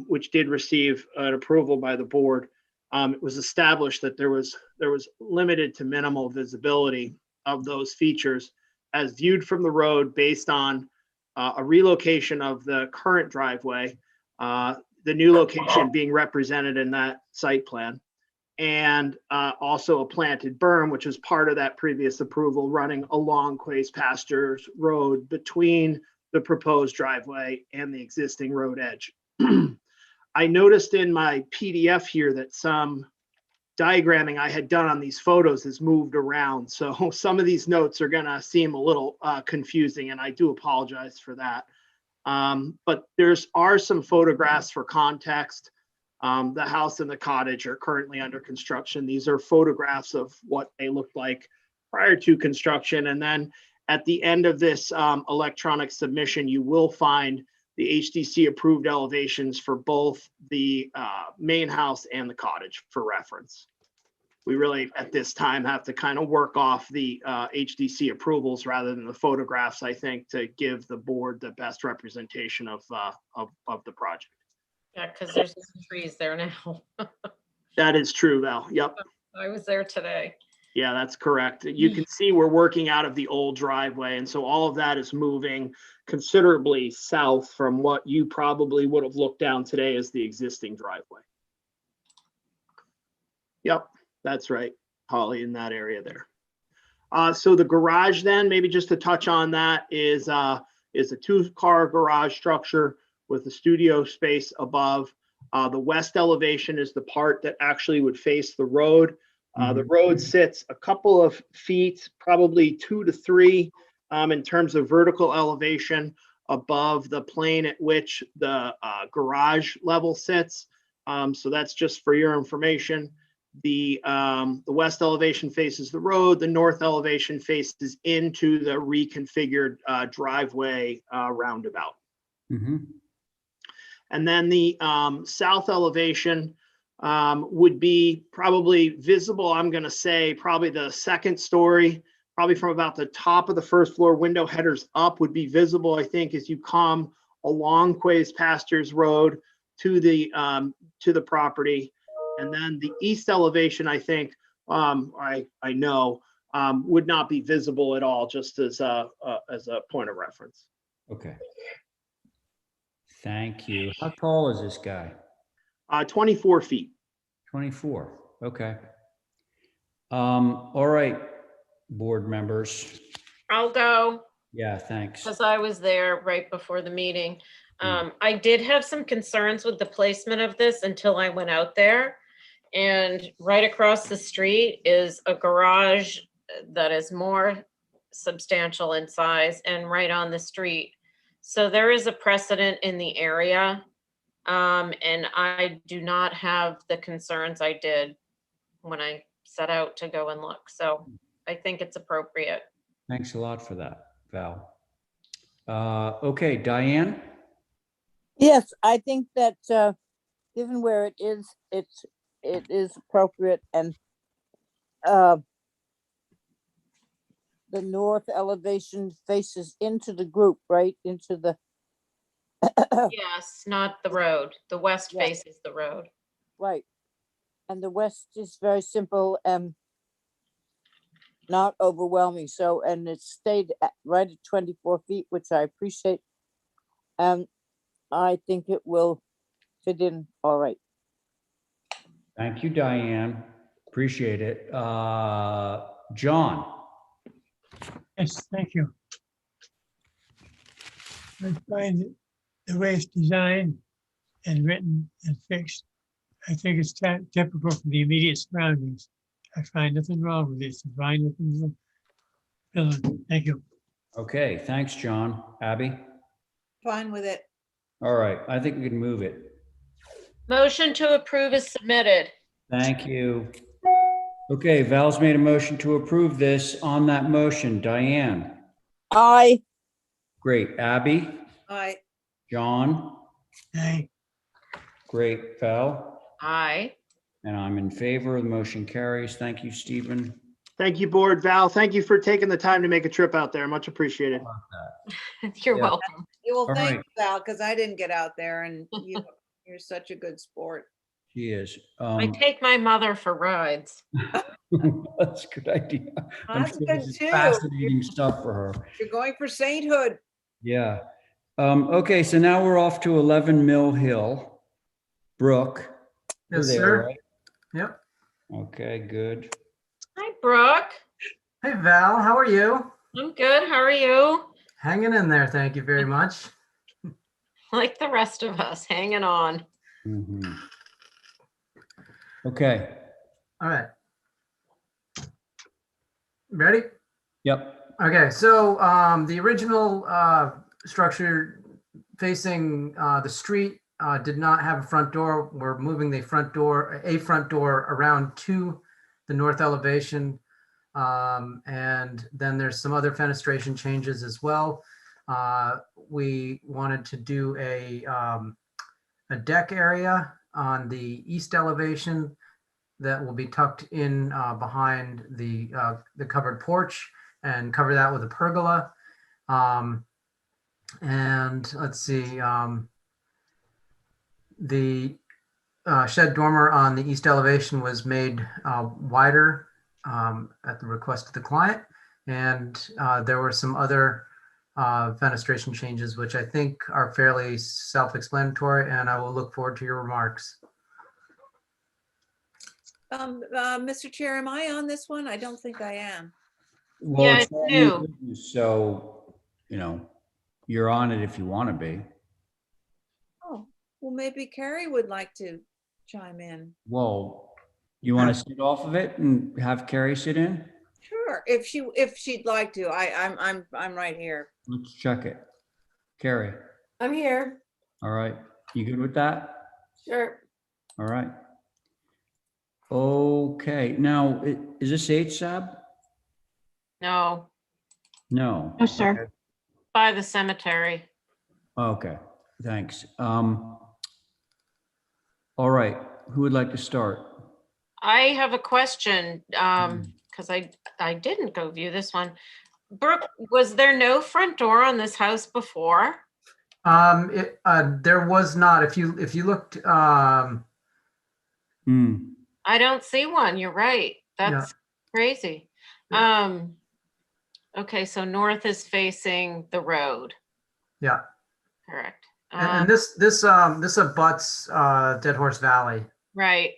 [SPEAKER 8] which did receive an approval by the board, it was established that there was limited to minimal visibility of those features as viewed from the road based on a relocation of the current driveway, the new location being represented in that site plan, and also a planted berm, which is part of that previous approval, running along Quay's Pastures Road between the proposed driveway and the existing road edge. I noticed in my PDF here that some diagramming I had done on these photos has moved around. So some of these notes are gonna seem a little confusing, and I do apologize for that. But are some photographs for context. The house and the cottage are currently under construction. These are photographs of what they looked like prior to construction. And then at the end of this electronic submission, you will find the HDC approved elevations for both the main house and the cottage for reference. We really, at this time, have to kind of work off the HDC approvals rather than the photographs, I think, to give the board the best representation of the project.
[SPEAKER 3] Yeah, because there's no trees there now.
[SPEAKER 8] That is true, Val. Yep.
[SPEAKER 3] I was there today.
[SPEAKER 8] Yeah, that's correct. You can see we're working out of the old driveway. And so all of that is moving considerably south from what you probably would have looked down today as the existing driveway. Yep, that's right, Holly, in that area there. So the garage then, maybe just to touch on that, is a 2-car garage structure with a studio space above. The west elevation is the part that actually would face the road. The road sits a couple of feet, probably 2 to 3 in terms of vertical elevation above the plane at which the garage level sits. So that's just for your information. The west elevation faces the road. The north elevation faces into the reconfigured driveway roundabout. And then the south elevation would be probably visible, I'm going to say probably the second story, probably from about the top of the first floor window headers up would be visible, I think, as you come along Quay's Pastures Road to the property. And then the east elevation, I think, I know, would not be visible at all, just as a point of reference.
[SPEAKER 2] Okay. Thank you. How tall is this guy?
[SPEAKER 8] 24 feet.
[SPEAKER 2] 24. Okay. All right, board members.
[SPEAKER 3] I'll go.
[SPEAKER 2] Yeah, thanks.
[SPEAKER 3] Because I was there right before the meeting. I did have some concerns with the placement of this until I went out there. And right across the street is a garage that is more substantial in size and right on the street. So there is a precedent in the area. And I do not have the concerns I did when I set out to go and look. So I think it's appropriate.
[SPEAKER 2] Thanks a lot for that, Val. Okay, Diane?
[SPEAKER 6] Yes, I think that given where it is appropriate, and the north elevation faces into the group, right? Into the
[SPEAKER 3] Yes, not the road. The west
[SPEAKER 6] Yeah.
[SPEAKER 3] faces the road.
[SPEAKER 6] right. And the west is very simple and not overwhelming. So, and it stayed right at 24 feet, which I appreciate. And I think it will fit in all right.
[SPEAKER 2] Thank you, Diane. Appreciate it. John?
[SPEAKER 7] Yes, thank you. I find that the way it's designed and written and fixed, I think it's typical for the immediate surroundings. I find nothing wrong with it. It's a fine looking building. Thank you.
[SPEAKER 2] Okay, thanks, John. Abby?
[SPEAKER 1] Fine with it.
[SPEAKER 2] All right, I think we can move it.
[SPEAKER 3] Motion to approve is submitted.
[SPEAKER 2] Thank you. Okay, Val's made a motion to approve this. On that motion, Diane.
[SPEAKER 6] Aye.
[SPEAKER 2] Great. Abby,
[SPEAKER 1] Aye.
[SPEAKER 2] John,
[SPEAKER 7] Hey,
[SPEAKER 2] great. Val,
[SPEAKER 3] Aye.
[SPEAKER 2] and I'm in favor. The motion carries. Thank you, Stephen.
[SPEAKER 8] Thank you, board. Val, thank you for taking the time to make a trip out there. Much appreciated.
[SPEAKER 3] You're
[SPEAKER 2] Yeah.
[SPEAKER 3] welcome.
[SPEAKER 1] You will
[SPEAKER 2] All
[SPEAKER 1] thank
[SPEAKER 2] right.
[SPEAKER 1] Val, because I didn't get out there and you're such a good sport.
[SPEAKER 2] She is.
[SPEAKER 3] I take my mother for rides.
[SPEAKER 2] That's a good idea. I'm
[SPEAKER 1] That's
[SPEAKER 2] sure
[SPEAKER 1] good
[SPEAKER 2] this is
[SPEAKER 1] too.
[SPEAKER 2] fascinating stuff for her.
[SPEAKER 1] You're going for sainthood.
[SPEAKER 2] Yeah. Okay, so now we're off to 11 Mill Hill. Brooke. You're
[SPEAKER 9] Yes,
[SPEAKER 2] there,
[SPEAKER 9] sir.
[SPEAKER 2] right?
[SPEAKER 9] Yep.
[SPEAKER 2] Okay, good.
[SPEAKER 3] Hi, Brooke.
[SPEAKER 9] Hey, Val, how are you?
[SPEAKER 3] I'm good. How are you?
[SPEAKER 9] Hanging in there, thank you very much.
[SPEAKER 3] Like the rest of us, hanging on.
[SPEAKER 2] Mhm. Okay.
[SPEAKER 9] All right. Ready?
[SPEAKER 2] Yep.
[SPEAKER 9] Okay, so the original structure facing the street did not have a front door. We're moving a front door around to the north elevation. And then there's some other fenestration changes as well. We wanted to do a deck area on the east elevation that will be tucked in behind the covered porch and cover that with a pergola. And let's see, the shed dormer on the east elevation was made wider at the request of the client. And there were some other fenestration changes, which I think are fairly self-explanatory, and I will look forward to your remarks.
[SPEAKER 1] Mr. Chair, am I on this one? I don't think I am.
[SPEAKER 2] Well,
[SPEAKER 3] Yeah,
[SPEAKER 2] it's
[SPEAKER 3] it's
[SPEAKER 2] all
[SPEAKER 3] new.
[SPEAKER 2] new business, so, you're on it if you want to be.
[SPEAKER 1] Oh, well, maybe Carrie would like to chime in.
[SPEAKER 2] Well, you want to sit off of it and have Carrie sit in?
[SPEAKER 1] Sure, if she'd like to. I'm right here.
[SPEAKER 2] Let's check it. Carrie,
[SPEAKER 4] I'm here.
[SPEAKER 2] all right. You good with that?
[SPEAKER 4] Sure.
[SPEAKER 2] All right. Okay, now, is this HSAB?
[SPEAKER 3] No,
[SPEAKER 2] No.
[SPEAKER 10] No, sir.
[SPEAKER 2] Okay.
[SPEAKER 3] by the cemetery.
[SPEAKER 2] Okay, thanks. All right, who would like to start?
[SPEAKER 3] I have a question, because I didn't go view this one. Brooke, was there no front door on this house before?
[SPEAKER 9] There was not. If you looked,
[SPEAKER 3] I don't see one. You're right. That's crazy. Okay, so north is facing the road.
[SPEAKER 9] yeah.
[SPEAKER 3] Correct.
[SPEAKER 9] And this abuts Dead Horse Valley.
[SPEAKER 3] Right.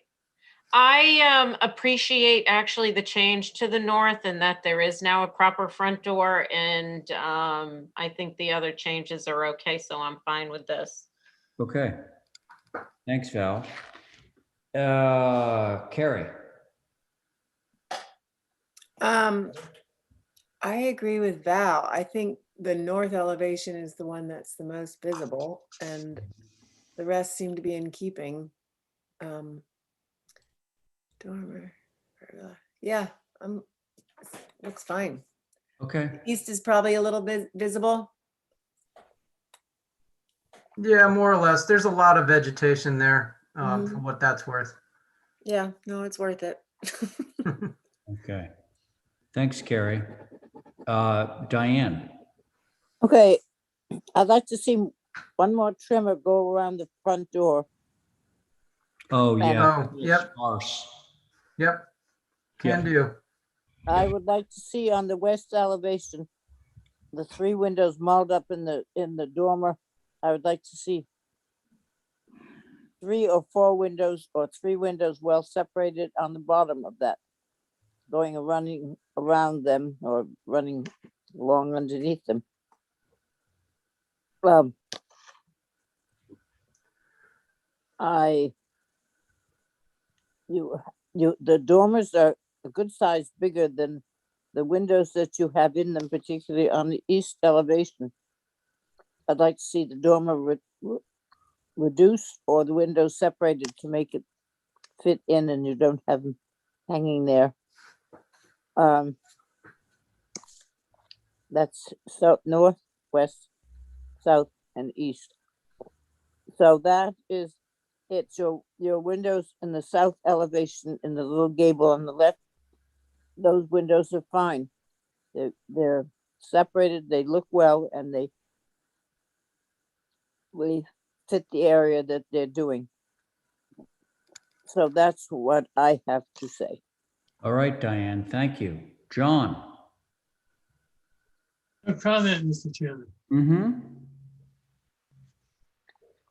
[SPEAKER 3] I appreciate actually the change to the north and that there is now a proper front door, and I think the other changes are okay, so I'm fine with this.
[SPEAKER 2] Okay, thanks, Val. Carrie?
[SPEAKER 4] I agree with Val. I think the north elevation is the one that's the most visible, and the rest seem to be in keeping. Dormer, pergola. Yeah, looks fine.
[SPEAKER 2] Okay.
[SPEAKER 4] East is probably a little bit visible.
[SPEAKER 9] Yeah, more or less. There's a lot of vegetation there, for
[SPEAKER 4] Mhm.
[SPEAKER 9] what that's worth.
[SPEAKER 4] Yeah, no, it's worth it.
[SPEAKER 2] Okay, thanks, Carrie. Diane?
[SPEAKER 6] Okay, I'd like to see one more trimmer go around the front door.
[SPEAKER 2] Oh, yeah.
[SPEAKER 9] Oh, yep.
[SPEAKER 2] Sparse.
[SPEAKER 9] Yep. Can do.
[SPEAKER 6] I would like to see on the west elevation, the 3 windows molded up in the dormer. I would like to see 3 or 4 windows or 3 windows well separated on the bottom of that, running around them or running along underneath them. The dormers are a good size bigger than the windows that you have in them, particularly on the east elevation. I'd like to see the dormer reduced or the windows separated to make it fit in and you don't have them hanging there. That's so north, west, south, and east. So that is, it's your windows in the south elevation in the little gable on the left. Those windows are fine. They're separated, they look well, and they really fit the area that they're doing. So that's what I have to say.
[SPEAKER 2] All right, Diane, thank you. John?
[SPEAKER 7] No comment, Mr. Chairman.
[SPEAKER 2] Mm-hmm.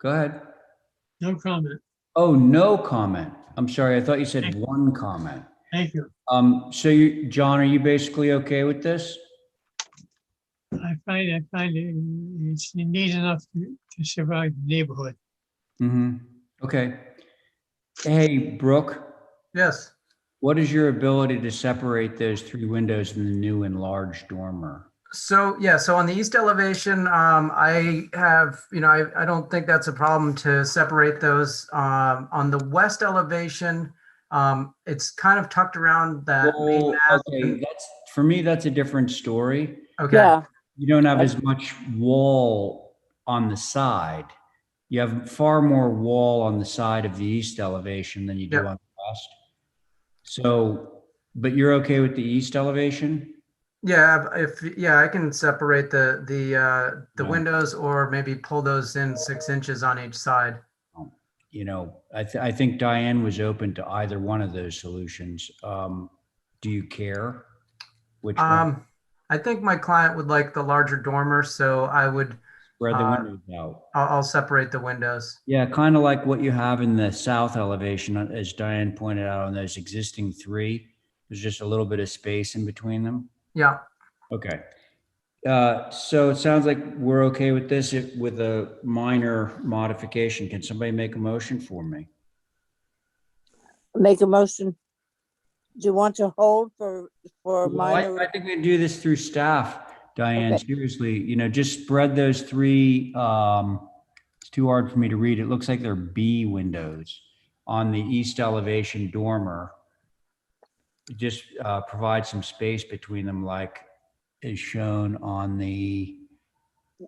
[SPEAKER 2] Go ahead.
[SPEAKER 7] No comment.
[SPEAKER 2] Oh, no comment. I'm sorry, I thought you said
[SPEAKER 7] Thank you.
[SPEAKER 2] one comment.
[SPEAKER 7] Thank you.
[SPEAKER 2] So you, John, are you basically okay with this?
[SPEAKER 7] I find it's neat enough to survive the neighborhood.
[SPEAKER 2] Mm-hmm. Okay. Hey, Brooke,
[SPEAKER 9] Yes.
[SPEAKER 2] what is your ability to separate those three windows in the new enlarged dormer?
[SPEAKER 9] So yeah, so on the east elevation, I have, I don't think that's a problem to separate those. On the west elevation, it's kind of tucked around that main
[SPEAKER 2] Well,
[SPEAKER 9] mast.
[SPEAKER 2] okay, for me, that's a different story.
[SPEAKER 9] Okay.
[SPEAKER 6] Yeah,
[SPEAKER 2] You don't have as much wall on the side. You have far more wall on the side of the east elevation than you do
[SPEAKER 9] Yep.
[SPEAKER 2] on the west. So, but you're okay with the east elevation?
[SPEAKER 9] Yeah, I can separate the
[SPEAKER 2] Yeah.
[SPEAKER 9] windows or maybe pull those in 6 inches on each side.
[SPEAKER 2] You know, I think Diane was open to either one of those solutions. Do you care which one?
[SPEAKER 9] I think my client would like the larger dormer, so I would
[SPEAKER 2] Spread the windows out.
[SPEAKER 9] I'll separate the windows.
[SPEAKER 2] Yeah, kind of like what you have in the south elevation, as Diane pointed out on those existing three. There's just a little bit of space in between them.
[SPEAKER 9] Yeah.
[SPEAKER 2] Okay. So it sounds like we're okay with this with a minor modification. Can somebody make a motion for me?
[SPEAKER 6] make a motion. Do you want to hold for
[SPEAKER 2] Well,
[SPEAKER 6] minor?
[SPEAKER 2] I think we can do this through staff, Diane.
[SPEAKER 6] Okay.
[SPEAKER 2] Seriously, just spread those three. It's too hard for me to read. It looks like they're B windows on the east elevation dormer. Just provide some space between them, like is shown on the,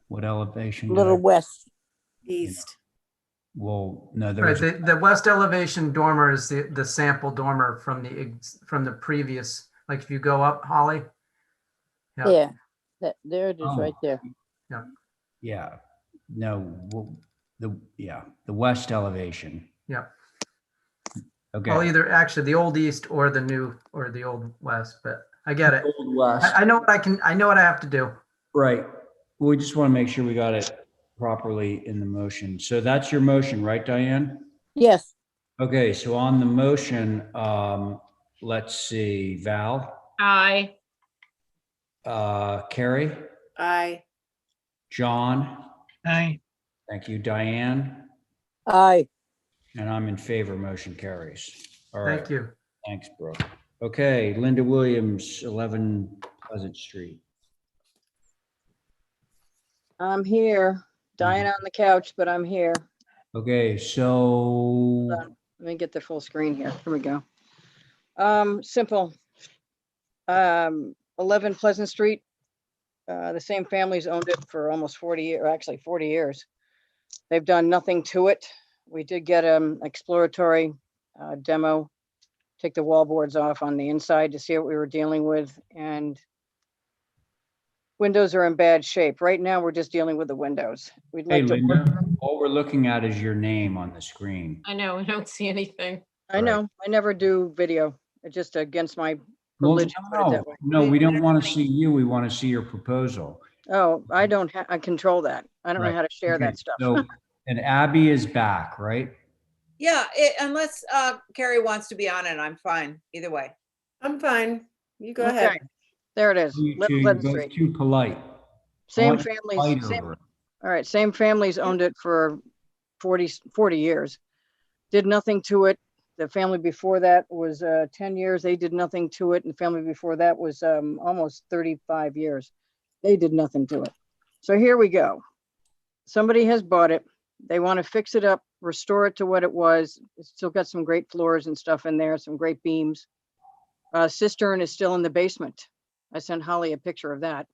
[SPEAKER 2] what elevation?
[SPEAKER 6] Little west.
[SPEAKER 14] East.
[SPEAKER 2] Well, no, there
[SPEAKER 9] Right,
[SPEAKER 2] was,
[SPEAKER 9] the west elevation dormer is the sample dormer from the previous, like if you go up, Holly.
[SPEAKER 6] Yeah, there it is
[SPEAKER 2] Oh.
[SPEAKER 6] right there.
[SPEAKER 9] Yeah.
[SPEAKER 2] yeah, no, well, the west elevation.
[SPEAKER 9] Yeah.
[SPEAKER 2] Okay.
[SPEAKER 9] Well, either actually the old east or the new or the old west, but I get it.
[SPEAKER 2] Old west.
[SPEAKER 9] I know what I know what I have to do.
[SPEAKER 2] Right. We just want to make sure we got it properly in the motion. So that's your motion, right, Diane?
[SPEAKER 6] Yes.
[SPEAKER 2] Okay, so on the motion, let's see, Val,
[SPEAKER 3] Aye.
[SPEAKER 2] Carrie,
[SPEAKER 4] Aye.
[SPEAKER 2] John,
[SPEAKER 7] Aye.
[SPEAKER 2] thank you, Diane,
[SPEAKER 6] Aye.
[SPEAKER 2] and I'm in favor, motion carries. All right.
[SPEAKER 9] Thank you.
[SPEAKER 2] Thanks, Brooke. Okay, Linda Williams, 11 Pleasant Street.
[SPEAKER 20] I'm here, dying on the couch, but I'm here.
[SPEAKER 2] Okay, so,
[SPEAKER 20] Let me get the full screen here. Here we go. Simple. 11 Pleasant Street. The same family's owned it for almost 40 years, actually 40 years. They've done nothing to it. We did get an exploratory demo, take the wall boards off on the inside to see what we were dealing with, and windows are in bad shape. Right now, we're just dealing with the windows. We'd
[SPEAKER 2] hey,
[SPEAKER 20] like to.
[SPEAKER 2] Linda, all we're looking at is your name on the screen.
[SPEAKER 3] I know, I don't see anything.
[SPEAKER 20] I know, I never do video. It's just against my
[SPEAKER 2] Well,
[SPEAKER 20] religion. put it that way.
[SPEAKER 2] no, we don't want to see you. We want to see your proposal.
[SPEAKER 20] Oh, I don't, I control that. I don't know
[SPEAKER 2] Right.
[SPEAKER 20] how to share
[SPEAKER 2] Okay,
[SPEAKER 20] that stuff.
[SPEAKER 2] So, and Abby is back, right?
[SPEAKER 1] Yeah, unless Carrie wants to be on it, I'm fine, either way.
[SPEAKER 4] I'm fine. You go ahead.
[SPEAKER 20] Okay, there it is.
[SPEAKER 2] You
[SPEAKER 20] Little
[SPEAKER 2] two,
[SPEAKER 20] Pleasant
[SPEAKER 2] you're
[SPEAKER 20] Street.
[SPEAKER 2] both too polite.
[SPEAKER 20] Same
[SPEAKER 2] Fight
[SPEAKER 20] families,
[SPEAKER 2] over it.
[SPEAKER 20] all right, same families owned it for 40 years. Did nothing to it. The family before that was 10 years. They did nothing to it. And the family before that was almost 35 years. They did nothing to it. So here we go. Somebody has bought it. They want to fix it up, restore it to what it was. It's still got some great floors and stuff in there, some great beams. Cistern is still in the basement. I sent Holly a picture of that.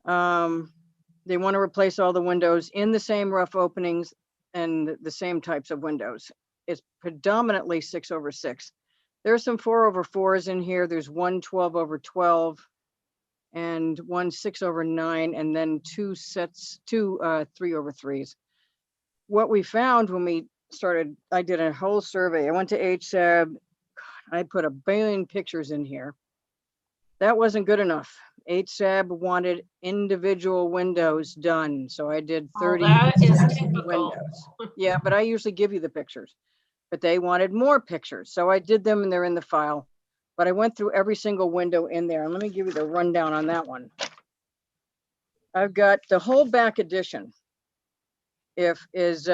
[SPEAKER 20] They want to replace all the windows in the same rough openings and the same types of windows. It's predominantly 6/6. There's some 4/4s in here. There's one 12/12 and one 6/9, and then two 3/3s. What we found when we started, I did a whole survey. I went to HSAB. I put a billion pictures in here. That wasn't good enough. HSAB wanted individual windows done. So I did 30
[SPEAKER 3] that is typical.
[SPEAKER 20] windows. Yeah, but I usually give you the pictures. But they wanted more pictures. So I did them and they're in the file. But I went through every single window in there. And let me give you the rundown on that one. I've got the whole back addition. Is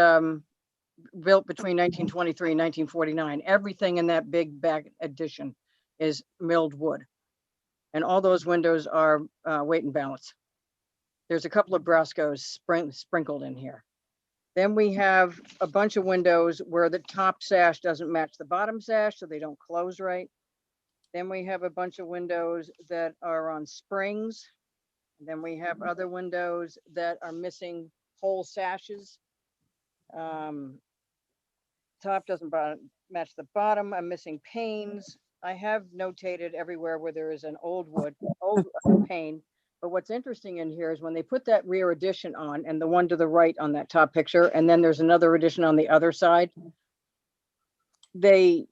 [SPEAKER 20] built between 1923 and 1949. Everything in that big back addition is milled wood. And all those windows are weight and balance. There's a couple of Brascos sprinkled in here. Then we have a bunch of windows where the top sash doesn't match the bottom sash, so they don't close right. Then we have a bunch of windows that are on springs. Then we have other windows that are missing whole sashes. Top doesn't match the bottom. I'm missing panes. I have notated everywhere where there is an old pane. But what's interesting in here is when they put that rear addition on, and the one to the right on that top picture, and then there's another addition on the other side, they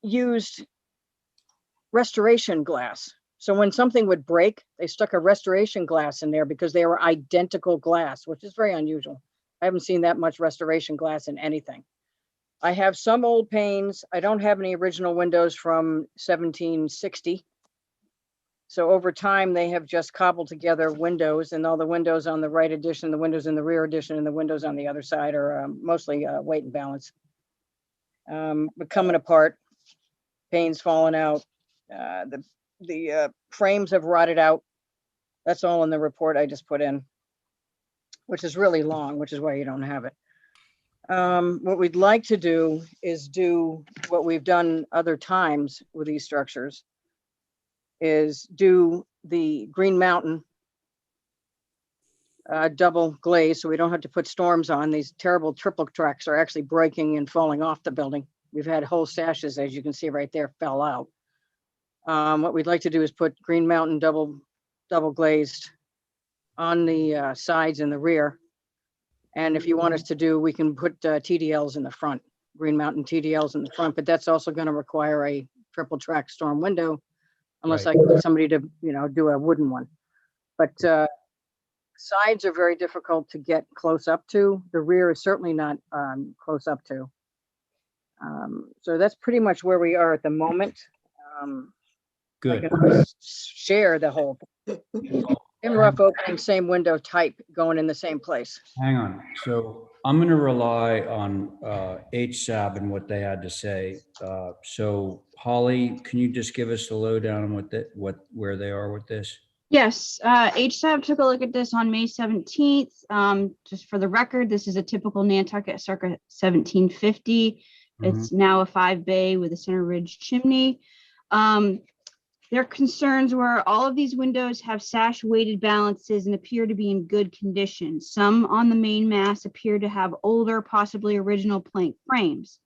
[SPEAKER 20] used restoration glass. So when something would break, they stuck a restoration glass in there because they were identical glass, which is very unusual. I haven't seen that much restoration glass in anything. I have some old panes. I don't have any original windows from 1760. So over time, they have just cobbled together windows, and all the windows on the right addition, the windows in the rear addition, and the windows on the other side are mostly weight and balance. But coming apart, panes falling out. The frames have rotted out. That's all in the report I just put in, which is really long, which is why you don't have it. What we'd like to do is do what we've done other times with these structures, is do the Green Mountain double glaze, so we don't have to put storms on. These terrible triple tracks are actually breaking and falling off the building. We've had whole sashes, as you can see right there, fell out. What we'd like to do is put Green Mountain double glazed on the sides and the rear. And if you want us to do, we can put TDLs in the front, Green Mountain TDLs in the front, but that's also going to require a triple track storm window, unless I can get somebody to, do a wooden one. But sides are very difficult to get close up to. The rear is certainly not close up to. So that's pretty much where we are at the moment.
[SPEAKER 2] Good.
[SPEAKER 20] I can share the whole in rough opening, same window type going in the same place.
[SPEAKER 2] Hang on. So I'm going to rely on HSAB and what they had to say. So Holly, can you just give us the lowdown on where they are with this?
[SPEAKER 10] Yes, HSAB took a look at this on May 17th. Just for the record, this is a typical Nantucket circa 1750. It's now a 5-bay with a center ridge chimney. Their concerns were all of these windows have sash weighted balances and appear to be in good condition. Some on the main mass appear to have older, possibly original plank frames.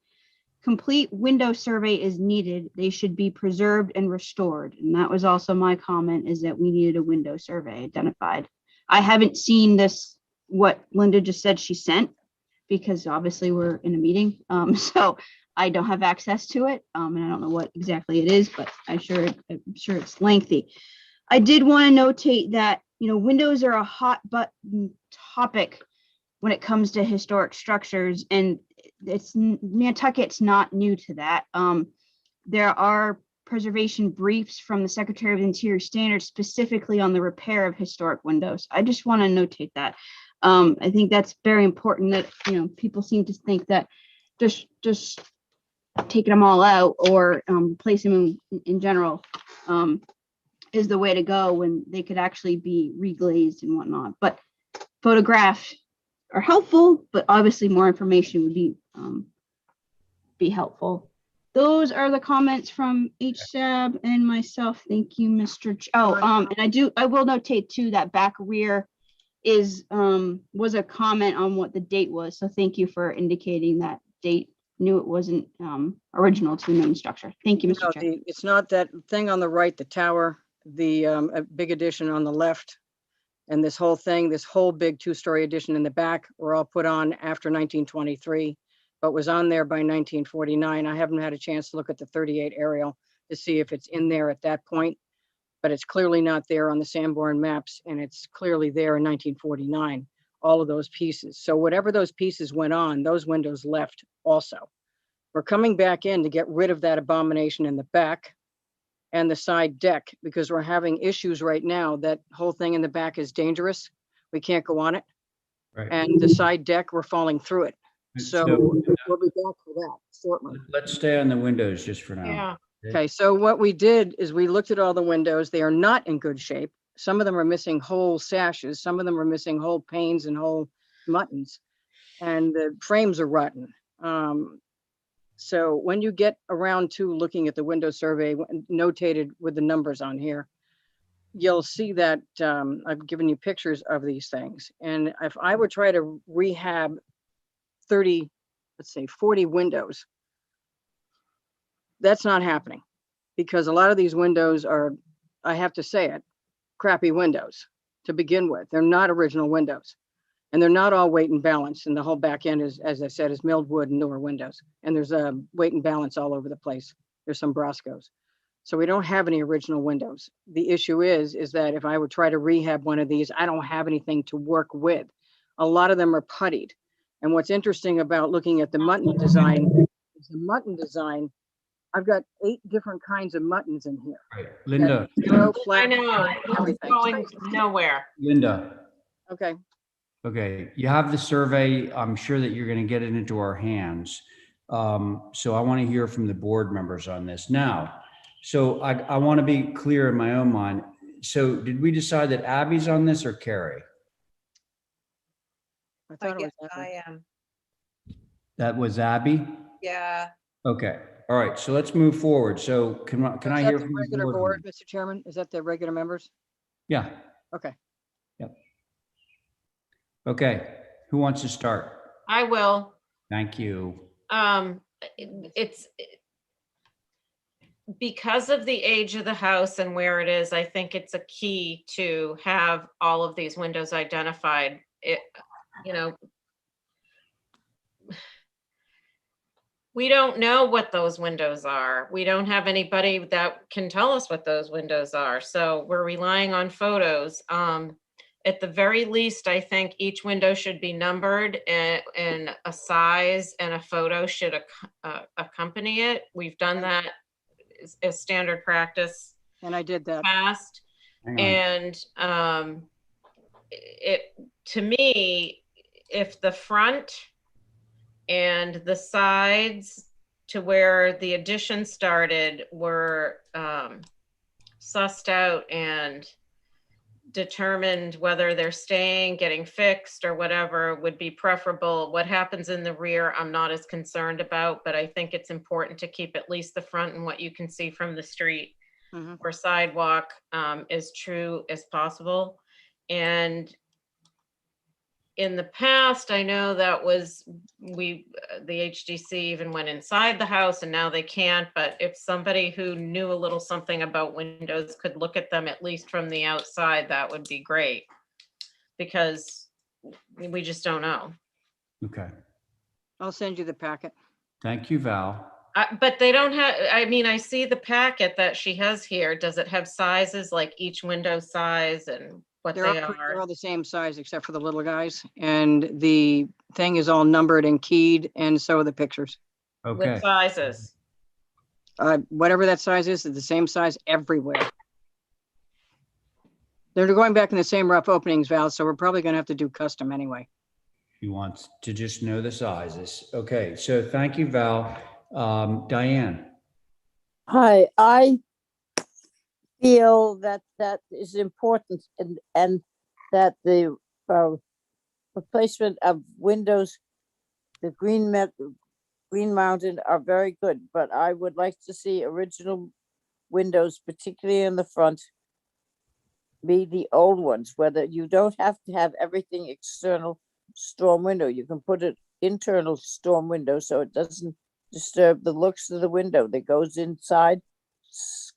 [SPEAKER 10] Complete window survey is needed. They should be preserved and restored. And that was also my comment, is that we needed a window survey identified. I haven't seen this, what Linda just said she sent, because obviously we're in a meeting. So I don't have access to it. And I don't know what exactly it is, but I'm sure it's lengthy. I did want to notate that, windows are a hot button topic when it comes to historic structures, and Nantucket's not new to that. There are preservation briefs from the Secretary of the Interior Standards specifically on the repair of historic windows. I just want to notate that. I think that's very important, that people seem to think that just taking them all out or replacing them in general is the way to go, when they could actually be reglazed and whatnot. But photographs are helpful, but obviously more information would be helpful. Those are the comments from HSAB and myself. Thank you, Mr. And I will notate too, that back rear was a comment on what the date was. So thank you for indicating that date. Knew it wasn't original to the main structure. Thank you, Mr.
[SPEAKER 20] No,
[SPEAKER 10] Chair.
[SPEAKER 20] it's not that thing on the right, the tower, the big addition on the left, and this whole thing, this whole big 2-story addition in the back were all put on after 1923, but was on there by 1949. I haven't had a chance to look at the 38 aerial to see if it's in there at that point, but it's clearly not there on the Sanborn maps, and it's clearly there in 1949, all of those pieces. So whatever those pieces went on, those windows left also. We're coming back in to get rid of that abomination in the back and the side deck, because we're having issues right now. That whole thing in the back is dangerous. We can't go on it.
[SPEAKER 2] Right.
[SPEAKER 20] And the side deck, we're falling through it. So we'll be back for that shortly.
[SPEAKER 2] Let's stay on the windows just for now.
[SPEAKER 3] Yeah.
[SPEAKER 20] Okay, so what we did is we looked at all the windows. They are not in good shape. Some of them are missing whole sashes. Some of them are missing whole panes and whole muttons. And the frames are rotten. So when you get around to looking at the window survey notated with the numbers on here, you'll see that I've given you pictures of these things. And if I would try to rehab 30, let's say 40 windows, that's not happening, because a lot of these windows are, I have to say it, crappy windows to begin with. They're not original windows. And they're not all weight and balance. And the whole back end is, as I said, is milled wood and newer windows. And there's a weight and balance all over the place. There's some Broscos. So we don't have any original windows. The issue is that if I would try to rehab one of these, I don't have anything to work with. A lot of them are puttied. And what's interesting about looking at the mutton design is the mutton design. I've got 8 different kinds of muttons in here.
[SPEAKER 2] Right. Linda.
[SPEAKER 3] I know, it's going nowhere.
[SPEAKER 2] Linda.
[SPEAKER 20] Okay.
[SPEAKER 2] Okay, you have the survey. I'm sure that you're going to get it into our hands. So I want to hear from the board members on this now. So I want to be clear in my own mind. So did we decide that Abby's on this or Carrie?
[SPEAKER 20] I thought it was
[SPEAKER 1] I am.
[SPEAKER 2] That was Abby?
[SPEAKER 1] Yeah.
[SPEAKER 2] Okay, all right, so let's move forward. So can I hear from the
[SPEAKER 20] regular
[SPEAKER 2] board?
[SPEAKER 20] board, Mr. Chairman? Is that the regular members?
[SPEAKER 2] Yeah.
[SPEAKER 20] Okay.
[SPEAKER 2] Yep. Okay, who wants to start?
[SPEAKER 3] I will.
[SPEAKER 2] Thank you.
[SPEAKER 3] It's because of the age of the house and where it is, I think it's a key to have all of these windows identified. We don't know what those windows are. We don't have anybody that can tell us what those windows are. So we're relying on photos. At the very least, I think each window should be numbered and a size and a photo should accompany it. We've done that as standard practice.
[SPEAKER 20] And I did that.
[SPEAKER 3] Past. And to me, if the front and the sides to where the addition started were sussed out and determined whether they're staying, getting fixed or whatever would be preferable. What happens in the rear, I'm not as concerned about, but I think it's important to keep at least the front and what you can see from the street or sidewalk as true as possible. And in the past, I know that the HDC even went inside the house and now they can't, but if somebody who knew a little something about windows could look at them at least from the outside, that would be great, because we just don't know.
[SPEAKER 2] Okay,
[SPEAKER 20] I'll send you the packet.
[SPEAKER 2] thank you, Val.
[SPEAKER 3] But they don't have, I mean, I see the packet that she has here. Does it have sizes, like each window size and what they are?
[SPEAKER 20] They're all the same size except for the little guys. And the thing is all numbered and keyed, and so are the pictures.
[SPEAKER 2] Okay.
[SPEAKER 3] What sizes?
[SPEAKER 20] Whatever that size is the same size everywhere. They're going back in the same rough openings, Val, so we're probably going to have to do custom anyway.
[SPEAKER 2] He wants to just know the sizes. Okay, so thank you, Val. Diane.
[SPEAKER 6] Hi, I feel that is important and that the replacement of windows, the Green Mountain are very good, but I would like to see original windows, particularly in the front, be the old ones, whether you don't have to have everything external storm window. You can put it internal storm window so it doesn't disturb the looks of the window that goes inside,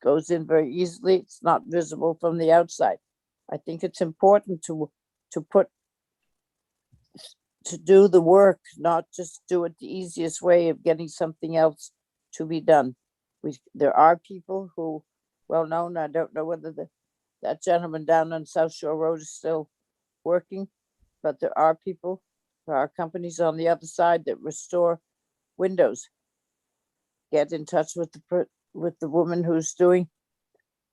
[SPEAKER 6] goes in very easily. It's not visible from the outside. I think it's important to do the work, not just do it the easiest way of getting something else to be done. There are people who, well known, I don't know whether that gentleman down on South Shore Road is still working, but there are companies on the other side that restore windows. Get in touch with the woman who's doing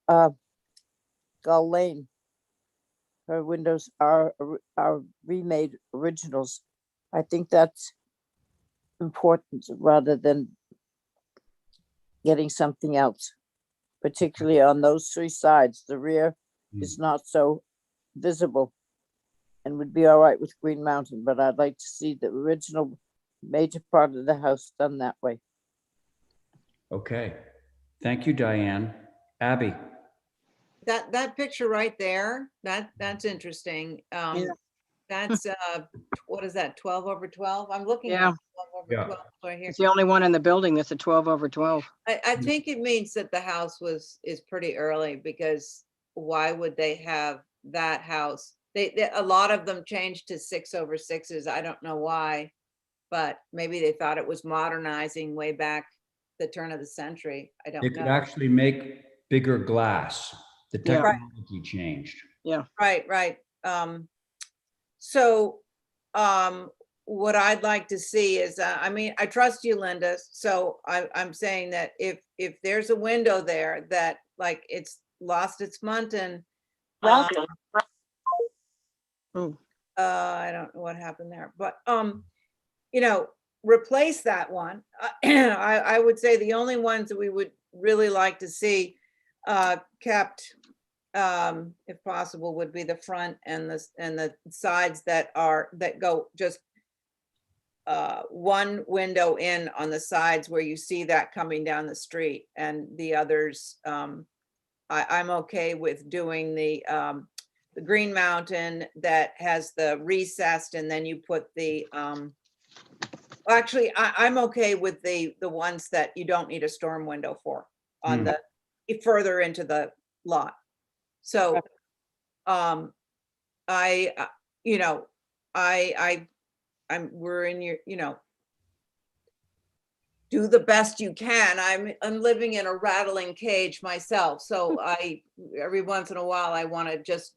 [SPEAKER 6] Gull Lane. Her windows are remade originals. I think that's important rather than getting something else, particularly on those three sides. The rear is not so visible and would be all right with Green Mountain, but I'd like to see the original major part of the house done that way.
[SPEAKER 2] Okay. Thank you, Diane. Abby?
[SPEAKER 1] That picture right there, that's interesting. That's, what is that, 12 over 12? I'm looking at
[SPEAKER 20] Yeah.
[SPEAKER 1] 12 over 12 right here.
[SPEAKER 20] It's the only one in the building that's a 12 over 12.
[SPEAKER 1] I think it means that the house is pretty early, because why would they have that house? A lot of them changed to 6 over 6s. I don't know why, but maybe they thought it was modernizing way back the turn of the century. I
[SPEAKER 2] They
[SPEAKER 1] don't
[SPEAKER 2] could
[SPEAKER 1] know.
[SPEAKER 2] actually make bigger glass. The
[SPEAKER 20] Yeah. Right.
[SPEAKER 2] technology changed.
[SPEAKER 20] Yeah.
[SPEAKER 1] Right. So, what I'd like to see is, I mean, I trust you, Linda. So I'm saying that if there's a window there that, like, it's lost its muntin.
[SPEAKER 17] Welcome.
[SPEAKER 1] I don't know what happened there, but, replace that one. I would say the only ones that we would really like to see kept, if possible, would be the front and the sides that go just one window in on the sides where you see that coming down the street, and the others, I'm okay with doing the Green Mountain that has the recessed, and then you put the actually, I'm okay with the ones that you don't need a storm window for on the further into the lot. So, we're in your, do the best you can. I'm living in a rattling cage myself. So every once in a while, I want to just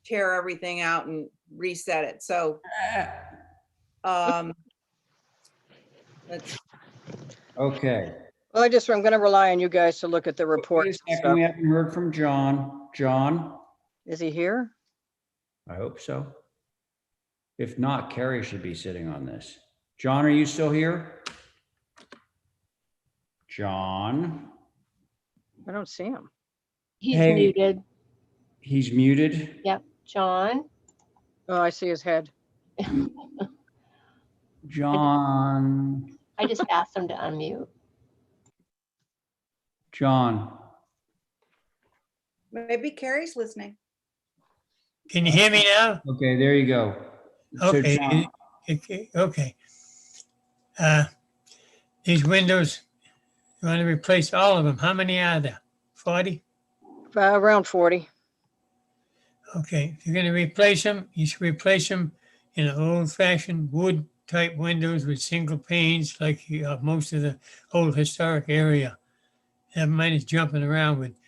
[SPEAKER 1] tear everything out and reset it. So,
[SPEAKER 2] Okay.
[SPEAKER 20] Well, I'm going to rely on you guys to look at the report.
[SPEAKER 2] Wait a second, we haven't heard from John. John?
[SPEAKER 20] Is he here?
[SPEAKER 2] I hope so. If not, Carrie should be sitting on this. John, are you still here? John?
[SPEAKER 20] I don't see him.
[SPEAKER 17] He's
[SPEAKER 2] Hey.
[SPEAKER 17] muted.
[SPEAKER 2] He's muted?
[SPEAKER 17] Yep. John?
[SPEAKER 20] Oh, I see his head.
[SPEAKER 2] John?
[SPEAKER 17] I just asked him to unmute.
[SPEAKER 2] John?
[SPEAKER 1] maybe Carrie's listening.
[SPEAKER 7] Can you hear me now?
[SPEAKER 2] Okay, there you go. So,
[SPEAKER 7] Okay,
[SPEAKER 2] John,
[SPEAKER 7] okay. These windows, you want to replace all of them. How many are there? 40?
[SPEAKER 20] Around 40.
[SPEAKER 7] Okay, if you're going to replace them, you should replace them in an old-fashioned wood type windows with single panes like most of the old historic area. And mine is jumping around with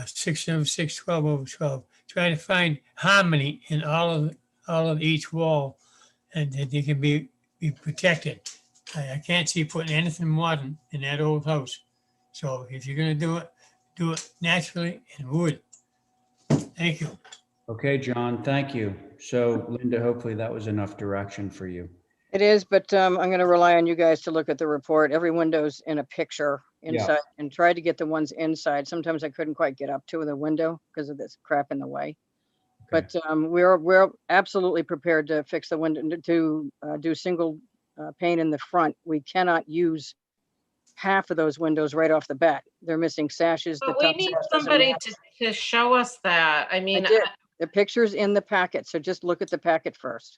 [SPEAKER 7] 6 over 6, 12 over 12. Try to find harmony in all of each wall, and that they can be protected. I can't see putting anything modern in that old house. So if you're going to do it naturally in wood. Thank you.
[SPEAKER 2] okay, John, thank you. So Linda, hopefully that was enough direction for you.
[SPEAKER 20] It is, but I'm going to rely on you guys to look at the report. Every window's in a picture inside, and try to get the ones inside. Sometimes I couldn't quite get up to the window because of this crap in the way. But we're absolutely prepared to fix the window, to do single pane in the front. We cannot use half of those windows right off the bat. They're missing sashes. The
[SPEAKER 3] But we
[SPEAKER 20] top
[SPEAKER 3] need
[SPEAKER 20] sash doesn't
[SPEAKER 3] somebody
[SPEAKER 20] match.
[SPEAKER 3] to show us that. I
[SPEAKER 20] I
[SPEAKER 3] mean,
[SPEAKER 20] did. The picture's in the packet, so just look at the packet first.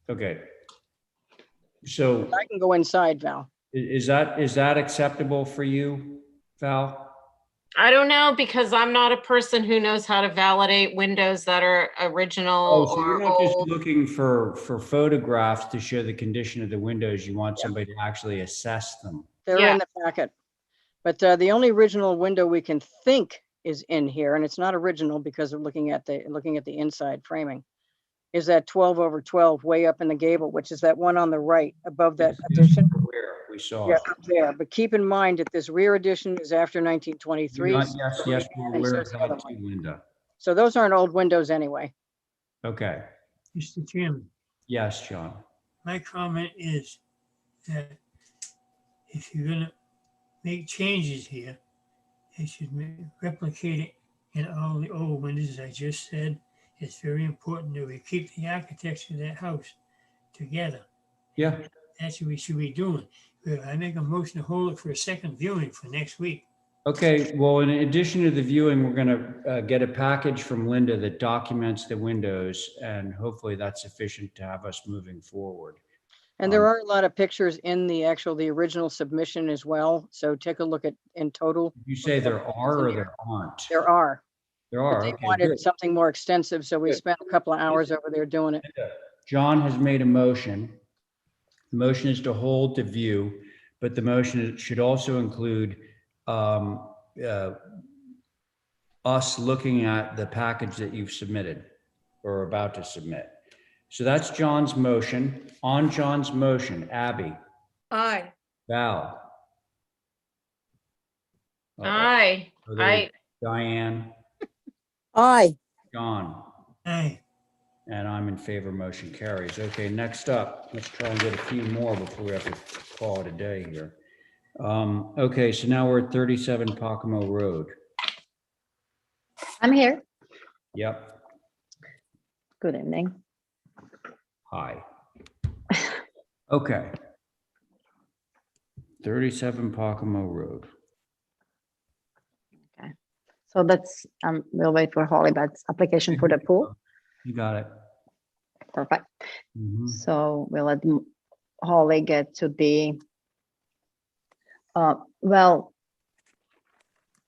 [SPEAKER 2] Okay. So
[SPEAKER 20] I can go inside, Val.
[SPEAKER 2] is that acceptable for you, Val?
[SPEAKER 3] I don't know, because I'm not a person who knows how to validate windows that are original
[SPEAKER 2] Oh, so you're
[SPEAKER 3] or
[SPEAKER 2] not just
[SPEAKER 3] old.
[SPEAKER 2] looking for photographs to show the condition of the windows. You want somebody to actually assess them.
[SPEAKER 20] They're in the packet. But the only original window we can think is in here, and it's not original because of looking at the inside framing, is that 12/12 way up in the gable, which is that one on the right above that addition.
[SPEAKER 2] Where we saw
[SPEAKER 20] Yeah,
[SPEAKER 2] it.
[SPEAKER 20] up there. But keep in mind that this rear addition is after 1923.
[SPEAKER 2] Yes, we're aware of
[SPEAKER 20] So the other
[SPEAKER 2] that too,
[SPEAKER 20] one.
[SPEAKER 2] Linda.
[SPEAKER 20] So those aren't old windows anyway.
[SPEAKER 2] Okay.
[SPEAKER 7] Mr. Chairman,
[SPEAKER 2] Yes, John.
[SPEAKER 7] my comment is that if you're gonna make changes here, they should replicate it in all the old windows, as I just said. It's very important that we keep the architecture of that house together.
[SPEAKER 2] Yeah.
[SPEAKER 7] That's what we should be doing. I make a motion to hold it for a second viewing for next week.
[SPEAKER 2] Okay, well, in addition to the viewing, we're gonna get a package from Linda that documents the windows, and hopefully that's sufficient to have us moving forward.
[SPEAKER 20] And there are a lot of pictures in the original submission as well. So take a look at in total.
[SPEAKER 2] You say there are or there aren't?
[SPEAKER 20] There are.
[SPEAKER 2] There
[SPEAKER 20] But
[SPEAKER 2] are,
[SPEAKER 20] they
[SPEAKER 2] okay,
[SPEAKER 20] wanted
[SPEAKER 2] good.
[SPEAKER 20] something more extensive, so we
[SPEAKER 2] Good.
[SPEAKER 20] spent a couple of hours over there doing it.
[SPEAKER 2] John has made a motion. The motion is to hold the view, but the motion should also include us looking at the package that you've submitted or about to submit. So that's John's motion. On John's motion, Abby,
[SPEAKER 1] Aye.
[SPEAKER 2] Val.
[SPEAKER 3] Aye. Aye.
[SPEAKER 2] Diane,
[SPEAKER 6] Aye.
[SPEAKER 2] John.
[SPEAKER 7] Aye.
[SPEAKER 2] And I'm in favor, motion carries. Okay, next up, let's try and get a few more before we have to call it a day here. Okay, so now we're at 37 Pocomo Road.
[SPEAKER 18] I'm here.
[SPEAKER 2] Yep,
[SPEAKER 18] Good evening.
[SPEAKER 2] hi. Okay. 37 Pocomo Road.
[SPEAKER 18] So that's, we'll wait for Holly, but application for the pool.
[SPEAKER 2] You got it.
[SPEAKER 18] Perfect.
[SPEAKER 2] Mhm.
[SPEAKER 18] So we'll let Holly get to the, well,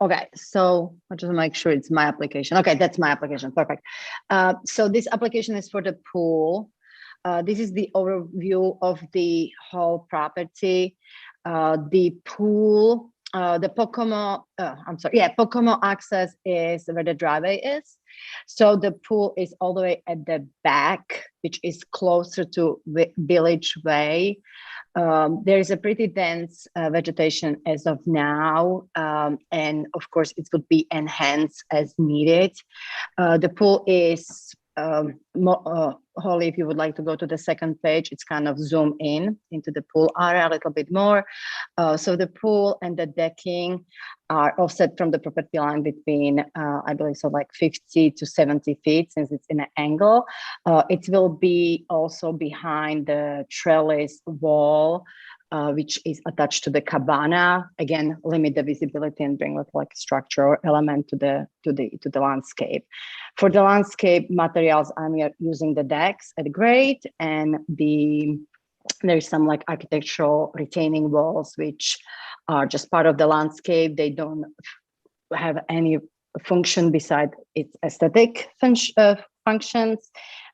[SPEAKER 18] okay, so I'll just make sure it's my application. Okay, that's my application, perfect. So this application is for the pool. This is the overview of the whole property. The pool, the Pocomo, Pocomo access is where the driveway is. So the pool is all the way at the back, which is closer to Village Way. There is a pretty dense vegetation as of now, and of course it would be enhanced as needed. The pool is, Holly, if you would like to go to the second page, it's kind of zoom in into the pool area a little bit more. So the pool and the decking are offset from the property line between, I believe, so like 50 to 70 feet since it's in an angle. It will be also behind the trellis wall, which is attached to the cabana. Again, limit the visibility and bring like structural element to the landscape. For the landscape materials, I'm using the decks at grade, and there's some like architectural retaining walls, which are just part of the landscape. They don't have any function beside its aesthetic functions,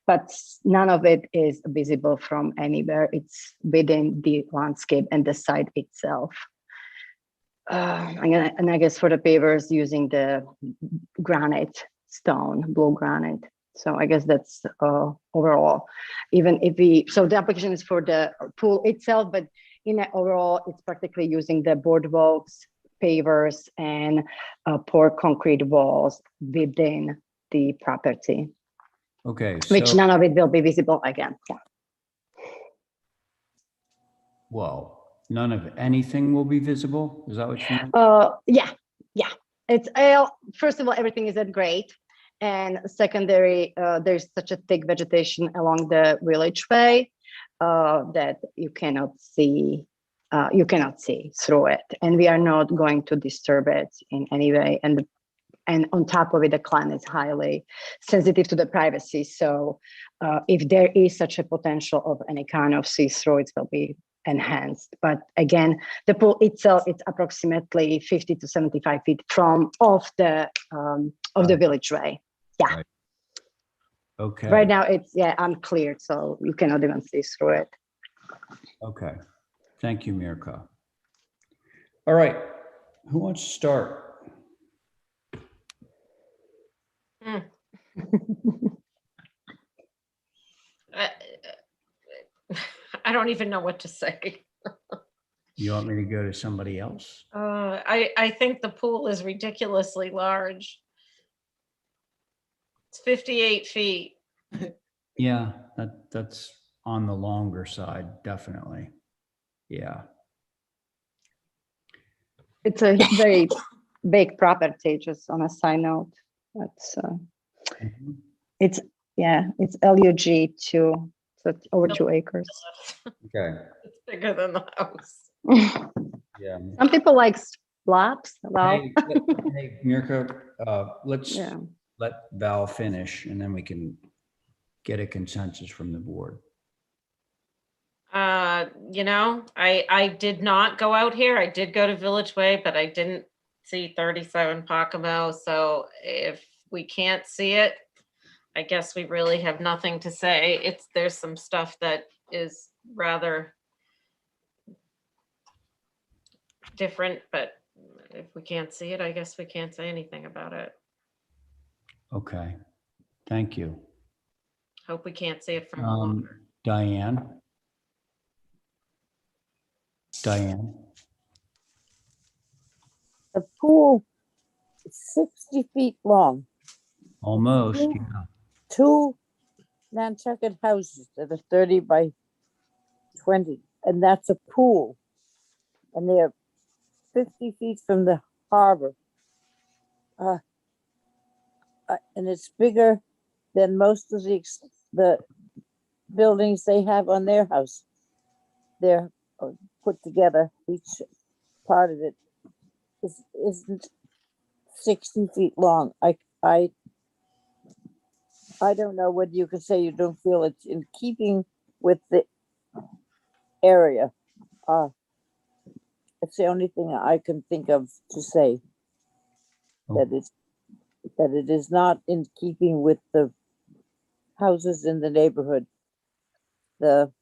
[SPEAKER 18] but none of it is visible from anywhere. It's within the landscape and the site itself. And I guess for the pavers, using the granite stone, blue granite. So I guess that's overall. Even if so the application is for the pool itself, but in overall, it's practically using the boardwalks, pavers, and poured concrete walls within the property.
[SPEAKER 2] Okay.
[SPEAKER 18] Which
[SPEAKER 2] so-
[SPEAKER 18] none of it will be visible again. Yeah.
[SPEAKER 2] Well, none of anything will be visible? Is that what you mean?
[SPEAKER 18] Yeah. It's first of all, everything is at grade, And secondary, there's such a thick vegetation along the village way that you cannot see through it. And we are not going to disturb it in any way. And on top of it, the clan is highly sensitive to the privacy. So if there is such a potential of any kind of see-through, it will be enhanced. But again, the pool itself, it's approximately 50 to 75 feet off the village way. Yeah.
[SPEAKER 2] Right. Okay.
[SPEAKER 18] Right now it's uncleared, so you cannot even see through it.
[SPEAKER 2] Okay. Thank you, Mirka. All right. Who wants to start?
[SPEAKER 3] I don't even know what to say.
[SPEAKER 2] You want me to go to somebody else?
[SPEAKER 3] I think the pool is ridiculously large. It's 58 feet.
[SPEAKER 2] Yeah, that's on the longer side, definitely. Yeah.
[SPEAKER 18] It's a very big property, just on a side note. It's LUG 2, so it's over 2 acres.
[SPEAKER 2] Okay.
[SPEAKER 3] It's bigger than the house.
[SPEAKER 2] Yeah.
[SPEAKER 18] Some people like slops. Well,
[SPEAKER 2] Hey, Mirka, let's let Val finish and then we can get a consensus from the board.
[SPEAKER 3] I did not go out here. I did go to Village Way, but I didn't see 37 Pocomo. So if we can't see it, I guess we really have nothing to say. There's some stuff that is rather different, but if we can't see it, I guess we can't say anything about it.
[SPEAKER 2] Okay. Thank you.
[SPEAKER 3] Hope we can't see it from longer.
[SPEAKER 2] Diane?
[SPEAKER 6] The pool is 60 feet long.
[SPEAKER 2] Almost,
[SPEAKER 6] Two-
[SPEAKER 2] yeah.
[SPEAKER 6] 2 Nantucket houses that are 30 by 20, and that's a pool. And they're 50 feet from the harbor. And it's bigger than most of the buildings they have on their house. They're put together, each part of it isn't 60 feet long. I don't know whether you could say you don't feel it's in keeping with the area. It's the only thing I can think of to say. That it is not in keeping with the houses in the neighborhood. The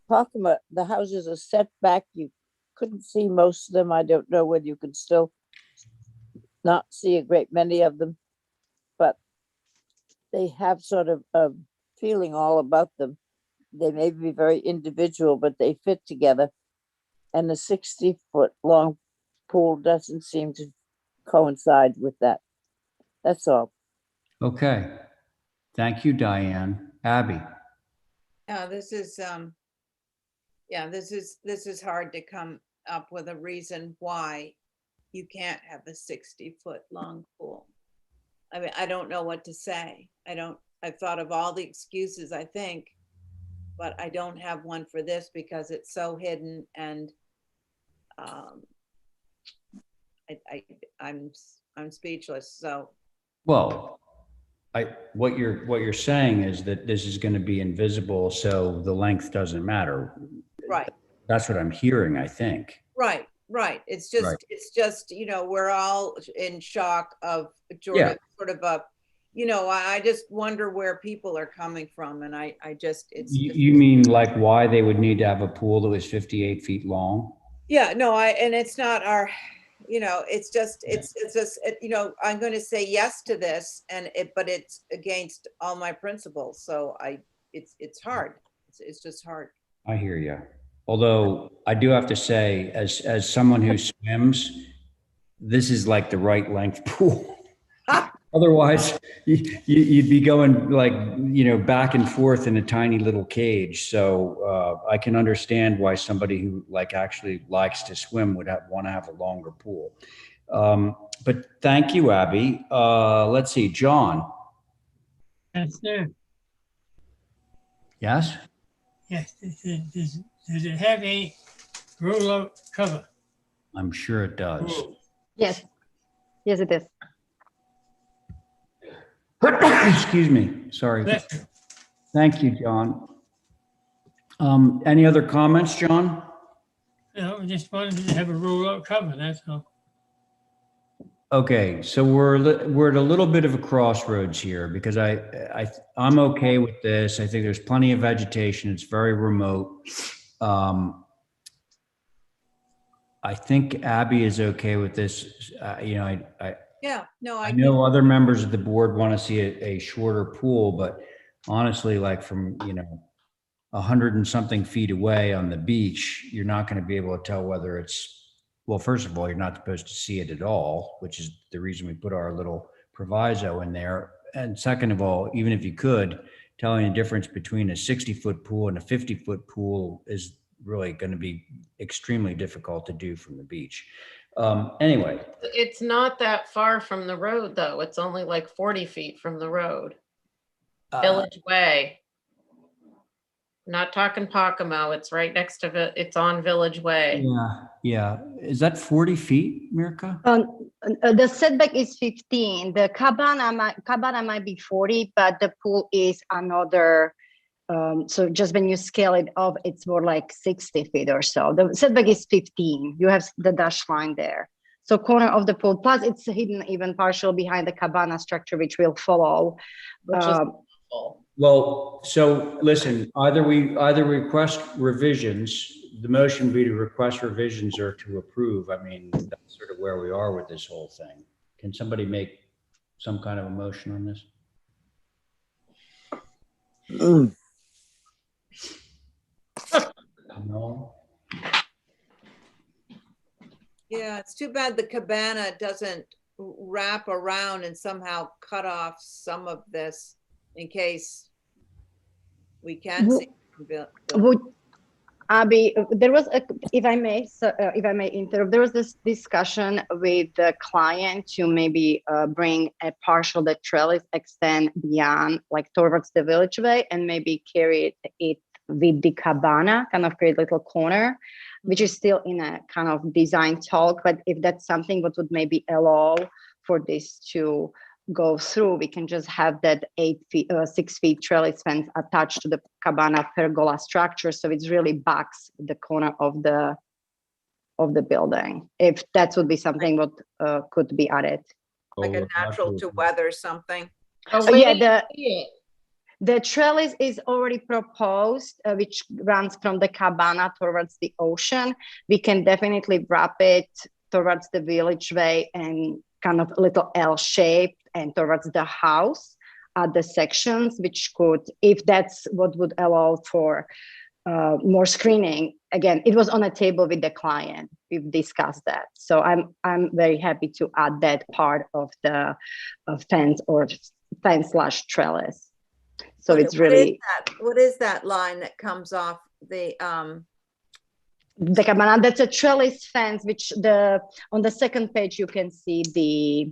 [SPEAKER 6] houses are set back. You couldn't see most of them. I don't know whether you could still not see a great many of them, but they have sort of a feeling all about them. They may be very individual, but they fit together. And the 60-foot long pool doesn't seem to coincide with that. That's all.
[SPEAKER 2] Okay. Thank you, Diane. Abby?
[SPEAKER 1] This is hard to come up with a reason why you can't have a 60-foot long pool. I mean, I don't know what to say. I've thought of all the excuses, I think, but I don't have one for this because it's so hidden and I'm speechless. So,
[SPEAKER 2] Well, what you're saying is that this is going to be invisible, so the length doesn't matter.
[SPEAKER 1] right.
[SPEAKER 2] That's what I'm hearing, I think.
[SPEAKER 1] Right. It's just,
[SPEAKER 2] Right.
[SPEAKER 1] we're all in shock of
[SPEAKER 2] Yeah.
[SPEAKER 1] sort of a, I just wonder where people are coming from. And
[SPEAKER 2] You mean like why they would need to have a pool that was 58 feet long?
[SPEAKER 1] yeah, no, and it's not our, it's just, I'm going to say yes to this but it's against all my principles. So it's hard. It's just hard.
[SPEAKER 2] I hear you. Although I do have to say, as someone who swims, this is like the right length pool. Otherwise, you'd be going like, back and forth in a tiny little cage. So I can understand why somebody who actually likes to swim would want to have a longer pool. But thank you, Abby. Let's see, John.
[SPEAKER 7] Yes, sir.
[SPEAKER 2] Yes?
[SPEAKER 7] Yes, does it have a roll-out cover?
[SPEAKER 2] I'm sure it does.
[SPEAKER 21] Yes, yes, it is.
[SPEAKER 2] Excuse me, sorry.
[SPEAKER 7] Bless you.
[SPEAKER 2] Thank you, John. Any other comments, John?
[SPEAKER 7] No, I just wanted to have a roll-out cover, that's all.
[SPEAKER 2] Okay, so we're at a little bit of a crossroads here because I'm okay with this. I think there's plenty of vegetation. It's very remote. I think Abby is okay with this.
[SPEAKER 1] Yeah, no,
[SPEAKER 2] I know other members of the board want to see a shorter pool, but honestly, like from, 100 and something feet away on the beach, you're not going to be able to tell whether it's, well, first of all, you're not supposed to see it at all, which is the reason we put our little proviso in there. And second of all, even if you could, telling the difference between a 60-foot pool and a 50-foot pool is really going to be extremely difficult to do from the beach. Anyway.
[SPEAKER 3] It's not that far from the road, though. It's only like 40 feet from the road. Village Way. Not talking Pocomo. It's right next to it. It's on Village Way.
[SPEAKER 2] Yeah. Is that 40 feet, Mirka?
[SPEAKER 21] The setback is 15. The cabana might be 40, but the pool is another. So just when you scale it up, it's more like 60 feet or so. The setback is 15. You have the dash line there. So corner of the pool, plus it's hidden even partial behind the cabana structure, which will follow.
[SPEAKER 3] Which is beautiful.
[SPEAKER 2] Well, so listen, either request revisions, the motion would be to request revisions or to approve. I mean, that's sort of where we are with this whole thing. Can somebody make some kind of a motion on this? No.
[SPEAKER 1] Yeah, it's too bad the cabana doesn't wrap around and somehow cut off some of this in case we can see.
[SPEAKER 21] Would Abby, there was if I may interrupt, there was this discussion with the client to maybe bring a partial the trellis extend beyond, like towards the Village Way, and maybe carry it with the cabana, kind of create a little corner, which is still in a kind of design talk. But if that's something what would maybe allow for this to go through, we can just have that 6 feet trellis fence attached to the cabana pergola structure, so it's really backs the corner of the building. If that would be something what could be added,
[SPEAKER 1] Like a natural to weather something.
[SPEAKER 21] The trellis is already proposed, which runs from the cabana towards the ocean. We can definitely wrap it towards the Village Way and kind of a little L shape and towards the house at the sections, which could, if that's what would allow for more screening. Again, it was on a table with the client. We've discussed that. So I'm very happy to add that part of the fence or fence/trellis. So it's really.
[SPEAKER 1] What is that line that comes off the
[SPEAKER 21] cabana? That's a trellis fence, which on the second page you can see the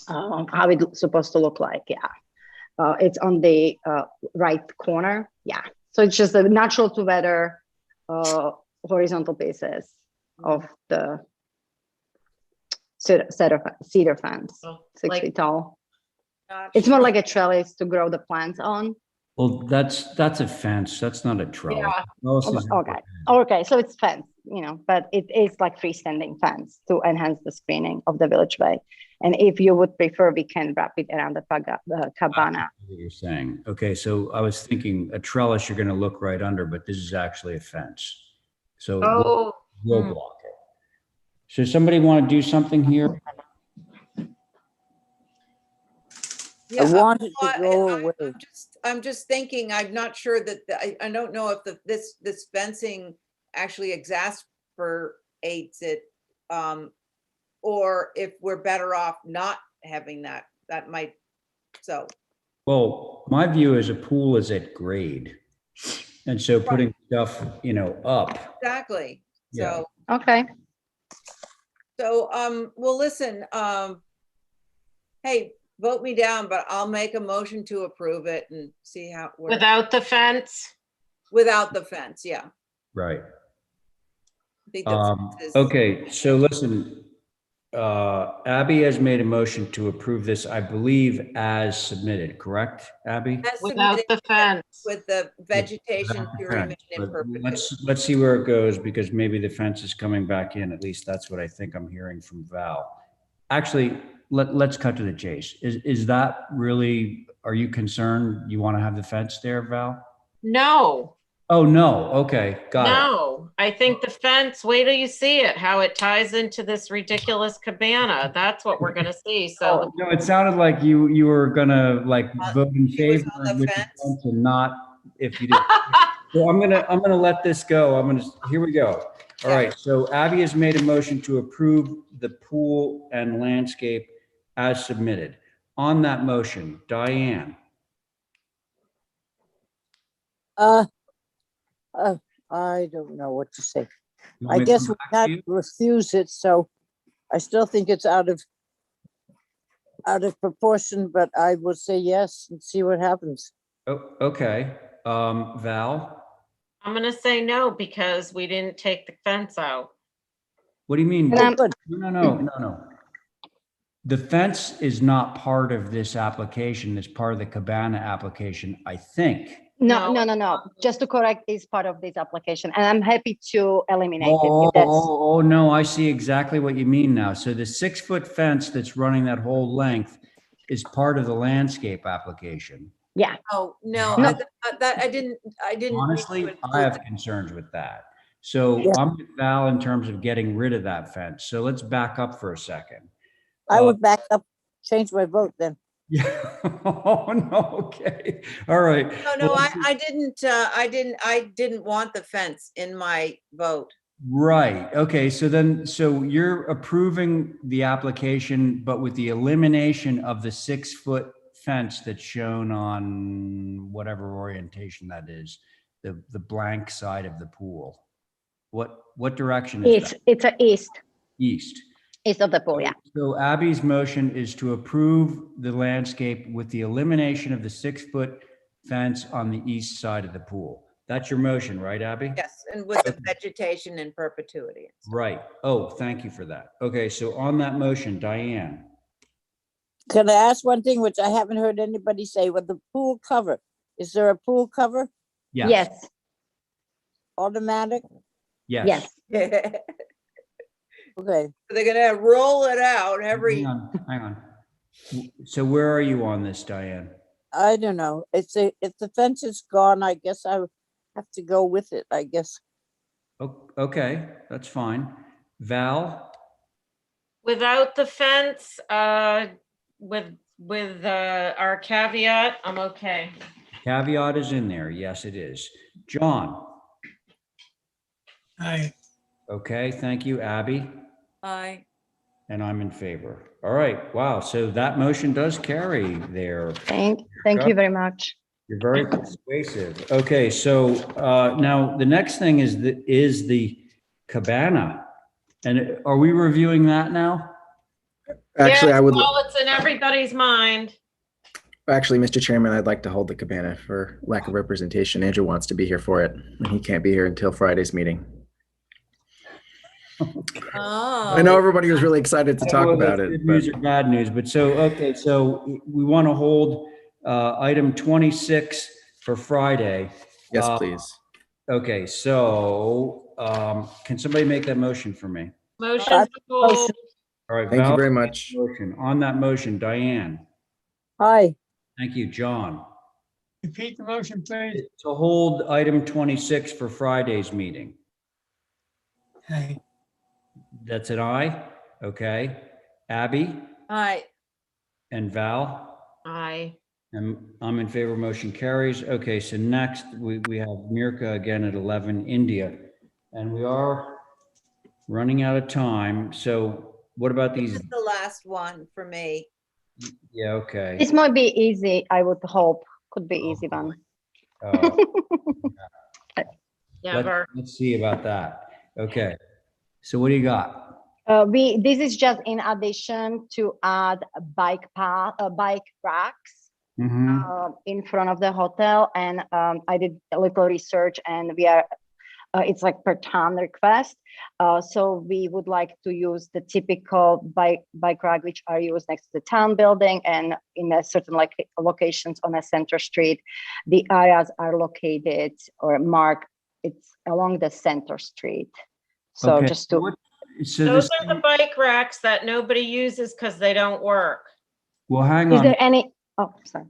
[SPEAKER 21] how it's supposed to look like. Yeah, it's on the right corner. Yeah, so it's just a natural to weather horizontal pieces of the cedar fence, 6 feet tall. It's more like a trellis to grow the plants on.
[SPEAKER 2] Well, that's a fence. That's not a trellis.
[SPEAKER 21] Yeah. Okay. So it's fence, but it is like freestanding fence to enhance the screening of the Village Way. And if you would prefer, we can wrap it around the cabana.
[SPEAKER 2] What you're saying. Okay, so I was thinking a trellis you're going to look right under, but this is actually a fence. So we'll block it. So somebody want to do something here?
[SPEAKER 1] Yeah,
[SPEAKER 6] I wanted to go away.
[SPEAKER 1] I'm just thinking, I'm not sure that, I don't know if this fencing actually exasperates it, or if we're better off not having that. That might, so.
[SPEAKER 2] Well, my view is a pool is at grade. And so putting stuff, up.
[SPEAKER 1] Exactly,
[SPEAKER 2] Yeah.
[SPEAKER 1] so.
[SPEAKER 21] Okay.
[SPEAKER 1] So, well, listen, hey, vote me down, but I'll make a motion to approve it and see how it works.
[SPEAKER 3] Without the fence?
[SPEAKER 1] Without the fence, yeah.
[SPEAKER 2] Right.
[SPEAKER 1] I think the fence is-
[SPEAKER 2] Okay, so listen, Abby has made a motion to approve this, I believe, as submitted, correct, Abby?
[SPEAKER 1] As
[SPEAKER 3] Without
[SPEAKER 1] submitted
[SPEAKER 3] the fence.
[SPEAKER 1] with the vegetation to remain in
[SPEAKER 2] But
[SPEAKER 1] perpetuity.
[SPEAKER 2] let's see where it goes, because maybe the fence is coming back in. At least that's what I think I'm hearing from Val. Actually, let's cut to the chase. Is that really, are you concerned you want to have the fence there, Val?
[SPEAKER 3] No,
[SPEAKER 2] Oh, no. Okay, got it.
[SPEAKER 3] no. I think the fence, wait till you see it, how it ties into this ridiculous cabana. That's what we're gonna see. So
[SPEAKER 2] No, it sounded like you were gonna like vote in favor
[SPEAKER 1] on the
[SPEAKER 2] with the
[SPEAKER 1] fence?
[SPEAKER 2] fence and not if you didn't. So I'm gonna let this go. Here we go. All
[SPEAKER 1] Yeah.
[SPEAKER 2] right, so Abby has made a motion to approve the pool and landscape as submitted. On that motion, Diane,
[SPEAKER 6] I don't know what to say.
[SPEAKER 2] you want
[SPEAKER 6] I
[SPEAKER 2] me to
[SPEAKER 6] guess
[SPEAKER 2] come
[SPEAKER 6] we
[SPEAKER 2] back to
[SPEAKER 6] can't
[SPEAKER 2] you?
[SPEAKER 6] refuse it, so I still think it's out of proportion, but I will say yes and see what happens.
[SPEAKER 2] Oh, okay. Val,
[SPEAKER 3] I'm gonna say no because we didn't take the fence out.
[SPEAKER 2] what do you mean?
[SPEAKER 20] And
[SPEAKER 2] No. The fence is not part of this application. It's part of the cabana application, I think.
[SPEAKER 20] No. Just to correct, is part of this application, and I'm happy to eliminate it if that's.
[SPEAKER 2] Oh, no, I see exactly what you mean now. So the 6-foot fence that's running that whole length is part of the landscape application.
[SPEAKER 20] Yeah.
[SPEAKER 1] Oh, no,
[SPEAKER 20] No.
[SPEAKER 1] I didn't.
[SPEAKER 2] Honestly,
[SPEAKER 1] mean to
[SPEAKER 2] I have
[SPEAKER 1] include
[SPEAKER 2] concerns with that. So
[SPEAKER 6] Yeah.
[SPEAKER 2] I'm with Val in terms of getting rid of that fence. So let's back up for a second.
[SPEAKER 6] I would back up, change my vote then.
[SPEAKER 2] Yeah. Oh, no, okay. All right.
[SPEAKER 1] that. No, I didn't want the fence in my vote.
[SPEAKER 2] Right. Okay. So you're approving the application, but with the elimination of the 6-foot fence that's shown on whatever orientation that is, the blank side of the pool. What direction is that?
[SPEAKER 20] It's a east
[SPEAKER 2] East.
[SPEAKER 20] of the pool, yeah.
[SPEAKER 2] So Abby's motion is to approve the landscape with the elimination of the 6-foot fence on the east side of the pool. That's your motion, right, Abby?
[SPEAKER 1] Yes, and with the vegetation in perpetuity.
[SPEAKER 2] Right. Oh, thank you for that. Okay, so on that motion, Diane.
[SPEAKER 6] Can I ask one thing, which I haven't heard anybody say, with the pool cover? Is there a pool cover?
[SPEAKER 2] Yes.
[SPEAKER 6] Automatic?
[SPEAKER 2] Yes.
[SPEAKER 6] Okay.
[SPEAKER 1] They're gonna roll it out every.
[SPEAKER 2] Hang on. So where are you on this, Diane?
[SPEAKER 6] I don't know. If the fence is gone, I guess I would have to go with it, I guess.
[SPEAKER 2] Okay, that's fine. Val?
[SPEAKER 3] Without the fence, with our caveat, I'm okay.
[SPEAKER 2] Caveat is in there. Yes, it is. John?
[SPEAKER 7] Aye.
[SPEAKER 2] Okay, thank you. Abby?
[SPEAKER 1] Aye.
[SPEAKER 2] And I'm in favor. All right, wow, so that motion does carry there.
[SPEAKER 20] Thank you very much.
[SPEAKER 2] You're very persuasive. Okay, so now the next thing is the cabana. And are we reviewing that now?
[SPEAKER 12] Actually,
[SPEAKER 3] Yes,
[SPEAKER 12] I would,
[SPEAKER 3] well, it's in everybody's mind.
[SPEAKER 12] actually, Mr. Chairman, I'd like to hold the cabana for lack of representation. Andrew wants to be here for it, and he can't be here until Friday's meeting.
[SPEAKER 1] Oh.
[SPEAKER 12] I know everybody was really excited to
[SPEAKER 2] I don't
[SPEAKER 12] talk
[SPEAKER 2] know
[SPEAKER 12] about
[SPEAKER 2] if that's
[SPEAKER 12] it,
[SPEAKER 2] Good
[SPEAKER 12] but
[SPEAKER 2] news or bad news, but so we want to hold item 26 for Friday.
[SPEAKER 12] yes, please.
[SPEAKER 2] Okay, so can somebody make that motion for me?
[SPEAKER 3] Motion to hold.
[SPEAKER 2] All right.
[SPEAKER 12] Thank you
[SPEAKER 2] Val,
[SPEAKER 12] very much.
[SPEAKER 2] motion. On that motion, Diane.
[SPEAKER 6] Aye.
[SPEAKER 2] Thank you, John.
[SPEAKER 7] Repeat the motion, please.
[SPEAKER 2] To hold item 26 for Friday's meeting.
[SPEAKER 7] Aye.
[SPEAKER 2] That's an aye. Okay. Abby
[SPEAKER 1] Aye.
[SPEAKER 2] and Val.
[SPEAKER 3] Aye.
[SPEAKER 2] And I'm in favor, motion carries. Okay, so next we have Mirka again at 11, India. And we are running out of time. So what about
[SPEAKER 1] This
[SPEAKER 2] these?
[SPEAKER 1] is the last one for me.
[SPEAKER 2] Yeah, okay.
[SPEAKER 20] This might be easy, I would hope. Could be easy one.
[SPEAKER 3] Never.
[SPEAKER 2] Let's see about that. Okay. So what do you got?
[SPEAKER 18] This is just in addition to add a bike path, bike racks in front of the hotel. And I did a little research, and we are, it's like per town request. So we would like to use the typical bike rack, which are used next to the town building and in a certain like locations on a center street. The areas are located or marked, it's along the center street. So
[SPEAKER 2] Okay.
[SPEAKER 18] just to.
[SPEAKER 2] So
[SPEAKER 3] Those
[SPEAKER 2] this,
[SPEAKER 3] are the bike racks that nobody uses because they don't work.
[SPEAKER 2] well, hang
[SPEAKER 18] Is
[SPEAKER 2] on.
[SPEAKER 18] there any, oh, sorry.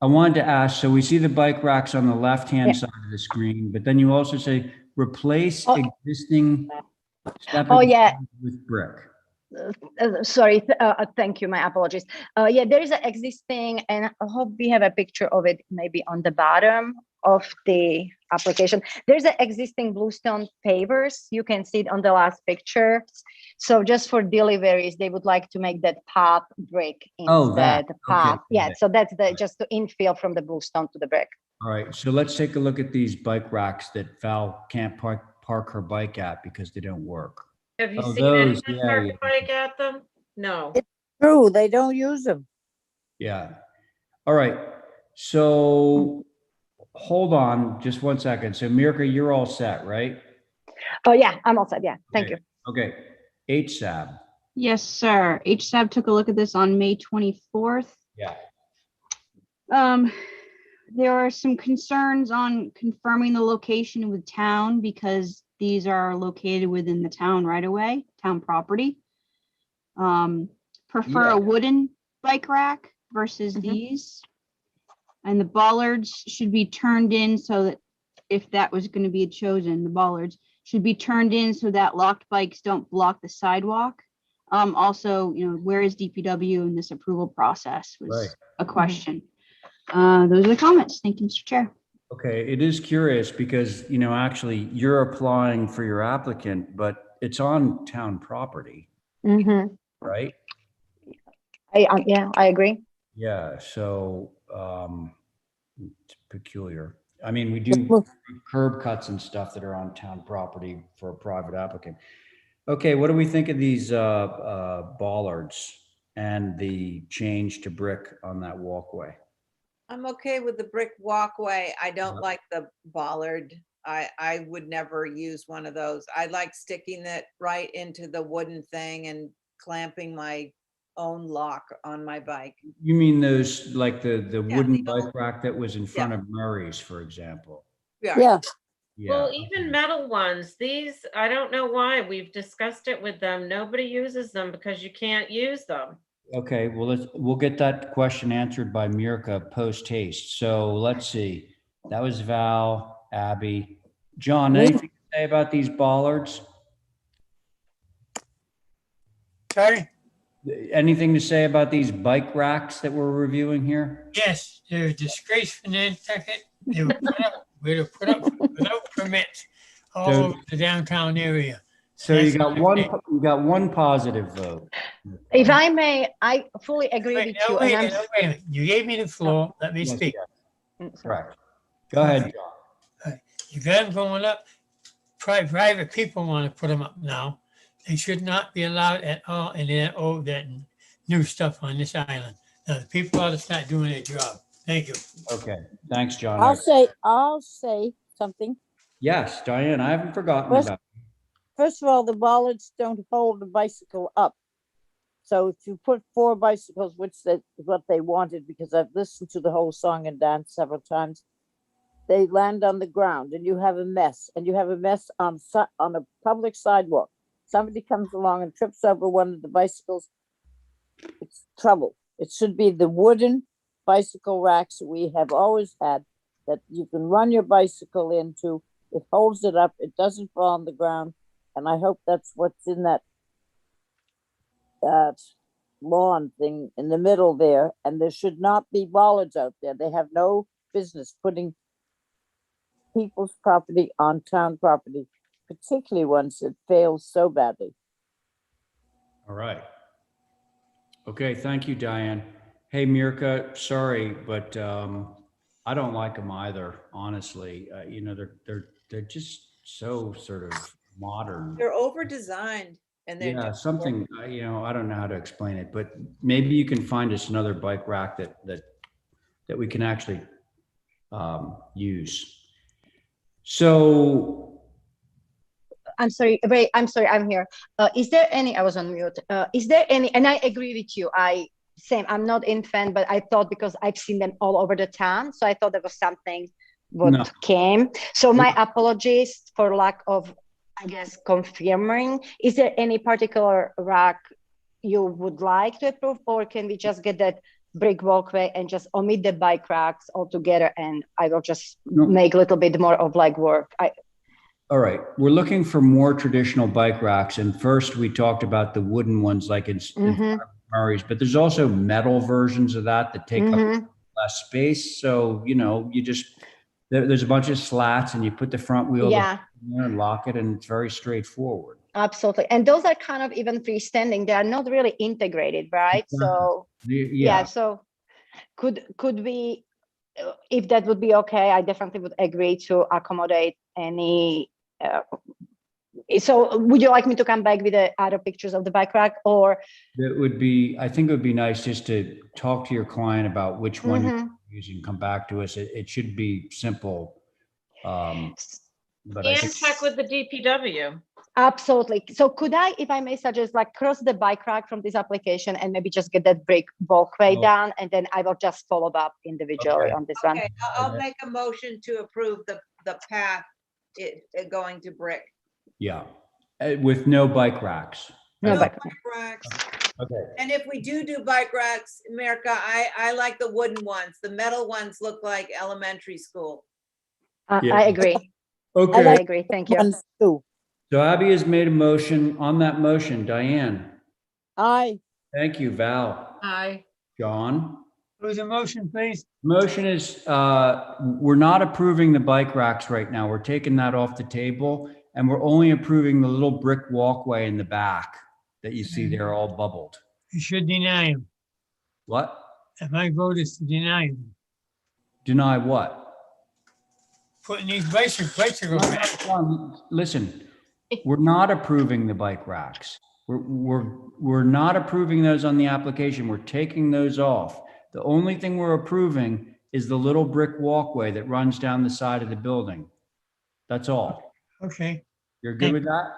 [SPEAKER 2] I wanted to ask, so we see the bike racks on the left-hand
[SPEAKER 18] Yeah.
[SPEAKER 2] side of the screen, but then you also say replace existing
[SPEAKER 18] Oh, yeah.
[SPEAKER 2] stones with brick.
[SPEAKER 18] Sorry, thank you, my apologies. Yeah, there is an existing, and I hope we have a picture of it maybe on the bottom of the application. There's an existing bluestone pavers. You can see it on the last picture. So just for deliveries, they would like to make that path brick instead. Path. Yeah, so that's the just to infill from the bluestone to the brick.
[SPEAKER 2] All right, so let's take a look at these bike racks that Val can't park her bike at because they don't work.
[SPEAKER 3] Have you
[SPEAKER 2] Oh,
[SPEAKER 3] seen
[SPEAKER 2] those,
[SPEAKER 3] anyone
[SPEAKER 2] yeah,
[SPEAKER 3] park
[SPEAKER 2] yeah.
[SPEAKER 3] a bike at them? No.
[SPEAKER 6] True, they don't use them.
[SPEAKER 2] Yeah. All right. So hold on just one second. So Mirka, you're all set, right?
[SPEAKER 18] Oh yeah, I'm all set. Yeah, thank you.
[SPEAKER 2] Okay. HSAB.
[SPEAKER 10] Yes, sir. HSAB took a look at this on May 24th.
[SPEAKER 2] Yeah.
[SPEAKER 10] There are some concerns on confirming the location with town because these are located within the town right away, town property. Prefer a wooden bike rack versus these. And the bollards should be turned in so that if that was going to be chosen, the bollards should be turned in so that locked bikes don't block the sidewalk. Also, you know, where is DPW in this approval process was a question. Those are the comments. Thank you, Mr. Chair.
[SPEAKER 2] Okay, it is curious because, you know, actually you're applying for your applicant, but it's on town property, right?
[SPEAKER 18] Yeah, I agree.
[SPEAKER 2] Yeah, so it's peculiar. I mean, we do curb cuts and stuff that are on town property for a private applicant. Okay, what do we think of these bollards and the change to brick on that walkway?
[SPEAKER 1] I'm okay with the brick walkway. I don't like the bollard. I would never use one of those. I like sticking it right into the wooden thing and clamping my own lock on my bike.
[SPEAKER 2] You mean those, like the wooden bike rack that was in front of Murray's, for example?
[SPEAKER 18] Yeah.
[SPEAKER 3] Well, even metal ones, these, I don't know why. We've discussed it with them. Nobody uses them because you can't use them.
[SPEAKER 2] Okay, well, we'll get that question answered by Mirka post haste. So let's see. That was Val, Abby. John, anything to say about these bollards?
[SPEAKER 7] Sorry?
[SPEAKER 2] Anything to say about these bike racks that we're reviewing here?
[SPEAKER 7] Yes, they're a disgrace for Nantucket. They were put up without permits all over the downtown area.
[SPEAKER 2] So you got one positive vote.
[SPEAKER 18] If I may, I fully agree with you.
[SPEAKER 7] Wait a minute. You gave me the floor. Let me speak.
[SPEAKER 2] Correct. Go ahead, John.
[SPEAKER 7] You got them going up. Private people want to put them up now. They should not be allowed at all in that new stuff on this island. Now, the people ought to start doing their job. Thank you.
[SPEAKER 2] Okay, thanks, John.
[SPEAKER 6] I'll say something.
[SPEAKER 2] Yes, Diane, I haven't forgotten about.
[SPEAKER 6] First of all, the bollards don't hold the bicycle up. So if you put 4 bicycles, which is what they wanted, because I've listened to the whole song and dance several times, they land on the ground and you have a mess. And you have a mess on a public sidewalk. Somebody comes along and trips over one of the bicycles, it's trouble. It should be the wooden bicycle racks we have always had that you can run your bicycle into. It holds it up. It doesn't fall on the ground. And I hope that's what's in that lawn thing in the middle there. And there should not be bollards out there. They have no business putting people's property on town property, particularly once it fails so badly.
[SPEAKER 2] All right. Okay, thank you, Diane. Hey, Mirka, sorry, but I don't like them either, honestly. You know, they're just so sort of modern.
[SPEAKER 1] They're over designed. And then
[SPEAKER 2] Yeah,
[SPEAKER 1] just-
[SPEAKER 2] something, I don't know how to explain it, but maybe you can find us another bike rack that we can actually use. So,
[SPEAKER 18] I'm sorry, wait, I'm sorry, I'm here. Is there any, I was on mute. Is there any, and I agree with you. I'm not in fan, but I thought because I've seen them all over the town. So I thought there was something what
[SPEAKER 2] No.
[SPEAKER 18] came. So my apologies for lack of, I guess, confirming. Is there any particular rack you would like to approve, or can we just get that brick walkway and just omit the bike racks altogether? And I will just make a little bit more of like work.
[SPEAKER 2] all right, we're looking for more traditional bike racks. And first we talked about the wooden ones like in front of Murray's, but there's also metal versions of that take up less space. So, you just, there's a bunch of slats and you put the front wheel in there and lock it, and it's very straightforward.
[SPEAKER 18] Absolutely. And those are kind of even freestanding. They are not really integrated, right? So
[SPEAKER 2] Yeah.
[SPEAKER 18] So could we, if that would be okay, I definitely would agree to accommodate any. So would you like me to come back with the other pictures of the bike rack, or?
[SPEAKER 2] I think it would be nice just to talk to your client about which one you're using, come back to us. It should be simple. But I
[SPEAKER 3] And
[SPEAKER 2] think
[SPEAKER 3] check with the DPW.
[SPEAKER 18] Absolutely. So could I, if I may suggest, like cross the bike rack from this application and maybe just get that brick walkway down, and then I will just follow up individually on this one.
[SPEAKER 1] Okay, I'll make a motion to approve the path going to brick.
[SPEAKER 2] Yeah, with no bike racks.
[SPEAKER 18] No bike
[SPEAKER 1] racks.
[SPEAKER 2] Okay.
[SPEAKER 1] And if we do bike racks, America, I like the wooden ones. The metal ones look like elementary school.
[SPEAKER 2] Yeah.
[SPEAKER 18] I agree.
[SPEAKER 2] Okay.
[SPEAKER 18] I agree. Thank you.
[SPEAKER 2] So Abby has made a motion. On that motion, Diane.
[SPEAKER 6] Aye.
[SPEAKER 2] Thank you, Val.
[SPEAKER 3] Aye.
[SPEAKER 2] John.
[SPEAKER 7] Who's a motion, please?
[SPEAKER 2] Motion is, we're not approving the bike racks right now. We're taking that off the table, and we're only approving the little brick walkway in the back that you see there all bubbled.
[SPEAKER 7] You should deny him.
[SPEAKER 2] What?
[SPEAKER 7] And my vote is to deny him.
[SPEAKER 2] Deny what?
[SPEAKER 7] Putting these bicycles back.
[SPEAKER 2] Listen, we're not approving the bike racks. We're not approving those on the application. We're taking those off. The only thing we're approving is the little brick walkway that runs down the side of the building. That's all.
[SPEAKER 7] Okay.
[SPEAKER 2] You're good with that?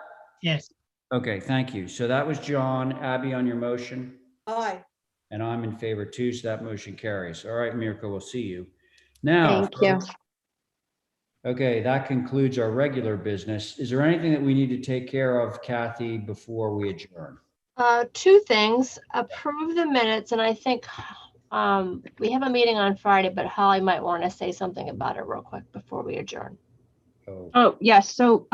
[SPEAKER 7] Yes.
[SPEAKER 2] Okay, thank you. So that was John. Abby, on your motion?
[SPEAKER 1] Aye.
[SPEAKER 2] And I'm in favor too, so that motion carries. All right, Mirka, we'll see you. Now.
[SPEAKER 18] Thank you.
[SPEAKER 2] Okay, that concludes our regular business. Is there anything that we need to take care of, Kathy, before we adjourn?
[SPEAKER 17] Two things, approve the minutes, and I think we have a meeting on Friday, but Holly might want to say something about it real quick before we adjourn.
[SPEAKER 10] Oh, yes. So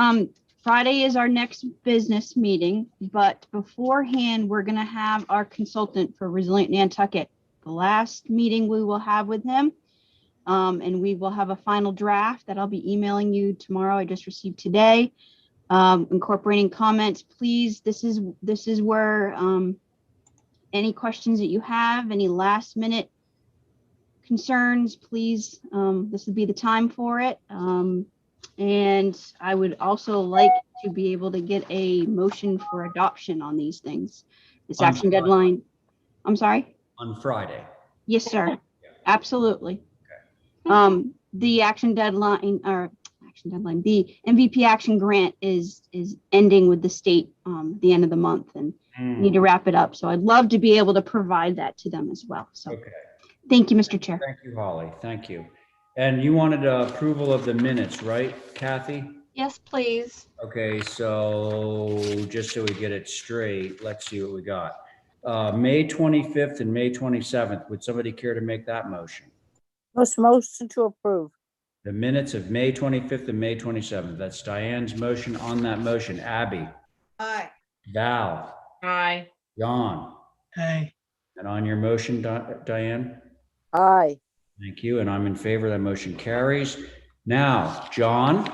[SPEAKER 10] Friday is our next business meeting, but beforehand, we're going to have our consultant for Resilient Nantucket. The last meeting we will have with him, and we will have a final draft that I'll be emailing you tomorrow. I just received today, incorporating comments. Please, this is where any questions that you have, any last minute concerns, please, this would be the time for it. And I would also like to be able to get a motion for adoption on these things. This
[SPEAKER 2] On
[SPEAKER 10] action
[SPEAKER 2] Friday.
[SPEAKER 10] deadline. I'm sorry?
[SPEAKER 2] On Friday.
[SPEAKER 10] Yes, sir. Absolutely. The action deadline, the MVP action grant is ending with the state the end of the month, and need to wrap it up. So I'd love to be able to provide that to them as well. So thank you, Mr. Chair.
[SPEAKER 2] Thank you, Holly. Thank you. And you wanted approval of the minutes, right, Kathy?
[SPEAKER 17] Yes, please.
[SPEAKER 2] Okay, so just so we get it straight, let's see what we got. May 25th and May 27th. Would somebody care to make that motion?
[SPEAKER 6] Motion to approve.
[SPEAKER 2] The minutes of May 25th and May 27th. That's Diane's motion. On that motion, Abby.
[SPEAKER 1] Aye.
[SPEAKER 2] Val.
[SPEAKER 3] Aye.
[SPEAKER 2] John.
[SPEAKER 7] Aye.
[SPEAKER 2] And on your motion, Diane?
[SPEAKER 6] Aye.
[SPEAKER 2] Thank you. And I'm in favor. That motion carries. Now, John?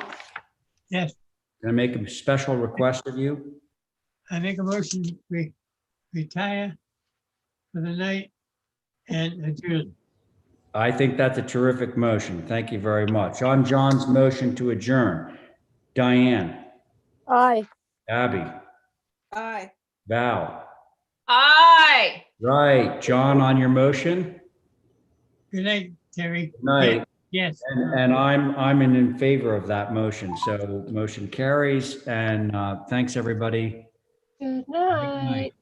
[SPEAKER 7] Yes.
[SPEAKER 2] Can I make a special request of you?
[SPEAKER 7] I make a motion, we retire for the night and adjourn.
[SPEAKER 2] I think that's a terrific motion. Thank you very much. On John's motion to adjourn, Diane,
[SPEAKER 6] Aye.
[SPEAKER 2] Abby,
[SPEAKER 1] Aye.
[SPEAKER 2] Val?
[SPEAKER 3] Aye.
[SPEAKER 2] Right. John, on your motion?
[SPEAKER 7] Good night, Terry.
[SPEAKER 2] Good night.
[SPEAKER 7] Yes.
[SPEAKER 2] And I'm in favor of that motion. So motion carries, and thanks, everybody.
[SPEAKER 17] Good
[SPEAKER 2] Good
[SPEAKER 17] night.
[SPEAKER 2] night.